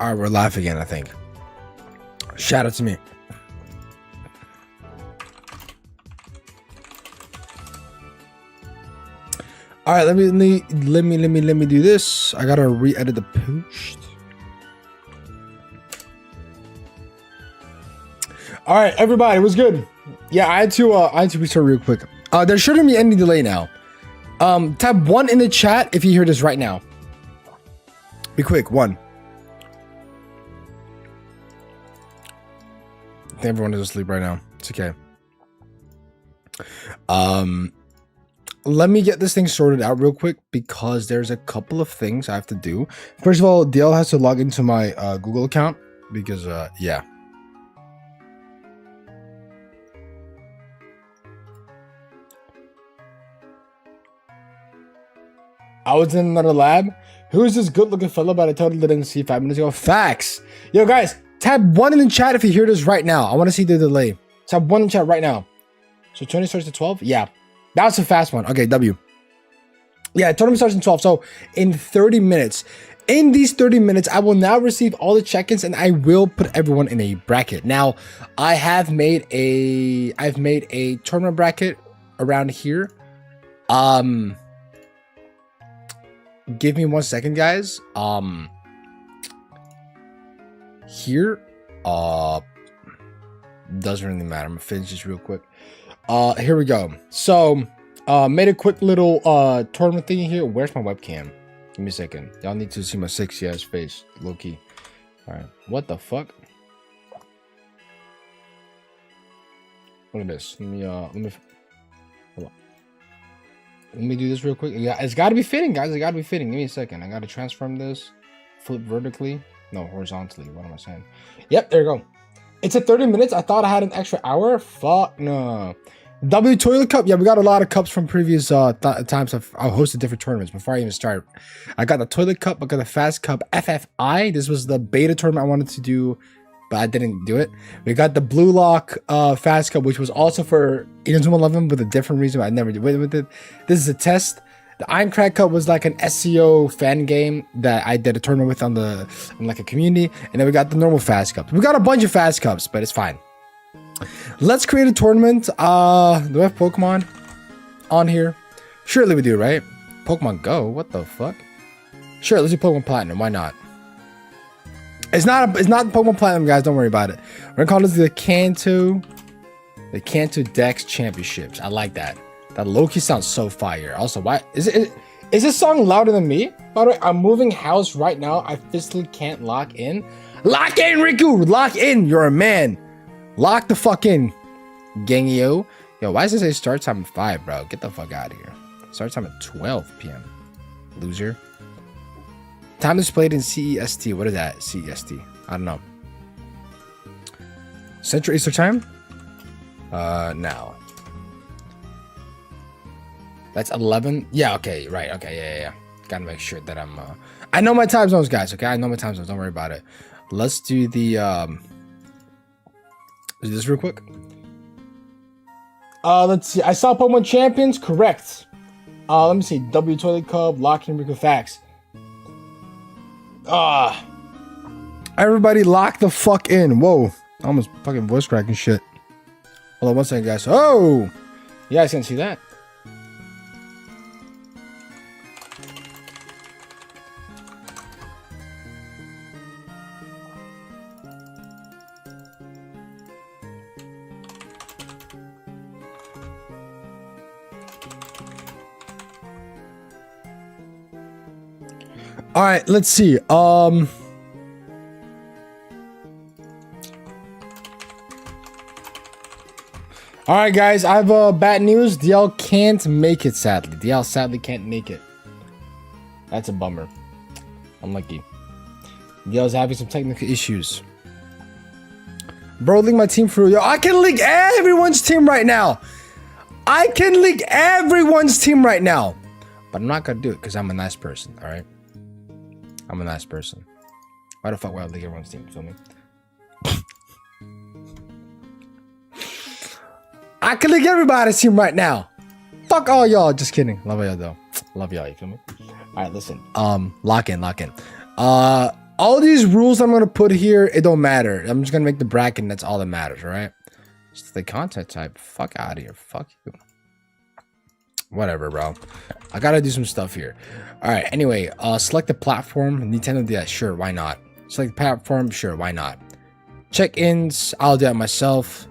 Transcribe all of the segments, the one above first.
All right, we're live again, I think. Shout out to me. All right, let me do this. I gotta re-edit the post. All right, everybody, what's good? Yeah, I had to restart real quick. There shouldn't be any delay now. Type 1 in the chat if you hear this right now. Be quick, 1. I think everyone is asleep right now. It's okay. Let me get this thing sorted out real quick because there's a couple of things I have to do. First of all, DL has to log into my Google account because yeah. I was in another lab. Who is this good-looking fellow that I totally didn't see 5 minutes ago? Facts. Yo, guys, type 1 in the chat if you hear this right now. I want to see the delay. Type 1 in the chat right now. So 20 starts at 12? Yeah. That was a fast one. Okay, W. Yeah, tournament starts in 12. So in 30 minutes. In these 30 minutes, I will now receive all the check-ins and I will put everyone in a bracket. Now, I've made a tournament bracket around here. Give me 1 second, guys. Here, doesn't really matter. I'm gonna finish this real quick. Here we go. So, made a quick little tournament thing here. Where's my webcam? Give me a second. Y'all need to see my sexy ass face, low key. All right. What the fuck? Look at this. Let me hold on. Let me do this real quick. Yeah, it's got to be fitting, guys. It's got to be fitting. Give me a second. I got to transform this. Flip vertically. No, horizontally. What am I saying? Yep, there you go. It's at 30 minutes. I thought I had an extra hour. Fuck no. W Toilet Cup. Yeah, we got a lot of cups from previous times. I've hosted different tournaments before I even started. I got the Toilet Cup. I got the Fast Cup FFI. This was the beta tournament I wanted to do, but I didn't do it. We got the Blue Lock Fast Cup, which was also for Inazuma 11 with a different reason. I never did with it. This is a test. The Iron Crack Cup was like an SEO fan game that I did a tournament with on like a community. And then we got the normal Fast Cups. We got a bunch of Fast Cups, but it's fine. Let's create a tournament. Do I have Pokemon on here? Surely we do, right? Pokemon Go? What the fuck? Sure, let's do Pokemon Platinum. Why not? It's not Pokemon Platinum, guys. Don't worry about it. We're gonna call this the Kanto Dex Championships. I like that. That Loki sounds so fire. Also, why is this song louder than me? By the way, I'm moving house right now. I physically can't lock in. Lock in, Riku! Lock in! You're a man. Lock the fuck in, Gangio. Yo, why does it say start time at 5, bro? Get the fuck out of here. Start time at 12 p.m. Loser. Time displayed in CEST. What is that? CEST. I don't know. Central Eastern Time? Now. That's 11. Yeah, okay, right. Okay, yeah. Gotta make sure that I'm I know my time zones, guys, okay? I know my time zones. Don't worry about it. Let's do the let's do this real quick. Let's see. I saw Pokemon Champions, correct. Let me see. W Toilet Cup, Locking Rico Facts. Everybody lock the fuck in. Whoa. I almost fucking voice cracking shit. Hold on 1 second, guys. Oh! You guys can see that. All right, let's see. All right, guys, I have bad news. DL can't make it, sadly. DL sadly can't make it. That's a bummer. Unlucky. DL's having some technical issues. Bro, link my team for yo. I can link everyone's team right now. I can link everyone's team right now. But I'm not gonna do it because I'm a nice person, all right? I'm a nice person. Why the fuck would I link everyone's team? Feel me? I can link everybody's team right now. Fuck all y'all. Just kidding. Love y'all though. Love y'all. You feel me? All right, listen. Lock in. All these rules I'm gonna put here, it don't matter. I'm just gonna make the bracket, and that's all that matters, right? Just the content type. Fuck out of here. Fuck you. Whatever, bro. I gotta do some stuff here. All right. Anyway, select the platform. Nintendo did that. Sure, why not? Select the platform. Sure, why not? Check-ins. I'll do that myself.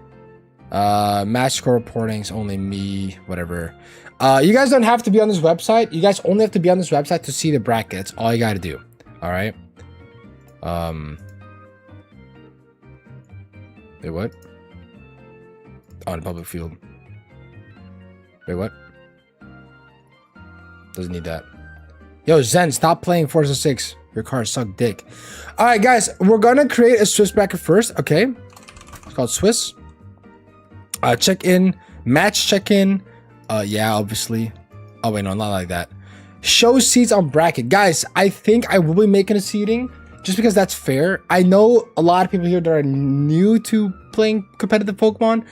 Match score reportings. Only me. Whatever. You guys don't have to be on this website. You guys only have to be on this website to see the bracket. That's all you gotta do. All right. Wait, what? On public field. Wait, what? Doesn't need that. Yo, Zen, stop playing Forza 6. Your cars suck dick. All right, guys, we're gonna create a Swiss bracket first. Okay, it's called Swiss. Check in, match check in. Yeah, obviously. Oh wait, no, not like that. Show seats on bracket, guys. I think I will be making a seating just because that's fair. I know a lot of people here that are new to playing competitive Pokemon,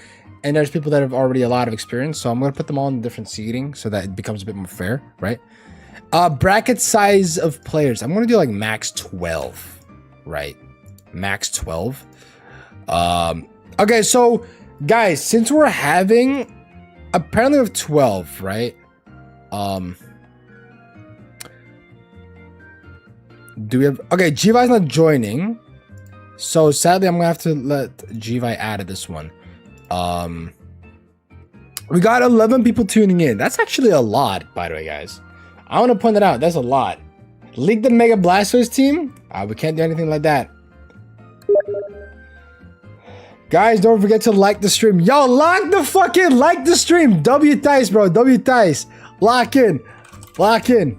and there's people that have already a lot of experience. So I'm gonna put them all in different seating so that it becomes a bit more fair, right? Bracket size of players. I'm gonna do like max 12, right? Max 12. Okay, so guys, since we're having apparently we have 12, right? Do we have okay? Gvi's not joining, so sadly I'm gonna have to let Gvi add to this one. We got 11 people tuning in. That's actually a lot, by the way, guys. I want to point that out. That's a lot. League the Mega Blastoise team? We can't do anything like that. Guys, don't forget to like the stream. Yo, like the stream. W Tice, bro. W Tice. Lock in. Lock in.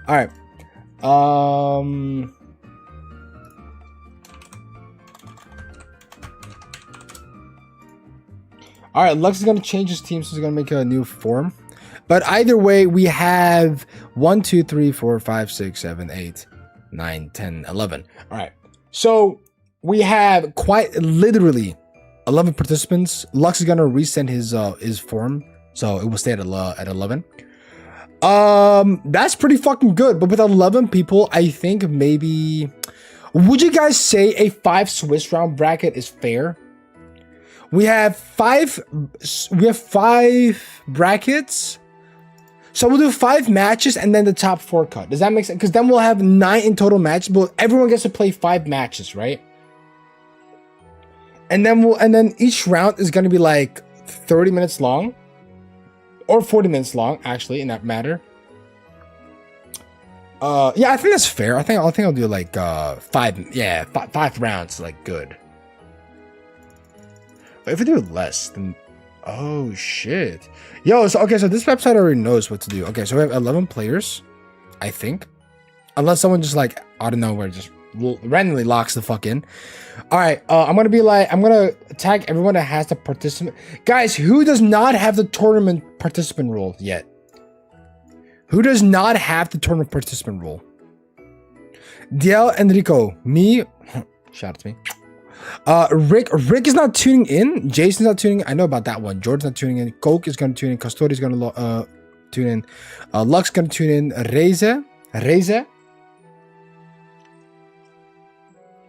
All right. All right, Lux is gonna change his team, so he's gonna make a new form. But either way, we have 1, 2, 3, 4, 5, 6, 7, 8, 9, 10, 11. All right, so we have quite literally 11 participants. Lux is gonna resend his form, so it will stay at 11. That's pretty fucking good. But with 11 people, I think maybe. Would you guys say a 5 Swiss round bracket is fair? We have five brackets. So we'll do 5 matches and then the top 4 cut. Does that make sense? Because then we'll have 9 in total matches, but everyone gets to play 5 matches, right? And then each round is gonna be like 30 minutes long. Or 40 minutes long, actually, in that matter. Yeah, I think that's fair. I think I'll do like 5 rounds, like good. But if we do less, then oh shit. Yo, so okay, so this website already knows what to do. Okay, so we have 11 players, I think. Unless someone just like out of nowhere just randomly locks the fuck in. All right, I'm gonna tag everyone that has the participant. Guys, who does not have the tournament participant rule yet? Who does not have the tournament participant rule? DL, Enrico, me. Shout out to me. Rick is not tuning in. Jason's not tuning in. I know about that one. Jordan's not tuning in. Coke is gonna tune in. Custodi's gonna tune in. Lux gonna tune in. Reze.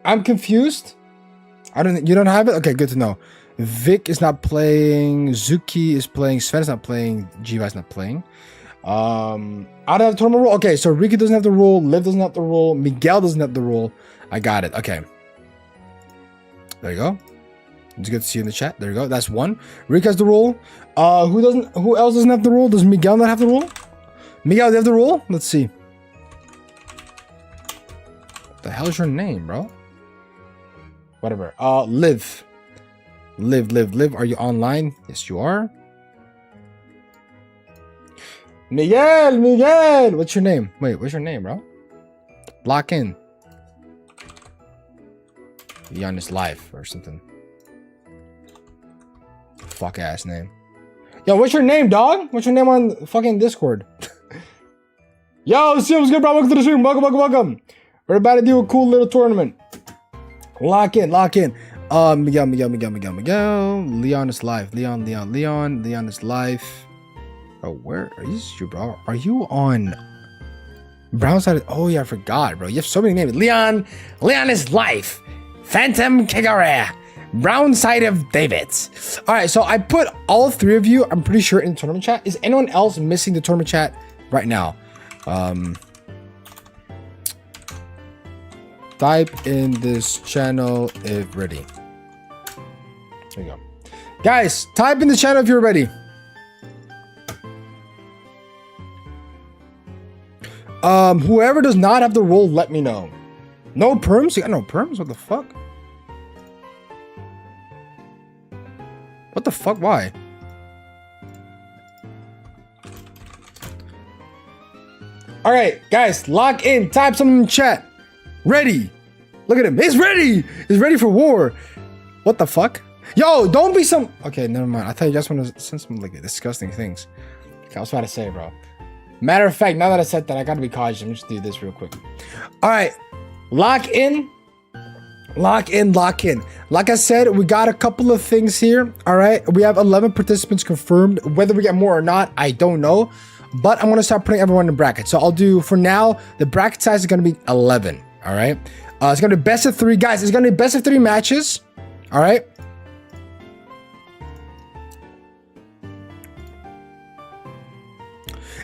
I'm confused. You don't have it? Okay, good to know. Vic is not playing. Zuki is playing. Sven is not playing. Jiva is not playing. I don't have the tournament rule. Okay, so Ricky doesn't have the rule. Liv doesn't have the rule. Miguel doesn't have the rule. I got it. Okay. There you go. It's good to see you in the chat. There you go. That's 1. Rick has the rule. Who else doesn't have the rule? Does Miguel not have the rule? Miguel, do you have the rule? Let's see. What the hell is your name, bro? Whatever. Liv. Are you online? Yes, you are. Miguel! What's your name? Wait, what's your name, bro? Lock in. Be on this live or something. Fuck ass name. Yo, what's your name, dog? What's your name on fucking Discord? Yo, see what's good, bro? Welcome to the stream. Welcome. We're about to do a cool little tournament. Lock in. Miguel. Leon is live. Leon is live. Oh, where is you, bro? Are you on? Brown side. Oh yeah, I forgot, bro. You have so many names. Leon is life. Phantom Kigare. Brown side of Davids. All right, so I put all three of you, I'm pretty sure, in the tournament chat. Is anyone else missing the tournament chat right now? Type in this channel if ready. There you go. Guys, type in the channel if you're ready. Whoever does not have the role, let me know. No perms? You got no perms? What the fuck? What the fuck? Why? All right, guys, lock in. Type something in the chat. Ready. Look at him. He's ready. He's ready for war. What the fuck? Yo, don't be some... Okay, never mind. I thought you just want to send some like disgusting things. Okay, I was about to say, bro. Matter of fact, now that I said that, I gotta be cautious. I'm just do this real quick. All right, lock in. Lock in, lock in. Like I said, we got a couple of things here. All right, we have 11 participants confirmed. Whether we get more or not, I don't know. But I'm gonna start putting everyone in brackets. So I'll do, for now, the bracket size is gonna be 11. All right, it's gonna be best of 3, guys. It's gonna be best of 3 matches. All right.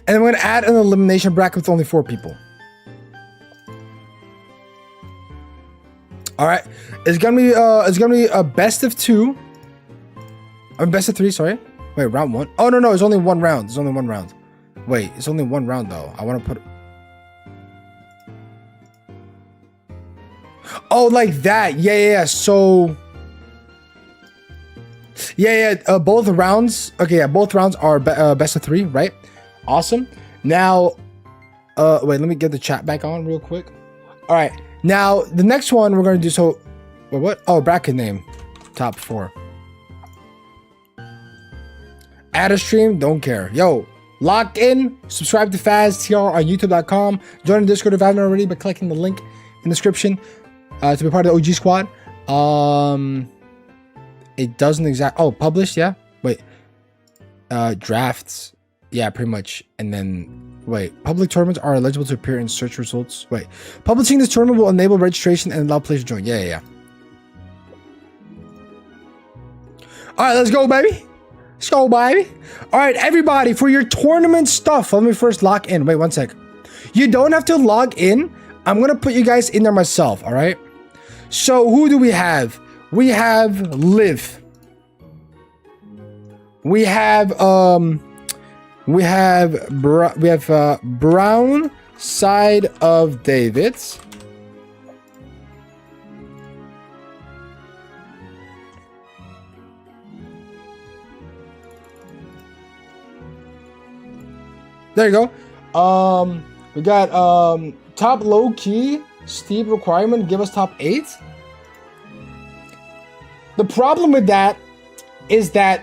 And then we're gonna add an elimination bracket with only 4 people. All right, it's gonna be a best of 2. Best of 3. Sorry. Wait, round 1. Oh no, it's only 1 round. It's only 1 round. Wait, it's only 1 round though. I want to put. Oh, like that. Yeah. So. Yeah. Both rounds. Okay, yeah. Both rounds are best of 3, right? Awesome. Now, wait, let me get the chat back on real quick. All right. Now, the next one we're going to do, so, what? Oh, bracket name. Top 4. Add a stream, don't care. Yo, lock in, subscribe to FazTR on youtube.com. Join the Discord if you haven't already by clicking the link in the description to be part of the OG squad. It doesn't oh, published, yeah? Wait. Drafts. Yeah, pretty much. And then, wait, public tournaments are eligible to appear in search results. Wait, publishing this tournament will enable registration and allow players to join. Yeah. All right, let's go, baby. Let's go, baby. All right, everybody, for your tournament stuff, let me first log in. Wait, 1 sec. You don't have to log in. I'm going to put you guys in there myself, all right? So, who do we have? We have Liv. We have, Brown side of Davids. There you go. We got top low key Steve requirement. Give us top 8. The problem with that is that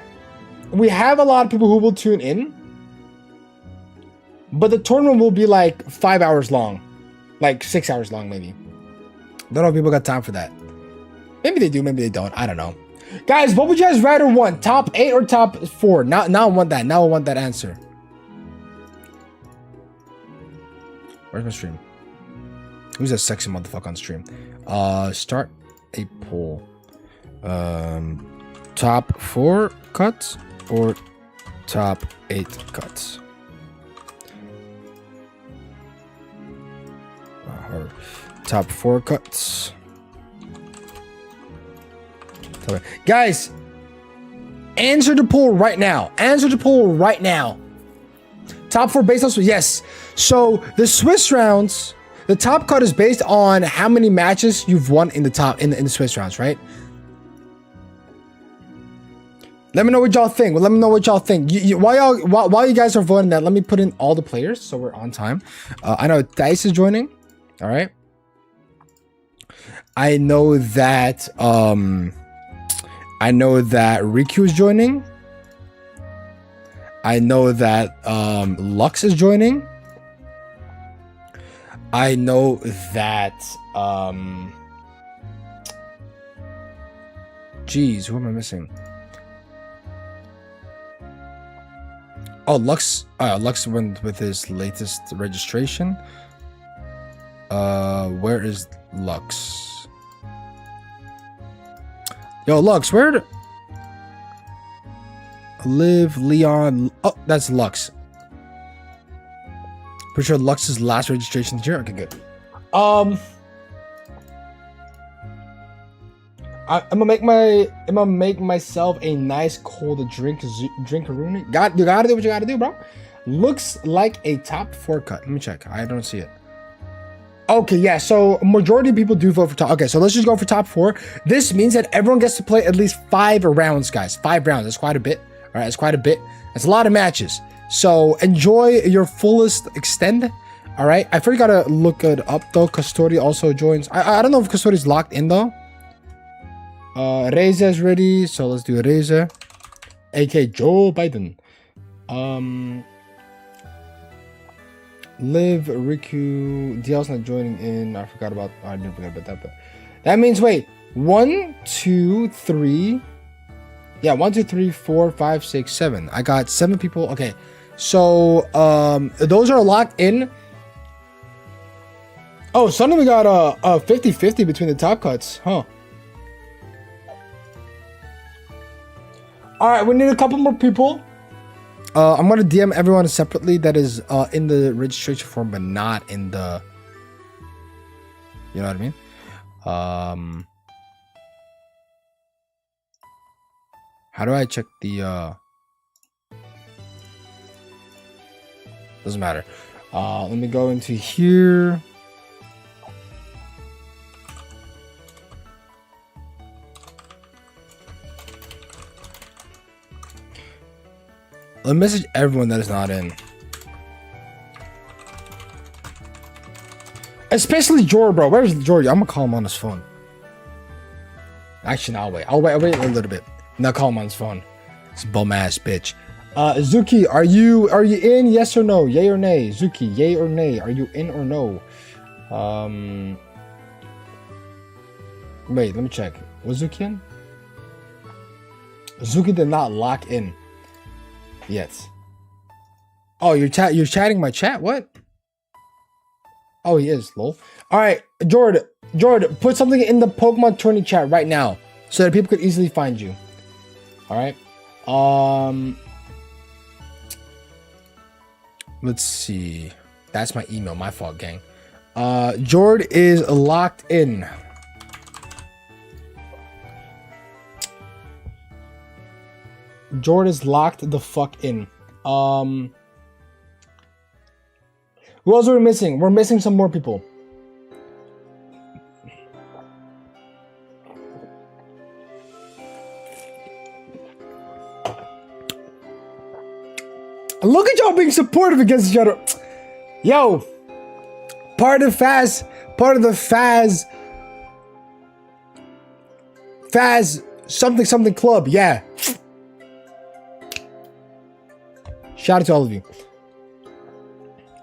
we have a lot of people who will tune in. But the tournament will be like 5 hours long. Like 6 hours long, maybe. Don't know if people got time for that. Maybe they do, maybe they don't. I don't know. Guys, what would you guys rather want? Top 8 or top 4? Now I want that. Now I want that answer. Where's my stream? Who's that sexy motherfucker on stream? Start a poll. Top 4 cuts or top 8 cuts? Top 4 cuts. Guys, answer the poll right now. Answer the poll right now. Top 4 based on yes. So the Swiss rounds, the top cut is based on how many matches you've won in the top in the Swiss rounds, right? Let me know what y'all think. Well, let me know what y'all think. While you guys are voting that, let me put in all the players so we're on time. I know Dice is joining. All right. I know that Riku is joining. I know that Lux is joining. I know that geez, who am I missing? Oh, Lux went with his latest registration. Where is Lux? Yo, Lux, where? Live, Leon. Oh, that's Lux. Pretty sure Lux's last registration this year. Okay, good. I'm gonna make myself a nice cold drink rooney. You gotta do what you gotta do, bro. Looks like a top 4 cut. Let me check. I don't see it. Okay, yeah, so majority of people do vote for top. Okay, so let's just go for top 4. This means that everyone gets to play at least 5 rounds, guys. 5 rounds. That's quite a bit. All right, it's quite a bit. That's a lot of matches. So enjoy your fullest extend. All right, I first gotta look it up though. Custody also joins. I don't know if Custody's locked in though. Reza is ready, so let's do Reza, aka Joe Biden. Liv, Riku, DL's not joining in. I didn't forget about that, but that means wait, 1, 2, 3. Yeah, 1, 2, 3, 4, 5, 6, 7. I got 7 people. Okay, so those are locked in. Oh, suddenly we got a 50-50 between the top cuts, huh? All right, we need a couple more people. I'm gonna DM everyone separately that is in the registration form, but not in the. You know what I mean? How do I check the? Doesn't matter. Let me go into here. Let me message everyone that is not in. Especially George, bro. Where's George? I'm gonna call him on his phone. Actually, no, I'll wait a little bit. Now call him on his phone. This bum ass bitch. Zuki, are you in? Yes or no? Yay or nay? Zuki, yay or nay? Are you in or no? Wait, let me check. Was Zuki in? Zuki did not lock in. Yes. Oh, you're chatting my chat? What? Oh, he is, lol. All right, Jordan, put something in the Pokemon tourney chat right now so that people could easily find you. All right. Let's see. That's my email. My fault, gang. Jord is locked in. Jord is locked the fuck in. Who else are we missing? We're missing some more people. Look at y'all being supportive against each other. Yo, part of the Faz something club. Yeah. Shout out to all of you.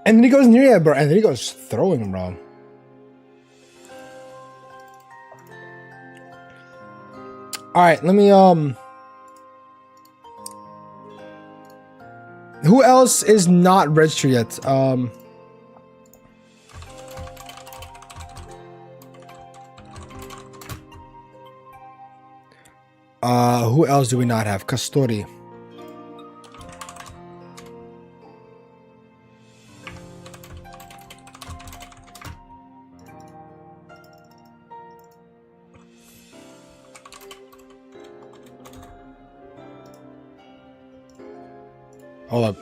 And then he goes near it, bro. And then he goes throwing him, bro. All right, let me who else is not registered yet? Who else do we not have? Castori. Hold up.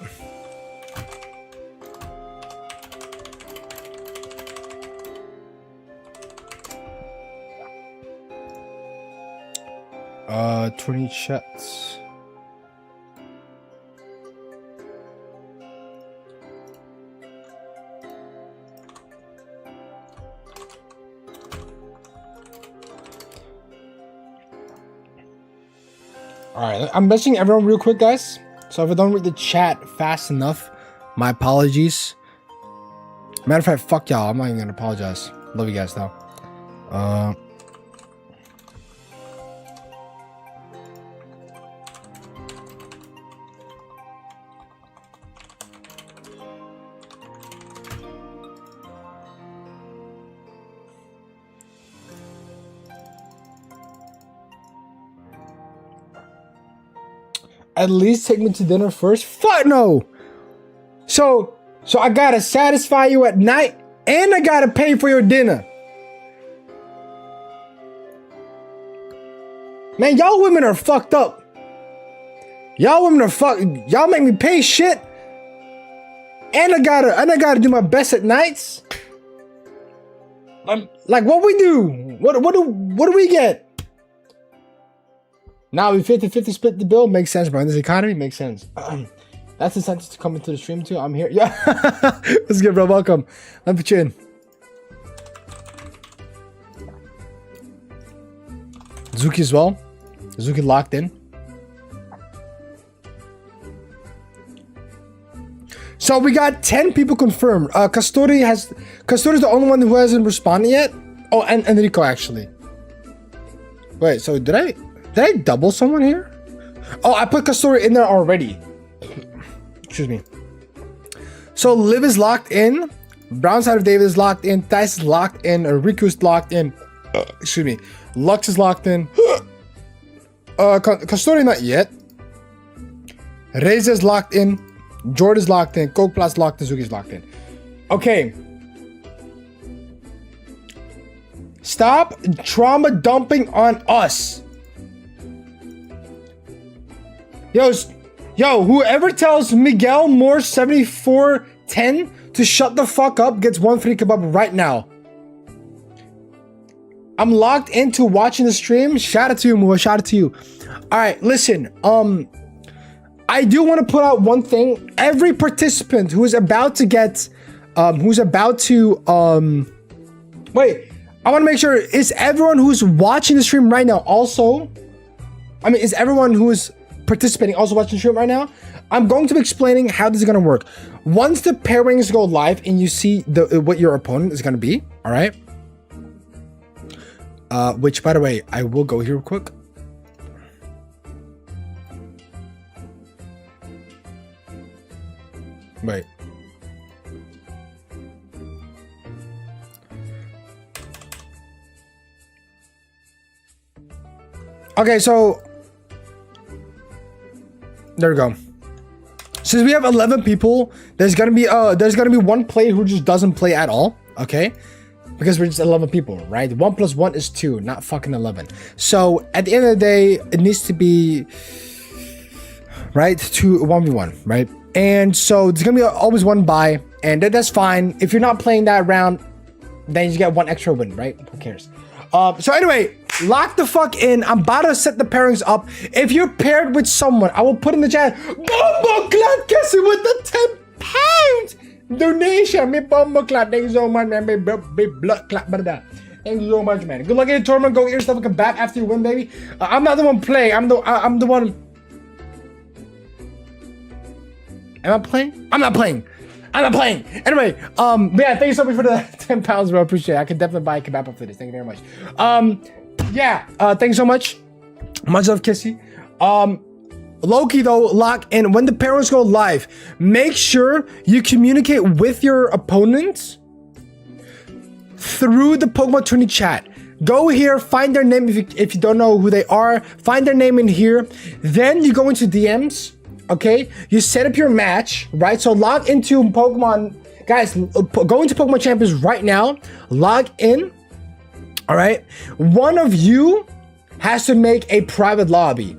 Twenty chats. All right, I'm messaging everyone real quick, guys. So if I don't read the chat fast enough, my apologies. Matter of fact, fuck y'all. I'm not even gonna apologize. Love you guys though. at least take me to dinner first? Fuck no. So I gotta satisfy you at night, and I gotta pay for your dinner. Man, y'all women are fucked up. Y'all make me pay shit, and I gotta do my best at nights. Like what we do? What do we get? Now we 50-50 split the bill. Makes sense, bro. In this economy, makes sense. That's the sense to come into the stream too. I'm here. Yeah, that's good, bro. Welcome. Let me put you in. Zuki as well. Zuki locked in. So we got 10 people confirmed. Castori is the only one who hasn't responded yet. Oh, and Rico actually. Wait, so did I double someone here? Oh, I put Castori in there already. Excuse me. So Liv is locked in. Brown side of David is locked in. Thais is locked in. Riku's locked in. Excuse me. Lux is locked in. Castori not yet. Reza is locked in. Jordan is locked in. Coke Plus locked in. Zuki is locked in. Okay. Stop trauma dumping on us. Yo, whoever tells Miguel Moore 7410 to shut the fuck up gets one free kebab right now. I'm locked into watching the stream. Shout out to you, Moore. Shout out to you. All right, listen. I do want to put out one thing. Every participant who is about to get, wait, I want to make sure, is everyone who's watching the stream right now also, is everyone who is participating also watching the stream right now? I'm going to be explaining how this is going to work. Once the pairings go live and you see what your opponent is going to be, all right? Which, by the way, I will go here real quick. Wait. Okay, so there we go. Since we have 11 people, there's gonna be one player who just doesn't play at all. Okay, because we're just 11 people, right? 1 + 1 is 2, not fucking 11. So at the end of the day, it needs to be right to 1v1, right? And so there's gonna be always one bye, and that's fine. If you're not playing that round, then you get one extra win, right? Who cares? So anyway, lock the fuck in. I'm about to set the pairings up. If you're paired with someone, I will put in the chat, Bombo Clap Cassie with the 10 pounds donation. Me Bombo Clap. Thank you so much, man. Big blood clap, brother. Thank you so much, man. Good luck in the tournament. Go get yourself a kebab after you win, baby. I'm not the one playing. I'm the one. Am I playing? I'm not playing. Anyway, yeah, thank you so much for the 10 pounds, bro. Appreciate it. I could definitely buy a kebab after this. Thank you very much. Yeah, thanks so much. Much love, Kissy. Loki, though, lock in. When the pairings go live, make sure you communicate with your opponents through the Pokemon Tourney chat. Go here, find their name if you don't know who they are. Find their name in here. Then you go into DMs. Okay, you set up your match, right? So log into Pokemon, guys, go into Pokemon Champions right now, log in, all right? One of you has to make a private lobby.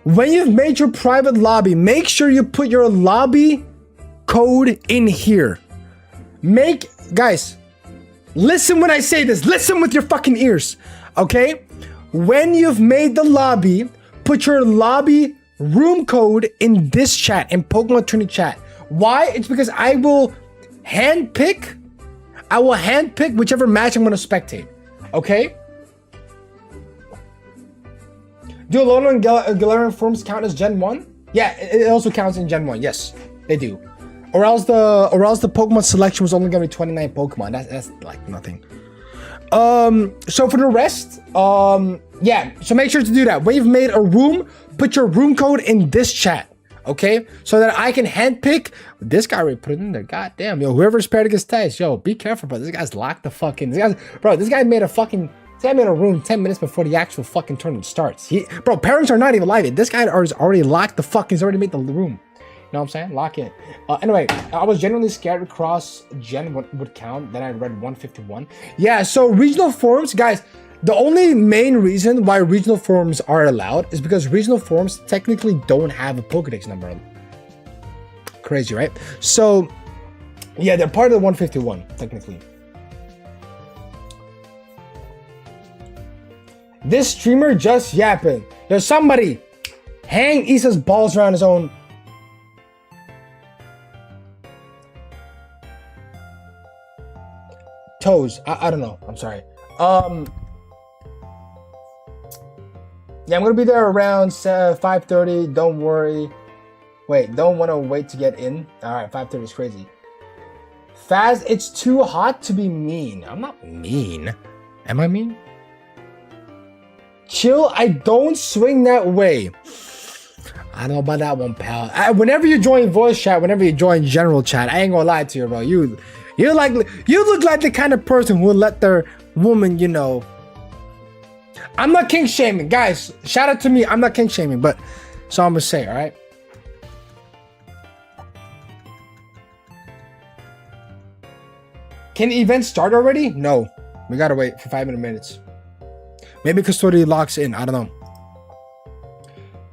When you've made your private lobby, make sure you put your lobby code in here. Guys, listen when I say this, listen with your fucking ears, okay? When you've made the lobby, put your lobby room code in this chat, in Pokemon Tourney chat. Why? It's because I will handpick whichever match I'm going to spectate. Okay? Do Alolan and Galarian forms count as Gen 1? Yeah, it also counts in Gen 1. Yes, they do. Or else the Pokemon selection was only going to be 29 Pokemon. That's like nothing. So for the rest, yeah, so make sure to do that. When you've made a room, put your room code in this chat, okay? So that I can handpick. This guy already put it in there. God damn, yo, whoever's paired against Thais, yo, be careful, bro. This guy's locked the fucking. This guy made a fucking I'm in a room 10 minutes before the actual fucking tournament starts. Bro, parents are not even live. This guy has already locked the fuck. He's already made the room. You know what I'm saying? Lock in. Anyway, I was genuinely scared cross gen would count. Then I read 151. Yeah, so regional forums, guys, the only main reason why regional forums are allowed is because regional forums technically don't have a Pokedex number. Crazy, right? So, yeah, they're part of the 151, technically. This streamer just yapping. There's somebody hang Issa's balls around his own. Toes. I don't know. I'm sorry. Yeah, I'm gonna be there around 5:30. Don't worry. Wait, don't want to wait to get in. All right, 5:30 is crazy. Faz, it's too hot to be mean. I'm not mean. Am I mean? Chill, I don't swing that way. I don't know about that one, pal. Whenever you join voice chat, whenever you join general chat, I ain't gonna lie to you, bro. You look like the kind of person who would let their woman, you know. I'm not king shaming, guys. Shout out to me. I'm not king shaming, but so I'm gonna say, all right. Can the event start already? No, we gotta wait for 5 minutes. Maybe Custody locks in. I don't know.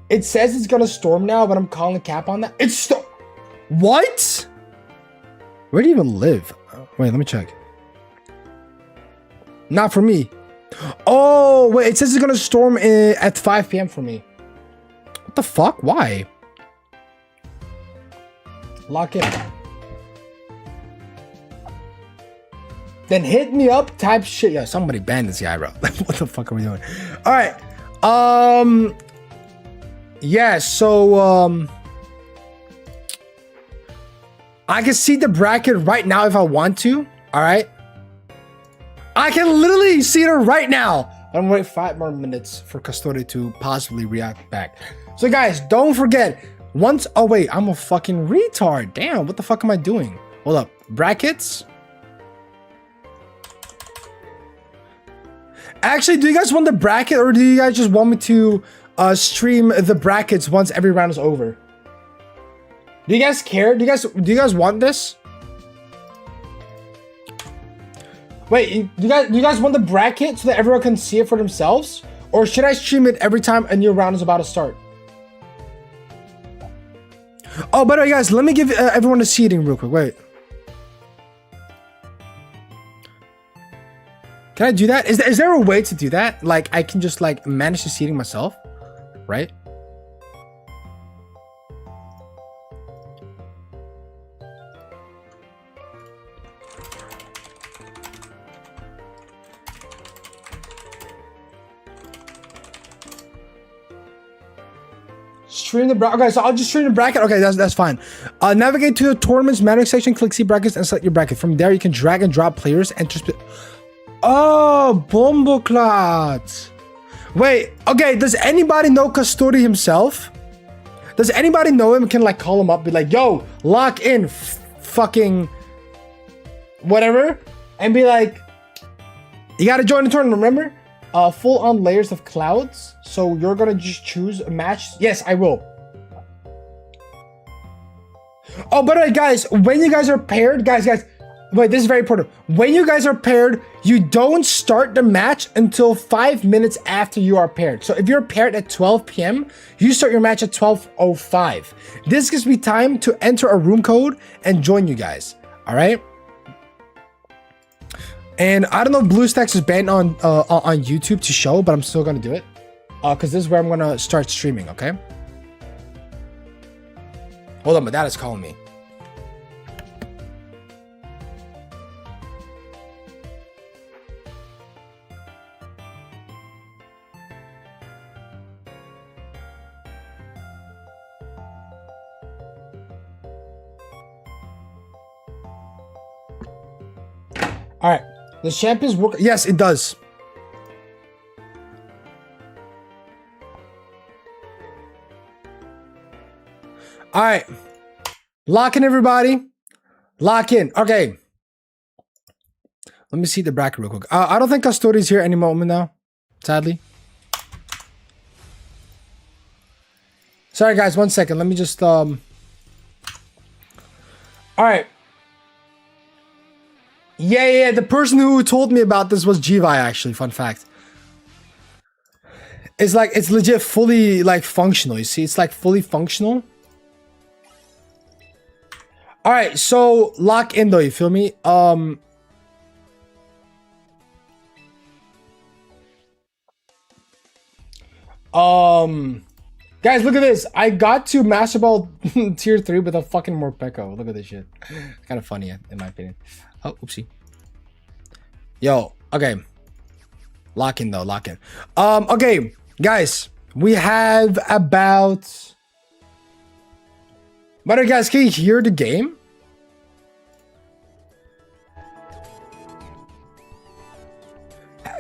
It says it's gonna storm now, but I'm calling a cap on that. It's what? Where do you even live? Wait, let me check. Not for me. Oh, wait, it says it's gonna storm at 5 p.m. for me. What the fuck? Why? Lock in. Then hit me up, type shit. Yo, somebody ban this guy, bro. What the fuck are we doing? All right. Yeah, so, I can see the bracket right now if I want to. All right. I can literally see it right now. I'm gonna wait 5 more minutes for Custody to possibly react back. So guys, don't forget, oh wait, I'm a fucking retard. Damn, what the fuck am I doing? Hold up, brackets. Actually, do you guys want the bracket or do you guys just want me to stream the brackets once every round is over? Do you guys care? Do you guys want this? Wait, do you guys want the bracket so that everyone can see it for themselves? Or should I stream it every time a new round is about to start? Oh, by the way, guys, let me give everyone the seating real quick. Wait. Can I do that? Is there a way to do that? Like, I can just, like, manage the seating myself, right? Stream the bracket. Okay, so I'll just stream the bracket. Okay, that's fine. Navigate to the tournament's manager section, click see brackets, and select your bracket. From there, you can drag and drop players. Oh, Bomboclat. Wait, okay, does anybody know Custody himself? Does anybody know him? Can like call him up, be like, yo, lock in, fucking whatever, and be like, you gotta join the tournament, remember? Full on layers of clouds. So you're gonna just choose a match. Yes, I will. Oh, by the way, guys, when you guys are paired, guys, wait, this is very important. When you guys are paired, you don't start the match until 5 minutes after you are paired. So if you're paired at 12 p.m., you start your match at 12:05. This gives me time to enter a room code and join you guys. All right. And I don't know if BlueStacks is banned on YouTube to show, but I'm still gonna do it. Because this is where I'm gonna start streaming, okay? Hold on, my dad is calling me. All right, the champions work. Yes, it does. All right, lock in, everybody. Lock in. Okay. Let me see the bracket real quick. I don't think Custodi's here any moment now, sadly. Sorry, guys. 1 second. Let me just All right. Yeah. The person who told me about this was Jivi, actually. Fun fact. It's like, it's legit fully like functional. You see, it's like fully functional. All right, so lock in though. You feel me? Guys, look at this. I got to Master Ball tier 3 with a fucking Morpeko. Look at this shit. It's kind of funny, in my opinion. Oh, oopsie. Yo, okay. Lock in though, lock in. Okay, guys, we have about. But guys, can you hear the game?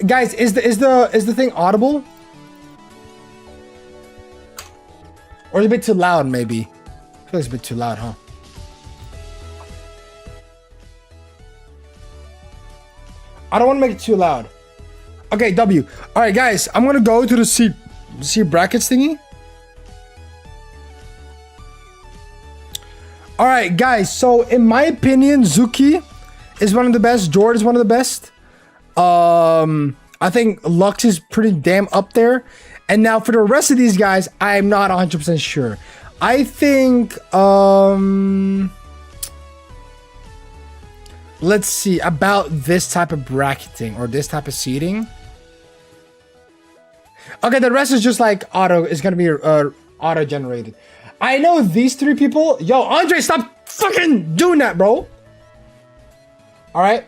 Guys, is the thing audible? Or is it a bit too loud, maybe? I feel like it's a bit too loud, huh? I don't want to make it too loud. Okay, W. All right, guys, I'm gonna go to the C brackets thingy. All right, guys. So in my opinion, Zuki is one of the best. Jord is one of the best. I think Lux is pretty damn up there. And now for the rest of these guys, I'm not 100% sure. I think, let's see about this type of bracketing or this type of seating. Okay, the rest is just like auto, is gonna be auto generated. I know these 3 people. Yo, Andre, stop fucking doing that, bro. All right.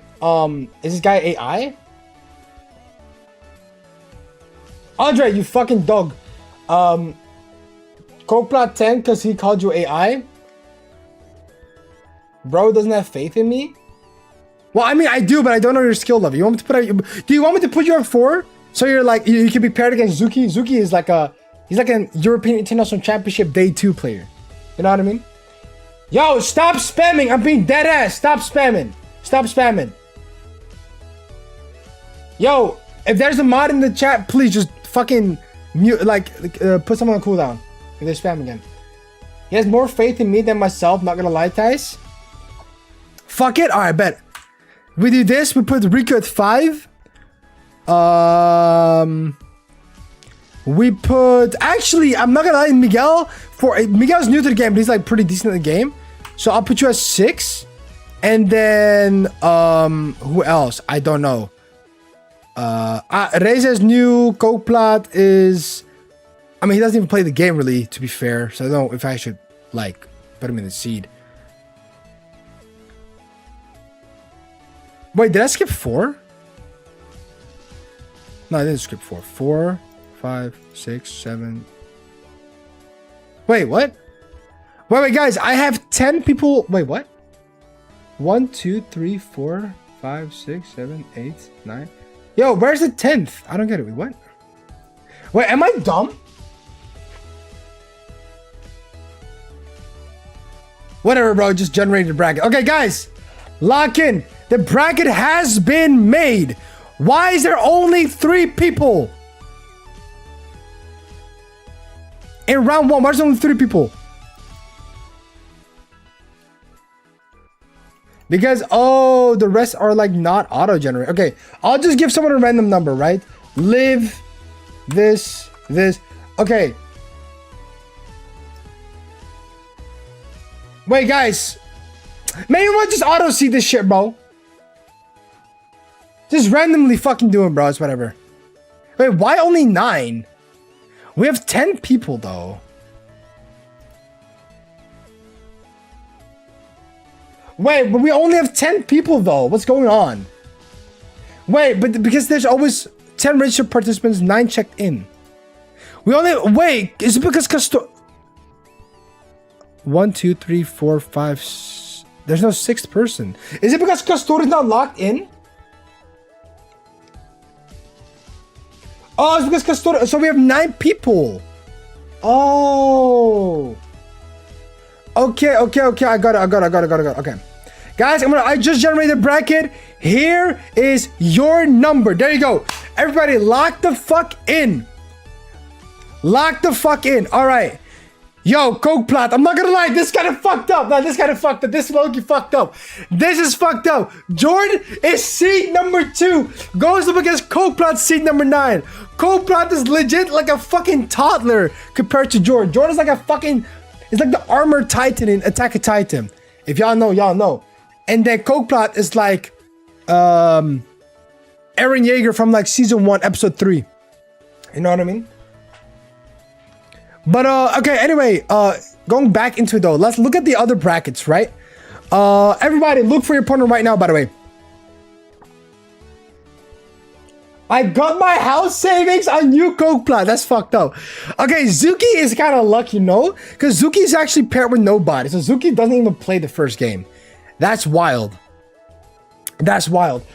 Is this guy AI? Andre, you fucking dog. Copla 10 because he called you AI. Bro doesn't have faith in me. Well, I mean, I do, but I don't know your skill level. You want me to put? Do you want me to put you at 4? So you're like, you can be paired against Zuki. Zuki is like he's like an European International Championship Day 2 player. You know what I mean? Yo, stop spamming. I'm being dead ass. Stop spamming. Stop spamming. Yo, if there's a mod in the chat, please just fucking mute, put someone on cooldown if they spam again. He has more faith in me than myself, not gonna lie, Thais. Fuck it. Alright, bet. We do this, we put Rico at 5. We put, actually, I'm not gonna lie, Miguel's new to the game, but he's like pretty decent in the game. So I'll put you at 6. And then who else? I don't know. Reza's new. Kokplat is, I mean, he doesn't even play the game really, to be fair. So I don't know if I should like put him in the seed. Wait, did I skip 4? No, I didn't skip 4. 4, 5, 6, 7. Wait, what? Wait, guys, I have 10 people. Wait, what? 1, 2, 3, 4, 5, 6, 7, 8, 9. Yo, where's the 10th? I don't get it. Wait, what? Wait, am I dumb? Whatever, bro. Just generated a bracket. Okay, guys. Lock in. The bracket has been made. Why is there only 3 people? In round 1, why is there only 3 people? Because, oh, the rest are like not auto-generated. Okay, I'll just give someone a random number, right? Live, this. Okay. Wait, guys. Maybe we'll just auto-see this shit, bro. Just randomly fucking do it, bro. It's whatever. Wait, why only 9? We have 10 people, though. Wait, but we only have 10 people, though. What's going on? Wait, but because there's always 10 registered participants, 9 checked in. We only... Wait, is it because Castor... 1, 2, 3, 4, 5... There's no 6th person. Is it because Castor is not locked in? Oh, it's because Castor... So we have 9 people. Oh. Okay. I got it. Okay. Guys, I just generated a bracket. Here is your number. There you go. Everybody, lock the fuck in. Lock the fuck in. All right. Yo, Coke Plot. I'm not gonna lie. This kind of fucked up. Nah, this kind of fucked up. This Loki fucked up. This is fucked up. Jordan is seed number 2. Goes up against Coke Plot, seed number 9. Coke Plot is legit like a fucking toddler compared to Jordan. Jordan's like a fucking... It's like the armored titan in Attack of Titan. If y'all know, y'all know. And then Coke Plot is like... Eren Yeager from like season 1, episode 3. You know what I mean? But okay, anyway, going back into it though, let's look at the other brackets, right? Everybody look for your opponent right now, by the way. I got my house savings on you, Coke Plot. That's fucked up. Okay, Zuki is kind of lucky, no? Because Zuki is actually paired with nobody. So Zuki doesn't even play the first game. That's wild. That's wild.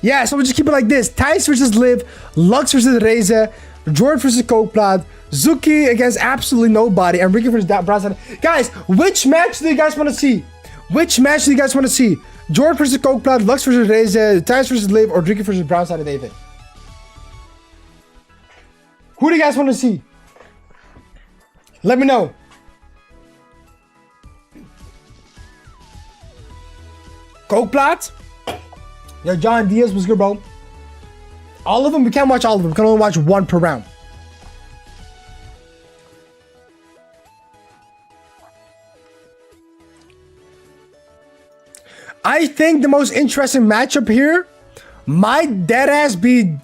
Yeah, so we'll just keep it like this. Thijs versus Liv, Lux versus Reza, Jordan versus Coke Plot, Zuki against absolutely nobody, and Ricky versus Brown. Guys, which match do you guys want to see? Which match do you guys want to see? Jordan versus Coke Plot, Lux versus Reza, Thijs versus Liv, or Ricky versus Brown side of David? Who do you guys want to see? Let me know. Coke Plot? Yo, John Diaz was good, bro. All of them? We can't watch all of them. We can only watch one per round. I think the most interesting matchup here might deadass be...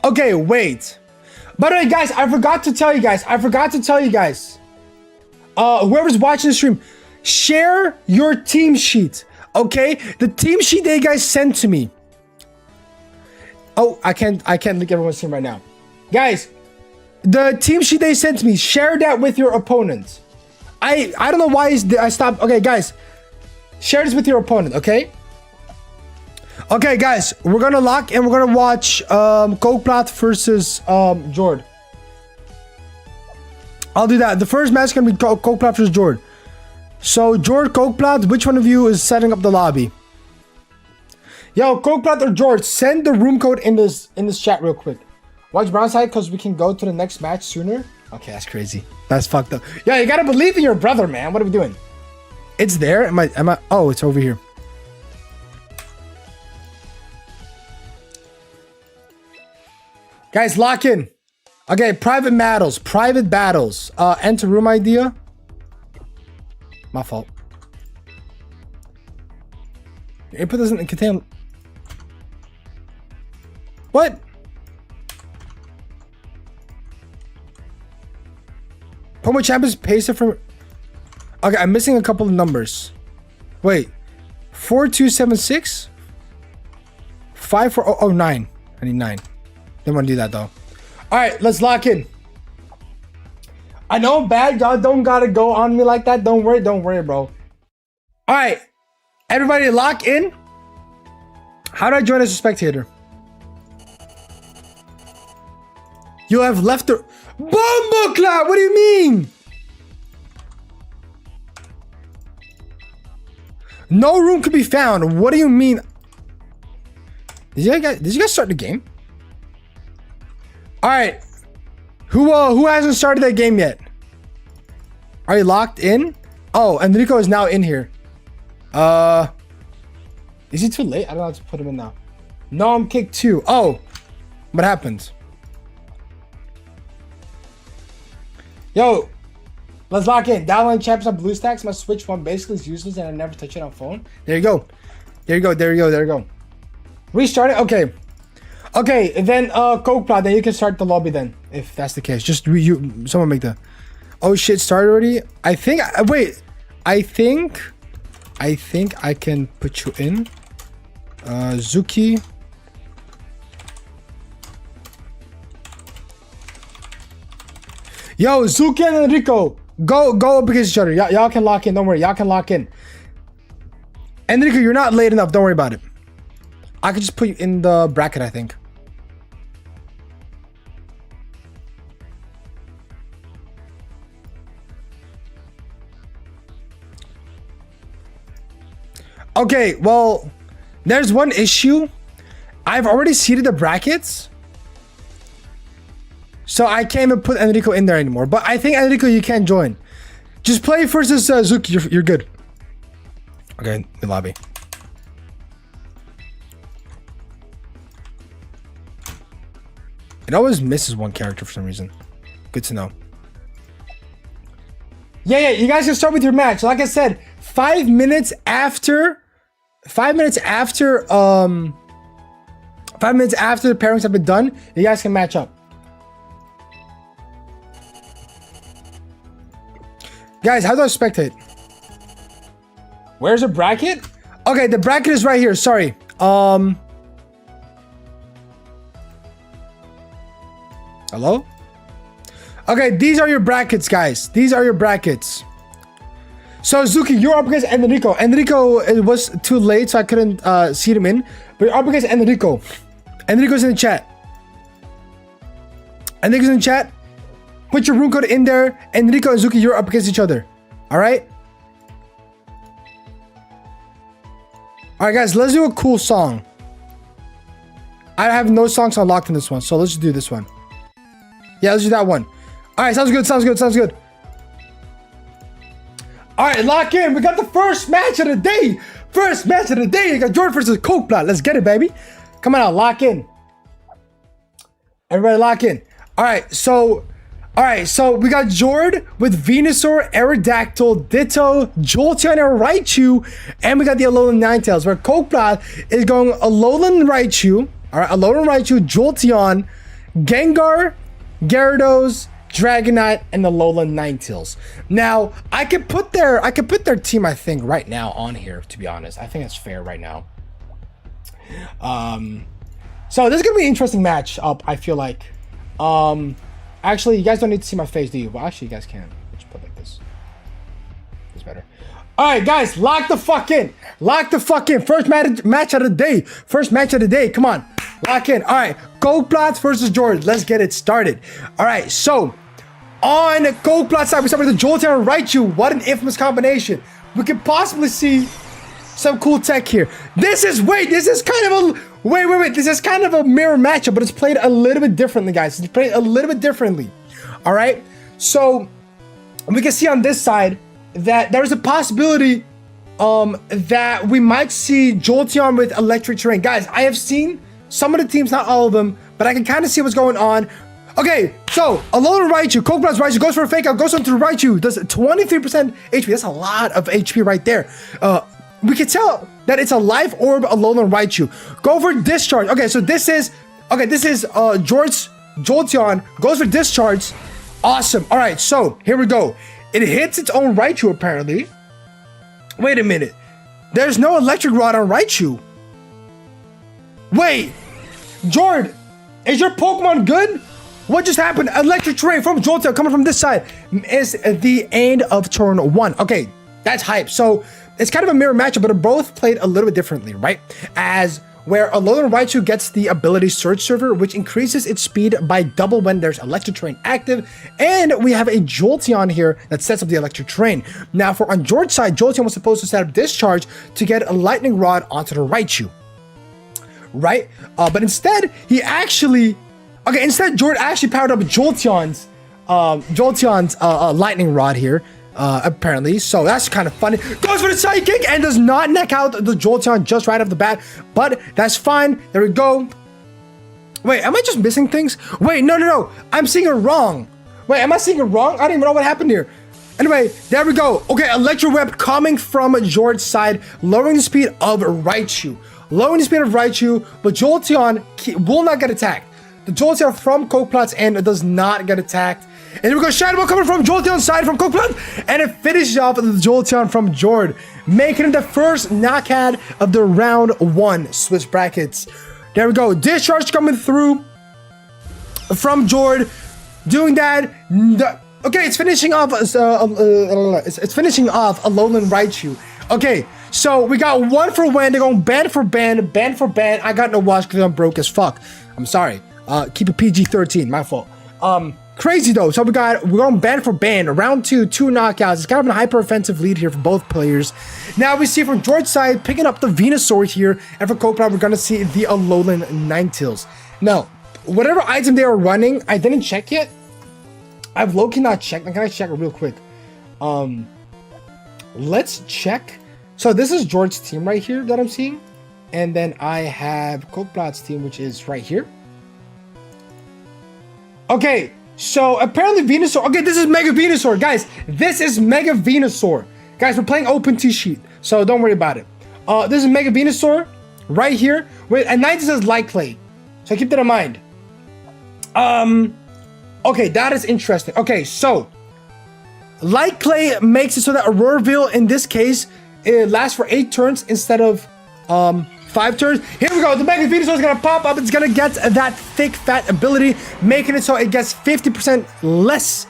Okay, wait. By the way, guys, I forgot to tell you guys. Whoever's watching the stream, share your team sheet. Okay, the team sheet that you guys sent to me. Oh, I can't link everyone's team right now. Guys, the team sheet they sent to me, share that with your opponent. I don't know why I stopped. Okay, guys, share this with your opponent, okay? Okay, guys, we're gonna lock and we're gonna watch Coke Plot versus Jord. I'll do that. The first match is gonna be Coke Plot versus Jord. So, Jord, Coke Plot, which one of you is setting up the lobby? Yo, Coke Plot or Jord, send the room code in this chat real quick. Watch Brown side because we can go to the next match sooner. Okay, that's crazy. That's fucked up. Yeah, you gotta believe in your brother, man. What are we doing? It's there. Am I? Oh, it's over here. Guys, lock in. Okay, private battles. Enter room idea. My fault. Your input doesn't contain... What? Pomo Champions pays it from... Okay, I'm missing a couple of numbers. Wait. 4276? 5409. I need 9. Didn't want to do that though. Alright, let's lock in. I know I'm bad, y'all don't gotta go on me like that. Don't worry, bro. Alright. Everybody lock in. How do I join as a spectator? You have left the... Bombo Cloud! What do you mean? No room could be found. What do you mean? Did you guys start the game? Alright. Who hasn't started that game yet? Are you locked in? Oh, Enrico is now in here. Is he too late? I don't know how to put him in now. No, I'm kicked too. Oh, what happened? Yo, let's lock in. Downline champs on BlueStacks. My Switch one basically is useless and I never touch it on phone. There you go. There you go. Restart it. Okay, then Coke Plot, then you can start the lobby then, if that's the case. Just someone make the... Oh shit, start already? I think I can put you in. Zuki. Yo, Zuki and Enrico, go up against each other. Y'all can lock in, don't worry, y'all can lock in. Enrico, you're not late enough, don't worry about it. I could just put you in the bracket, I think. Okay, well, there's one issue. I've already seeded the brackets. So I can't even put Enrico in there anymore. But I think, Enrico, you can join. Just play versus Zuki. You're good. Okay, the lobby. It always misses one character for some reason. Good to know. Yeah, you guys can start with your match. Like I said, 5 minutes after the pairings have been done, you guys can match up. Guys, how do I spectate? Where's the bracket? Okay, the bracket is right here. Sorry. Hello? Okay, these are your brackets, guys. These are your brackets. So, Zuki, you're up against Enrico. Enrico, it was too late, so I couldn't seed him in. But you're up against Enrico. Enrico's in the chat. Enrico's in the chat. Put your room code in there. Enrico and Zuki, you're up against each other. Alright? Alright, guys, let's do a cool song. I have no songs unlocked in this one, so let's just do this one. Yeah, let's do that one. Alright, sounds good. Alright, lock in. We got the first match of the day. You got Jordan versus Coke Plot. Let's get it, baby. Come on out, lock in. Everybody lock in. Alright, so we got Jord with Venusaur, Aerodactyl, Ditto, Jolteon, and Raichu. And we got the Alolan Ninetales, where Coke Plot is going Alolan Raichu. Alright, Alolan Raichu, Jolteon, Gengar, Gyarados, Dragonite, and the Alolan Ninetales. Now, I could put their team, I think, right now on here, to be honest. I think it's fair right now. So this is gonna be an interesting match up, I feel like. Actually, you guys don't need to see my face, do you? Well, actually, you guys can. Just put like this. It's better. Alright, guys, lock the fuck in. First match of the day. Come on. Lock in. Alright, Coke Plots versus Jordan. Let's get it started. Alright, so on Coke Plot side, we start with the Jolteon and Raichu. What an infamous combination. We could possibly see some cool tech here. This is kind of a mirror matchup, but it's played a little bit differently, guys. It's played a little bit differently. Alright, so we can see on this side that there's a possibility that we might see Jolteon with electric terrain. Guys, I have seen some of the teams, not all of them, but I can kind of see what's going on. Okay, so Alolan Raichu, Coke Plus Raichu goes for a fake out, goes onto Raichu, does 23% HP. That's a lot of HP right there. We can tell that it's a life orb Alolan Raichu. Go for discharge. Okay, so this is George Jolteon goes for discharge. Awesome. All right, so here we go. It hits its own Raichu apparently. Wait a minute. There's no electric rod on Raichu. Wait, Jord, is your Pokemon good? What just happened? Electric terrain from Jolteon coming from this side is the end of turn 1. Okay, that's hype. So it's kind of a mirror matchup, but they're both played a little bit differently, right? As where Alolan Raichu gets the ability Surge Server, which increases its speed by double when there's electric terrain active, and we have a Jolteon here that sets up the electric terrain. Now, for on George's side, Jolteon was supposed to set up Discharge to get a Lightning Rod onto the Raichu, right? But instead, George actually powered up Jolteon's Lightning Rod here. Apparently, so that's kind of funny. Goes for the Psychic and does not neck out the Jolteon just right off the bat, but that's fine. There we go. Wait, am I just missing things? Wait, no. I'm seeing it wrong. Wait, am I seeing it wrong? I don't even know what happened here. Anyway, there we go. Okay, Electro Whip coming from George's side, lowering the speed of Raichu. But Jolteon will not get attacked. The Jolteon from Coke Plot's end does not get attacked. And here we go, Shadow Ball coming from Jolteon's side from Coke Plot, and it finishes off the Jolteon from Jord, making it the first knockout of the round 1 Switch brackets. There we go, Discharge coming through from Jord, doing that. Okay, it's finishing off. It's finishing off Alolan Raichu. Okay, so we got 1 for win. They're going ban for ban. I got no watch because I'm broke as fuck. I'm sorry. Keep it PG-13. My fault. Crazy though. So we're going band for band. Round 2, 2 knockouts. It's kind of a hyper offensive lead here for both players. Now we see from George's side picking up the Venusaur here, and for Copilot we're gonna see the Alolan Ninetales. Now, whatever item they are running, I didn't check yet. I've low-key not checked. Can I check it real quick? Let's check. So this is George's team right here that I'm seeing, and then I have Copilot's team, which is right here. Okay. So apparently Venusaur, okay, this is Mega Venusaur, guys. This is Mega Venusaur. Guys, we're playing open T-sheet, so don't worry about it. This is Mega Venusaur right here. Wait, and 90 says Light Clay, so keep that in mind. Okay, that is interesting. Okay, so Light Clay makes it so that Auroraville, in this case, it lasts for 8 turns instead of 5 turns. Here we go. The Mega Venusaur is going to pop up. It's going to get that thick, fat ability, making it so it gets 50% less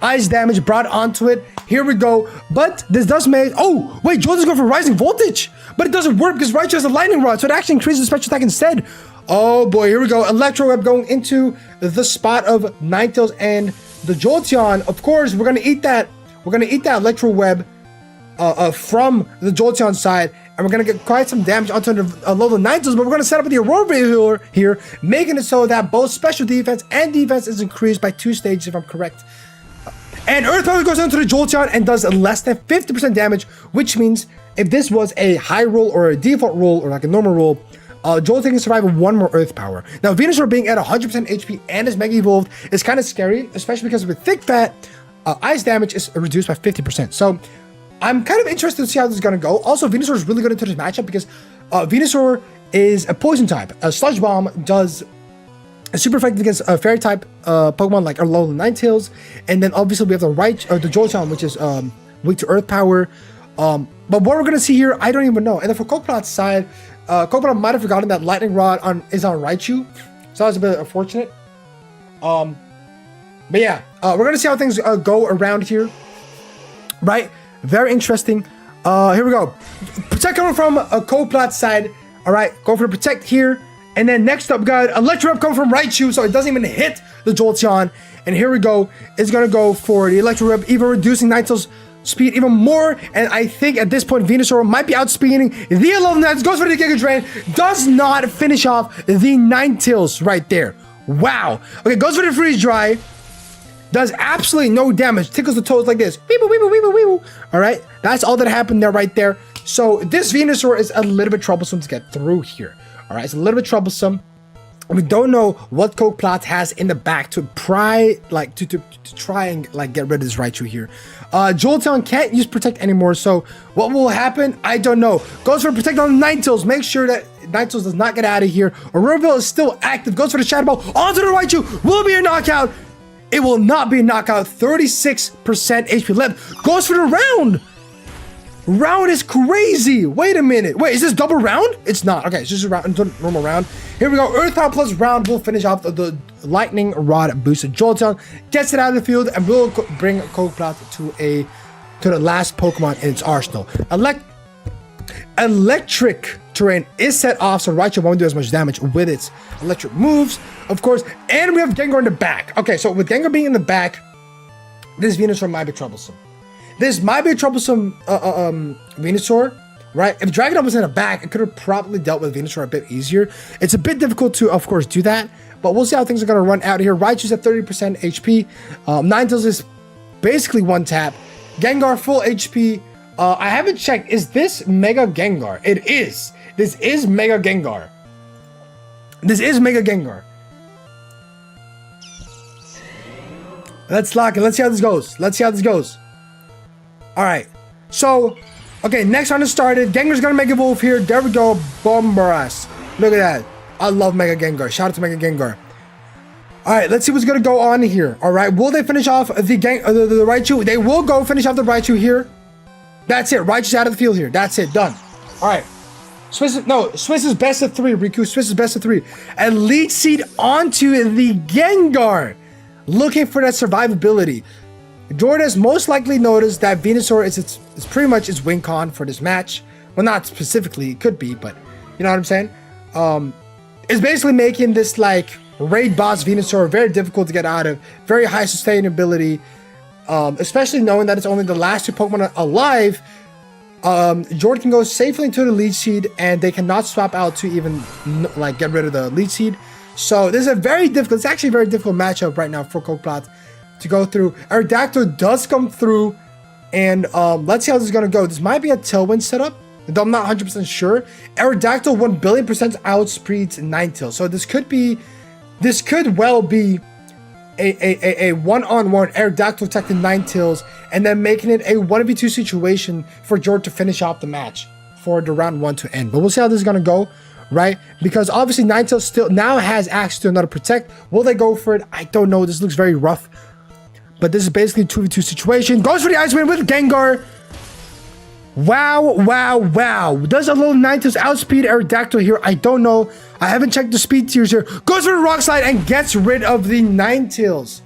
ice damage brought onto it. Here we go. But this does make... Oh, wait. Jordan's going for Rising Voltage. But it doesn't work because Raichu has a Lightning Rod. So it actually increases the special attack instead. Oh, boy. Here we go. Electro Web going into the spot of Ninetales and the Jolteon. Of course, we're going to eat that. We're going to eat that Electro Web from the Jolteon side. And we're going to get quite some damage onto the Alolan Ninetales, but we're going to set up the Auroraville here, making it so that both special defense and defense is increased by 2 stages, if I'm correct. And Earth Power goes into the Jolteon and does less than 50% damage, which means if this was a high roll or a default roll or like a normal roll, Jolteon can survive with 1 more Earth Power. Now, Venusaur being at 100% HP and is Mega Evolved is kind of scary, especially because with Thick Fat, ice damage is reduced by 50%. So, I'm kind of interested to see how this is going to go. Also, Venusaur is really good into this matchup because Venusaur is a poison type. A Sludge Bomb does a super effective against a fairy type Pokemon like Alolan Ninetales. And then obviously we have the Jolteon, which is weak to Earth Power. But what we're going to see here, I don't even know. And then for Copilot's side, Copilot might have forgotten that Lightning Rod is on Raichu. So that was a bit unfortunate. But yeah, we're going to see how things go around here. Right? Very interesting. Here we go. Protect coming from a Copilot side. All right, go for the Protect here. And then next up, we got Electro Rep coming from Raichu, so it doesn't even hit the Jolteon. And here we go. It's going to go for the Electro Rep, even reducing Ninetales' speed even more. And I think at this point, Venusaur might be outspeeding the Alolan Ninetales. Goes for the Giga Drain. Does not finish off the Ninetales right there. Wow. Okay, goes for the Freeze Dry. Does absolutely no damage. Tickles the toes like this. Weeble, weeble, weeble, weeble. All right. That's all that happened there right there. So this Venusaur is a little bit troublesome to get through here. All right. It's a little bit troublesome. We don't know what Copilot has in the back to try and like get rid of this Raichu here. Jolteon can't use Protect anymore. So what will happen? I don't know. Goes for Protect on Ninetales. Make sure that Ninetales does not get out of here. Auroraville is still active. Goes for the Shadow Ball onto the Raichu. Will be a knockout. It will not be a knockout. 36% HP left. Goes for the round. Round is crazy. Wait a minute. Wait, is this double round? It's not. Okay, it's just a round, normal round. Here we go. Earth Power plus round will finish off the Lightning Rod boosted Jolteon. Gets it out of the field and will bring Copilot to the last Pokemon in its arsenal. Electric terrain is set off, so Raichu won't do as much damage with its electric moves, of course. And we have Gengar in the back. Okay, so with Gengar being in the back, this Venusaur might be troublesome. This might be a troublesome Venusaur, right? If Dragonite was in the back, it could have probably dealt with Venusaur a bit easier. It's a bit difficult to, of course, do that, but we'll see how things are going to run out here. Raichu's at 30% HP. Ninetales is basically one tap. Gengar full HP. I haven't checked. Is this Mega Gengar? It is. This is Mega Gengar. This is Mega Gengar. Let's lock it. Let's see how this goes. Let's see how this goes. All right. So, okay, next round is started. Gengar's going to Mega Evolve here. There we go. Bombaras. Look at that. I love Mega Gengar. Shout out to Mega Gengar. All right, let's see what's going to go on here. All right, will they finish off the Raichu? They will go finish off the Raichu here. That's it. Raichu's out of the field here. That's it. Done. All right. Swiss is best of 3. Riku, Swiss is best of 3. And Leech Seed onto the Gengar. Looking for that survivability. Jordan has most likely noticed that Venusaur is pretty much its win con for this match. Well, not specifically. It could be, but you know what I'm saying? It's basically making this like Raid Boss Venusaur, very difficult to get out of, very high sustainability, especially knowing that it's only the last 2 Pokemon alive. Jordan can go safely into the lead seed, and they cannot swap out to even like get rid of the lead seed. So this is a very difficult, it's actually a very difficult matchup right now for Coldplot to go through. Aerodactyl does come through, and let's see how this is going to go. This might be a Tailwind setup, though I'm not 100% sure. Aerodactyl 1 billion% outspeeds Ninetales. So this could well be a one-on-one Aerodactyl attacking Ninetales, and then making it a 1v2 situation for Jordan to finish off the match for the round 1 to end. But we'll see how this is going to go, right? Because obviously Ninetales still now has access to another Protect. Will they go for it? I don't know. This looks very rough. But this is basically a 2v2 situation. Goes for the Ice Wind with Gengar. Wow. Does a little Ninetales outspeed Aerodactyl here? I don't know. I haven't checked the speed tiers here. Goes for the Rock Slide and gets rid of the Ninetales.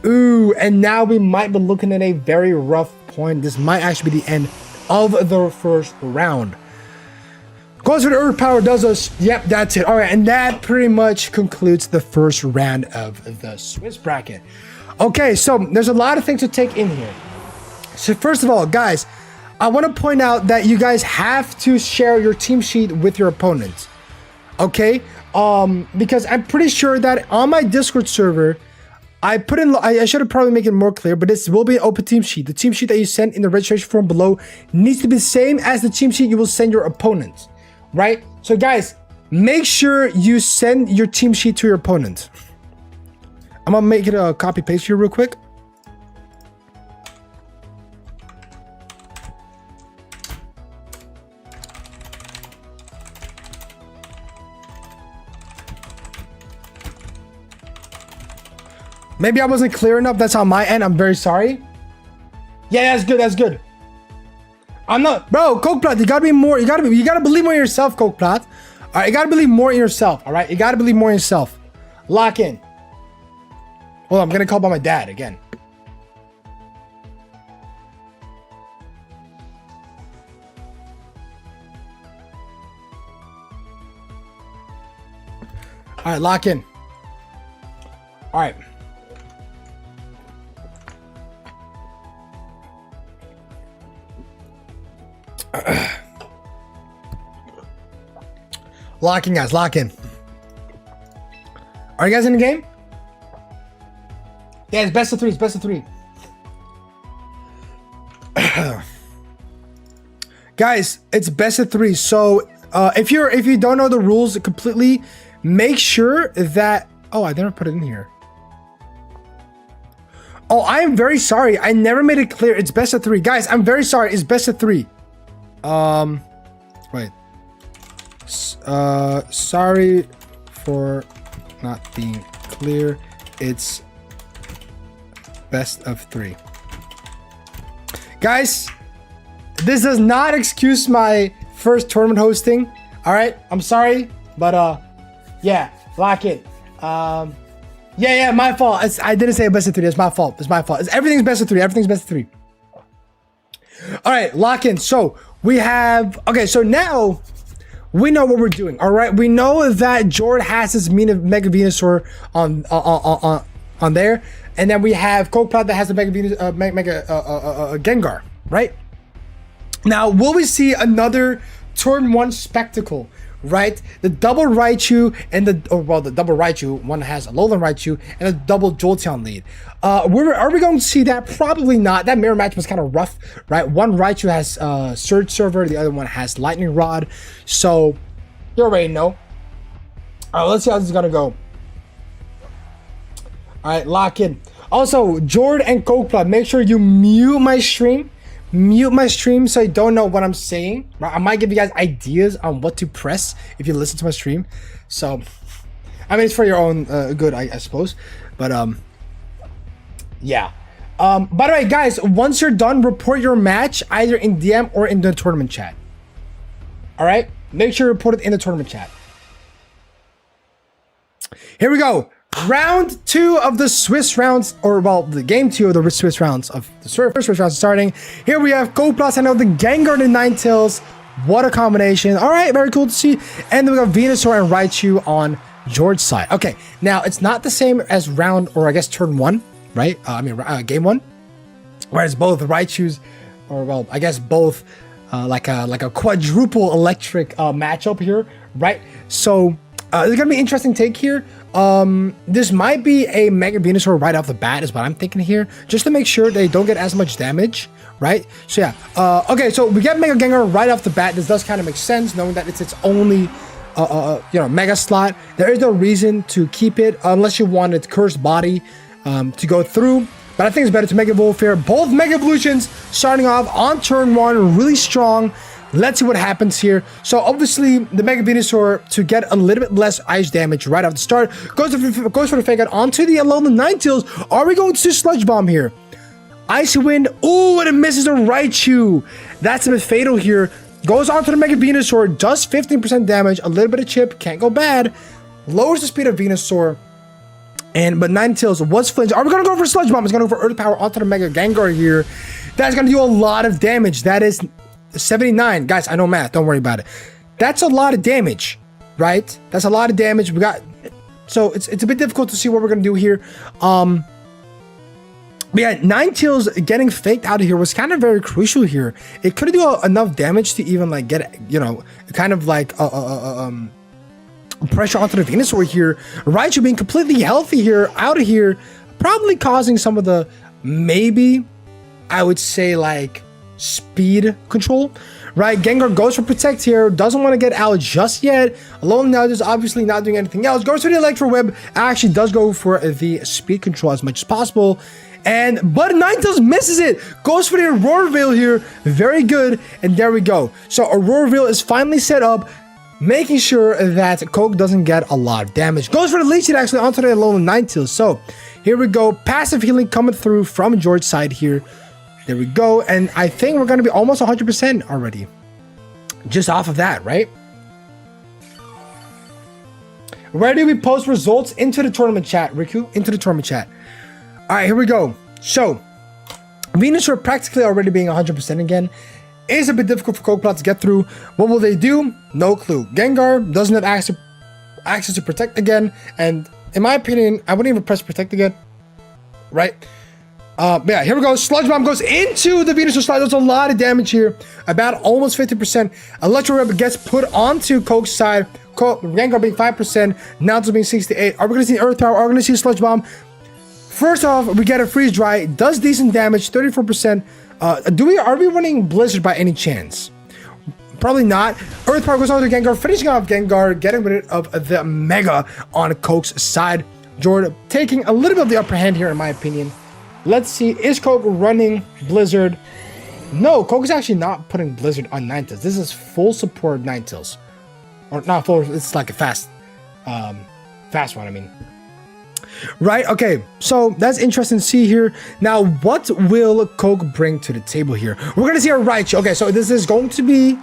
Ooh, and now we might be looking at a very rough point. This might actually be the end of the first round. Goes for the Earth Power, does us. Yep, that's it. All right, and that pretty much concludes the first round of the Swiss bracket. Okay, so there's a lot of things to take in here. So first of all, guys, I want to point out that you guys have to share your team sheet with your opponents. Okay? Because I'm pretty sure that on my Discord server, I should have probably made it more clear, but this will be an open team sheet. The team sheet that you send in the registration form below needs to be the same as the team sheet you will send your opponents, right? So guys, make sure you send your team sheet to your opponent. I'm gonna make it a copy paste here real quick. Maybe I wasn't clear enough. That's on my end. I'm very sorry. Yeah, that's good. That's good. I'm not, bro. Cokeplot, you gotta be more. You gotta believe more in yourself, Cokeplot. All right, you gotta believe more in yourself. All right, you gotta believe more in yourself. Lock in. Hold on, I'm gonna call by my dad again. All right, lock in. All right. Lock in, guys. Lock in. Are you guys in the game? Yeah, it's best of 3. It's best of 3. Guys, it's best of 3. So if you don't know the rules completely, make sure that. Oh, I never put it in here. Oh, I am very sorry. I never made it clear. It's best of 3, guys. I'm very sorry. It's best of 3. Wait. Sorry for not being clear. It's best of 3. Guys, this does not excuse my first tournament hosting. All right, I'm sorry, but yeah, lock it. Yeah, my fault. I didn't say best of 3. It's my fault. Everything's best of 3. Everything's best of 3. All right, lock in. So we have, okay, so now we know what we're doing. All right, we know that Jord has his Mega Venusaur on there, and then we have Cokeplot that has the Mega Gengar, right? Now, will we see another turn 1 spectacle? Right, the double Raichu and the double Raichu. One has a Alolan Raichu and a double Jolteon lead. Are we going to see that? Probably not. That mirror match was kind of rough, right? One Raichu has Surge Server, the other one has Lightning Rod. So you already know. All right, let's see how this is gonna go. All right, lock in. Also, Jord and Cokeplot, make sure you mute my stream. Mute my stream so you don't know what I'm saying. Right? I might give you guys ideas on what to press if you listen to my stream. So, I mean, it's for your own good, I suppose. But yeah. By the way, guys, once you're done, report your match either in DM or in the tournament chat. All right, make sure you report it in the tournament chat. Here we go. Round 2 of the Swiss rounds, or well, the game 2 of the Swiss rounds of the first Swiss rounds starting. Here we have Cokeplot, I know the Gengar and Ninetales. What a combination. All right, very cool to see. And then we got Venusaur and Raichu on George side. Okay, now it's not the same as round, or I guess turn 1, right? Game 1. Whereas both Raichus, or well, I guess both like a quadruple electric matchup here, right? So it's gonna be an interesting take here. This might be a Mega Venusaur right off the bat is what I'm thinking here, just to make sure they don't get as much damage, right? So yeah, okay, so we get Mega Gengar right off the bat. This does kind of make sense, knowing that it's its only Mega slot. There is no reason to keep it unless you want its Cursed Body to go through. But I think it's better to Mega Evolve here. Both Mega Evolutions starting off on turn 1, really strong. Let's see what happens here. So obviously the Mega Venusaur, to get a little bit less ice damage right off the start, goes for the Fake Out onto the Alolan Ninetales. Are we going to Sludge Bomb here? Icy Wind. Ooh, and it misses a Raichu. That's a bit fatal here. Goes onto the Mega Venusaur, does 15% damage, a little bit of chip, can't go bad. Lowers the speed of Venusaur. But Ninetales was flinch. Are we going to go for Sludge Bomb? It's going to go for Earth Power onto the Mega Gengar here. That's going to do a lot of damage. That is 79. Guys, I know math. Don't worry about it. That's a lot of damage, right? That's a lot of damage. So it's a bit difficult to see what we're going to do here. But yeah, Ninetales getting faked out of here was kind of very crucial here. It couldn't do enough damage to even like get, kind of like pressure onto the Venusaur here. Raichu being completely healthy here, out of here, probably causing some of the, maybe, I would say like speed control, right? Gengar goes for Protect here, doesn't want to get out just yet. Alolan now is obviously not doing anything else. Goes for the Electro Web, actually does go for the speed control as much as possible. But Ninetales misses it, goes for the Aurora Veil here, very good, and there we go. So Aurora Veil is finally set up, making sure that Coke doesn't get a lot of damage. Goes for the Leech Seed actually onto the Alolan Ninetales. So here we go, passive healing coming through from George's side here. There we go, and I think we're going to be almost 100% already. Just off of that, right? Where do we post results? Into the tournament chat, Riku, into the tournament chat. All right, here we go. So, Venusaur practically already being 100% again is a bit difficult for Cokeplot to get through. What will they do? No clue. Gengar doesn't have access to Protect again, and in my opinion, I wouldn't even press Protect again, right? But yeah, here we go. Sludge Bomb goes into the Venusaur slide. There's a lot of damage here, about almost 50%. Electro Web gets put onto Coke's side. Gengar being 5%, Ninetales being 68. Are we going to see Earth Power? Are we going to see Sludge Bomb? First off, we get a Freeze Dry. Does decent damage, 34%. Are we running Blizzard by any chance? Probably not. Earth Power goes on to Gengar, finishing off Gengar, getting rid of the Mega on Coke's side. Jordan taking a little bit of the upper hand here, in my opinion. Let's see, is Coke running Blizzard? No, Coke is actually not putting Blizzard on Ninetales. This is full support Ninetales. Or not full, it's like a fast one, I mean. Right, okay, so that's interesting to see here. Now, what will Coke bring to the table here? We're gonna see a Raichu. Okay, so this is going to be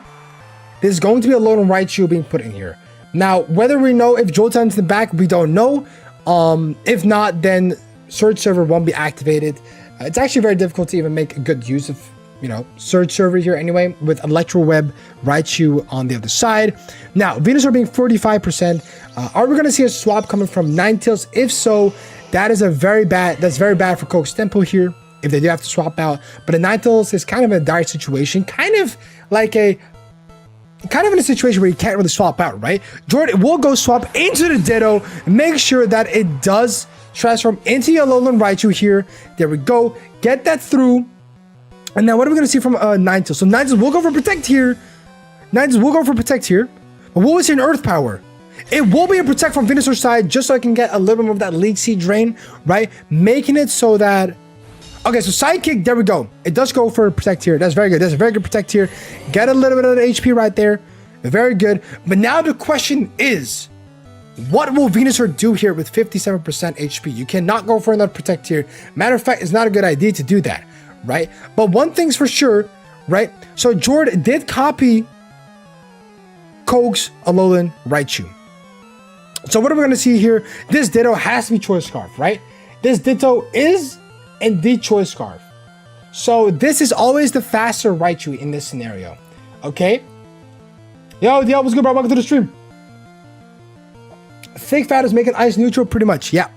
a Alolan Raichu being put in here. Now, whether we know if Jolteon's in the back, we don't know. If not, then Surge Server won't be activated. It's actually very difficult to even make a good use of, Surge Server here anyway, with Electro Web, Raichu on the other side. Now, Venusaur being 45%. Are we going to see a swap coming from Ninetales? If so, that's very bad for Coke's tempo here, if they do have to swap out. But the Ninetales is kind of in a dire situation, kind of in a situation where you can't really swap out, right? Jordan will go swap into the Ditto, make sure that it does transform into the Alolan Raichu here. There we go. Get that through. And now what are we going to see from Ninetales? So Ninetales will go for Protect here. But what was in Earth Power? It will be a Protect from Venusaur's side, just so I can get a little bit of that Leech Seed drain, right? Making it so that... Okay, so Sidekick, there we go. It does go for Protect here. That's very good. That's a very good Protect here. Get a little bit of the HP right there. Very good. But now the question is, what will Venusaur do here with 57% HP? You cannot go for another Protect here. Matter of fact, it's not a good idea to do that, right? But one thing's for sure, right? So Jordan did copy Coke's Alolan Raichu. So what are we going to see here? This Ditto has to be Choice Scarf, right? This Ditto is indeed Choice Scarf. So this is always the faster Raichu in this scenario, okay? Yo, what's good, bro? Welcome to the stream. Thick fat is making ice neutral pretty much. Yeah.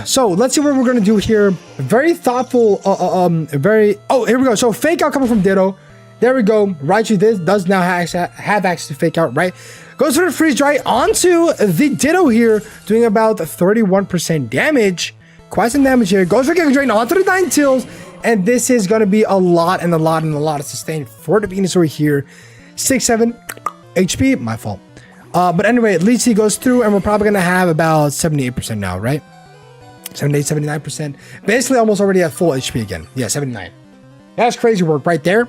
So let's see what we're gonna do here. Very thoughtful. Here we go. So fake out coming from Ditto. There we go. Raichu does now have access to fake out, right? Goes for the freeze dry onto the Ditto here, doing about 31% damage. Quite some damage here. Goes for Giga Drain onto the Ninetales, and this is gonna be a lot and a lot and a lot of sustain for the Venusaur here. 6-7 HP. My fault. But anyway, at least he goes through, and we're probably gonna have about 78% now, right? 78, 79%. Basically almost already at full HP again. Yeah, 79. That's crazy work right there.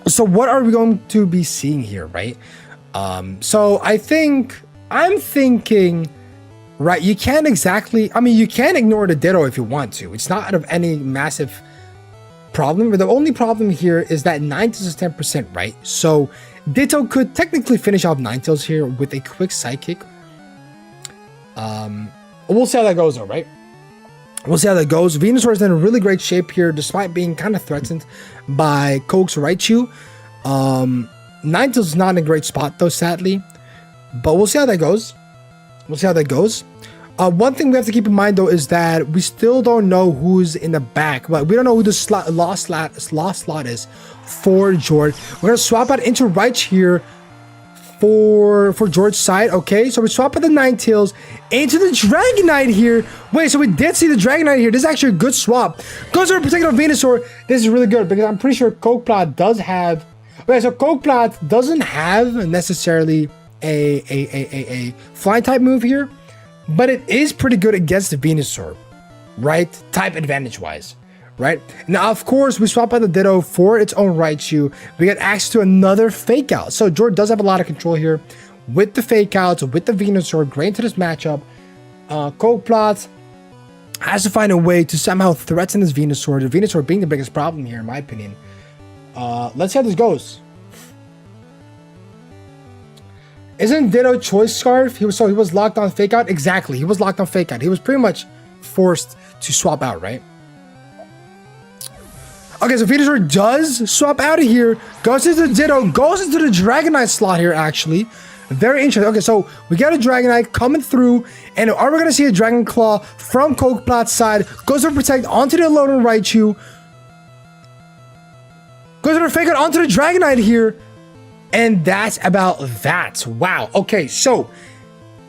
So what are we going to be seeing here, right? So I'm thinking, right, you can't exactly, I mean, you can ignore the Ditto if you want to. It's not of any massive problem, but the only problem here is that Ninetales is 10%, right? So Ditto could technically finish off Ninetales here with a quick Psychic. We'll see how that goes though, right? We'll see how that goes. Venusaur is in a really great shape here, despite being kind of threatened by Coke's Raichu. Ninetales is not in a great spot though, sadly. But we'll see how that goes. We'll see how that goes. One thing we have to keep in mind though is that we still don't know who's in the back. But we don't know who the lost slot is for George. We're gonna swap out into Raichu here for George's side. Okay, so we swap out the Ninetales into the Dragonite here. Wait, so we did see the Dragonite here. This is actually a good swap. Goes for protecting Venusaur. This is really good because I'm pretty sure Cokeplot does have. Okay, so Cokeplot doesn't have necessarily a fly type move here, but it is pretty good against the Venusaur, right? Type advantage wise. Right now, of course, we swap out the Ditto for its own Raichu. We get access to another fake out. So George does have a lot of control here with the fake outs, with the Venusaur. Great into this matchup. Cokeplot has to find a way to somehow threaten this Venusaur. The Venusaur being the biggest problem here, in my opinion. Let's see how this goes. Isn't Ditto Choice Scarf? He was locked on fake out. Exactly, he was locked on fake out. He was pretty much forced to swap out, right? Okay, so Venusaur does swap out of here, goes into the Ditto, goes into the Dragonite slot here, actually. Very interesting. Okay, so we got a Dragonite coming through, and are we going to see a Dragon Claw from Cokeplot's side? Goes to protect onto the Alolan Raichu. Goes to fake out onto the Dragonite here, and that's about that. Wow. Okay, so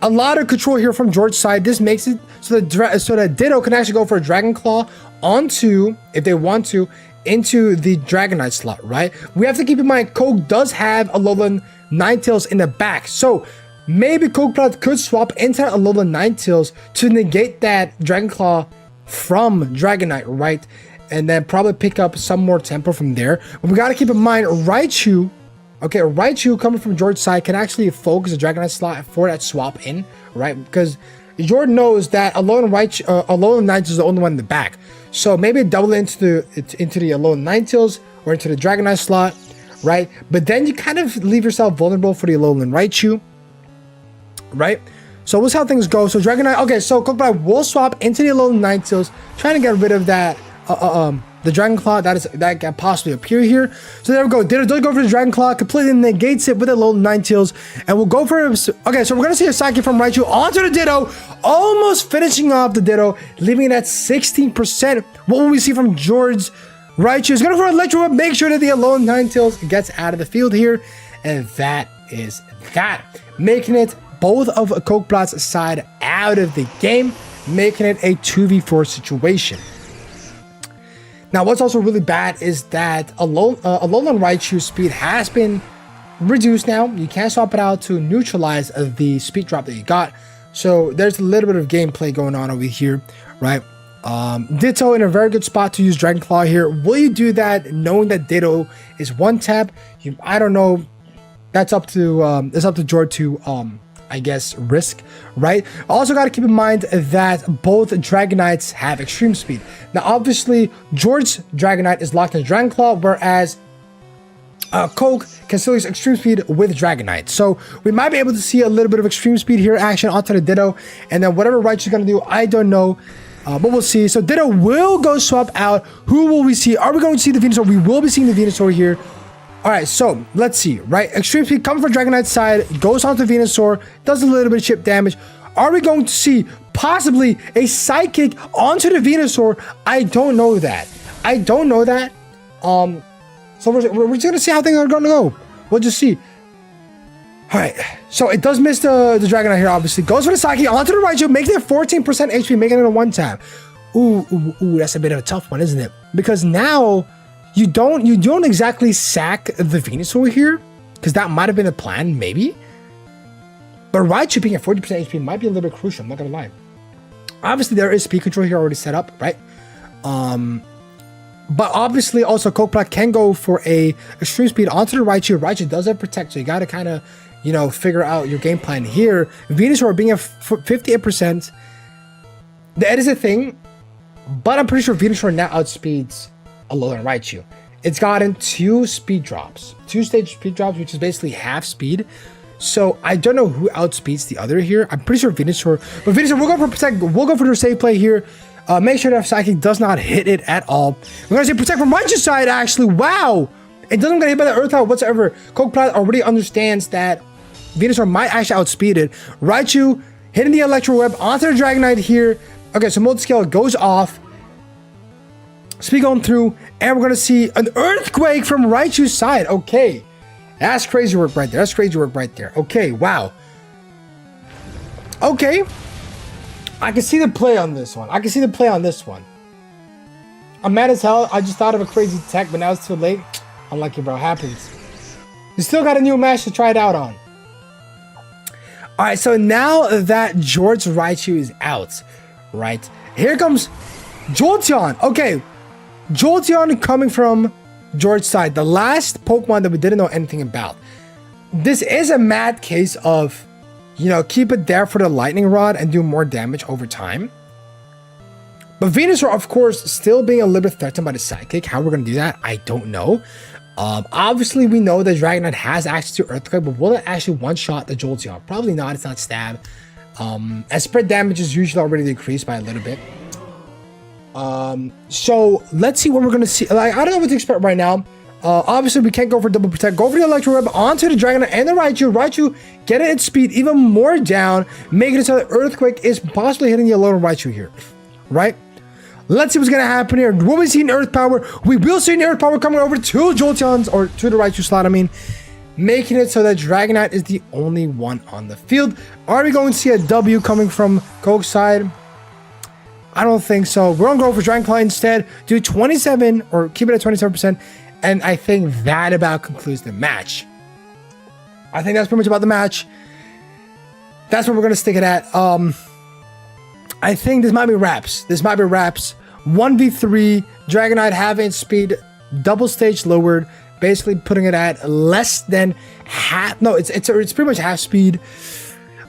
a lot of control here from George's side. This makes it so that Ditto can actually go for a Dragon Claw onto, if they want to, into the Dragonite slot, right? We have to keep in mind Coke does have Alolan Ninetales in the back, so maybe Cokeplot could swap into Alolan Ninetales to negate that Dragon Claw from Dragonite, right? And then probably pick up some more tempo from there. But we got to keep in mind Raichu, okay, Raichu coming from George's side can actually focus the Dragonite slot for that swap in, right? Because George knows that Alolan Ninetales is the only one in the back. So maybe double into the Alolan Ninetales or into the Dragonite slot, right? But then you kind of leave yourself vulnerable for the Alolan Raichu, right? So we'll see how things go. So Dragonite, okay, so Cokeplot will swap into the Alolan Ninetales, trying to get rid of that, the Dragon Claw that can possibly appear here. So there we go. Ditto does go for the Dragon Claw, completely negates it with the Alolan Ninetales, and we'll go for it. Okay, so we're gonna see a Psychic from Raichu onto the Ditto, almost finishing off the Ditto, leaving it at 16%. What will we see from George's Raichu? Is gonna for Electro Whip, make sure that the Alolan Ninetales gets out of the field here, and that is that, making it both of Cokeplot's side out of the game, making it a 2v4 situation. Now, what's also really bad is that Alolan Raichu's speed has been reduced now. You can't swap it out to neutralize the speed drop that you got. So there's a little bit of gameplay going on over here, right? Ditto in a very good spot to use Dragon Claw here. Will you do that knowing that Ditto is one tap? I don't know. That's up to George to I guess risk, right? Also got to keep in mind that both Dragonites have extreme speed. Now, obviously, George's Dragonite is locked in Dragon Claw, whereas Coke can still use extreme speed with Dragonite. So we might be able to see a little bit of extreme speed here action onto the Ditto, and then whatever Raichu's gonna do, I don't know. But we'll see. So Ditto will go swap out. Who will we see? Are we going to see the Venusaur? We will be seeing the Venusaur here. All right, so let's see, right? Extreme Speed coming from Dragonite's side, goes onto Venusaur, does a little bit of chip damage. Are we going to see possibly a Psychic onto the Venusaur? I don't know that. I don't know that. So we're just gonna see how things are gonna go. We'll just see. All right, so it does miss the Dragonite here, obviously. Goes for the Psychic onto the Raichu, making it 14% HP, making it a one tap. Ooh, that's a bit of a tough one, isn't it? Because now you don't exactly sack the Venusaur here, because that might have been the plan, maybe. But Raichu being at 40% HP might be a little bit crucial, I'm not gonna lie. Obviously, there is speed control here already set up, right? But obviously, also Cokeplot can go for a extreme speed onto the Raichu. Raichu does have protect, so you gotta kind of, you know, figure out your game plan here. Venusaur being at 58%. That is a thing, but I'm pretty sure Venusaur now outspeeds Alolan Raichu. It's gotten 2 speed drops, 2-stage speed drops, which is basically half speed. So I don't know who outspeeds the other here. I'm pretty sure Venusaur, but Venusaur will go for protect. We'll go for the safe play here. Make sure that Psychic does not hit it at all. We're gonna say protect from Raichu's side. Actually, wow, it doesn't get hit by the Earth Type whatsoever. Cokeplot already understands that Venusaur might actually outspeed it. Raichu hitting the Electro Web onto the Dragonite here. Okay, so multi-scale goes off. Speed going through, and we're gonna see an Earthquake from Raichu's side. Okay, that's crazy work right there. That's crazy work right there. Okay, wow. Okay, I can see the play on this one. I can see the play on this one. I'm mad as hell. I just thought of a crazy tech, but now it's too late. Unlucky, bro. Happens. You still got a new match to try it out on. All right, so now that George Raichu is out, right? Here comes Jolteon. Okay, Jolteon coming from George's side. The last Pokemon that we didn't know anything about. This is a mad case of, you know, keep it there for the Lightning Rod and do more damage over time. But Venusaur, of course, still being a little bit threatened by the Psychic. How we're going to do that, I don't know. Obviously, we know that Dragonite has access to Earthquake, but will it actually one-shot the Jolteon? Probably not. It's not stab. As spread damage is usually already decreased by a little bit. So let's see what we're going to see. Like, I don't know what to expect right now. Obviously, we can't go for double protect. Go for the Electro Web onto the Dragonite and the Raichu. Raichu getting its speed even more down, making it so that Earthquake is possibly hitting the Alolan Raichu here, right? Let's see what's going to happen here. Will we see an Earth Power? We will see an Earth Power coming over to Jolteon's, or to the Raichu slot, I mean, making it so that Dragonite is the only one on the field. Are we going to see a W coming from Coke's side? I don't think so. We're going to go for Dragonclaw instead. Do 27, or keep it at 27%. And I think that about concludes the match. I think that's pretty much about the match. That's what we're going to stick it at. I think this might be wraps. This might be wraps. 1v3, Dragonite having speed double stage lowered, basically putting it at less than half. No, it's pretty much half speed.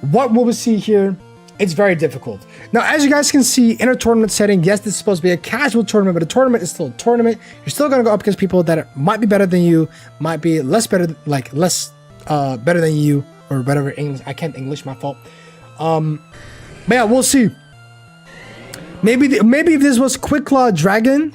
What will we see here? It's very difficult. Now, as you guys can see, in a tournament setting, yes, this is supposed to be a casual tournament, but a tournament is still a tournament. You're still going to go up against people that might be better than you, might be less better, like less better than you, or whatever English. I can't English, my fault. But yeah, we'll see. Maybe if this was Quick Claw Dragon,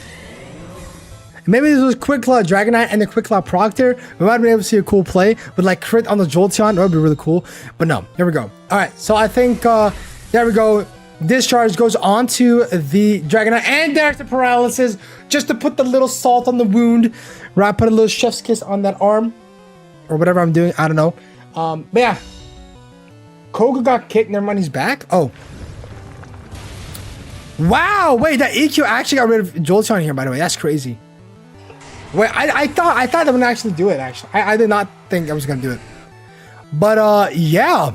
maybe this was Quick Claw Dragonite and the Quick Claw Proctor, we might be able to see a cool play with like crit on the Jolteon. That would be really cool. But no, here we go. All right, so I think there we go. Discharge goes on to the Dragonite, and there's the paralysis, just to put the little salt on the wound, right? Put a little chef's kiss on that arm, or whatever I'm doing. I don't know. But yeah, Koga got kicked. Never mind, he's back. Oh. Wow, wait, that EQ actually got rid of Jolteon here, by the way. That's crazy. Wait, I thought that would actually do it, actually. I did not think I was gonna do it. But yeah.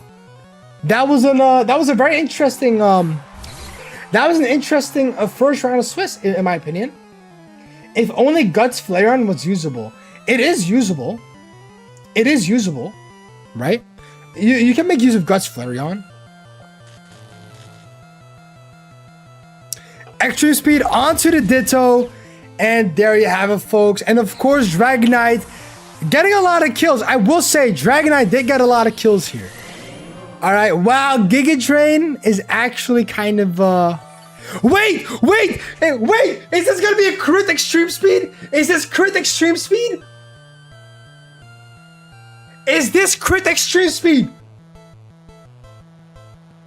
That was a very interesting first round of Swiss, in my opinion. If only Guts Flareon was usable. It is usable. It is usable, right? You can make use of Guts Flareon. Extreme speed onto the Ditto, and there you have it, folks. And of course, Dragonite getting a lot of kills. I will say Dragonite did get a lot of kills here. All right, wow, Giga Drain is actually kind of wait, is this gonna be a crit extreme speed? Is this crit extreme speed? Is this crit extreme speed?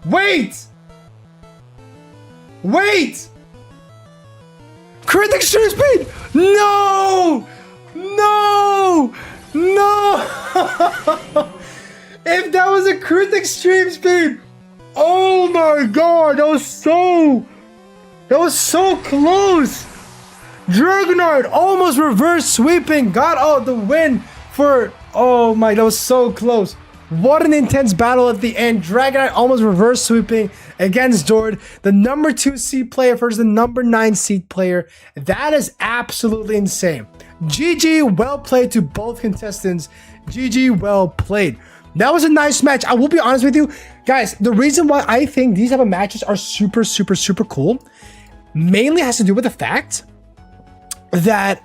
Wait! Wait! Crit extreme speed! No! No! No! If that was a crit extreme speed! Oh my god, that was so close! Dragonite almost reverse sweeping, got out the win for, oh my, that was so close. What an intense battle at the end. Dragonite almost reverse sweeping against Jord, the number 2 seed player versus the number 9 seed player. That is absolutely insane. GG, well played to both contestants. GG, well played. That was a nice match. I will be honest with you, guys, the reason why I think these type of matches are super cool mainly has to do with the fact that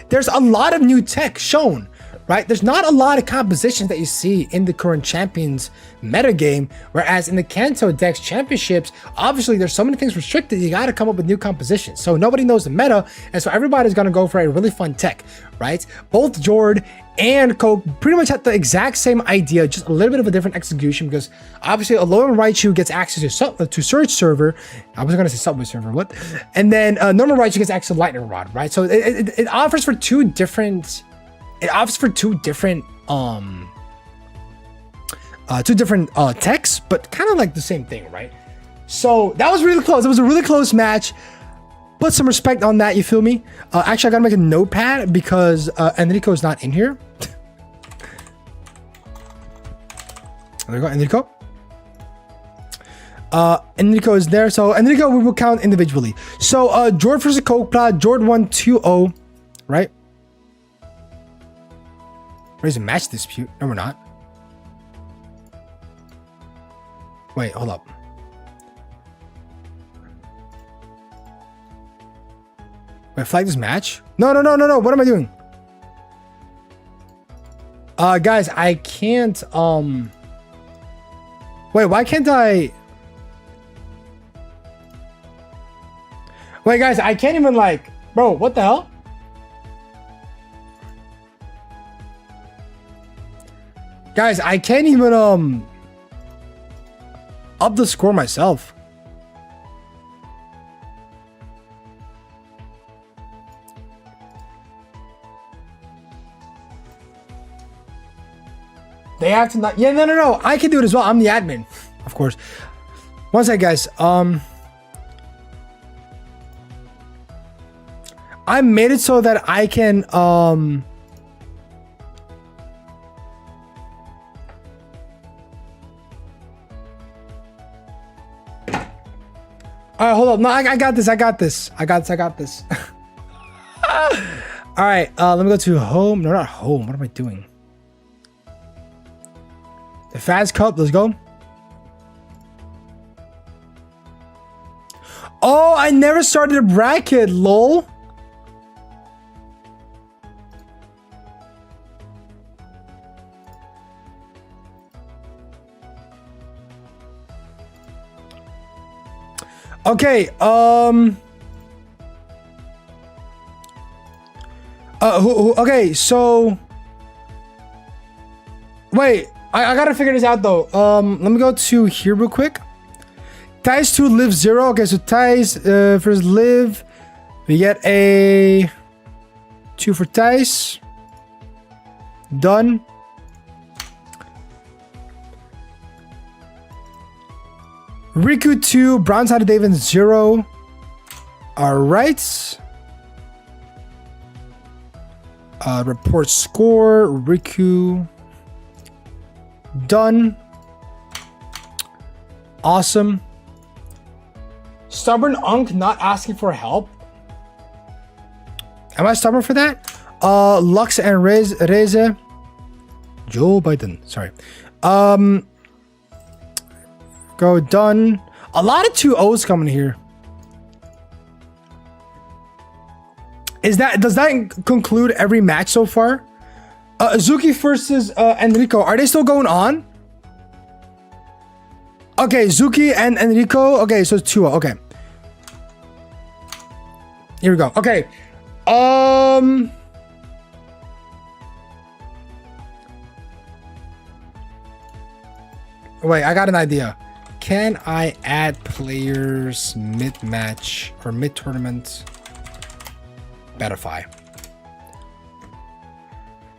there's a lot of new tech shown, right? There's not a lot of compositions that you see in the current Champions metagame, whereas in the Kanto Dex Championships, obviously there's so many things restricted, you gotta come up with new compositions. So nobody knows the meta, and so everybody's gonna go for a really fun tech, right? Both Jord and Coke pretty much had the exact same idea, just a little bit of a different execution, because obviously Alolan Raichu gets access to Surge Server. I was gonna say Subway Server, what? And then normal Raichu gets access to Lightning Rod, right? So it offers for two different techs, but kind of like the same thing, right? So that was really close. It was a really close match. Put some respect on that, you feel me? Actually, I gotta make a notepad because Enrico is not in here. There we go, Enrico. Enrico is there, so Enrico we will count individually. So Jord versus Cokeplot, Jord won 2-0, right? Where's a match dispute? No, we're not. Wait, hold up. Wait, flag this match? No. What am I doing? Guys, I can't, wait, why can't I? Wait, guys, I can't even like, bro, what the hell? Guys, I can't even, up the score myself. They have to not. Yeah, no. I can do it as well. I'm the admin, of course. One sec, guys. I made it so that I can. All right, hold up. No, I got this. I got this. All right, let me go to home. No, not home. What am I doing? The Fast Cup, let's go. Oh, I never started a bracket, lol. Okay, okay, so wait, I gotta figure this out though. Let me go to here real quick. Ties 2, Live 0. Okay, so Ties first Live. We get a 2 for Ties. Done. Riku 2, Bronze-Hearted Daven 0. Alright. Report score. Riku. Done. Awesome. Stubborn Unk not asking for help. Am I stubborn for that? Lux and Reze. Joe Biden. Sorry. Go done. A lot of 2-0s coming here. Does that conclude every match so far? Azuki versus Enrico. Are they still going on? Okay, Zuki and Enrico. Okay, so it's 2-0. Okay. Here we go. Okay. Wait, I got an idea. Can I add players mid-match or mid-tournament? Battlefy.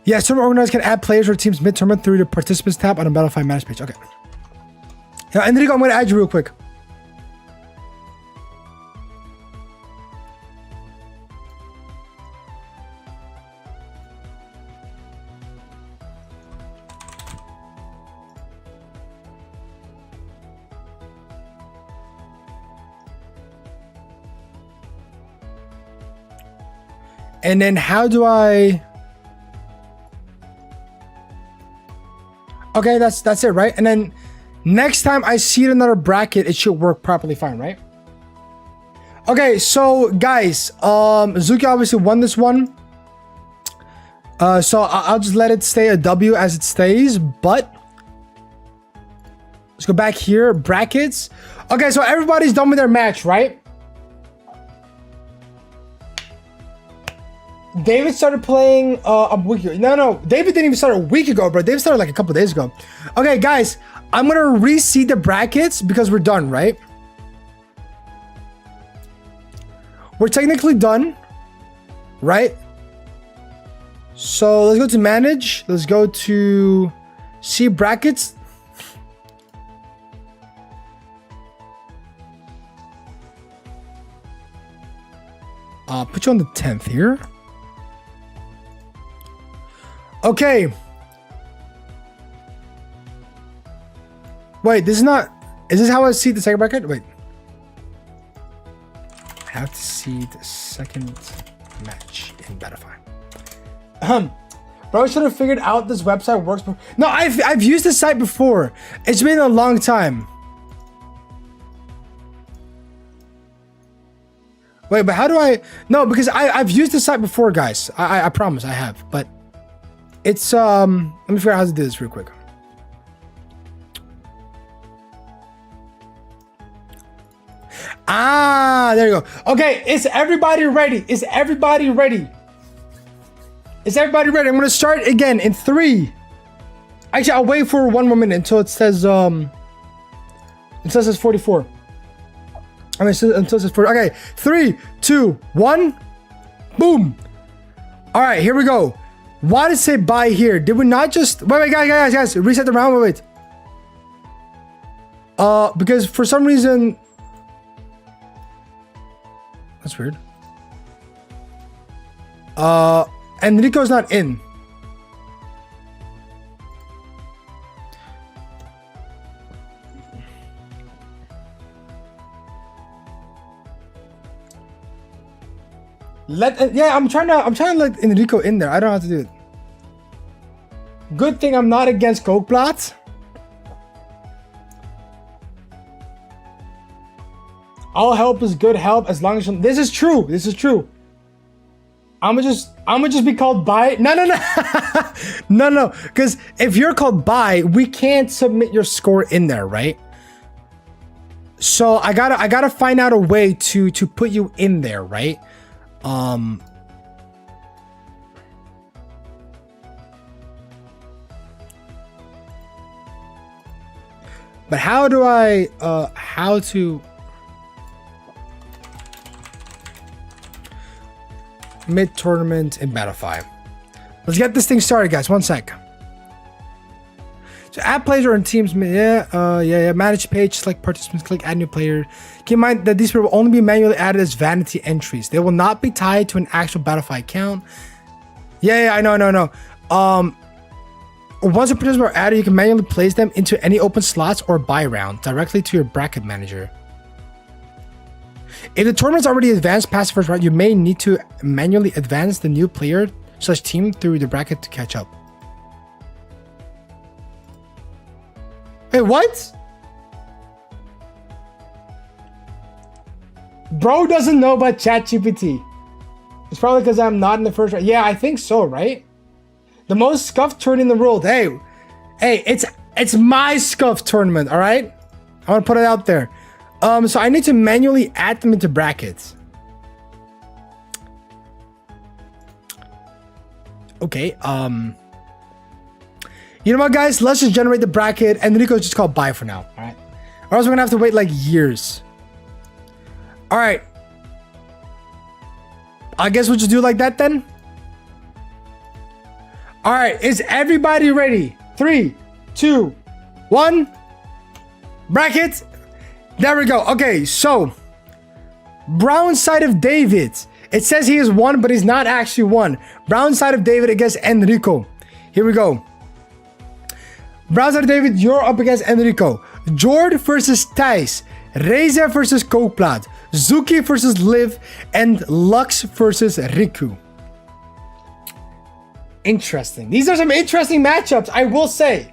Yeah, tournament organizers can add players or teams mid-tournament through the participants tab on the Battlefy manage page. Okay. Now, Enrico, I'm going to add you real quick. And then how do I... Okay, that's it, right? And then next time I see another bracket, it should work properly fine, right? Okay, so guys, Zuki obviously won this one. So I'll just let it stay a W as it stays, but let's go back here, brackets. Okay, so everybody's done with their match, right? David started playing a week ago. No, David didn't even start a week ago, bro. David started like a couple days ago. Okay, guys, I'm gonna reseed the brackets because we're done, right? We're technically done, right? So let's go to manage. Let's go to see brackets. Put you on the 10th here. Okay. Wait, this is not... Is this how I see the second bracket? Wait. I have to see the second match in Battlefy. Bro, I should have figured out this website works before. No, I've used this site before. It's been a long time. Wait, but how do I... No, because I've used this site before, guys. I promise I have, but... It's, let me figure out how to do this real quick. Ah, there you go. Okay, is everybody ready? Is everybody ready? Is everybody ready? I'm gonna start again in 3. Actually, I'll wait for 1 more minute until it says, until it says 44. I mean, until it says 40. Okay, 3, 2, 1. Boom. All right, here we go. Why did it say buy here? Did we not just... Wait, guys. Reset the round. Wait. Because for some reason... That's weird. And Rico's not in. I'm trying to let Enrico in there. I don't know how to do it. Good thing I'm not against Kookplaat. All help is good help as long as you... This is true. This is true. I'm gonna just be called bi. No. No. Because if you're called bi, we can't submit your score in there, right? So I gotta find out a way to put you in there, right? But how do I how to mid-tournament in Battlefy? Let's get this thing started, guys. 1 sec. So add players or in teams. Yeah. Manage page, select participants, click add new player. Keep in mind that these people will only be manually added as vanity entries. They will not be tied to an actual Battlefy account. Yeah, I know. Once a participant are added, you can manually place them into any open slots or buy round directly to your bracket manager. If the tournament's already advanced past the first round, you may need to manually advance the new player / team through the bracket to catch up. Hey, what? Bro doesn't know about ChatGPT. It's probably because I'm not in the first round. Yeah, I think so, right? The most scuffed tournament in the world. Hey, it's my scuffed tournament, all right? I want to put it out there. So I need to manually add them into brackets. Okay, You know what, guys? Let's just generate the bracket, and Rico's just called bye for now. All right. Or else we're gonna have to wait like years. All right. I guess we'll just do it like that then. All right. Is everybody ready? 3, 2, 1. Brackets. There we go. Okay, so brown side of David. It says he is 1, but he's not actually 1. Brown side of David against Enrico. Here we go. Brown side of David, you're up against Enrico. Jord versus Thijs. Reza versus Kooplat. Zuki versus Liv. And Lux versus Riku. Interesting. These are some interesting matchups, I will say.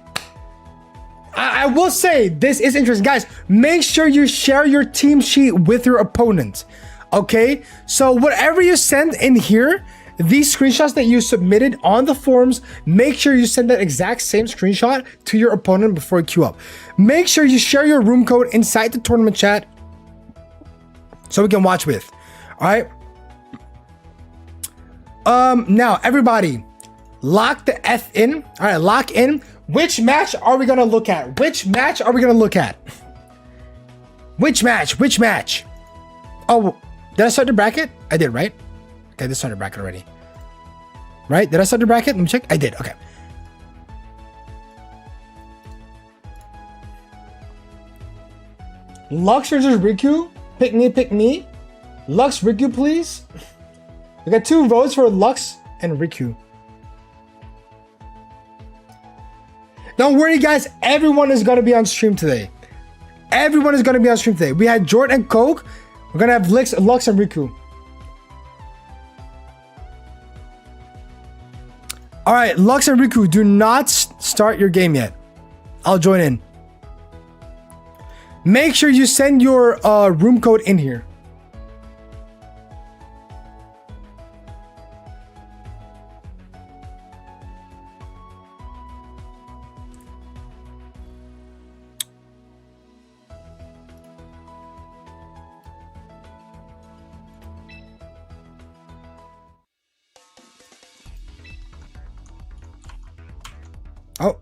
I will say this is interesting. Guys, make sure you share your team sheet with your opponent. Okay? So whatever you send in here, these screenshots that you submitted on the forums, make sure you send that exact same screenshot to your opponent before you queue up. Make sure you share your room code inside the tournament chat so we can watch with. All right? Now, everybody, lock the F in. All right, lock in. Which match are we gonna look at? Which match are we gonna look at? Which match? Which match? Oh, did I start the bracket? I did, right? Okay, this started the bracket already. Right? Did I start the bracket? Let me check. I did. Okay. Lux versus Riku. Pick me, pick me. Lux, Riku, please. We got 2 votes for Lux and Riku. Don't worry, guys. Everyone is going to be on stream today. Everyone is going to be on stream today. We had Jordan and Coke. We're going to have Lux and Riku. All right, Lux and Riku, do not start your game yet. I'll join in. Make sure you send your room code in here. Oh.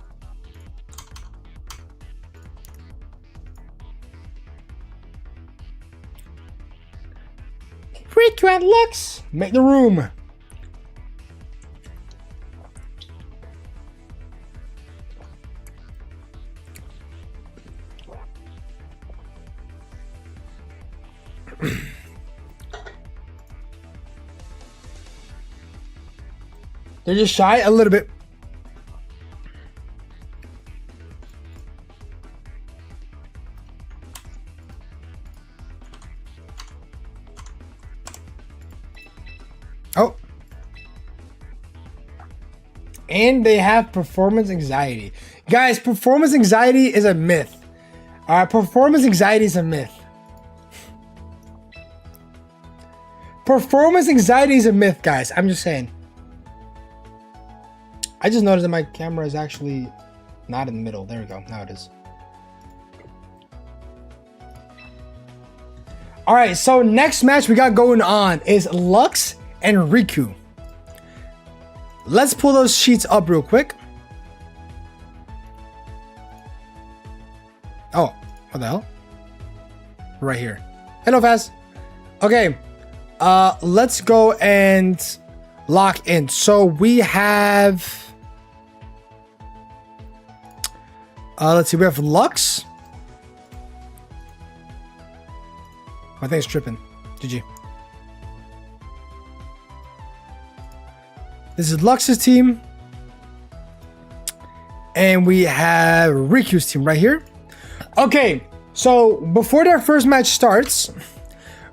Riku and Lux, make the room. They're just shy a little bit. Oh. And they have performance anxiety. Guys, performance anxiety is a myth. Performance anxiety is a myth. Performance anxiety is a myth, guys. I'm just saying. I just noticed that my camera is actually not in the middle. There we go. Now it is. All right, so next match we got going on is Lux and Riku. Let's pull those sheets up real quick. Oh, what the hell? Right here. Hello, Faz. Okay, let's go and lock in. So we have... let's see, we have Lux. My thing's tripping. GG. This is Lux's team. And we have Riku's team right here. Okay, so before their first match starts,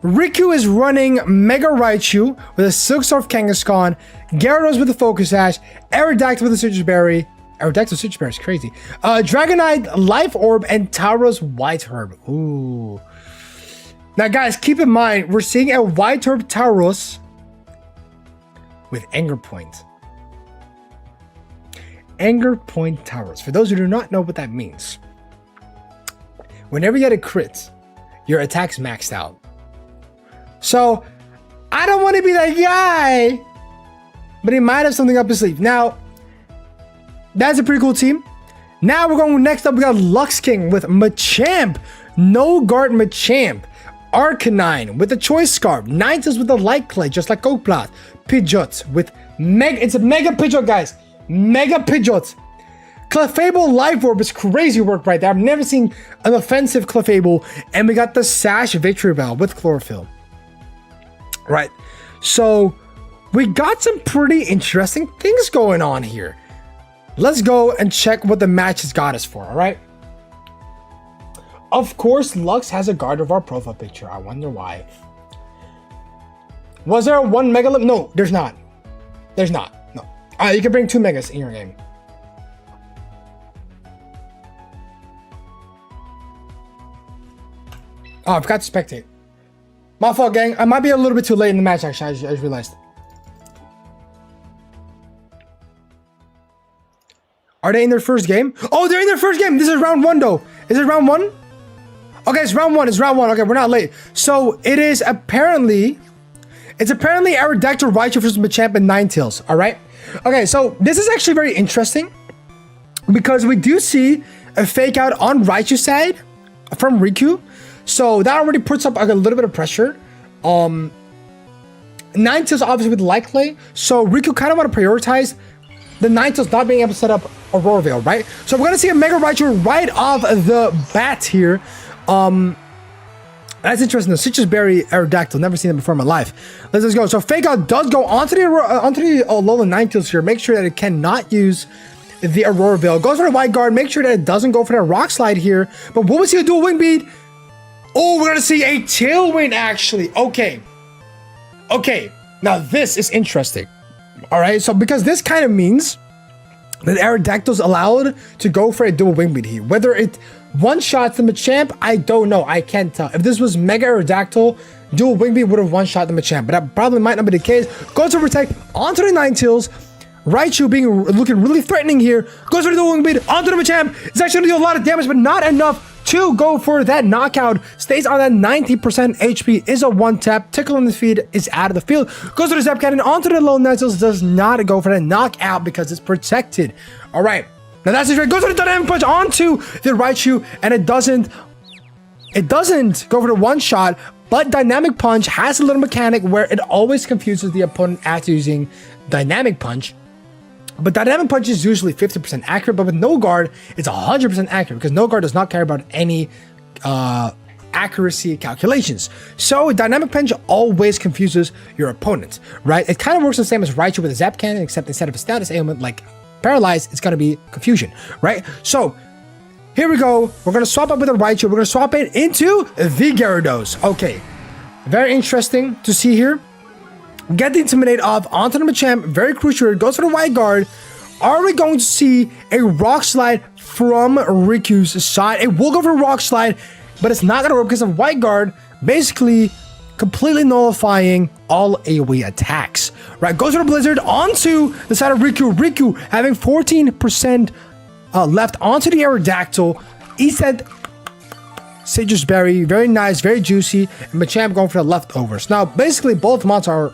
Riku is running Mega Raichu with a Silkstorm Kangaskhan, Gyarados with a Focus Sash, Aerodactyl with a Citrus Berry. Aerodactyl Citrus Berry is crazy. Dragonite, Life Orb, and Tauros White Herb. Ooh. Now, guys, keep in mind, we're seeing a White Herb Tauros with Anger Point. Anger Point Tauros. For those who do not know what that means, whenever you get a crit, your attack's maxed out. So, I don't want to be that guy, but he might have something up his sleeve. Now, That's a pretty cool team. Now we're going next up. We got Lux King with Machamp, No Guard Machamp, Arcanine with the Choice Scarf, Ninetales with the Light Clay, just like Kokplat, Pidgeot with Mega. It's a Mega Pidgeot, guys. Mega Pidgeot. Clefable Life Orb is crazy work right there. I've never seen an offensive Clefable. And we got the Sash Victory Bell with Chlorophyll. Right. So we got some pretty interesting things going on here. Let's go and check what the match has got us for, all right? Of course, Lux has a guard of our profile picture. I wonder why. Was there one Mega? No, there's not. There's not. No. You can bring 2 Megas in your game. Oh, I forgot to spectate. My fault, gang. I might be a little bit too late in the match, actually. I just realized. Are they in their first game? Oh, they're in their first game. This is round 1, though. Is it round 1? Okay, it's round 1. It's round 1. Okay, we're not late. So it is apparently... It's apparently Aerodactyl, Raichu versus Machamp and Ninetales. All right? Okay, so this is actually very interesting. Because we do see a fake out on Raichu's side from Riku. So that already puts up like a little bit of pressure. Ninetales obviously with Light Clay. So Riku kind of want to prioritize the Ninetales not being able to set up Aurora Veil, right? So we're gonna see a Mega Raichu right off the bat here. That's interesting. The Citrus Berry Aerodactyl, never seen it before in my life. Let's just go. So Fake Out does go onto the Alolan Ninetales here. Make sure that it cannot use the Aurora Veil. Goes for the White Guard. Make sure that it doesn't go for that Rock Slide here. But what was he a dual Wing Beat? Oh, we're gonna see a Tailwind actually. Okay. Okay. Now this is interesting. All right. So because this kind of means that Aerodactyl's allowed to go for a dual Wing Beat here. Whether it one-shots the Machamp, I don't know. I can't tell. If this was Mega Aerodactyl, dual Wing Beat would have one-shot the Machamp. But that probably might not be the case. Goes to Protect onto the Ninetales. Raichu looking really threatening here. Goes for the dual Wing Beat onto the Machamp. It's actually going to do a lot of damage, but not enough to go for that knockout. Stays on that 90% HP. Is a one-tap. Tickle on the feet is out of the field. Goes to the Zap Cannon onto the low Ninetales. Does not go for that knockout because it's protected. All right. Now that's it. Goes to the Dynamic Punch onto the Raichu, and it doesn't go for the one-shot, but Dynamic Punch has a little mechanic where it always confuses the opponent after using Dynamic Punch. But Dynamic Punch is usually 50% accurate, but with No Guard, it's 100% accurate because No Guard does not care about any accuracy calculations. So Dynamic Punch always confuses your opponent, right? It kind of works the same as Raichu with a Zap Cannon, except instead of a status ailment like Paralyzed, it's going to be confusion, right? So here we go. We're going to swap up with a Raichu. We're going to swap it into the Gyarados. Okay, very interesting to see here. Get the Intimidate off onto the Machamp. Very crucial. It goes for the White Guard. Are we going to see a Rock Slide from Riku's side? It will go for a Rock Slide, but it's not going to work because of White Guard basically completely nullifying all AoE attacks. Right, goes for the Blizzard onto the side of Riku. Riku having 14% left onto the Aerodactyl. He said Citrus Berry, very nice, very juicy. And Machamp going for the leftovers. Now, basically, both mods are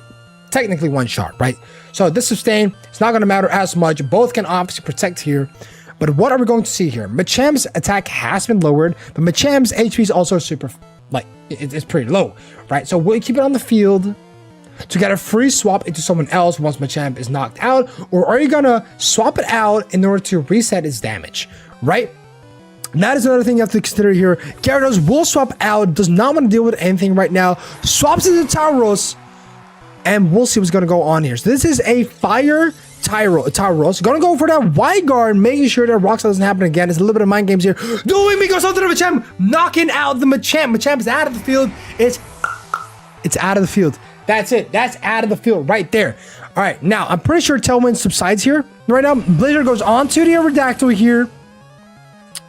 technically one shot, right? So this sustain, it's not going to matter as much. Both can obviously protect here. But what are we going to see here? Machamp's attack has been lowered, but Machamp's HP is also super, like, it's pretty low, right? So will you keep it on the field to get a free swap into someone else once Machamp is knocked out? Or are you going to swap it out in order to reset its damage, right? That is another thing you have to consider here. Gyarados will swap out, does not want to deal with anything right now. Swaps into Tauros, and we'll see what's going to go on here. So this is a Fire Tauros. Going to go for that White Guard, making sure that Rock Slide doesn't happen again. It's a little bit of mind games here. Doing me goes onto the Machamp, knocking out the Machamp. Machamp is out of the field. It's out of the field. That's it. That's out of the field right there. All right, now I'm pretty sure Tailwind subsides here. Right now, Blizzard goes onto the Aerodactyl here.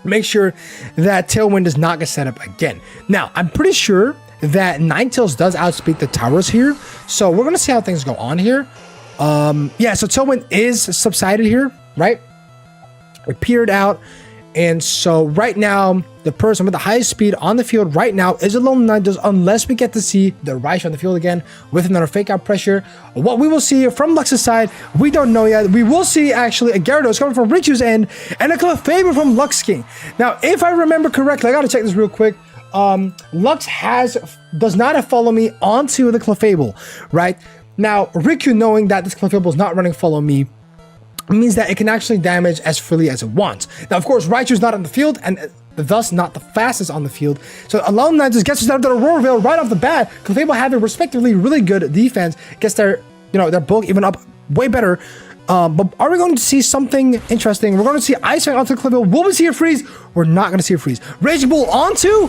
Make sure that Tailwind does not get set up again. Now, I'm pretty sure that Ninetales does outspeed the Tauros here. So we're going to see how things go on here. Yeah, so Tailwind is subsided here, right? It peered out. And so right now, the person with the highest speed on the field right now is Alolan Ninetales, unless we get to see the Raichu on the field again with another fake out pressure. What we will see from Lux's side, we don't know yet. We will see actually a Gyarados coming from Richu's end and a Clefable from Lux King. Now, if I remember correctly, I gotta check this real quick. Lux does not have Follow Me onto the Clefable, right? Now, Riku, knowing that this Clefable is not running Follow Me, means that it can actually damage as freely as it wants. Now, of course, Raichu's not on the field and thus not the fastest on the field. So Alolan Ninetales gets us down to the Aurora Veil right off the bat. Clefable having respectively really good defense, gets their bulk even up way better. But are we going to see something interesting? We're going to see Ice Fang onto the Clefable. Will we see a freeze? We're not going to see a freeze. Raging Bull onto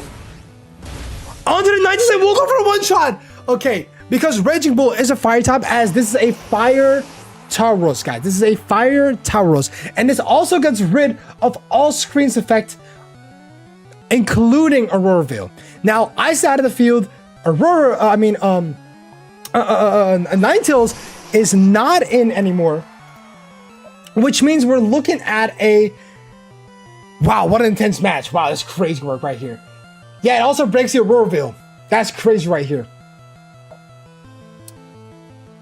the Ninetales and we'll go for a one-shot. Okay, because Raging Bull is a fire type, as this is a fire Tauros, guys. This is a fire Tauros, and this also gets rid of all screens effect, including Aurora Veil. Now, Ice out of the field, Ninetales is not in anymore, which means we're looking at a wow, what an intense match. Wow, that's crazy work right here. Yeah, it also breaks the Aurora Veil. That's crazy right here.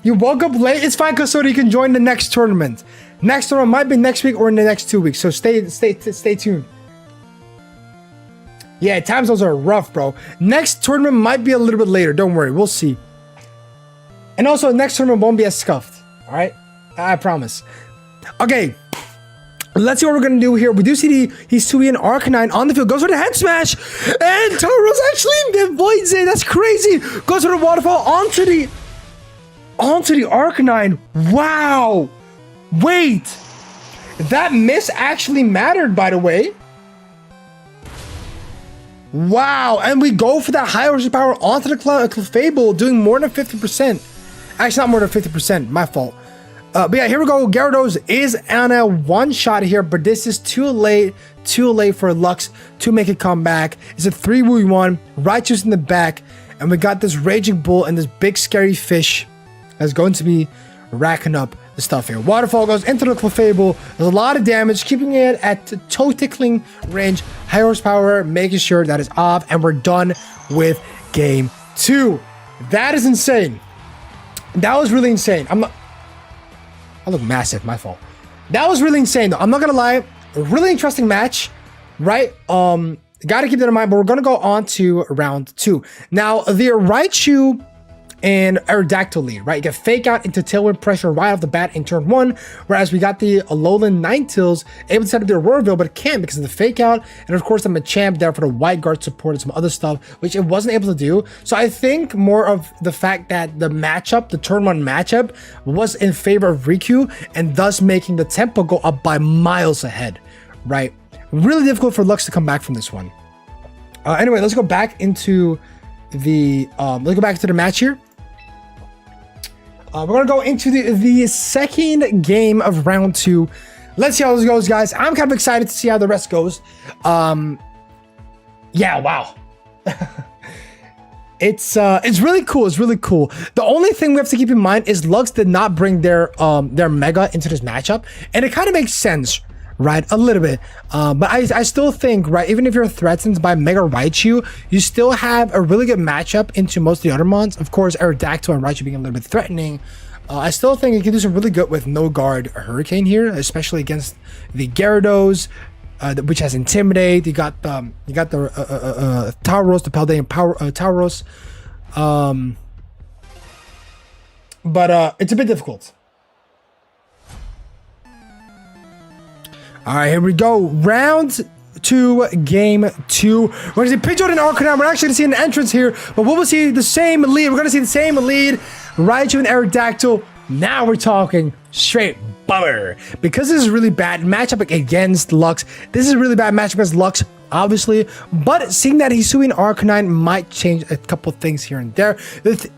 You woke up late. It's fine, Kasori. You can join the next tournament. Next tournament might be next week or in the next 2 weeks. So stay tuned. Yeah, time zones are rough, bro. Next tournament might be a little bit later. Don't worry. We'll see. And also, next tournament won't be as scuffed. All right? I promise. Okay. Let's see what we're going to do here. We do see the Hisuian Arcanine on the field. Goes for the head smash. And Tauros actually avoids it. That's crazy. Goes for the waterfall onto the Arcanine. Wow. Wait. That miss actually mattered, by the way. Wow. And we go for that high horsepower onto the Clefable, doing more than 50%. Actually, not more than 50%. My fault. But yeah, here we go. Gyarados is on a one-shot here, but this is too late for Lux to make a comeback. It's a 3v1. Raichu's in the back, and we got this Raging Bull and this big scary fish that's going to be racking up the stuff here. Waterfall goes into the Clefable. There's a lot of damage, keeping it at toe-tickling range. High horsepower, making sure that is off, and we're done with game 2. That is insane. That was really insane. I look massive, my fault. That was really insane though. I'm not gonna lie. A really interesting match, right? Gotta keep that in mind, but we're gonna go on to round 2. Now, the Raichu and Aerodactyl lead, right? You get fake out into tailwind pressure right off the bat in turn 1, whereas we got the Alolan Ninetales able to set up the Aurora Veil, but it can't because of the fake out, and of course the Machamp there for the White Guard support and some other stuff, which it wasn't able to do. So I think more of the fact that the matchup, the turn 1 matchup, was in favor of Riku, and thus making the tempo go up by miles ahead, right? Really difficult for Lux to come back from this one. Anyway, let's go back into the match here. We're gonna go into the second game of round 2. Let's see how this goes, guys. I'm kind of excited to see how the rest goes. Yeah, wow. It's really cool. It's really cool. The only thing we have to keep in mind is Lux did not bring their Mega into this matchup, and it kind of makes sense, right? A little bit. But I still think, right, even if you're threatened by Mega Raichu, you still have a really good matchup into most of the other mons. Of course, Aerodactyl and Raichu being a little bit threatening. I still think you can do some really good with no guard Hurricane here, especially against the Gyarados, which has Intimidate. You got the Tauros, the Paldean Tauros. But it's a bit difficult. All right, here we go. Round 2, game 2. We're going to see Pidgeot and Arcanine. We're actually going to see an entrance here, but we'll see the same lead. We're going to see the same lead. Raichu and Aerodactyl. Now we're talking straight bummer. Because this is really bad matchup against Lux. This is a really bad matchup against Lux, obviously. But seeing that Hisuian Arcanine might change a couple things here and there. Fifth?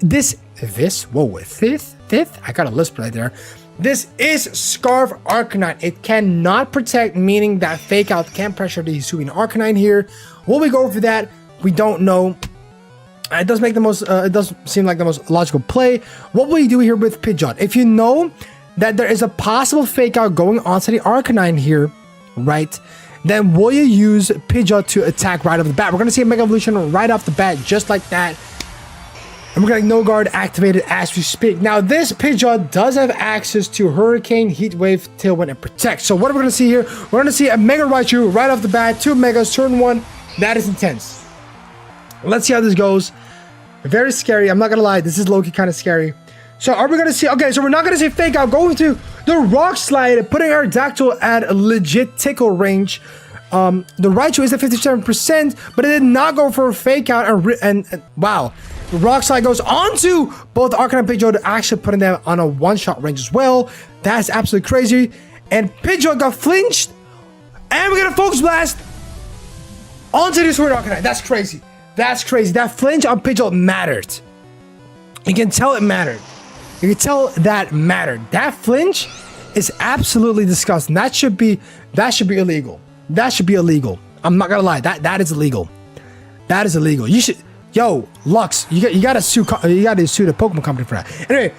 I got a lisp right there. This is Scarf Arcanine. It cannot protect, meaning that fake out can't pressure the Hisuian Arcanine here. Will we go for that? We don't know. It does make the most. It does seem like the most logical play. What will you do here with Pidgeot? If you know that there is a possible fake out going onto the Arcanine here, right? then will you use Pidgeot to attack right off the bat? We're going to see a Mega Evolution right off the bat, just like that. And we're getting No Guard activated as we speak. Now, this Pidgeot does have access to Hurricane, Heat Wave, Tailwind, and Protect. So what are we going to see here? We're going to see a Mega Raichu right off the bat. 2 Megas, turn 1. That is intense. Let's see how this goes. Very scary. I'm not going to lie. This is low-key kind of scary. So are we going to see... Okay, so we're not going to see Fake Out. Going to the Rock Slide, putting our Dactyl at a legit tickle range. The Raichu is at 57%, but it did not go for a Fake Out. And wow. The Rock Slide goes onto both Arcanine and Pidgeot, actually putting them on a one-shot range as well. That's absolutely crazy. And Pidgeot got flinched. And we got a Focus Blast onto this Sword Arcanine. That's crazy. That's crazy. That flinch on Pidgeot mattered. You can tell it mattered. You can tell that mattered. That flinch is absolutely disgusting. That should be illegal. That should be illegal. I'm not gonna lie. That is illegal. That is illegal. You should... Yo, Lux, you gotta sue the Pokemon company for that. Anyway,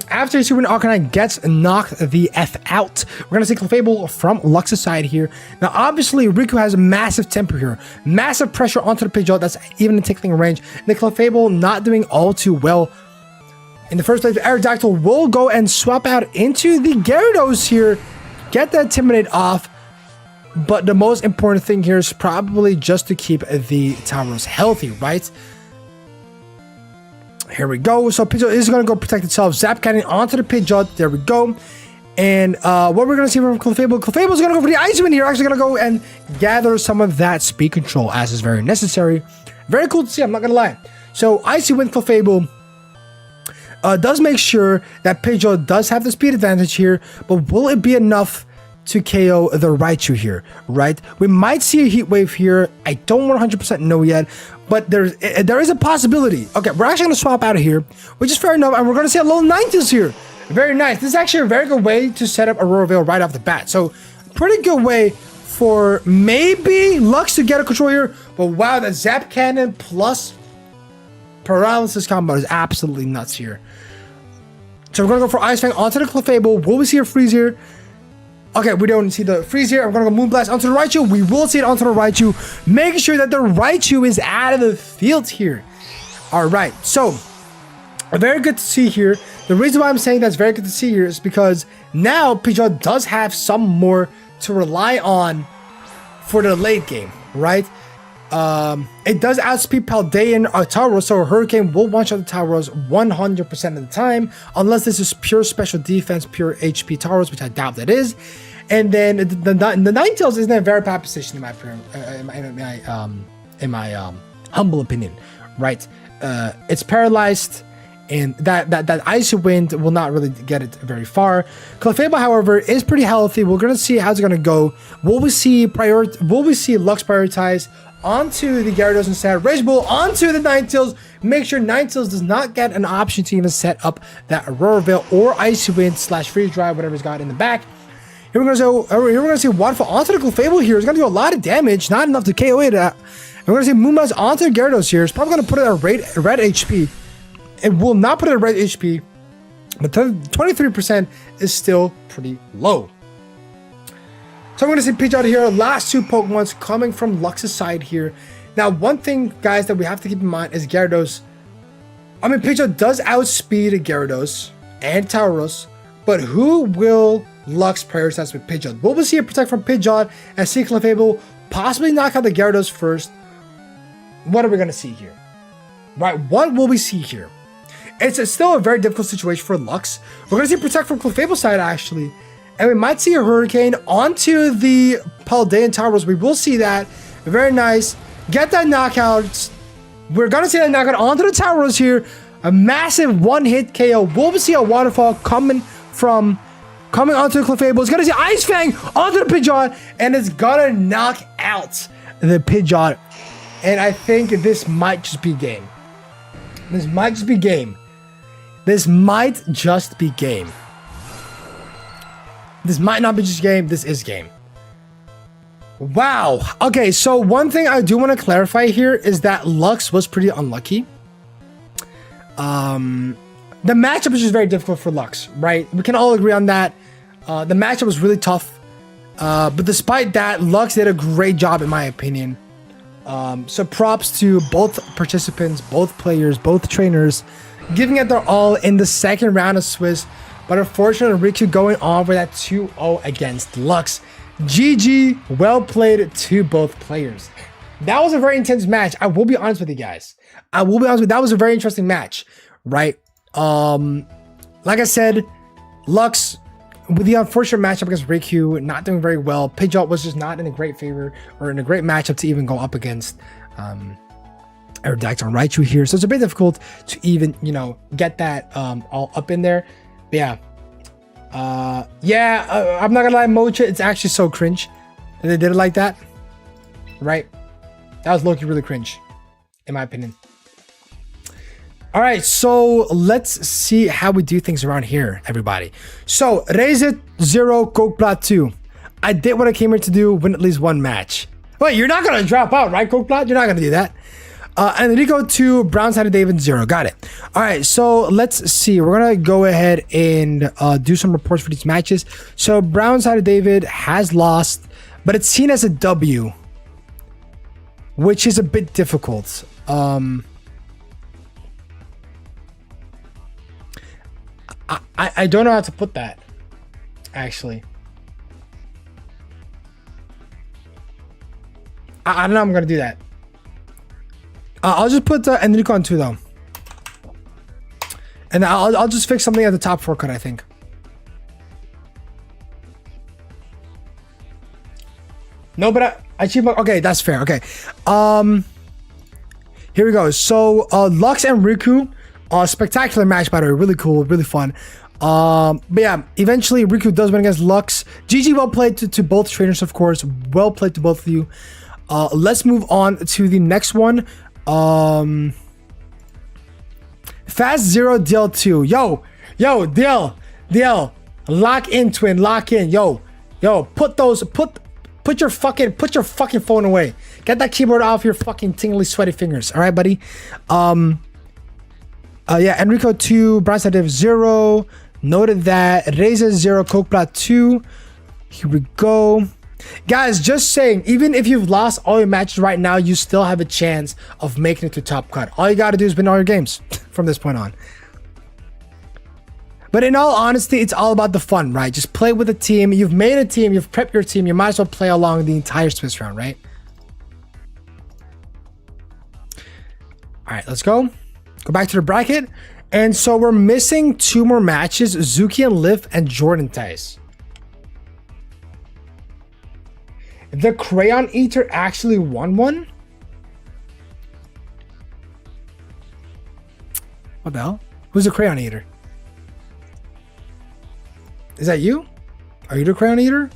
after Super Arcanine gets knocked the F out, we're gonna see Clefable from Lux's side here. Now, obviously, Riku has a massive temper here, massive pressure onto the Pidgeot. That's even in tickling range. The Clefable not doing all too well. In the first place, the Aerodactyl will go and swap out into the Gyarados here, get that Intimidate off. But the most important thing here is probably just to keep the Tauros healthy, right? Here we go. So Pidgeot is going to go protect itself. Zap Cannon onto the Pidgeot. There we go. And what we're going to see from Clefable. Clefable is going to go for the Ice Wind here. Actually going to go and gather some of that speed control as is very necessary. Very cool to see. I'm not going to lie. So Icy Wind Clefable does make sure that Pidgeot does have the speed advantage here. But will it be enough to KO the Raichu here, right? We might see a Heat Wave here. I don't 100% know yet, but there is a possibility. Okay, we're actually going to swap out of here, which is fair enough, and we're going to see a low 90s here. Very nice. This is actually a very good way to set up Aurora Veil right off the bat. So, pretty good way for maybe Lux to get a control here, but wow, the Zap Cannon plus Paralysis combo is absolutely nuts here. So, we're going to go for Ice Fang onto the Clefable. Will we see a Freeze here? Okay, we don't see the Freeze here. I'm going to go Moonblast onto the Raichu. We will see it onto the Raichu. Making sure that the Raichu is out of the field here. All right, so very good to see here. The reason why I'm saying that's very good to see here is because now Pidgeot does have some more to rely on for the late game, right? It does outspeed Paldean Tauros, so Hurricane will one-shot the Tauros 100% of the time, unless this is pure special defense, pure HP Tauros, which I doubt that is. And then the Ninetales is in a very bad position in my humble opinion, right? It's paralyzed, and that Icy Wind will not really get it very far. Clefable, however, is pretty healthy. We're gonna see how it's gonna go. Will we see Lux prioritize onto the Gyarados instead? Rage Bull onto the Ninetales. Make sure Ninetales does not get an option to even set up that Aurora Veil or Icy Wind / Freeze Dry, whatever's got in the back. Here we're gonna see Waterfall onto the Clefable here. It's gonna do a lot of damage, not enough to KO it. We're gonna see Moonblast onto the Gyarados here. It's probably gonna put it at red HP. It will not put it at red HP, but 23% is still pretty low. So I'm going to see Pidgeot here. Last two Pokemons coming from Lux's side here. Now, one thing, guys, that we have to keep in mind is Gyarados. I mean, Pidgeot does outspeed Gyarados and Tauros, but who will Lux prioritize with Pidgeot? Will we see a Protect from Pidgeot and see Clefable possibly knock out the Gyarados first? What are we going to see here? Right, what will we see here? It's still a very difficult situation for Lux. We're going to see Protect from Clefable's side, actually. And we might see a Hurricane onto the Paldean Tauros. We will see that. Very nice. Get that knockout. We're going to see that knockout onto the Tauros here. A massive one-hit KO. We'll see a Waterfall coming onto the Clefable. It's going to see Ice Fang onto the Pidgeot. And it's going to knock out the Pidgeot. And I think this might just be game. This might just be game. This might just be game. This might not be just game. This is game. Wow. Okay, so one thing I do want to clarify here is that Lux was pretty unlucky. The matchup is just very difficult for Lux, right? We can all agree on that. The matchup was really tough. But despite that, Lux did a great job in my opinion. So props to both participants, both players, both trainers, giving it their all in the second round of Swiss. But unfortunately, Riku going on with that 2-0 against Lux. GG, well played to both players. That was a very intense match. I will be honest with you guys. I will be honest with you. That was a very interesting match, right? Like I said, Lux, with the unfortunate matchup against Riku, not doing very well. Pidgeot was just not in a great favor or in a great matchup to even go up against Aerodactyl and Raichu here. So it's a bit difficult to even, you know, get that all up in there. But yeah. I'm not gonna lie, Mocha, it's actually so cringe that they did it like that. Right? That was low-key really cringe, in my opinion. All right, so let's see how we do things around here, everybody. So, Raise It 0, Kokeplat 2. I did what I came here to do, win at least one match. Wait, you're not gonna drop out, right, Kokeplat? You're not gonna do that. Enrico 2, Brown-Sided David 0. Got it. All right, so let's see. We're gonna go ahead and do some reports for these matches. So, Brown-Sided David has lost, but it's seen as a W, which is a bit difficult. I don't know how to put that, actually. I don't know how I'm gonna do that. I'll just put Enrico on 2 though. And I'll just fix something at the top 4 cut, I think. No, but I achieved. Okay, that's fair. Okay. Here we go. So Lux and Riku, spectacular match, by the way, really cool, really fun. But yeah, eventually Riku does win against Lux. GG, well played to both trainers, of course. Well played to both of you. Let's move on to the next one. Fast Zero DL2. Yo, DL, lock in, twin, lock in. Yo, put your fucking phone away. Get that keyboard off your fucking tingly, sweaty fingers. All right, buddy. Yeah, Enrico 2, Brown-Sided 0. Noted that. Reza 0, Kokeplat 2. Here we go. Guys, just saying, even if you've lost all your matches right now, you still have a chance of making it to top cut. All you got to do is win all your games from this point on. But in all honesty, it's all about the fun, right? Just play with a team. You've made a team. You've prepped your team. You might as well play along the entire Swiss round, right? All right, let's go. Go back to the bracket. And so we're missing 2 more matches. Zuki and Liv and Jordan Tice. The Crayon Eater actually won one? What the hell? Who's the Crayon Eater? Is that you? Are you the Crayon Eater?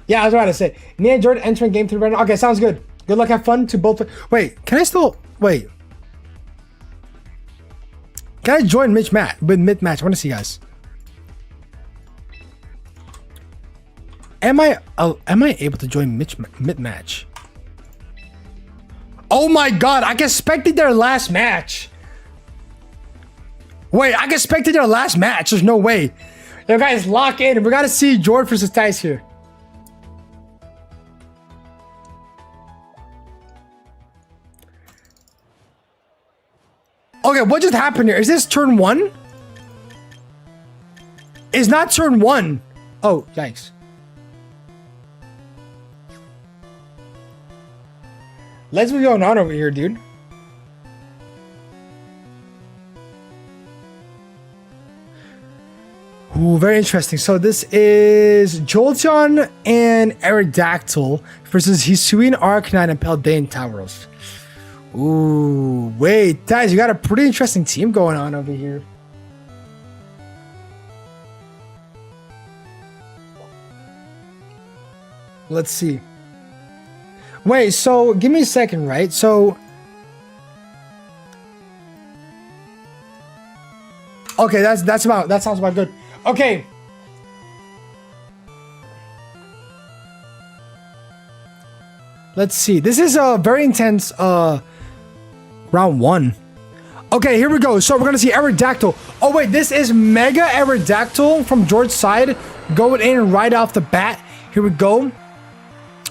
Yeah, I was about to say. Nia and Jordan entering game 3 right now. Okay, sounds good. Good luck, have fun to both. Wait, can I still... Wait. Can I join mid-match? I want to see you guys. Am I able to join mid-match? Oh my god, I can spectate their last match. Wait, I can spectate their last match. There's no way. Yo, guys, lock in. We gotta see Jordan versus Tice here. Okay, what just happened here? Is this turn 1? It's not turn 1. Oh, yikes. Let's be going on over here, dude. Ooh, very interesting. So this is Jolteon and Aerodactyl versus Hisuian Arcanine and Paldean Tauros. Ooh, wait, guys, you got a pretty interesting team going on over here. Let's see. Wait, so give me a second, right? So, okay, that sounds about good. Okay. Let's see. This is a very intense round 1. Okay, here we go. So we're gonna see Aerodactyl. Oh wait, this is Mega Aerodactyl from George's side going in right off the bat. Here we go.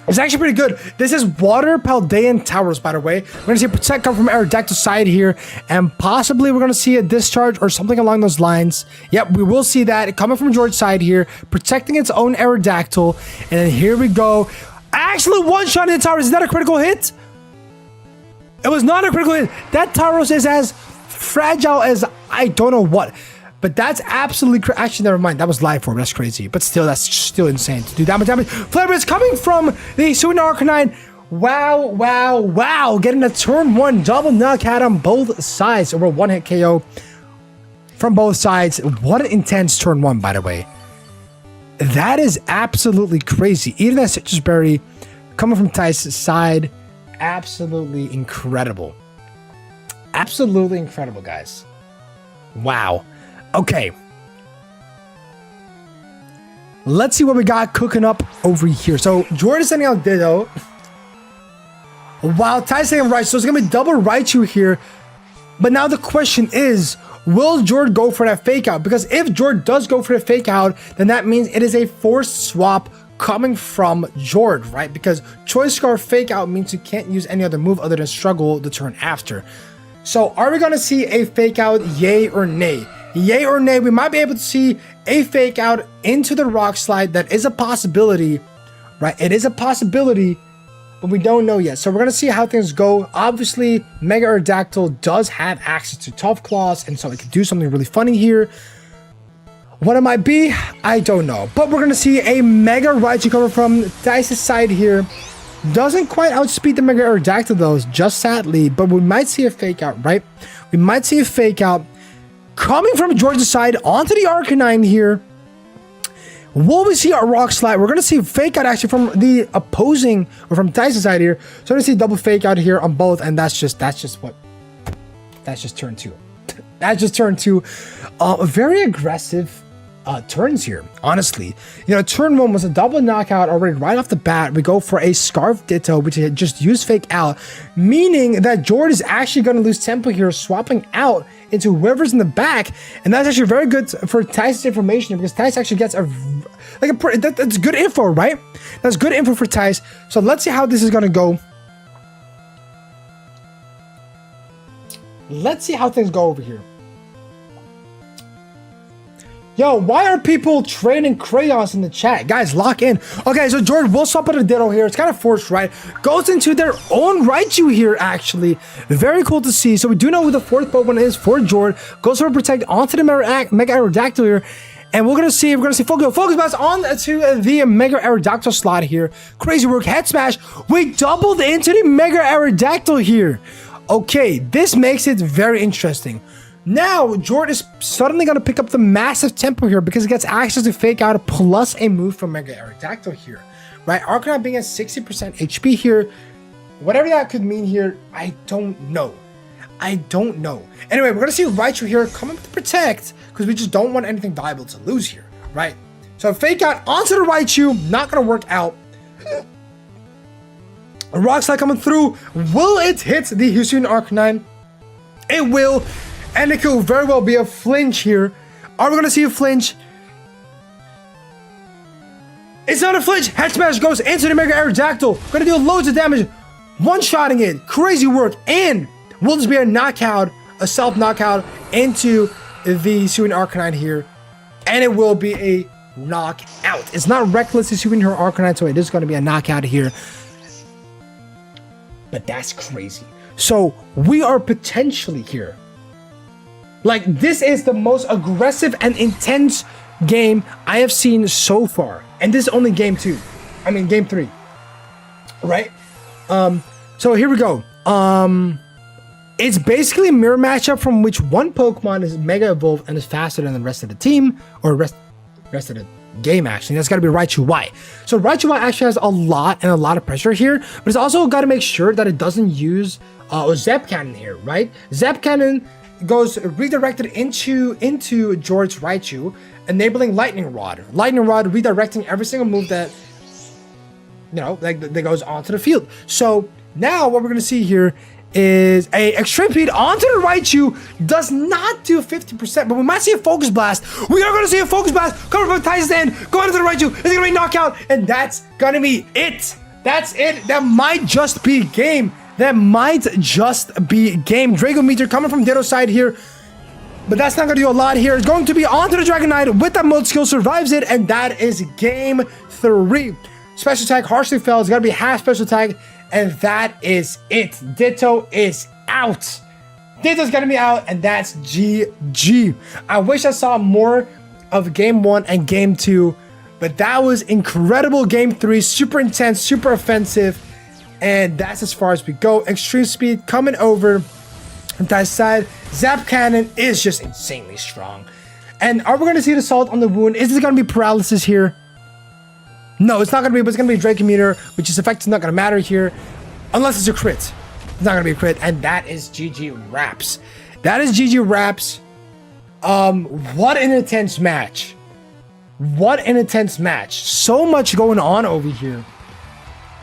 It's actually pretty good. This is Water Paldean Towers, by the way. We're gonna see a Protect come from Aerodactyl's side here, and possibly we're gonna see a Discharge or something along those lines. Yep, we will see that coming from George's side here, protecting its own Aerodactyl. And then here we go. Actually, one shot in the towers. Is that a critical hit? It was not a critical hit. That Tauros is as fragile as I don't know what. But that's absolutely actually, never mind. That was live form. That's crazy. But still, that's still insane to do that much damage. Flavor is coming from the Hisuian Arcanine. Wow, wow, wow. Getting a turn 1 double knockout on both sides. Over 1-hit KO from both sides. What an intense turn 1, by the way. That is absolutely crazy. Even that Citrus Berry coming from Ty's side. Absolutely incredible. Absolutely incredible, guys. Wow. Okay. Let's see what we got cooking up over here. So, Jordan's sending out Ditto. While Ty's saying Raichu. So, it's going to be double Raichu here. But now the question is, will Jord go for that fake out? Because if Jord does go for the fake out, then that means it is a forced swap coming from Jord, right? Because Choice Scarf fake out means you can't use any other move other than Struggle the turn after. So are we going to see a fake out, yay or nay? Yay or nay, we might be able to see a fake out into the Rock Slide. That is a possibility, right? It is a possibility, but we don't know yet. So we're going to see how things go. Obviously, Mega Aerodactyl does have access to Tough Claws, and so it could do something really funny here. What it might be, I don't know. But we're going to see a Mega Raichu coming from Dice's side here. Doesn't quite outspeed the Mega Aerodactyl though, just sadly. But we might see a fake out, right? We might see a fake out coming from George's side onto the Arcanine here. Will we see a Rock Slide? We're going to see a fake out actually from the opposing, or from Dice's side here. So we're going to see double fake out here on both. And that's just turn 2. That's just turn 2. Very aggressive turns here, honestly. You know, turn 1 was a double knockout already right off the bat. We go for a Scarf Ditto, which had just used fake out, meaning that Jord is actually going to lose tempo here, swapping out into whoever's in the back. And that's actually very good for Tice's information, because Tice actually gets that's good info, right? That's good info for Tice. So let's see how this is going to go. Let's see how things go over here. Yo, why are people trading crayons in the chat? Guys, lock in. Okay, so George will swap out a Ditto here. It's kind of forced, right? Goes into their own Raichu here, actually. Very cool to see. So we do know who the fourth Pokemon is for George. Goes for a Protect onto the Mega Aerodactyl here. And we're gonna see Focus Blast on to the Mega Aerodactyl slot here. Crazy work. Head Smash. We doubled into the Mega Aerodactyl here. Okay, this makes it very interesting. Now, Jord is suddenly going to pick up the massive tempo here because it gets access to fake out plus a move from Mega Aerodactyl here, right? Arcanine being at 60% HP here. Whatever that could mean here, I don't know. Anyway, we're going to see Raichu here coming with the Protect because we just don't want anything valuable to lose here, right? So fake out onto the Raichu, not going to work out. A Rock Slide coming through. Will it hit the Hisuian Arcanine? It will. And it could very well be a flinch here. Are we going to see a flinch? It's not a flinch. Head Smash goes into the Mega Aerodactyl. Going to do loads of damage. One-shotting it. Crazy work. And will this be a knockout, a self-knockout into the Hisuian Arcanine here? And it will be a knockout. It's not reckless Hisuian her Arcanine, so it is going to be a knockout here. But that's crazy. So we are potentially here. Like, this is the most aggressive and intense game I have seen so far. And this is only game 3. Right? So here we go. It's basically a mirror matchup from which one Pokemon is Mega Evolved and is faster than the rest of the team. Or rest of the game, actually. That's got to be Raichu Y. So Raichu Y actually has a lot of pressure here. But it's also got to make sure that it doesn't use Zap Cannon here, right? Zap Cannon goes redirected into George's Raichu, enabling Lightning Rod. Lightning Rod redirecting every single move that, you know, that goes onto the field. So now what we're going to see here is a extreme speed onto the Raichu. Does not do 50%, but we might see a focus blast. We are gonna see a focus blast coming from Tyson stand, going into the Raichu. It's gonna be knockout, and that's gonna be it. That's it. That might just be game. That might just be game. Drago Meteor coming from Ditto's side here. But that's not going to do a lot here. It's going to be onto the Dragonite with that multi-skill, survives it, and that is game 3. Special attack harshly fails. It's got to be half special attack, and that is it. Ditto is out. Ditto's going to be out, and that's GG. I wish I saw more of game 1 and game 2, but that was incredible. Game 3, super intense, super offensive, and that's as far as we go. Extreme speed coming over on that side. Zap Cannon is just insanely strong. And are we going to see the Salt on the Wound? Is this going to be paralysis here? No, it's not going to be, but it's going to be Draco Meteor, which is effectively not going to matter here. Unless it's a crit. It's not going to be a crit. And that is GG Raps. That is GG Raps. What an intense match. What an intense match. So much going on over here.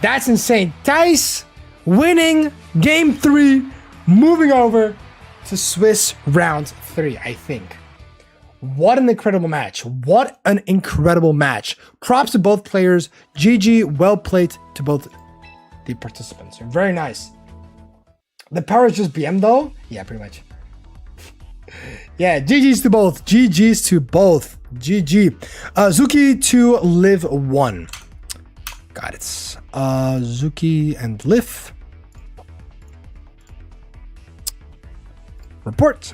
That's insane. Dice winning game 3. Moving over to Swiss round 3, I think. What an incredible match. What an incredible match. Props to both players. GG, well played to both the participants. Very nice. The power is just BM though? Yeah, pretty much. Yeah, GG's to both. GG's to both. GG. Zuki to live 1. Got it. Zuki and Liv. Report.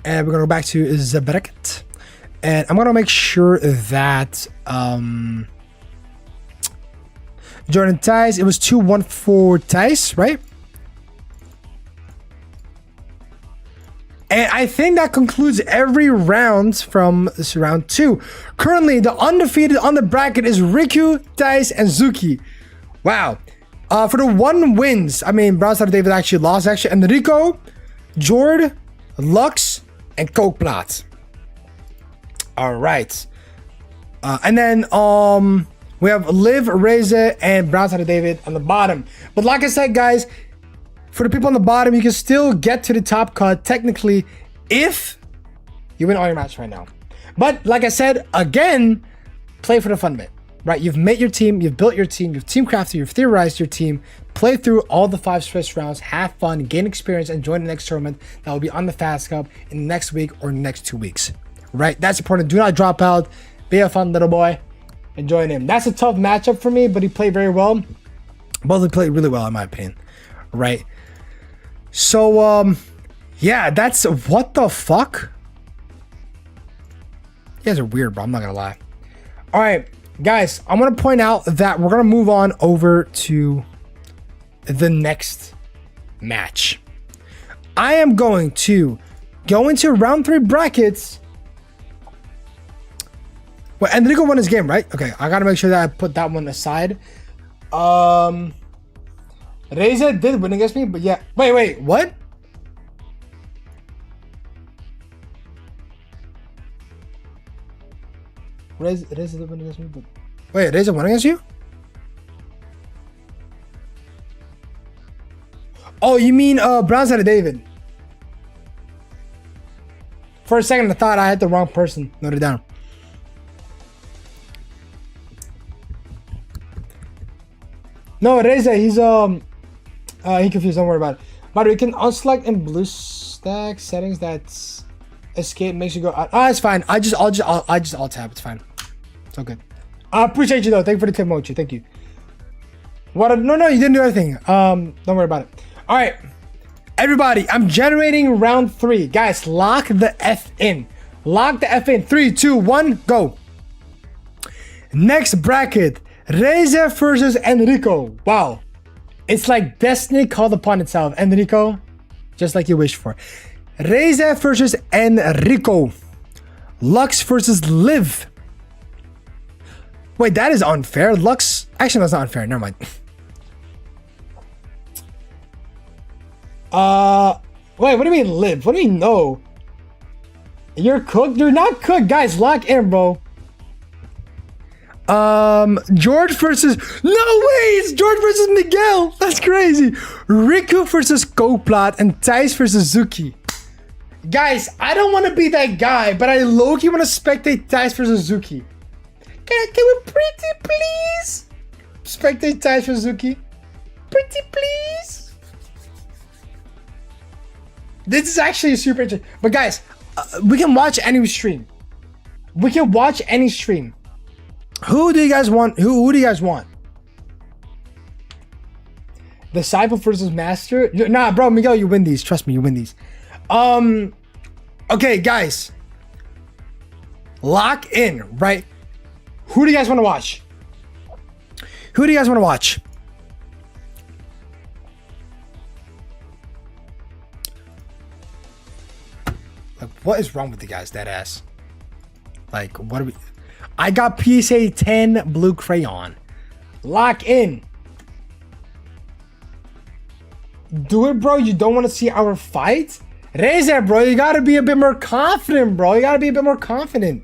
And we're gonna go back to Zabraket. And I'm gonna make sure that Jordan Tice, it was 2-1 for Tice, right? And I think that concludes every round from this round 2. Currently, the undefeated on the bracket is Riku, Tice, and Zuki. Wow. For the 1 wins, I mean, Brown Side David actually lost, actually. Enrico, Jord, Lux, and Kookplaat. All right. And then we have Liv, Reza, and Brown Side David on the bottom. But like I said, guys, for the people on the bottom, you can still get to the top cut, technically, if you win all your matches right now. But like I said, again, play for the fun bit. Right, you've made your team, you've built your team, you've team crafted, you've theorized your team, play through all the 5 Swiss rounds, have fun, gain experience, and join the next tournament that will be on the Fast Cup in the next week or next 2 weeks. Right, that's important. Do not drop out. Be a fun little boy. Enjoy him. That's a tough matchup for me, but he played very well. Both played really well, in my opinion. Right. So, yeah, that's what the fuck. You guys are weird, bro. I'm not gonna lie. All right. Guys, I'm going to point out that we're going to move on over to the next match. I am going to go into round 3 brackets. Well, Enrico won his game, right? Okay, I got to make sure that I put that one aside. Reza did win against me, but yeah. Wait, what? Reza did win against me, but... Wait, Reza won against you? Oh, you mean Brown Side of David. For a second, I thought I had the wrong person. Note it down. No, Reza, he's he confused. Don't worry about it. But we can unselect in blue stack settings. That's escape makes you go out. Ah, it's fine. I'll just alt tab. It's fine. It's all good. I appreciate you though. Thank you for the tip, Mochi. Thank you. What? No, you didn't do anything. Don't worry about it. All right, everybody. I'm generating round 3, guys. Lock the F in. Lock the F in. 3, 2, 1, go. Next bracket: Reza versus Enrico. Wow, it's like destiny called upon itself. Enrico, just like you wished for. Reza versus Enrico. Lux versus Liv. Wait, that is unfair. Lux, actually, that's not unfair. Never mind. Wait, what do you mean Liv? What do you mean no? You're cooked? You're not cooked, guys. Lock in, bro. George versus... No way! It's George versus Miguel! That's crazy! Riku versus Kokplat and Thijs versus Zuki. Guys, I don't want to be that guy, but I low-key want to spectate Thijs versus Zuki. Can we pretty please? Spectate Thijs versus Zuki. Pretty please? This is actually super interesting. But guys, we can watch any stream. We can watch any stream. Who do you guys want? Who do you guys want? Disciple versus Master? Nah, bro, Miguel, you win these. Trust me, you win these. Okay, guys. Lock in, right? Who do you guys want to watch? Who do you guys want to watch? Like, what is wrong with you guys, that ass? Like, what are we... I got PSA 10 blue crayon. Lock in. Do it, bro. You don't want to see our fight? Reza, bro, you gotta be a bit more confident, bro. You gotta be a bit more confident.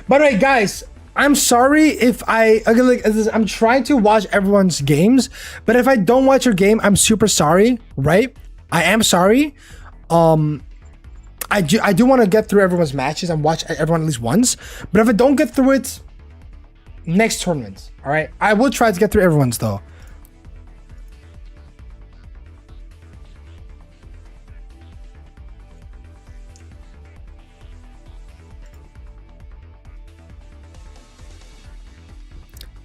By the way, guys, I'm sorry if I'm trying to watch everyone's games, but if I don't watch your game, I'm super sorry, right? I am sorry. I do want to get through everyone's matches and watch everyone at least once, but if I don't get through it, next tournament, all right? I will try to get through everyone's though.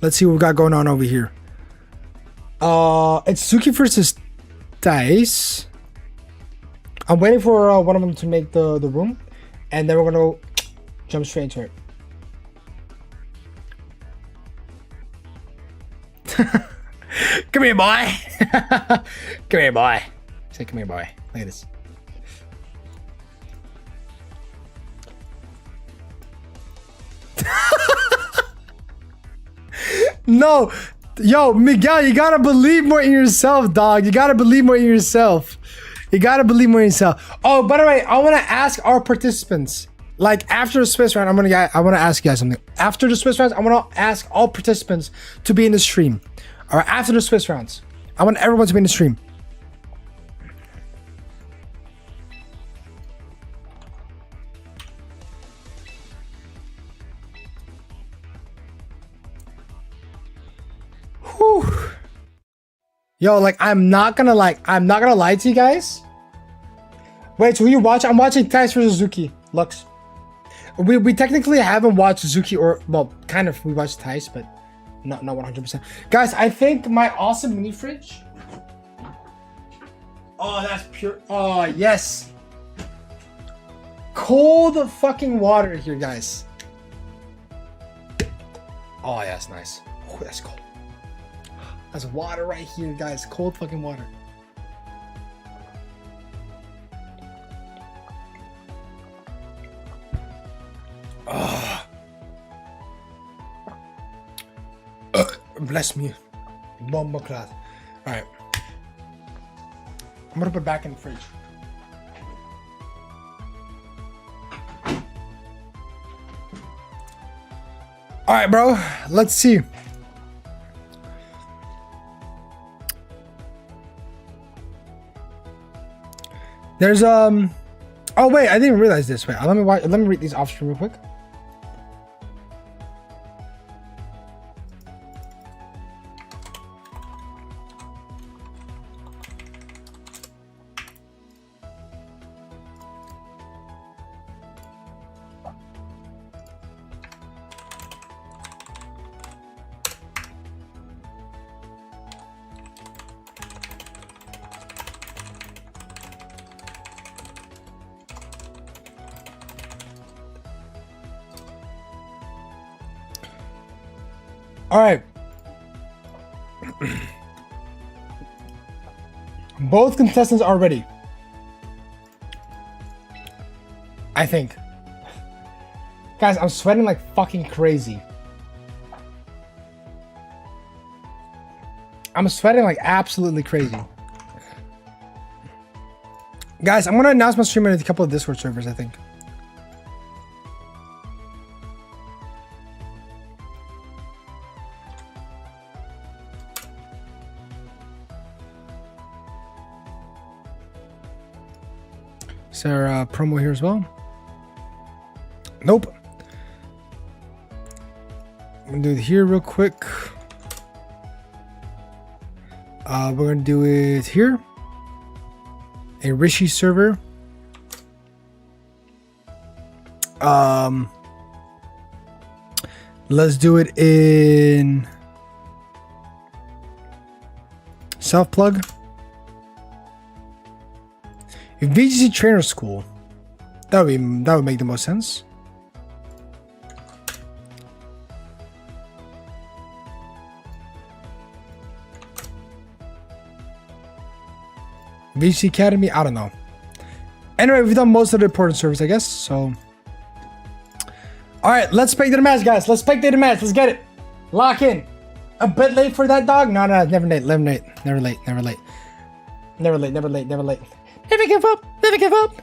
Let's see what we got going on over here. It's Suki versus Dice. I'm waiting for one of them to make the room, and then we're gonna jump straight into it. Come here, boy. Come here, boy. Say, come here, boy. Look at this. No, yo, Miguel, you gotta believe more in yourself, dog. You gotta believe more in yourself. You gotta believe more in yourself. Oh, by the way, I wanna ask our participants. Like after the Swiss round, I wanna ask you guys something. After the Swiss rounds, I wanna ask all participants to be in the stream. All right, after the Swiss rounds, I want everyone to be in the stream. Whew. Yo, like I'm not gonna lie to you guys. Wait, so who you watch? I'm watching Thijs versus Zuki. Lux. We technically haven't watched Zuki, or well, kind of we watched Thijs, but not 100%. Guys, I think my awesome mini fridge. Oh, that's pure. Oh, yes. Cold fucking water here, guys. Oh, yeah, that's nice. Oh, that's cold. That's water right here, guys. Cold fucking water. Bless me. Bomba class. Alright. I'm gonna put it back in the fridge. Alright, bro. Let's see. There's oh wait, I didn't realize this. Wait, let me read these off stream real quick. All right. Both contestants are ready. I think. Guys, I'm sweating like fucking crazy. I'm sweating like absolutely crazy. Guys, I'm going to announce my stream in a couple of Discord servers, I think. Is there a promo here as well? Nope. I'm going to do it here real quick. We're going to do it here. A Rishi server. Let's do it in self plug. VGC trainer school. That would make the most sense. VGC Academy, I don't know. Anyway, we've done most of the important servers, I guess. So, all right, let's spectate the match, guys. Let's spectate the match. Let's get it. Lock in. A bit late for that dog? No, never late. Never late. Never late. Never late. Never late. Never late. Never late. Never give up. Never give up.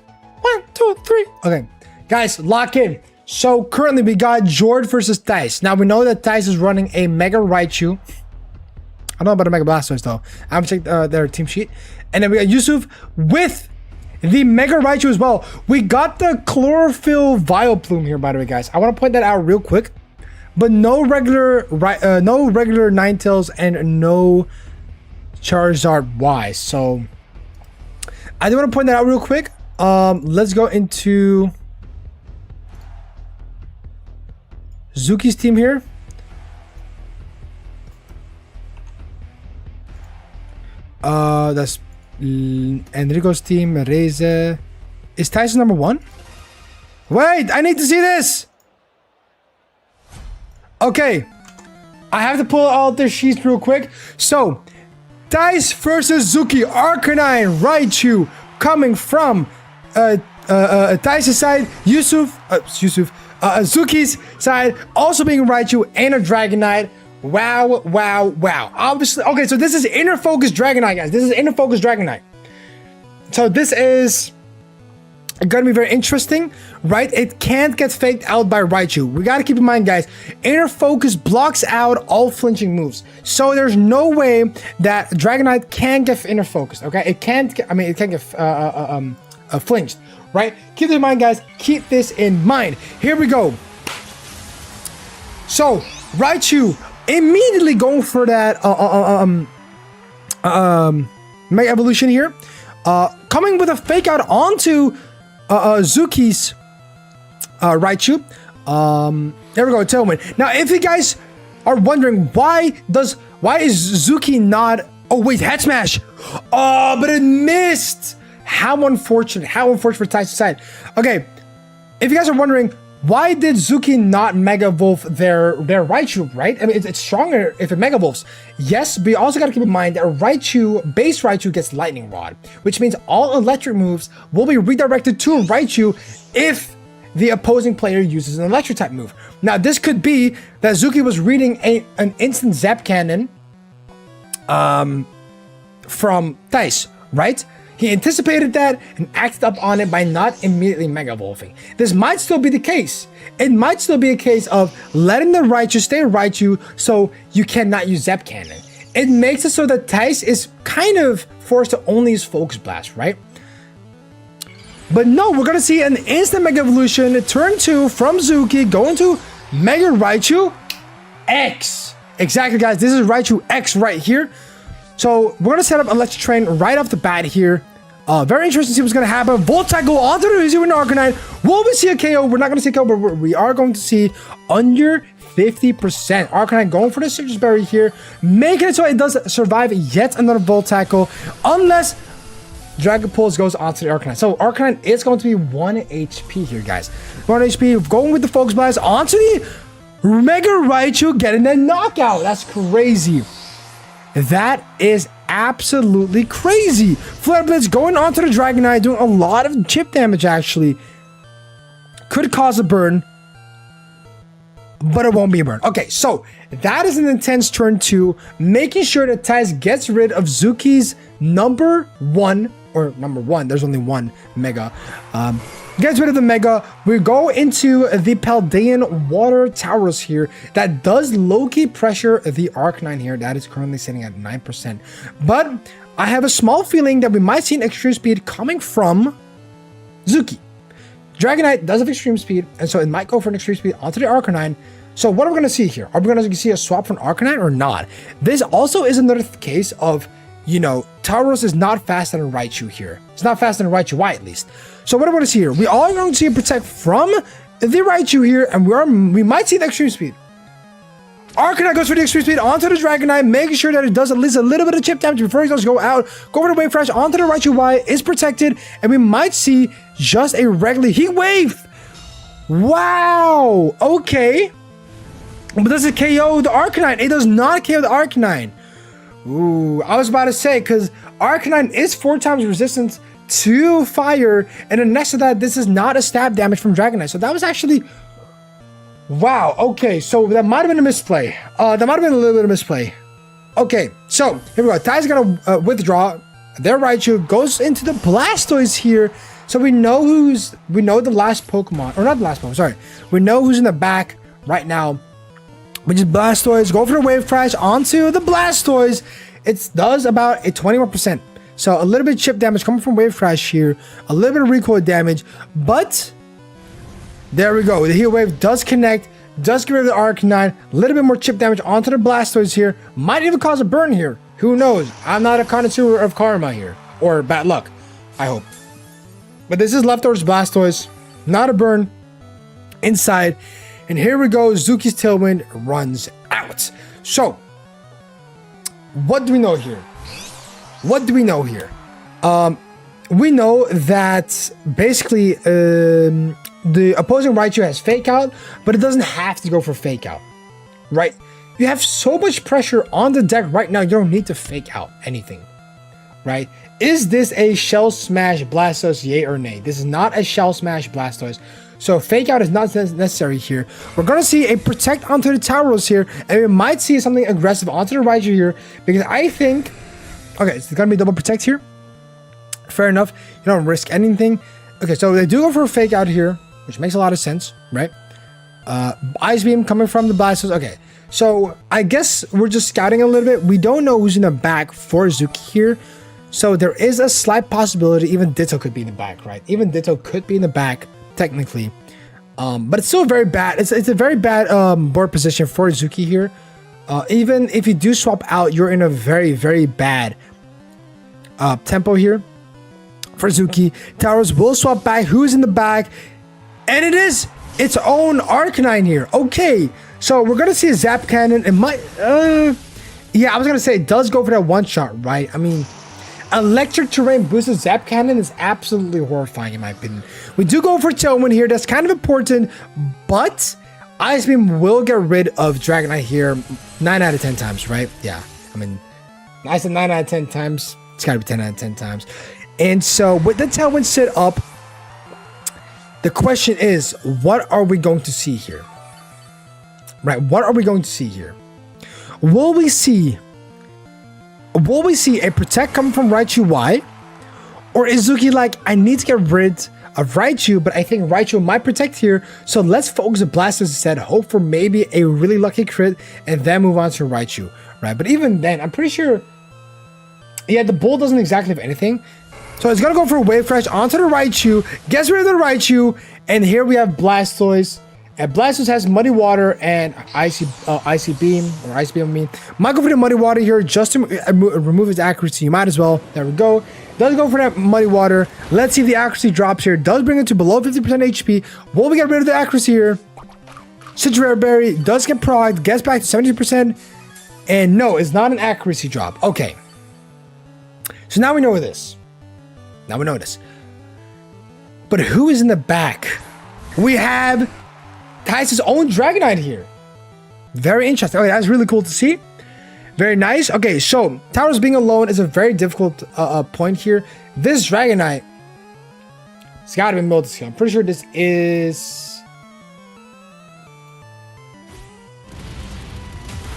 1, 2, 3. Okay, guys, lock in. So currently we got Jord versus Thijs. Now we know that Thijs is running a Mega Raichu. I don't know about the Mega Blastoise though. I haven't checked their team sheet. And then we got Yusuf with the Mega Raichu as well. We got the Chlorophyll Vileplume here, by the way, guys. I want to point that out real quick. But no regular Ninetales and no Charizard Y. So I do want to point that out real quick. Let's go into Zuki's team here. That's Enrico's team. Reze. Is Tyson number 1? Wait, I need to see this. Okay, I have to pull out their sheets real quick. So, Thijs versus Zuki, Arcanine, Raichu, coming from Thijs' side, Zuki's side, also being Raichu and a Dragonite. Wow, wow, wow. Obviously, okay, so this is Inner Focus Dragonite, guys. This is Inner Focus Dragonite. So this is gonna be very interesting, right? It can't get faked out by Raichu. We gotta keep in mind, guys, Inner Focus blocks out all flinching moves. So there's no way that Dragonite can get Inner Focus, okay? It can't get, it can't get flinched, right? Keep this in mind, guys. Keep this in mind. Here we go. So, Raichu immediately going for that Mega Evolution here. Coming with a fake out onto Zuki's Raichu. There we go, Tailwind. Now, if you guys are wondering why is Zuki not? Oh wait, Head Smash. Oh, but it missed. How unfortunate for Tyson side. Okay, if you guys are wondering, why did Zuki not Mega Evolve their Raichu, right? I mean, it's stronger if it Mega Evolves. Yes, but you also got to keep in mind that base Raichu gets Lightning Rod, which means all electric moves will be redirected to Raichu if the opposing player uses an electric type move. Now, this could be that Zuki was reading an instant Zap Cannon from Thijs, right? He anticipated that and acted up on it by not immediately Mega Evolving. This might still be the case. It might still be a case of letting the Raichu stay Raichu so you cannot use Zap Cannon. It makes it so that Thijs is kind of forced to only use Focus Blast, right? But no, we're going to see an instant Mega Evolution, turn 2 from Zuki, going to Mega Raichu X. Exactly, guys. This is Raichu X right here. So we're going to set up Electric Train right off the bat here. Very interesting to see what's going to happen. Volt Tackle onto the Uzi with Arcanine. Will we see a KO? We're not going to see a KO, but we are going to see under 50%. Arcanine going for the Citrus Berry here, making it so it does survive yet another Volt Tackle, unless Dragon Pulse goes onto the Arcanine. So Arcanine is going to be 1 HP here, guys. 1 HP, going with the Focus Blast onto the Mega Raichu, getting that knockout. That's crazy. That is absolutely crazy. Flare Blitz going onto the Dragonite, doing a lot of chip damage actually. Could cause a burn, but it won't be a burn. Okay, so that is an intense turn 2, making sure that Thijs gets rid of Zuki's number 1 or number 1. There's only one Mega. Gets rid of the Mega. We go into the Paldean Water Towers here. That does low-key pressure the Arcanine here. That is currently sitting at 9%. But I have a small feeling that we might see an Extreme Speed coming from Zuki. Dragonite does have Extreme Speed, and so it might go for an Extreme Speed onto the Arcanine. So what are we going to see here? Are we going to see a swap from Arcanine or not? This also is another case of, you know, Tauros is not faster than Raichu here. It's not faster than Raichu Y at least. So what are we going to see here? We are going to see a Protect from the Raichu here, and we might see the Extreme Speed. Arcanine goes for the Extreme Speed onto the Dragonite, making sure that it does at least a little bit of chip damage before he does go out. Go for the Wave Crash onto the Raichu Y, is protected, and we might see just a regular Heat Wave. Wow. Okay. But does it KO the Arcanine? It does not KO the Arcanine. Ooh, I was about to say, because Arcanine is 4 times resistant to fire, and then next to that, this is not a stab damage from Dragonite. So that was actually... Wow, okay, so that might have been a misplay. That might have been a little bit of misplay. Okay, so here we go. Ty's gonna withdraw. Their Raichu goes into the Blastoise here. So we know the last Pokemon, or not the last Pokemon, sorry. We know who's in the back right now, which is Blastoise. Go for the Wave Crash onto the Blastoise. It does about a 21%. So a little bit of chip damage coming from Wave Crash here. A little bit of recoil damage, but there we go. The Heat Wave does connect, does get rid of the Arcanine. A little bit more chip damage onto the Blastoise here. Might even cause a burn here. Who knows? I'm not a connoisseur of karma here. Or bad luck, I hope. But this is Leftovers Blastoise. Not a burn inside. And here we go. Zuki's Tailwind runs out. So, what do we know here? What do we know here? We know that basically the opposing Raichu has Fake Out, but it doesn't have to go for Fake Out, right? You have so much pressure on the deck right now, you don't need to Fake Out anything, right? Is this a Shell Smash Blastoise, yay or nay? This is not a Shell Smash Blastoise, so Fake Out is not necessary here. We're going to see a Protect onto the Tauros here, and we might see something aggressive onto the Raichu here, because I think... Okay, it's going to be double Protect here. Fair enough. You don't risk anything. Okay, so they do go for a Fake Out here, which makes a lot of sense, right? Ice Beam coming from the Blastoise. Okay, so I guess we're just scouting a little bit. We don't know who's in the back for Zuki here. So there is a slight possibility even Ditto could be in the back, right? Even Ditto could be in the back, technically. But it's still very bad. It's a very bad board position for Zuki here. Even if you do swap out, you're in a very, very bad tempo here for Zuki. Towers will swap back. Who's in the back? And it is its own Arcanine here. Okay, so we're gonna see a Zap Cannon. It might, yeah, I was gonna say it does go for that one shot, right? I mean, electric terrain boosted Zap Cannon is absolutely horrifying in my opinion. We do go for Tailwind here. That's kind of important, but Ice Beam will get rid of Dragonite here 9 out of 10 times, right? Yeah, I mean, I said 9 out of 10 times. It's gotta be 10 out of 10 times. And so with the Tailwind set up, the question is, what are we going to see here? Right, what are we going to see here? Will we see a Protect coming from Raichu Y? Or is Zuki like, I need to get rid of Raichu, but I think Raichu might Protect here, so let's focus the Blastoise instead, hope for maybe a really lucky crit, and then move on to Raichu, right? But even then, I'm pretty sure, yeah, the Bull doesn't exactly have anything. So it's gonna go for a Wave Crash onto the Raichu, gets rid of the Raichu, and here we have Blastoise. And Blastoise has Muddy Water and Icy Beam, or Ice Beam, I mean. Might go for the Muddy Water here just to remove its accuracy. You might as well. There we go. Does go for that Muddy Water. Let's see if the accuracy drops here. Does bring it to below 50% HP. Will we get rid of the accuracy here? Citrus Berry does get progged, gets back to 70%. And no, it's not an accuracy drop. Okay. So now we know this. Now we know this. But who is in the back? We have Ty's own Dragonite here. Very interesting. Okay, that's really cool to see. Very nice. Okay, so Towers being alone is a very difficult point here. This Dragonite, it's got to be multi-skill. I'm pretty sure this is...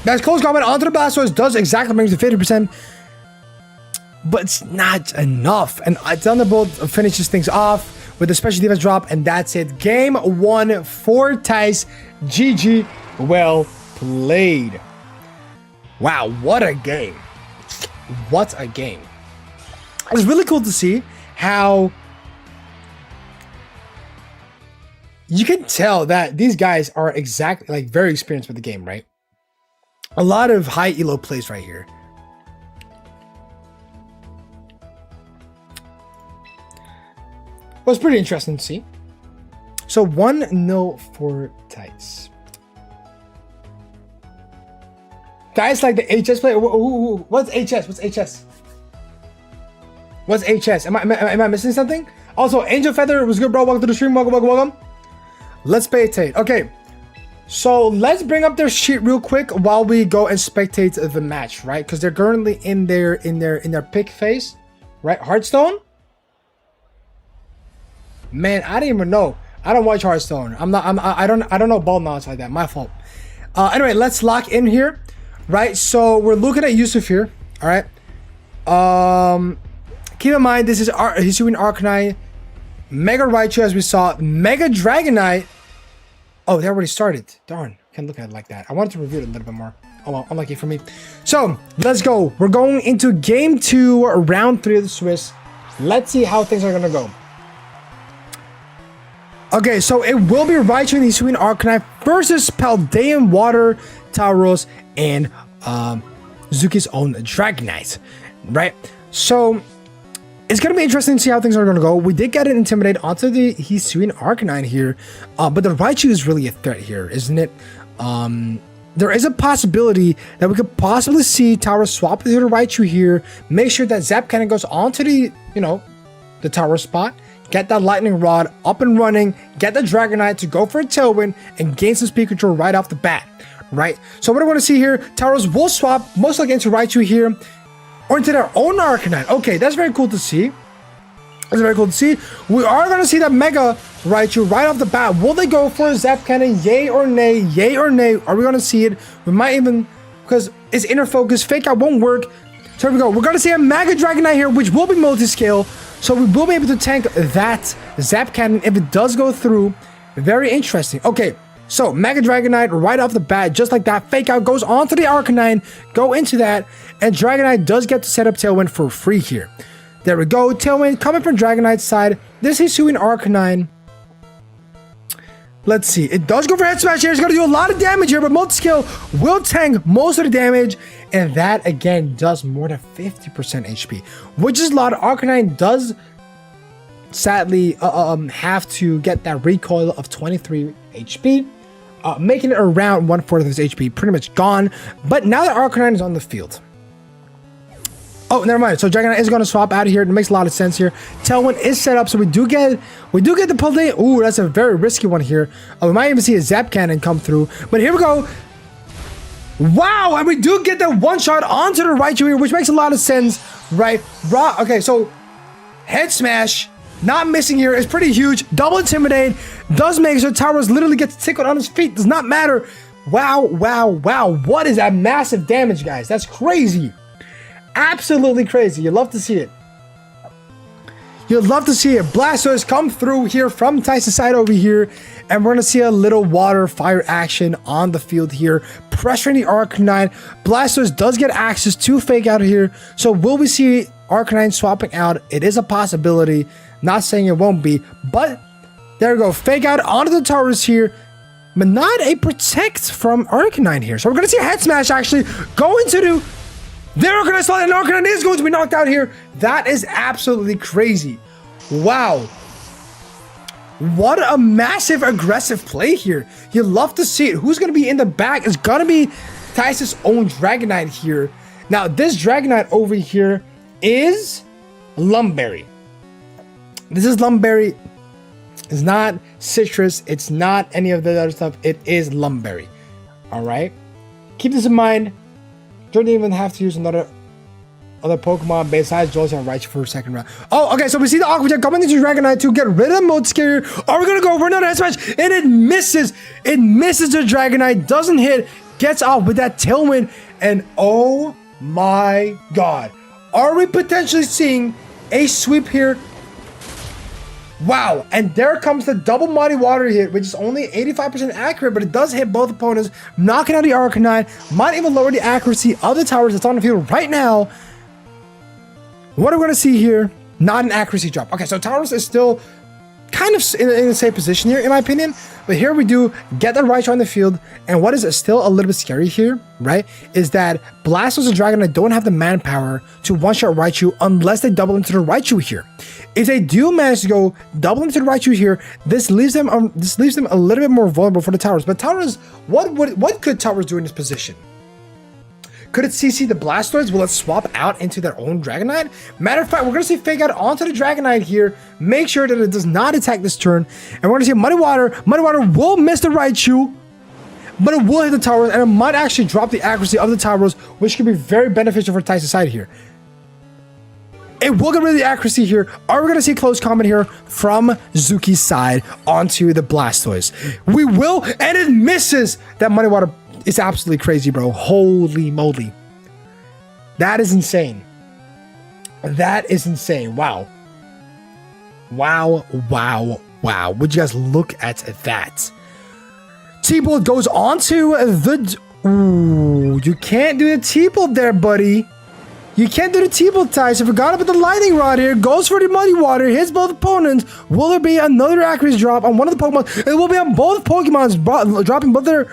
That's close combat onto the Blastoise. Does exactly bring to 50%. but it's not enough. And Thunderbolt finishes things off with a special defense drop, and that's it. Game 1 for Tice. GG. Well played. Wow, what a game. What a game. It's really cool to see how you can tell that these guys are exactly like very experienced with the game, right? A lot of high elo plays right here. Was pretty interesting to see. So 1-0 for Tice. Guys like the HS play. What's HS? What's HS? What's HS? Am I missing something? Also, Angel Feather was good, bro. Welcome to the stream. Welcome. Let's spectate. Okay, so let's bring up their sheet real quick while we go and spectate the match, right? Because they're currently in their pick phase, right? Hearthstone. Man, I didn't even know. I don't watch Hearthstone. I don't know ball knowledge like that. My fault. Anyway, let's lock in here, right? So we're looking at Yusuf here. All right. Keep in mind this is he's doing Arcanine, Mega Raichu as we saw, Mega Dragonite. Oh, they already started. Darn, can't look at it like that. I wanted to review it a little bit more. Oh well, unlucky for me. So let's go. We're going into game 2, round 3 of the Swiss. Let's see how things are gonna go. Okay, so it will be Raichu and Hisuian Arcanine versus Paldean Water, Tauros, and Zuki's own Dragonite, right? So it's going to be interesting to see how things are going to go. We did get an Intimidate onto the Hisuian Arcanine here, but the Raichu is really a threat here, isn't it? There is a possibility that we could possibly see Tauros swap to the Raichu here, make sure that Zap Cannon goes onto the, the Tauros spot, get that Lightning Rod up and running, get the Dragonite to go for a Tailwind, and gain some speed control right off the bat, right? So what I want to see here, Tauros will swap most likely into Raichu here, or into their own Arcanine. Okay, that's very cool to see. That's very cool to see. We are going to see that Mega Raichu right off the bat. Will they go for a Zap Cannon? Yay or nay? Yay or nay? Are we going to see it? We might even, because it's inner focus. Fake out won't work. So here we go. We're going to see a Mega Dragonite here, which will be multi-scale. So we will be able to tank that Zap Cannon if it does go through. Very interesting. Okay. So, Mega Dragonite right off the bat, just like that. Fake out goes onto the Arcanine, go into that, and Dragonite does get to set up Tailwind for free here. There we go. Tailwind coming from Dragonite's side. This is Hisuian Arcanine. Let's see. It does go for Head Smash here. It's going to do a lot of damage here, but multi-skill will tank most of the damage, and that, again, does more than 50% HP, which is a lot. Arcanine does sadly have to get that recoil of 23 HP. Making it around 1/4 of his HP, pretty much gone. But now that Arcanine is on the field. Oh, never mind. So Dragonite is going to swap out of here. It makes a lot of sense here. Tailwind is set up, so we do get the Paldean. Ooh, that's a very risky one here. We might even see a Zap Cannon come through. But here we go. Wow, and we do get that one shot onto the Raichu here, which makes a lot of sense, right? Okay, so Head Smash. Not missing here is pretty huge. Double Intimidate does make so Tauros literally gets tickled on his feet. Does not matter. Wow. What is that massive damage, guys? That's crazy. Absolutely crazy. You love to see it. You'd love to see it. Blastoise come through here from Tice's side over here. And we're going to see a little water fire action on the field here. Pressuring the Arcanine. Blastoise does get access to Fake Out here. So will we see Arcanine swapping out? It is a possibility. Not saying it won't be, but there we go. Fake Out onto the Tauros here, but not a Protect from Arcanine here. So we're going to see a Head Smash actually go into the Arcanine slot, and Arcanine is going to be knocked out here. That is absolutely crazy. Wow. What a massive aggressive play here. You love to see it. Who's going to be in the back? It's going to be Tice's own Dragonite here. Now, this Dragonite over here is Lumberry. This is Lumberry. It's not Citrus. It's not any of the other stuff. It is Lumberry. All right. Keep this in mind. Don't even have to use other Pokemon besides Jolteon and Raichu for a second round. Oh, okay. So we see the Aqua Jet coming into Dragonite to get rid of the Mode Scare. Are we going to go for another Head Smash? And it misses. It misses the Dragonite. Doesn't hit. Gets off with that Tailwind. And oh my God. Are we potentially seeing a sweep here? Wow, and there comes the double Muddy Water hit, which is only 85% accurate, but it does hit both opponents, knocking out the Arcanine, might even lower the accuracy of the towers that's on the field right now. What are we going to see here? Not an accuracy drop. Okay, so towers is still kind of in the same position here, in my opinion. But here we do get the Raichu on the field. And what is still a little bit scary here, right, is that Blastoise and Dragonite don't have the manpower to one-shot Raichu unless they double into the Raichu here. If they do manage to go double into the Raichu here, this leaves them a little bit more vulnerable for the towers. But towers, what could towers do in this position? Could it CC the Blastoise? Will it swap out into their own Dragonite? Matter of fact, we're going to see Fake Out onto the Dragonite here. Make sure that it does not attack this turn. And we're going to see Muddy Water. Muddy Water will miss the Raichu, but it will hit the towers, and it might actually drop the accuracy of the towers, which could be very beneficial for Tyson side here. It will get rid of the accuracy here. Are we going to see close combat here from Zuki's side onto the Blastoise? We will, and it misses that Muddy Water. It's absolutely crazy, bro. Holy moly. That is insane. That is insane. Wow. Wow, wow, wow. Would you guys look at that? T-Bolt goes onto the... Ooh, you can't do the T-Bolt there, buddy. You can't do the T-Bolt ties. I forgot about the Lightning Rod here. Goes for the Muddy Water. Hits both opponents. Will there be another accuracy drop on one of the Pokemon? It will be on both Pokemons, dropping both their...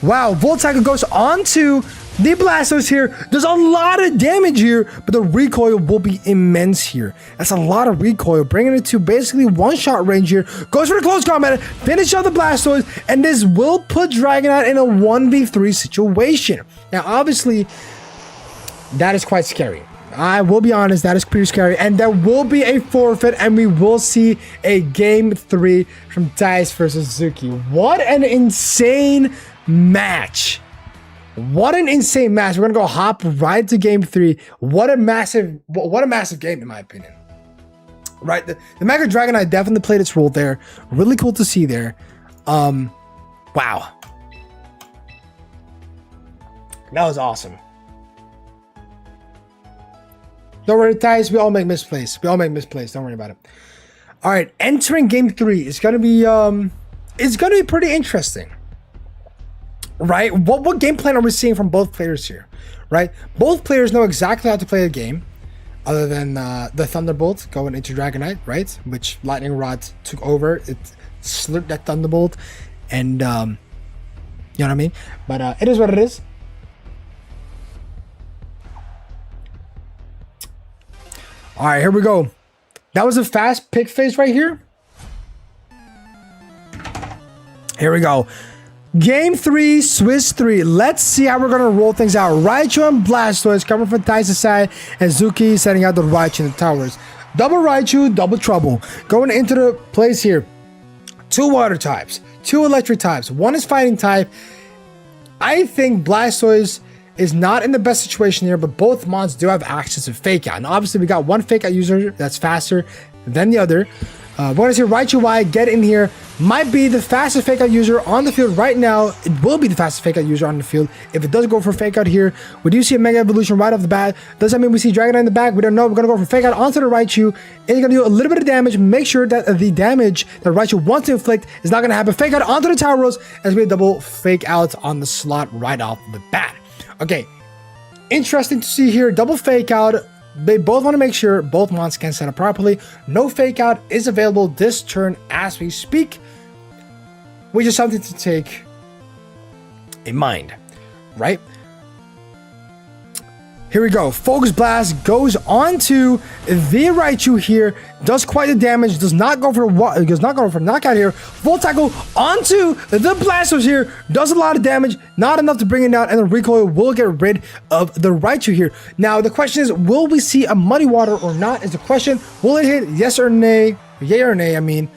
Wow, Volt Tackle goes onto the Blastoise here. There's a lot of damage here, but the recoil will be immense here. That's a lot of recoil, bringing it to basically one-shot range here. Goes for the close combat, finish off the Blastoise, and this will put Dragonite in a 1v3 situation. Now, obviously, that is quite scary. I will be honest, that is pretty scary. And there will be a forfeit, and we will see a game 3 from Dice versus Zuki. What an insane match. What an insane match. We're gonna go hop right to game 3. What a massive game, in my opinion. Right, the Mega Dragonite definitely played its role there. Really cool to see there. Wow, that was awesome. Don't worry, guys, we all make misplays. Don't worry about it. All right, entering game 3 is gonna be pretty interesting. Right? What game plan are we seeing from both players here? Right? Both players know exactly how to play the game, other than the Thunderbolt going into Dragonite, right? Which Lightning Rod took over. It slurped that Thunderbolt, and you know what I mean? But it is what it is. All right, here we go. That was a fast pick phase right here. Here we go. Game 3, Swiss 3. Let's see how we're going to roll things out. Raichu and Blastoise coming from Tyson's side, and Zuki setting out the Raichu in the towers. Double Raichu, double trouble. Going into the place here. 2 water types, 2 electric types. 1 is fighting type. I think Blastoise is not in the best situation here, but both mons do have access to Fake Out. And obviously, we got one Fake Out user that's faster than the other. We're going to see Raichu Y get in here. Might be the fastest Fake Out user on the field right now. It will be the fastest Fake Out user on the field. If it does go for Fake Out here, we do see a Mega Evolution right off the bat. Does that mean we see Dragonite in the back? We don't know. We're going to go for Fake Out onto the Raichu. It's going to do a little bit of damage. Make sure that the damage that Raichu wants to inflict is not going to happen. Fake Out onto the Tauros as we double Fake Out on the slot right off the bat. Okay. Interesting to see here. Double Fake Out. They both want to make sure both mons can set up properly. No Fake Out is available this turn as we speak, which is something to take in mind, right? Here we go. Focus Blast goes onto the Raichu here. Does quite the damage. Does not go for knockout here. Volt Tackle onto the Blastoise here. Does a lot of damage. Not enough to bring it down. And the recoil will get rid of the Raichu here. Now, the question is, will we see a Muddy Water or not? Is the question. Will it hit yes or nay? Yay or nay, I mean.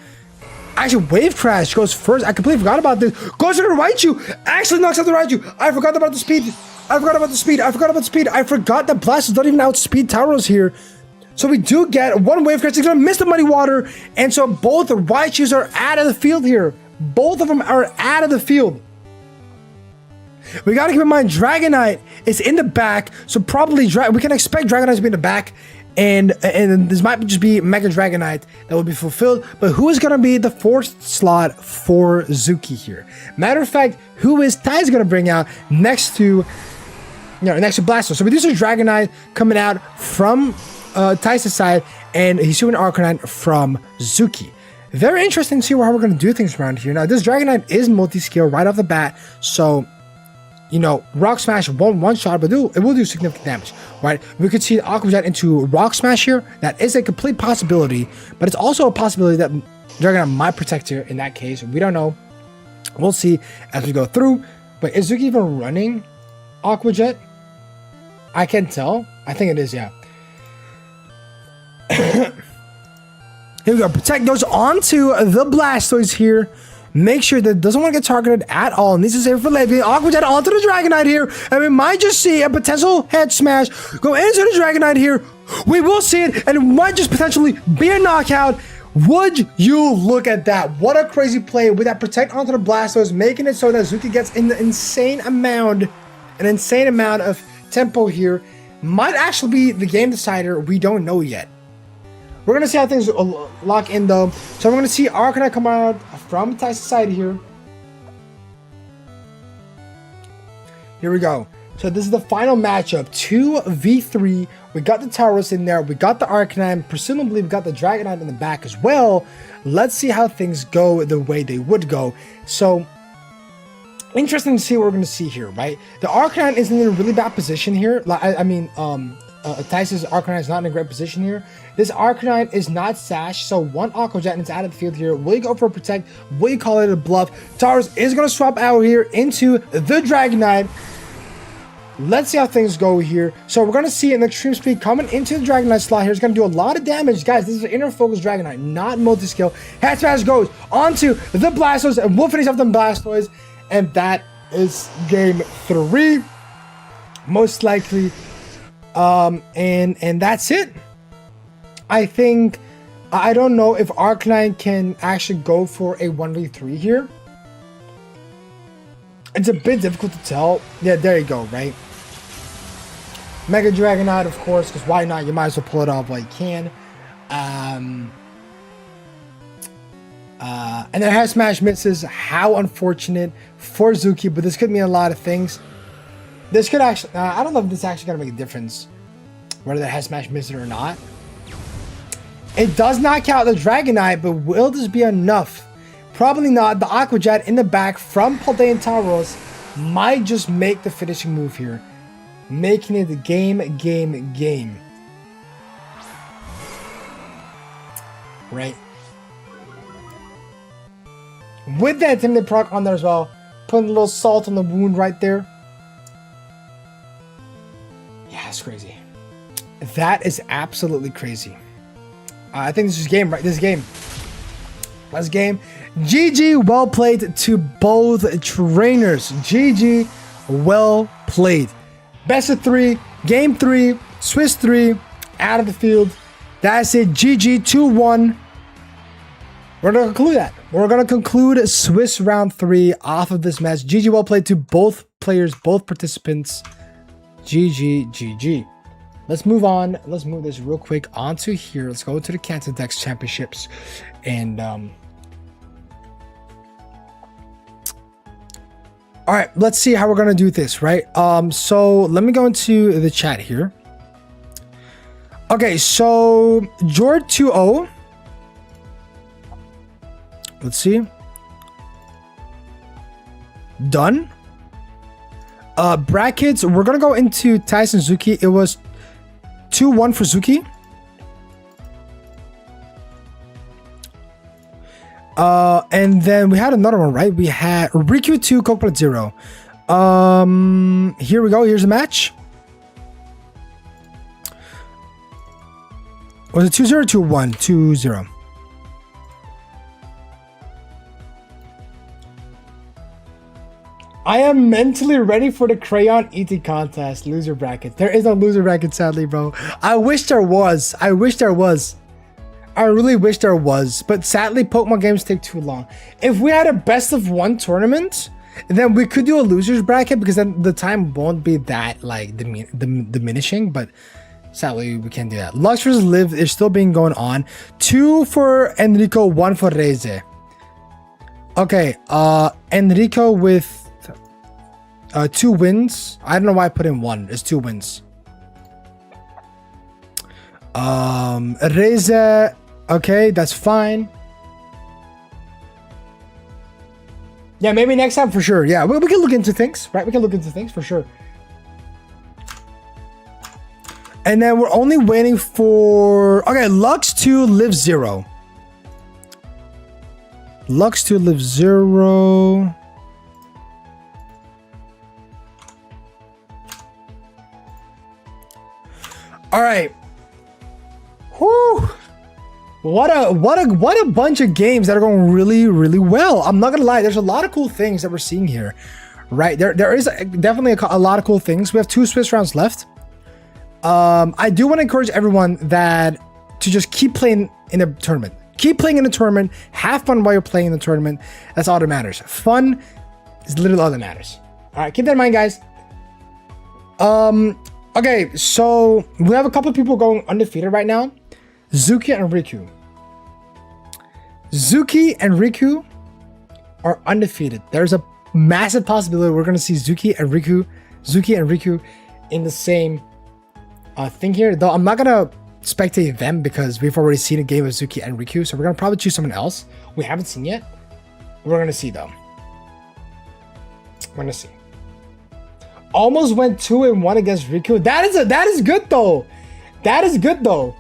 Actually, Wave Crash goes first. I completely forgot about this. Goes to the Raichu. Actually knocks out the Raichu. I forgot about the speed. I forgot about that Blastoise don't even outspeed Tauros here. So we do get one Wave Crash. He's going to miss the Muddy Water. And so both the Raichus are out of the field here. Both of them are out of the field. We got to keep in mind Dragonite is in the back, so probably we can expect Dragonite to be in the back, and this might just be Mega Dragonite that will be fulfilled. But who is going to be the 4th slot for Zuki here? Matter of fact, who is Ty's going to bring out next to Blastoise? So we do see Dragonite coming out from Ty's side, and he's doing Arcanine from Zuki. Very interesting to see how we're going to do things around here. Now, this Dragonite is multi-skill right off the bat, so, you know, Rock Smash won't one-shot, but it will do significant damage, right? We could see Aqua Jet into Rock Smash here. That is a complete possibility, but it's also a possibility that Dragonite might protect here in that case. We don't know. We'll see as we go through. But is Zuki even running Aqua Jet? I can't tell. I think it is, yeah. Here we go. Protect goes onto the Blastoise here. Make sure that it doesn't want to get targeted at all. Needs to save for later. Aqua Jet onto the Dragonite here. And we might just see a potential head smash go into the Dragonite here. We will see it, and it might just potentially be a knockout. Would you look at that? What a crazy play with that protect onto the Blastoise, making it so that Zuki gets an insane amount of tempo here. Might actually be the game decider. We don't know yet. We're going to see how things lock in, though. So we're going to see Arcanine come out from Ty's side here. Here we go. So this is the final matchup. 2v3. We got the Tauros in there. We got the Arcanine. Presumably, we got the Dragonite in the back as well. Let's see how things go the way they would go. So, interesting to see what we're going to see here, right? The Arcanine is in a really bad position here. Ty's Arcanine is not in a great position here. This Arcanine is not sashed, so one Aqua Jet and it's out of the field here. Will you go for a protect? Will you call it a bluff? Tauros is going to swap out here into the Dragonite. Let's see how things go here. So we're going to see an Extreme Speed coming into the Dragonite slot here. It's going to do a lot of damage. Guys, this is an inner focus Dragonite, not multi-skill. Head Smash goes onto the Blastoise, and we'll finish off the Blastoise. And that is game 3. Most likely. And that's it. I think, I don't know if Arcanine can actually go for a 1v3 here. It's a bit difficult to tell. Yeah, there you go, right? Mega Dragonite, of course, because why not? You might as well pull it off while you can. And then Head Smash misses. How unfortunate for Zuki, but this could mean a lot of things. This could actually, I don't know if this is actually going to make a difference, whether the Head Smash misses or not. It does not count the Dragonite, but will this be enough? Probably not. The Aqua Jet in the back from Paldean Tauros might just make the finishing move here, making it a game. Right. With that Intimidate proc on there as well, putting a little salt on the wound right there. Yeah, that's crazy. That is absolutely crazy. I think this is game, right? This is game. That's game. GG, well played to both trainers. GG, well played. Best of 3, game 3, Swiss 3, out of the field. That's it. GG 2-1. We're going to conclude that. We're going to conclude Swiss round 3 off of this match. GG, well played to both players, both participants. GG. Let's move on. Let's move this real quick onto here. Let's go to the Kanto Dex Championships. And, all right, let's see how we're going to do this, right? So let me go into the chat here. Okay, so Jord 2-0. Let's see. Done. Brackets, we're going to go into Tyson Zuki. It was 2-1 for Zuki. And then we had another one, right? We had Riku 2, Coconut 0. Here we go. Here's the match. Was it 2-0 or 2-1? 2-0. I am mentally ready for the crayon eating contest. Loser bracket. There is no loser bracket, sadly, bro. I wish there was. I really wish there was. But sadly, Pokemon games take too long. If we had a best of 1 tournament, And then we could do a losers bracket because then the time won't be that like diminishing, but sadly we can't do that. Lux versus Liv is still being going on. 2 for Enrico, 1 for Reze. Okay, Enrico with 2 wins. I don't know why I put in 1. It's 2 wins. Reze, okay, that's fine. Yeah, maybe next time for sure. Yeah, we can look into things, right? We can look into things for sure. And then we're only waiting for... Okay, Lux 2, Live 0. Lux 2, Live 0. All right. Whew. What a bunch of games that are going really, really well. I'm not gonna lie, there's a lot of cool things that we're seeing here, right? There is definitely a lot of cool things. We have 2 Swiss rounds left. I do want to encourage everyone that to just keep playing in the tournament. Keep playing in the tournament. Have fun while you're playing in the tournament. That's all that matters. Fun is literally all that matters. All right, keep that in mind, guys. Okay, so we have a couple of people going undefeated right now. Zuki and Riku. Zuki and Riku are undefeated. There's a massive possibility we're going to see Zuki and Riku in the same thing here. Though I'm not going to spectate them because we've already seen a game of Zuki and Riku. So we're going to probably choose someone else we haven't seen yet. We're going to see though. We're going to see. Almost went 2-1 against Riku. That is good though. That is good though.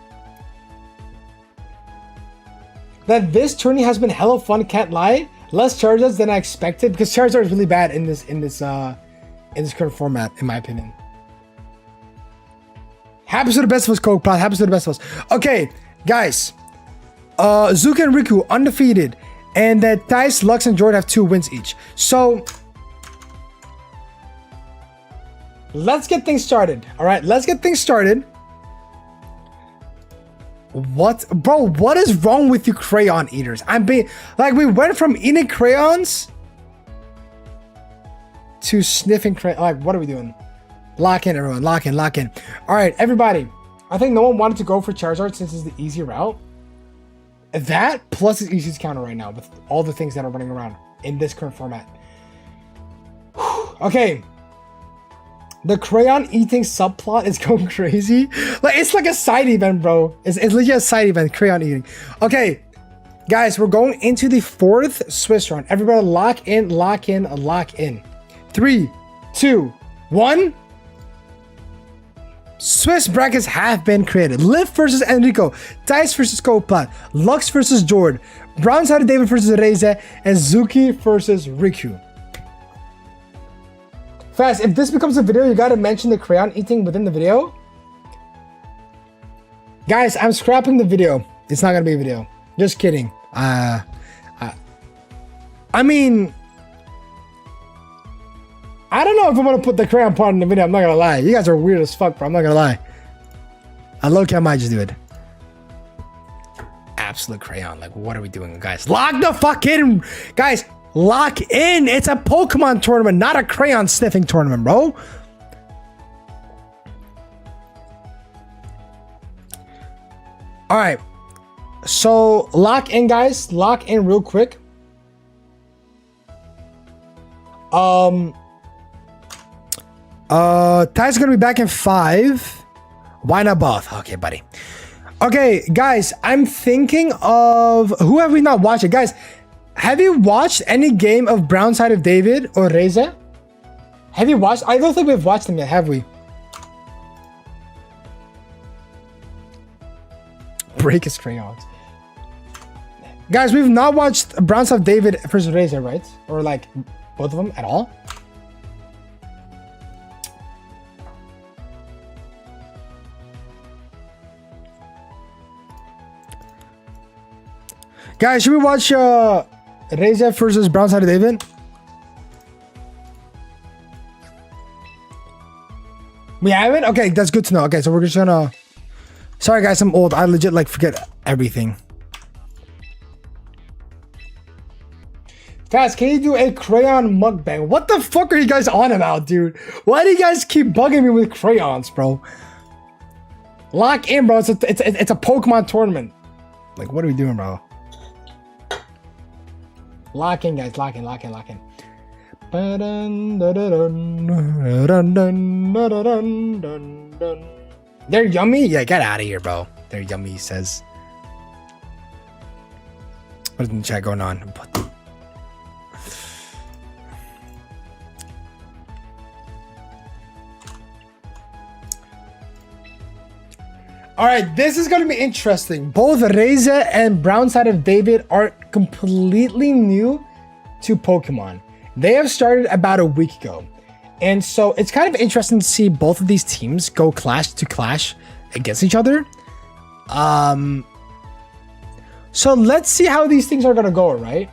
That this tourney has been hella fun, can't lie. Less Charizards than I expected because Charizard is really bad in this current format, in my opinion. Happens to the best of us, Coke Pot. Happens to the best of us. Okay, guys. Zuka and Riku undefeated, and that Thais, Lux, and Jordan have 2 wins each. So let's get things started. All right, let's get things started. What, bro? What is wrong with you, crayon eaters? I'm being like, we went from eating crayons to sniffing crayon. Like, what are we doing? Lock in, everyone. Lock in. Lock in. All right, everybody. I think no one wanted to go for Charizard since it's the easy route. That plus is easiest counter right now with all the things that are running around in this current format. Okay. The crayon eating subplot is going crazy. Like, it's like a side event, bro. It's legit a side event, crayon eating. Okay, guys, we're going into the 4th Swiss round. Everybody lock in, lock in, lock in. 3, 2, 1. Swiss brackets have been created. Liv versus Enrico, Dice versus Coplat, Lux versus Jord, Brown-sided David versus Reze, and Zuki versus Riku. Fast, if this becomes a video, you gotta mention the crayon eating within the video. Guys, I'm scrapping the video. It's not gonna be a video. Just kidding. I mean, I don't know if I'm gonna put the crayon part in the video. I'm not gonna lie. You guys are weird as fuck, bro. I'm not gonna lie. I low-key, I might just do it. Absolute crayon. Like, what are we doing, guys? Lock the fuck in, guys. Lock in. It's a Pokemon tournament, not a crayon sniffing tournament, bro. All right. So lock in, guys. Lock in real quick. Ty's gonna be back in 5. Why not both? Okay, buddy. Okay, guys. I'm thinking of who have we not watched it, guys. Have you watched any game of Brown Side of David or Reze? Have you watched? I don't think we've watched them yet, have we? Break his crayons. Guys, we've not watched Brown Side of David versus Reze, right? Or like both of them at all? Guys, should we watch Reze versus Brown Side of David? We haven't? Okay, that's good to know. Okay, so we're just gonna... Sorry guys, I'm old. I legit like forget everything. Guys, can you do a crayon mukbang? What the fuck are you guys on about, dude? Why do you guys keep bugging me with crayons, bro? Lock in, bro. It's a Pokemon tournament. Like, what are we doing, bro? Lock in, guys. Lock in. They're yummy? Yeah, get out of here, bro. They're yummy, he says. What is in the chat going on? What? All right, this is going to be interesting. Both Reza and Brown Side of David are completely new to Pokemon. They have started about a week ago. And so it's kind of interesting to see both of these teams go clash to clash against each other. So let's see how these things are going to go, right?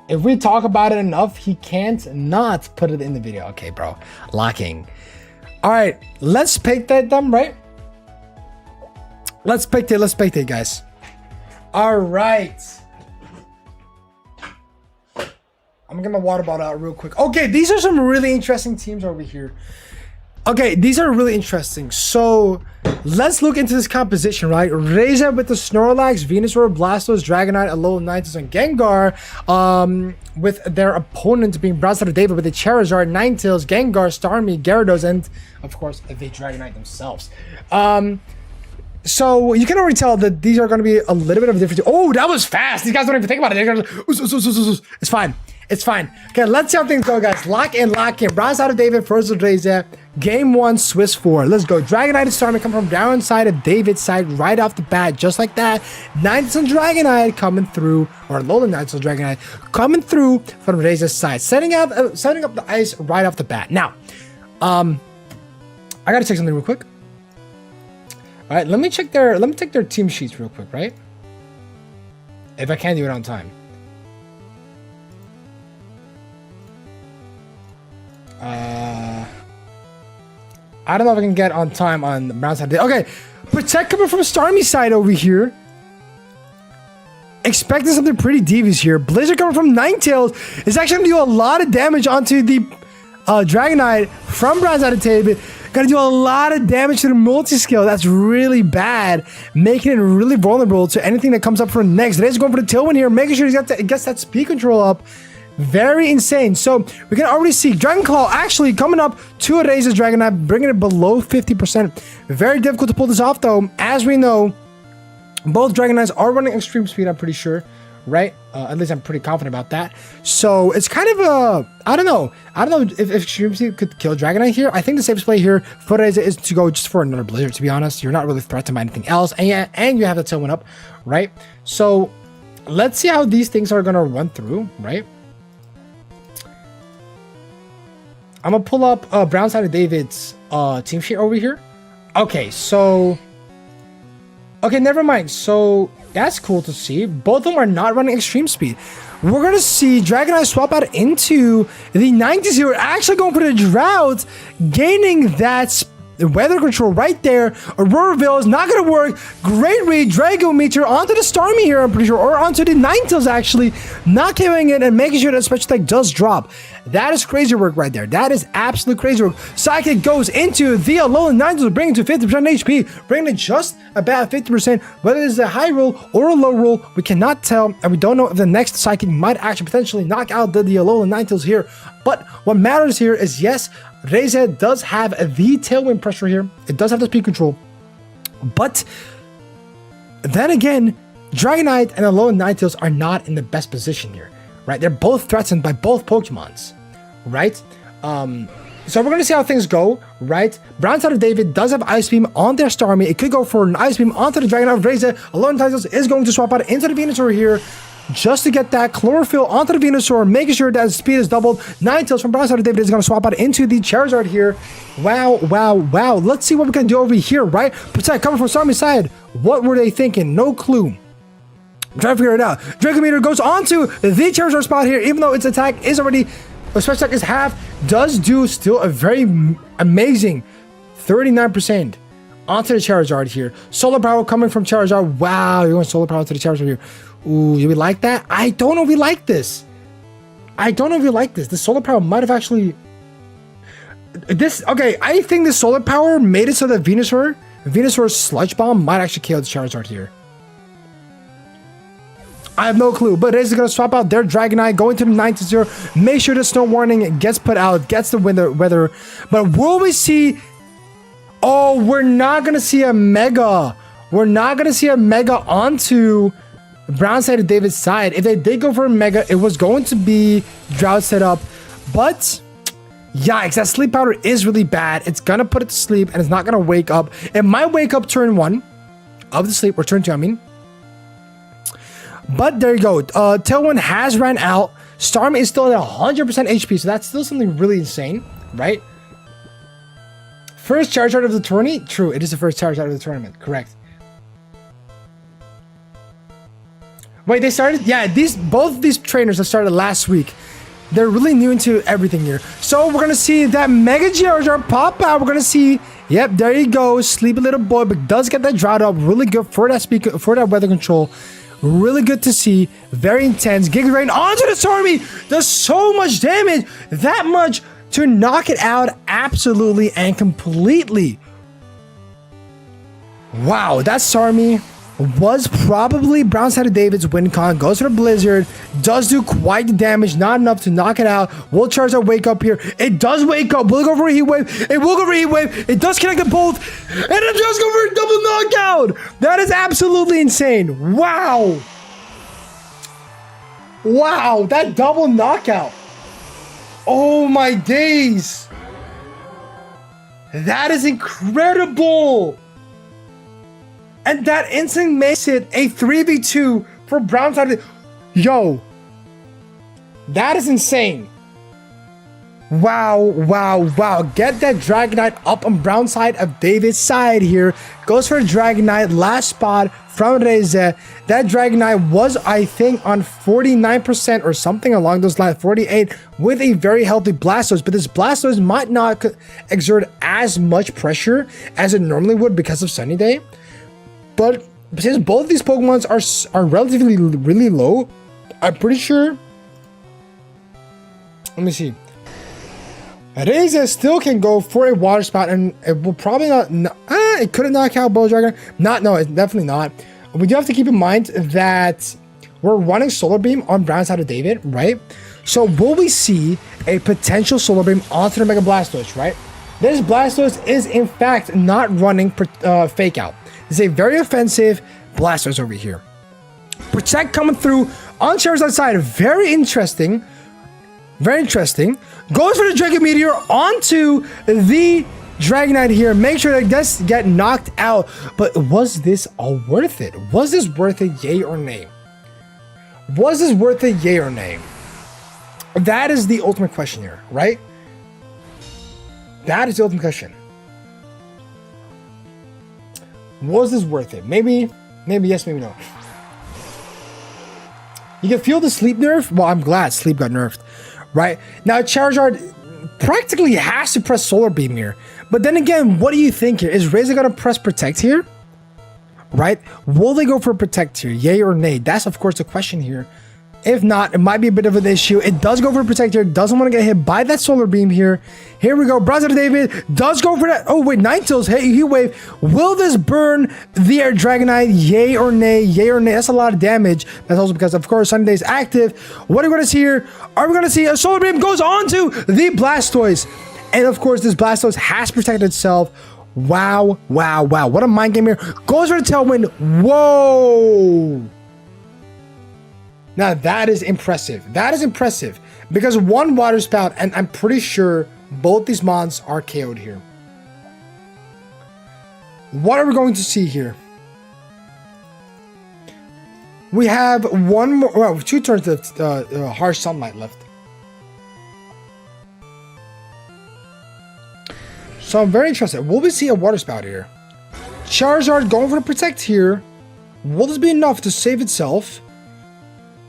If we talk about it enough, he can't not put it in the video. Okay, bro. Locking. All right, let's pick that them, right? Let's pick it, guys. All right. I'm gonna get my water bottle out real quick. Okay, these are some really interesting teams over here. Okay, these are really interesting. So let's look into this composition, right? Reza with the Snorlax, Venusaur, Blastoise, Dragonite, Alolan Ninetales, and Gengar. With their opponent being Brown Side of David with the Charizard, Ninetales, Gengar, Starmie, Gyarados, and of course the Dragonite themselves. So you can already tell that these are going to be a little bit of a difference. Oh, that was fast. These guys don't even think about it. They're gonna, it's fine. It's fine. Okay, let's see how things go, guys. Lock in. Brown Side of David versus Reza. Game 1, Swiss 4. Let's go. Dragonite and Starmie come from Brown Side of David's side right off the bat, just like that. Ninetales and Dragonite coming through, or Alolan Ninetales and Dragonite coming through from Reza's side, setting up the ice right off the bat. Now, I gotta check something real quick. All right, let me check their team sheets real quick, right? If I can do it on time. I don't know if I can get on time on the Brown Side. Okay, Protect coming from Starmie's side over here. Expecting something pretty devious here. Blizzard coming from Ninetales is actually going to do a lot of damage onto the Dragonite from Brown Side of David. Gonna do a lot of damage to the multi-skill. That's really bad, making it really vulnerable to anything that comes up for next. Ray's going for the Tailwind here, making sure he gets that speed control up. Very insane. So we can already see Dragon Claw actually coming up to Ray's Dragonite, bringing it below 50%. Very difficult to pull this off, though. As we know, both Dragonites are running extreme speed, I'm pretty sure. Right? At least I'm pretty confident about that. So it's kind of a, I don't know if Extreme Speed could kill Dragonite here. I think the safest play here for Reza is to go just for another Blizzard, to be honest. You're not really threatened by anything else. And you have the Tailwind up, right? So let's see how these things are going to run through, right? I'm going to pull up Brown Side of David's team sheet over here. Okay, so... Okay, never mind. So that's cool to see. Both of them are not running extreme speed. We're going to see Dragonite swap out into the 90s here. Actually going for the Drought, gaining that weather control right there. Aurora Veil is not going to work. Great read. Drago Meteor onto the Starmie here, I'm pretty sure. Or onto the Ninetales, actually. Not killing it and making sure that special attack does drop. That is crazy work right there. That is absolute crazy work. Psychic goes into the Alolan Ninetales, bringing it to 50% HP, bringing it just about 50%. Whether it is a high roll or a low roll, we cannot tell, and we don't know if the next Psychic might actually potentially knock out the Alolan Ninetales here. But what matters here is, yes, Reza does have the Tailwind pressure here. It does have the speed control. But then again, Dragonite and Alolan Ninetales are not in the best position here, right? They're both threatened by both Pokemons, right? So we're going to see how things go, right? Brown Side of David does have Ice Beam on their Starmie. It could go for an Ice Beam onto the Dragonite of Reza. Alolan Ninetales is going to swap out into the Venusaur here, just to get that Chlorophyll onto the Venusaur, making sure that speed is doubled. Ninetales from Brown Side of David is going to swap out into the Charizard here. Wow, wow, wow. Let's see what we can do over here, right? Protect coming from Starmie's side. What were they thinking? No clue. I'm trying to figure it out. Draco Meteor goes onto the Charizard spot here, even though its attack is already, special attack is half, does do still a very amazing 39%. onto the Charizard here. Solar Power coming from Charizard. Wow, you're going Solar Power to the Charizard here. Ooh, do we like that? I don't know if we like this. I don't know if we like this. The Solar Power might have actually... Okay, I think the Solar Power made it so that Venusaur's Sludge Bomb might actually kill the Charizard here. I have no clue, but it is going to swap out their Dragonite, going to the 9-0. Make sure the Snow Warning gets put out, gets the weather. But will we see... Oh, we're not going to see a Mega. We're not going to see a Mega onto Brown side of David's side. If they did go for a Mega, it was going to be Drought setup. But... Yikes, that sleep powder is really bad. It's gonna put it to sleep and it's not gonna wake up. It might wake up turn 1 of the sleep, or turn 2, I mean. But there you go. Tailwind has ran out. Starmie is still at 100% HP, so that's still something really insane, right? First Charizard of the tourney? True, it is the first Charizard of the tournament, correct. Wait, they started? Yeah, both these trainers that started last week. They're really new into everything here. So we're going to see that Mega Charizard pop out. We're going to see, yep, there you go. Sleepy little boy, but does get that drought up. Really good for that weather control. Really good to see. Very intense. Giga Drain onto the Starmie. Does so much damage. That much to knock it out absolutely and completely. Wow, that Starmie was probably Brown side of David's win con. Goes for the Blizzard. Does do quite the damage. Not enough to knock it out. Will Charizard wake up here? It does wake up. Will it go for a Heat Wave? It will go for a Heat Wave. It does connect them both. And it does go for a double knockout. That is absolutely insane. Wow. Wow. That double knockout. Oh my days. That is incredible. And that instant makes it a 3v2 for Brown side. Yo, that is insane. Wow, wow, wow. Get that Dragonite up on Brown side of David's side here. Goes for a Dragonite. Last spot from Reze. That Dragonite was, I think, on 49% or something along those lines. 48 with a very healthy Blastoise. But this Blastoise might not exert as much pressure as it normally would because of Sunny Day. But since both of these Pokemons are relatively really low, I'm pretty sure. Let me see. Reze still can go for a Water Spout, and it will probably not. It couldn't knock out Bull Dragon. No, it's definitely not. We do have to keep in mind that we're running Solar Beam on Brown side of David, right? So will we see a potential Solar Beam onto the Mega Blastoise, right? This Blastoise is in fact not running Fake Out. It's a very offensive Blastoise over here. Protect coming through on Charizard's side. Very interesting. Very interesting. Goes for the Dragon Meteor onto the Dragonite here. Make sure that it does get knocked out. But was this all worth it? Was this worth it, yay or nay? Was this worth it, yay or nay? That is the ultimate question here, right? That is the ultimate question. Was this worth it? Maybe yes, maybe no. You can feel the sleep nerf. Well, I'm glad sleep got nerfed, right? Now, Charizard practically has to press Solar Beam here. But then again, what do you think here? Is Reze going to press Protect here? Right? Will they go for Protect here? Yay or nay? That's, of course, the question here. If not, it might be a bit of an issue. It does go for Protect here. Doesn't want to get hit by that Solar Beam here. Here we go. Browser David does go for that. Oh, wait. Ninetales. Hey, Heat Wave. Will this burn the Air Dragonite? Yay or nay? Yay or nay? That's a lot of damage. That's also because, of course, Sunday is active. What are we going to see here? Are we going to see a Solar Beam goes on to the Blastoise? And, of course, this Blastoise has protected itself. Wow, wow, wow. What a mind game here. Goes for the Tailwind. Whoa. Now that is impressive. That is impressive because one Water Spout, and I'm pretty sure both these mons are KO'd here. What are we going to see here? We have one more, well, 2 turns of Harsh Sunlight left. So I'm very interested. Will we see a Water Spout here? Charizard going for the Protect here. Will this be enough to save itself?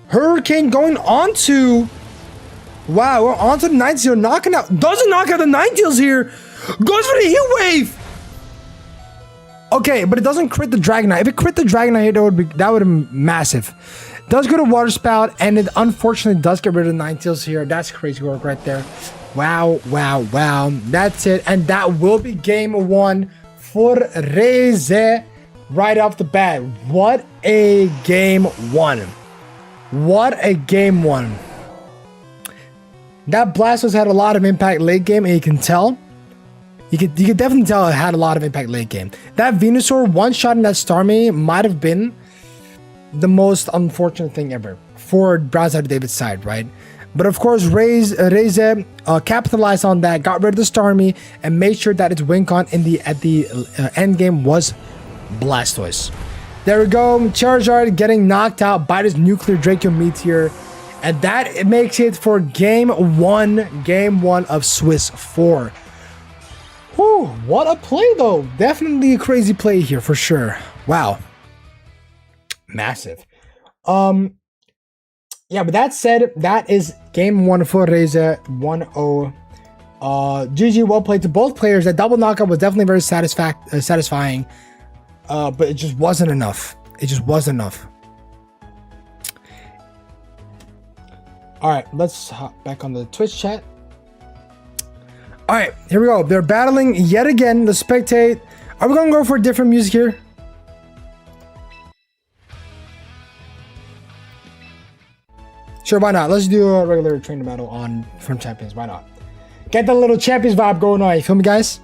Hurricane going onto, wow, onto the Ninetales, knocking out, doesn't knock out the Ninetales here, goes for the Heat Wave. Okay, but it doesn't crit the Dragonite. If it crit the Dragonite here, that would be massive. Does go to Water Spout, and it unfortunately does get rid of the Ninetales here. That's crazy work right there. Wow, wow, wow. That's it. And that will be game 1 for Reze right off the bat. What a game 1. What a game 1. That Blastoise had a lot of impact late game, and you can tell. You could definitely tell it had a lot of impact late game. That Venusaur one-shotting that Starmie might have been the most unfortunate thing ever for Bronzong David's side, right? But of course, Reze capitalized on that, got rid of the Starmie, and made sure that its win con at the end game was Blastoise. There we go, Charizard getting knocked out by this nuclear Draco Meteor, and that makes it for game 1 of Swiss 4. Whew, what a play though. Definitely a crazy play here for sure. Wow. Massive. Yeah, but that said, that is game 1 for Reze 1-0. GG, well played to both players. That double knockout was definitely very satisfying. But it just wasn't enough. It just wasn't enough. All right, let's hop back on the Twitch chat. All right, here we go. They're battling yet again. The spectate. Are we gonna go for different music here? Sure, why not? Let's do a regular trainer battle on from Champions. Why not? Get the little Champions vibe going on. You feel me, guys?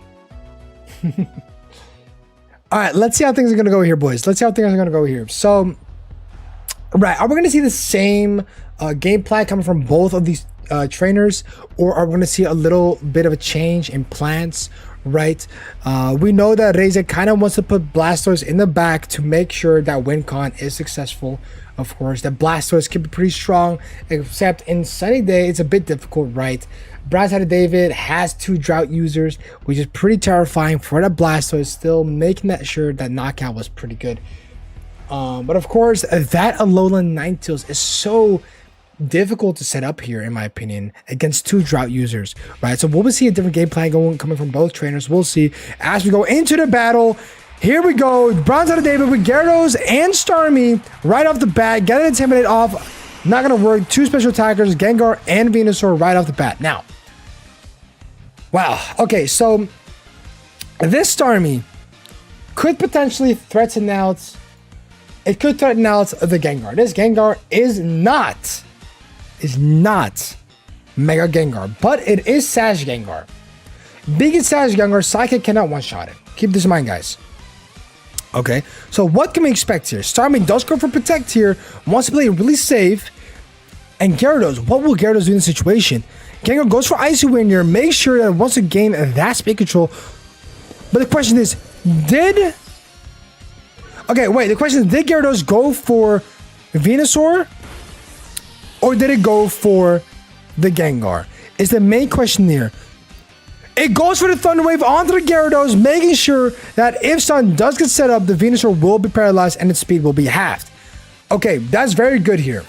All right, let's see how things are gonna go here, boys. Let's see how things are gonna go here. So, right, are we gonna see the same game plan coming from both of these trainers, or are we going to see a little bit of a change in plans, right? We know that Reze kind of wants to put Blastoise in the back to make sure that WinCon is successful. Of course, that Blastoise can be pretty strong, except in Sunny Day, it's a bit difficult, right? Bronzong David has 2 drought users, which is pretty terrifying for that Blastoise, still making that sure that knockout was pretty good. But of course, that Alolan Ninetales is so difficult to set up here, in my opinion, against 2 drought users, right? So we'll see a different game plan coming from both trainers. We'll see as we go into the battle. Here we go, Bronzong David with Gyarados and Starmie right off the bat. Get an Intimidate off, not gonna work. 2 special attackers, Gengar and Venusaur right off the bat. Now, wow, okay, so this Starmie could potentially threaten out. It could threaten out the Gengar. This Gengar is not Mega Gengar, but it is Sash Gengar. Big Sash Gengar, Psychic cannot one-shot it. Keep this in mind, guys. Okay, so what can we expect here? Starmie does go for Protect here, wants to play really safe. And Gyarados, what will Gyarados do in this situation? Gengar goes for Icy Wind here, make sure that it wants to gain that speed control. But the question is, did Gyarados go for Venusaur? Or did it go for the Gengar? Is the main question here. It goes for the Thunder Wave onto the Gyarados, making sure that if Sun does get set up, the Venusaur will be paralyzed and its speed will be halved. Okay, that's very good here.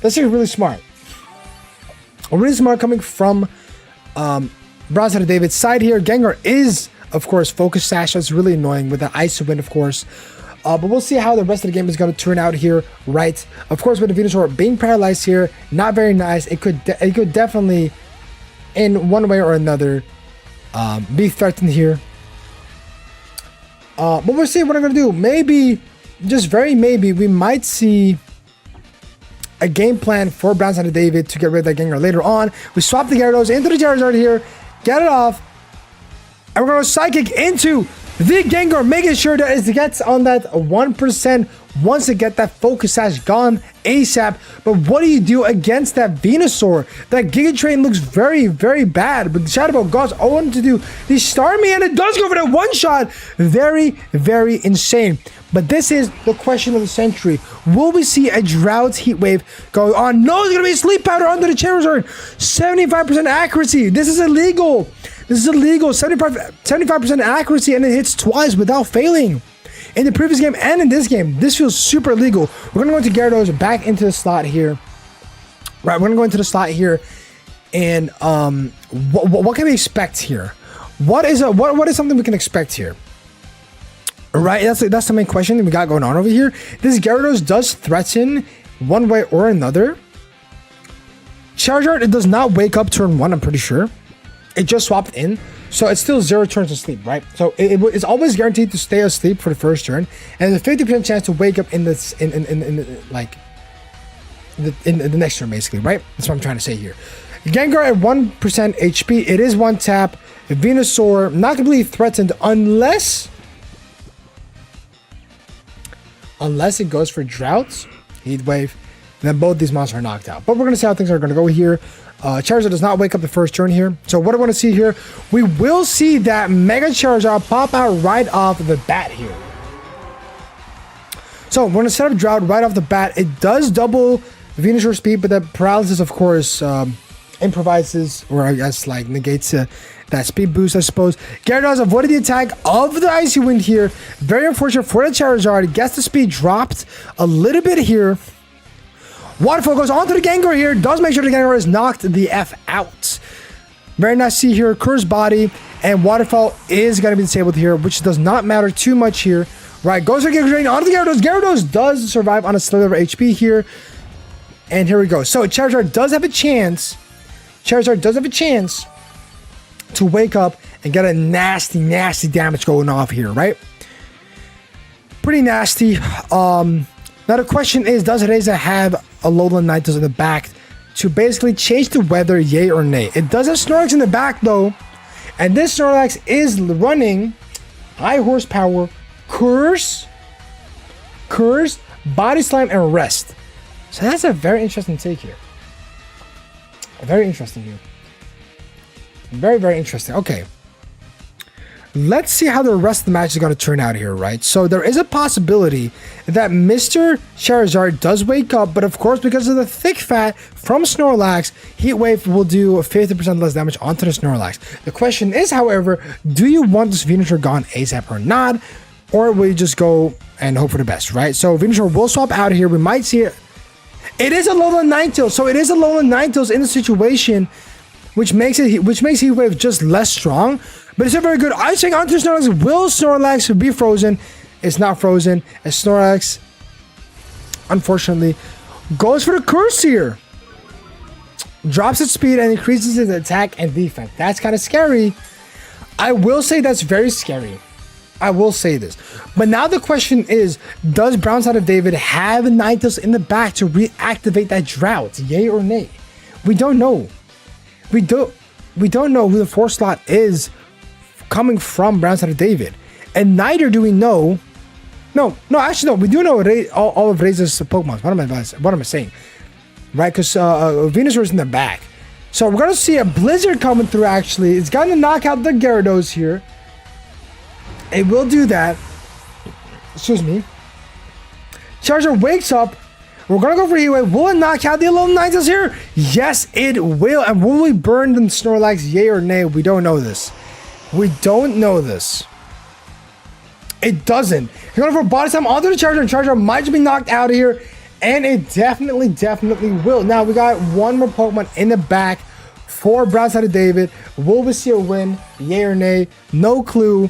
That's really smart. Really smart coming from Bronzong David's side here. Gengar is, of course, Focus Sash. That's really annoying with the Ice Wind, of course. But we'll see how the rest of the game is going to turn out here, right? Of course, with the Venusaur being paralyzed here, not very nice. It could definitely, in one way or another, be threatened here. But we'll see what I'm going to do. Maybe, just very maybe, we might see a game plan for Bronzong David to get rid of that Gengar later on. We swap the Gyarados into the Charizard here, get it off, and we're going to Psychic into the Gengar, making sure that it gets on that 1% once it get that Focus Sash gone ASAP. But what do you do against that Venusaur? That Giga Train looks very, very bad. But Shadow Ball goes on to do the Starmie, and it does go for that one shot. Very, very insane. But this is the question of the century. Will we see a Drought Heat Wave go on? No, it's going to be a Sleep Powder under the Charizard. 75% accuracy. This is illegal. This is illegal. 75% accuracy, and it hits twice without failing. In the previous game and in this game, this feels super illegal. We're going to go into Gyarados back into the slot here. Right, we're going to go into the slot here. And what can we expect here? What is something we can expect here? Right, that's the main question that we got going on over here. This Gyarados does threaten one way or another. Charizard, it does not wake up turn 1, I'm pretty sure. It just swapped in, so it's still 0 turns of sleep, right? So it's always guaranteed to stay asleep for the first turn, and there's a 50% chance to wake up in the next turn, basically, right? That's what I'm trying to say here. Gengar at 1% HP, it is one tap. Venusaur, not completely threatened unless it goes for Drought, Heat Wave, then both these monsters are knocked out. But we're going to see how things are going to go here. Charizard does not wake up the first turn here. So what I want to see here, we will see that Mega Charizard pop out right off the bat here. So we're going to set up Drought right off the bat. It does double Venusaur speed, but that paralysis, of course, improvises, or I guess like negates that speed boost, I suppose. Gyarados avoided the attack of the Icy Wind here. Very unfortunate for the Charizard. Gets the speed dropped a little bit here. Waterfall goes onto the Gengar here. Does make sure the Gengar is knocked the F out. Very nice to see here. Curse Body. And Waterfall is going to be disabled here, which does not matter too much here. Right, goes for Giga Drain onto the Gyarados. Gyarados does survive on a slither of HP here. And here we go. So Charizard does have a chance. To wake up and get a nasty, nasty damage going off here, right? Pretty nasty. Now the question is, does Reza have a Alolan Ninetales in the back to basically change the weather, yay or nay? It does have Snorlax in the back though, and this Snorlax is running high horsepower, Curse, Body Slam, and Rest. So that's a very interesting take here. Very interesting here. Very, very interesting. Okay. Let's see how the rest of the match is going to turn out here, right? So there is a possibility that Mr. Charizard does wake up, but of course, because of the thick fat from Snorlax, Heat Wave will do 50% less damage onto the Snorlax. The question is, however, do you want this Venusaur gone ASAP or not? Or will you just go and hope for the best, right? So Venusaur will swap out here. We might see it. It is a Alolan Ninetales. So it is a Alolan Ninetales in the situation, which makes Heat Wave just less strong. But it's a very good icing onto Snorlax. Will Snorlax be frozen? It's not frozen. As Snorlax, unfortunately, goes for the curse here. Drops its speed and increases its attack and defense. That's kind of scary. I will say that's very scary. I will say this. But now the question is, does Brown Side of David have Ninetales in the back to reactivate that drought? Yay or nay? We don't know. We don't know who the 4th slot is coming from Brown Side of David. And neither do we know. No, actually, no. We do know all of Reza's Pokemon. What am I saying? Right? Because Venusaur is in the back. So we're going to see a Blizzard coming through, actually. It's going to knock out the Gyarados here. It will do that. Excuse me. Charizard wakes up. We're going to go for Heat Wave. Will it knock out the Alolan Ninetales here? Yes, it will. And will we burn the Snorlax, yay or nay? We don't know this. We don't know this. It doesn't. You're going for Body Slam onto the Charizard. And Charizard might just be knocked out of here. And it definitely will. Now, we got one more Pokemon in the back for Brown Side of David. Will we see a win? Yay or nay? No clue.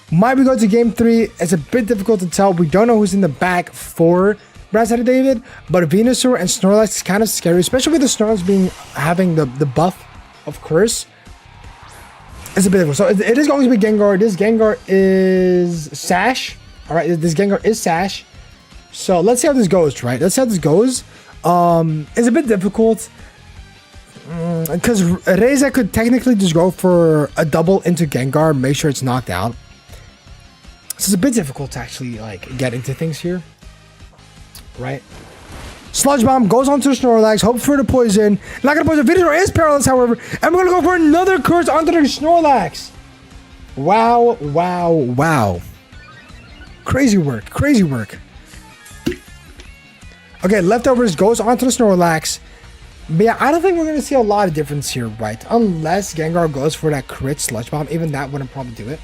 Might we go to game 3? It's a bit difficult to tell. We don't know who's in the back for Brown Side of David, but Venusaur and Snorlax is kind of scary, especially with the Snorlax having the buff of Curse. It's a bit difficult. So it is going to be Gengar. This Gengar is Sash. All right, this Gengar is Sash. So let's see how this goes, right? Let's see how this goes. It's a bit difficult because Reza could technically just go for a double into Gengar, make sure it's knocked out. So it's a bit difficult to actually like get into things here, right? Sludge Bomb goes onto Snorlax, hope for the poison. Not gonna poison. Venusaur is paralyzed, however, and we're gonna go for another curse onto the Snorlax. Wow. Crazy work. Okay, leftovers goes onto the Snorlax. But yeah, I don't think we're gonna see a lot of difference here, right? Unless Gengar goes for that crit Sludge Bomb. Even that wouldn't probably do it.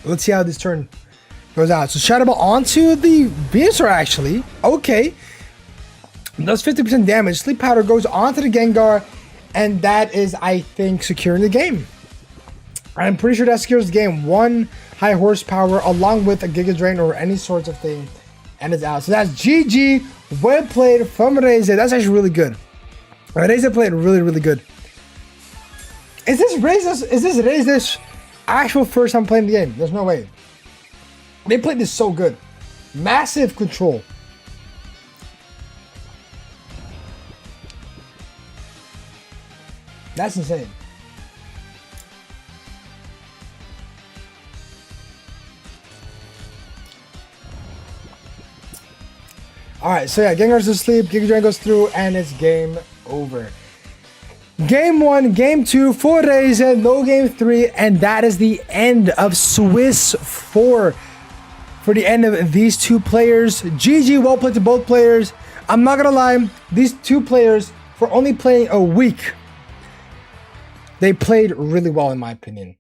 Let's see how this turn goes out. So Shadow Ball onto the Venusaur, actually. Okay. Does 50% damage. Sleep powder goes onto the Gengar, and that is, I think, securing the game. I'm pretty sure that secures the game. 1 high horsepower along with a Giga Drain or any sorts of thing, and it's out. So that's GG. Well played from Reze. That's actually really good. Reze played really, really good. Is this Reze's actual first time playing the game? There's no way. They played this so good. Massive control. That's insane. Alright, so yeah, Gengar's asleep, Giga Drain goes through, and it's game over. Game 1, Game 2 for Reze, no Game 3, and that is the end of Swiss 4. For the end of these two players. GG, well played to both players. I'm not gonna lie, these two players, for only playing a week, they played really well in my opinion.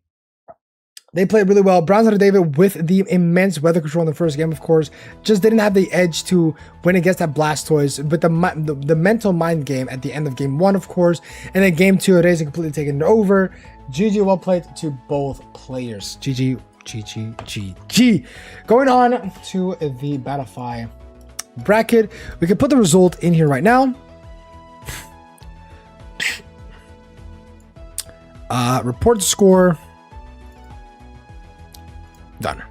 They played really well. Bronze David with the immense weather control in the first game, of course, just didn't have the edge to win against that Blastoise. But the mental mind game at the end of game 1, of course, and then game 2, Reze completely taken it over. GG, well played to both players. GG, GG, GG. Going on to the Battlefy bracket, we can put the result in here right now. Report the score. Done.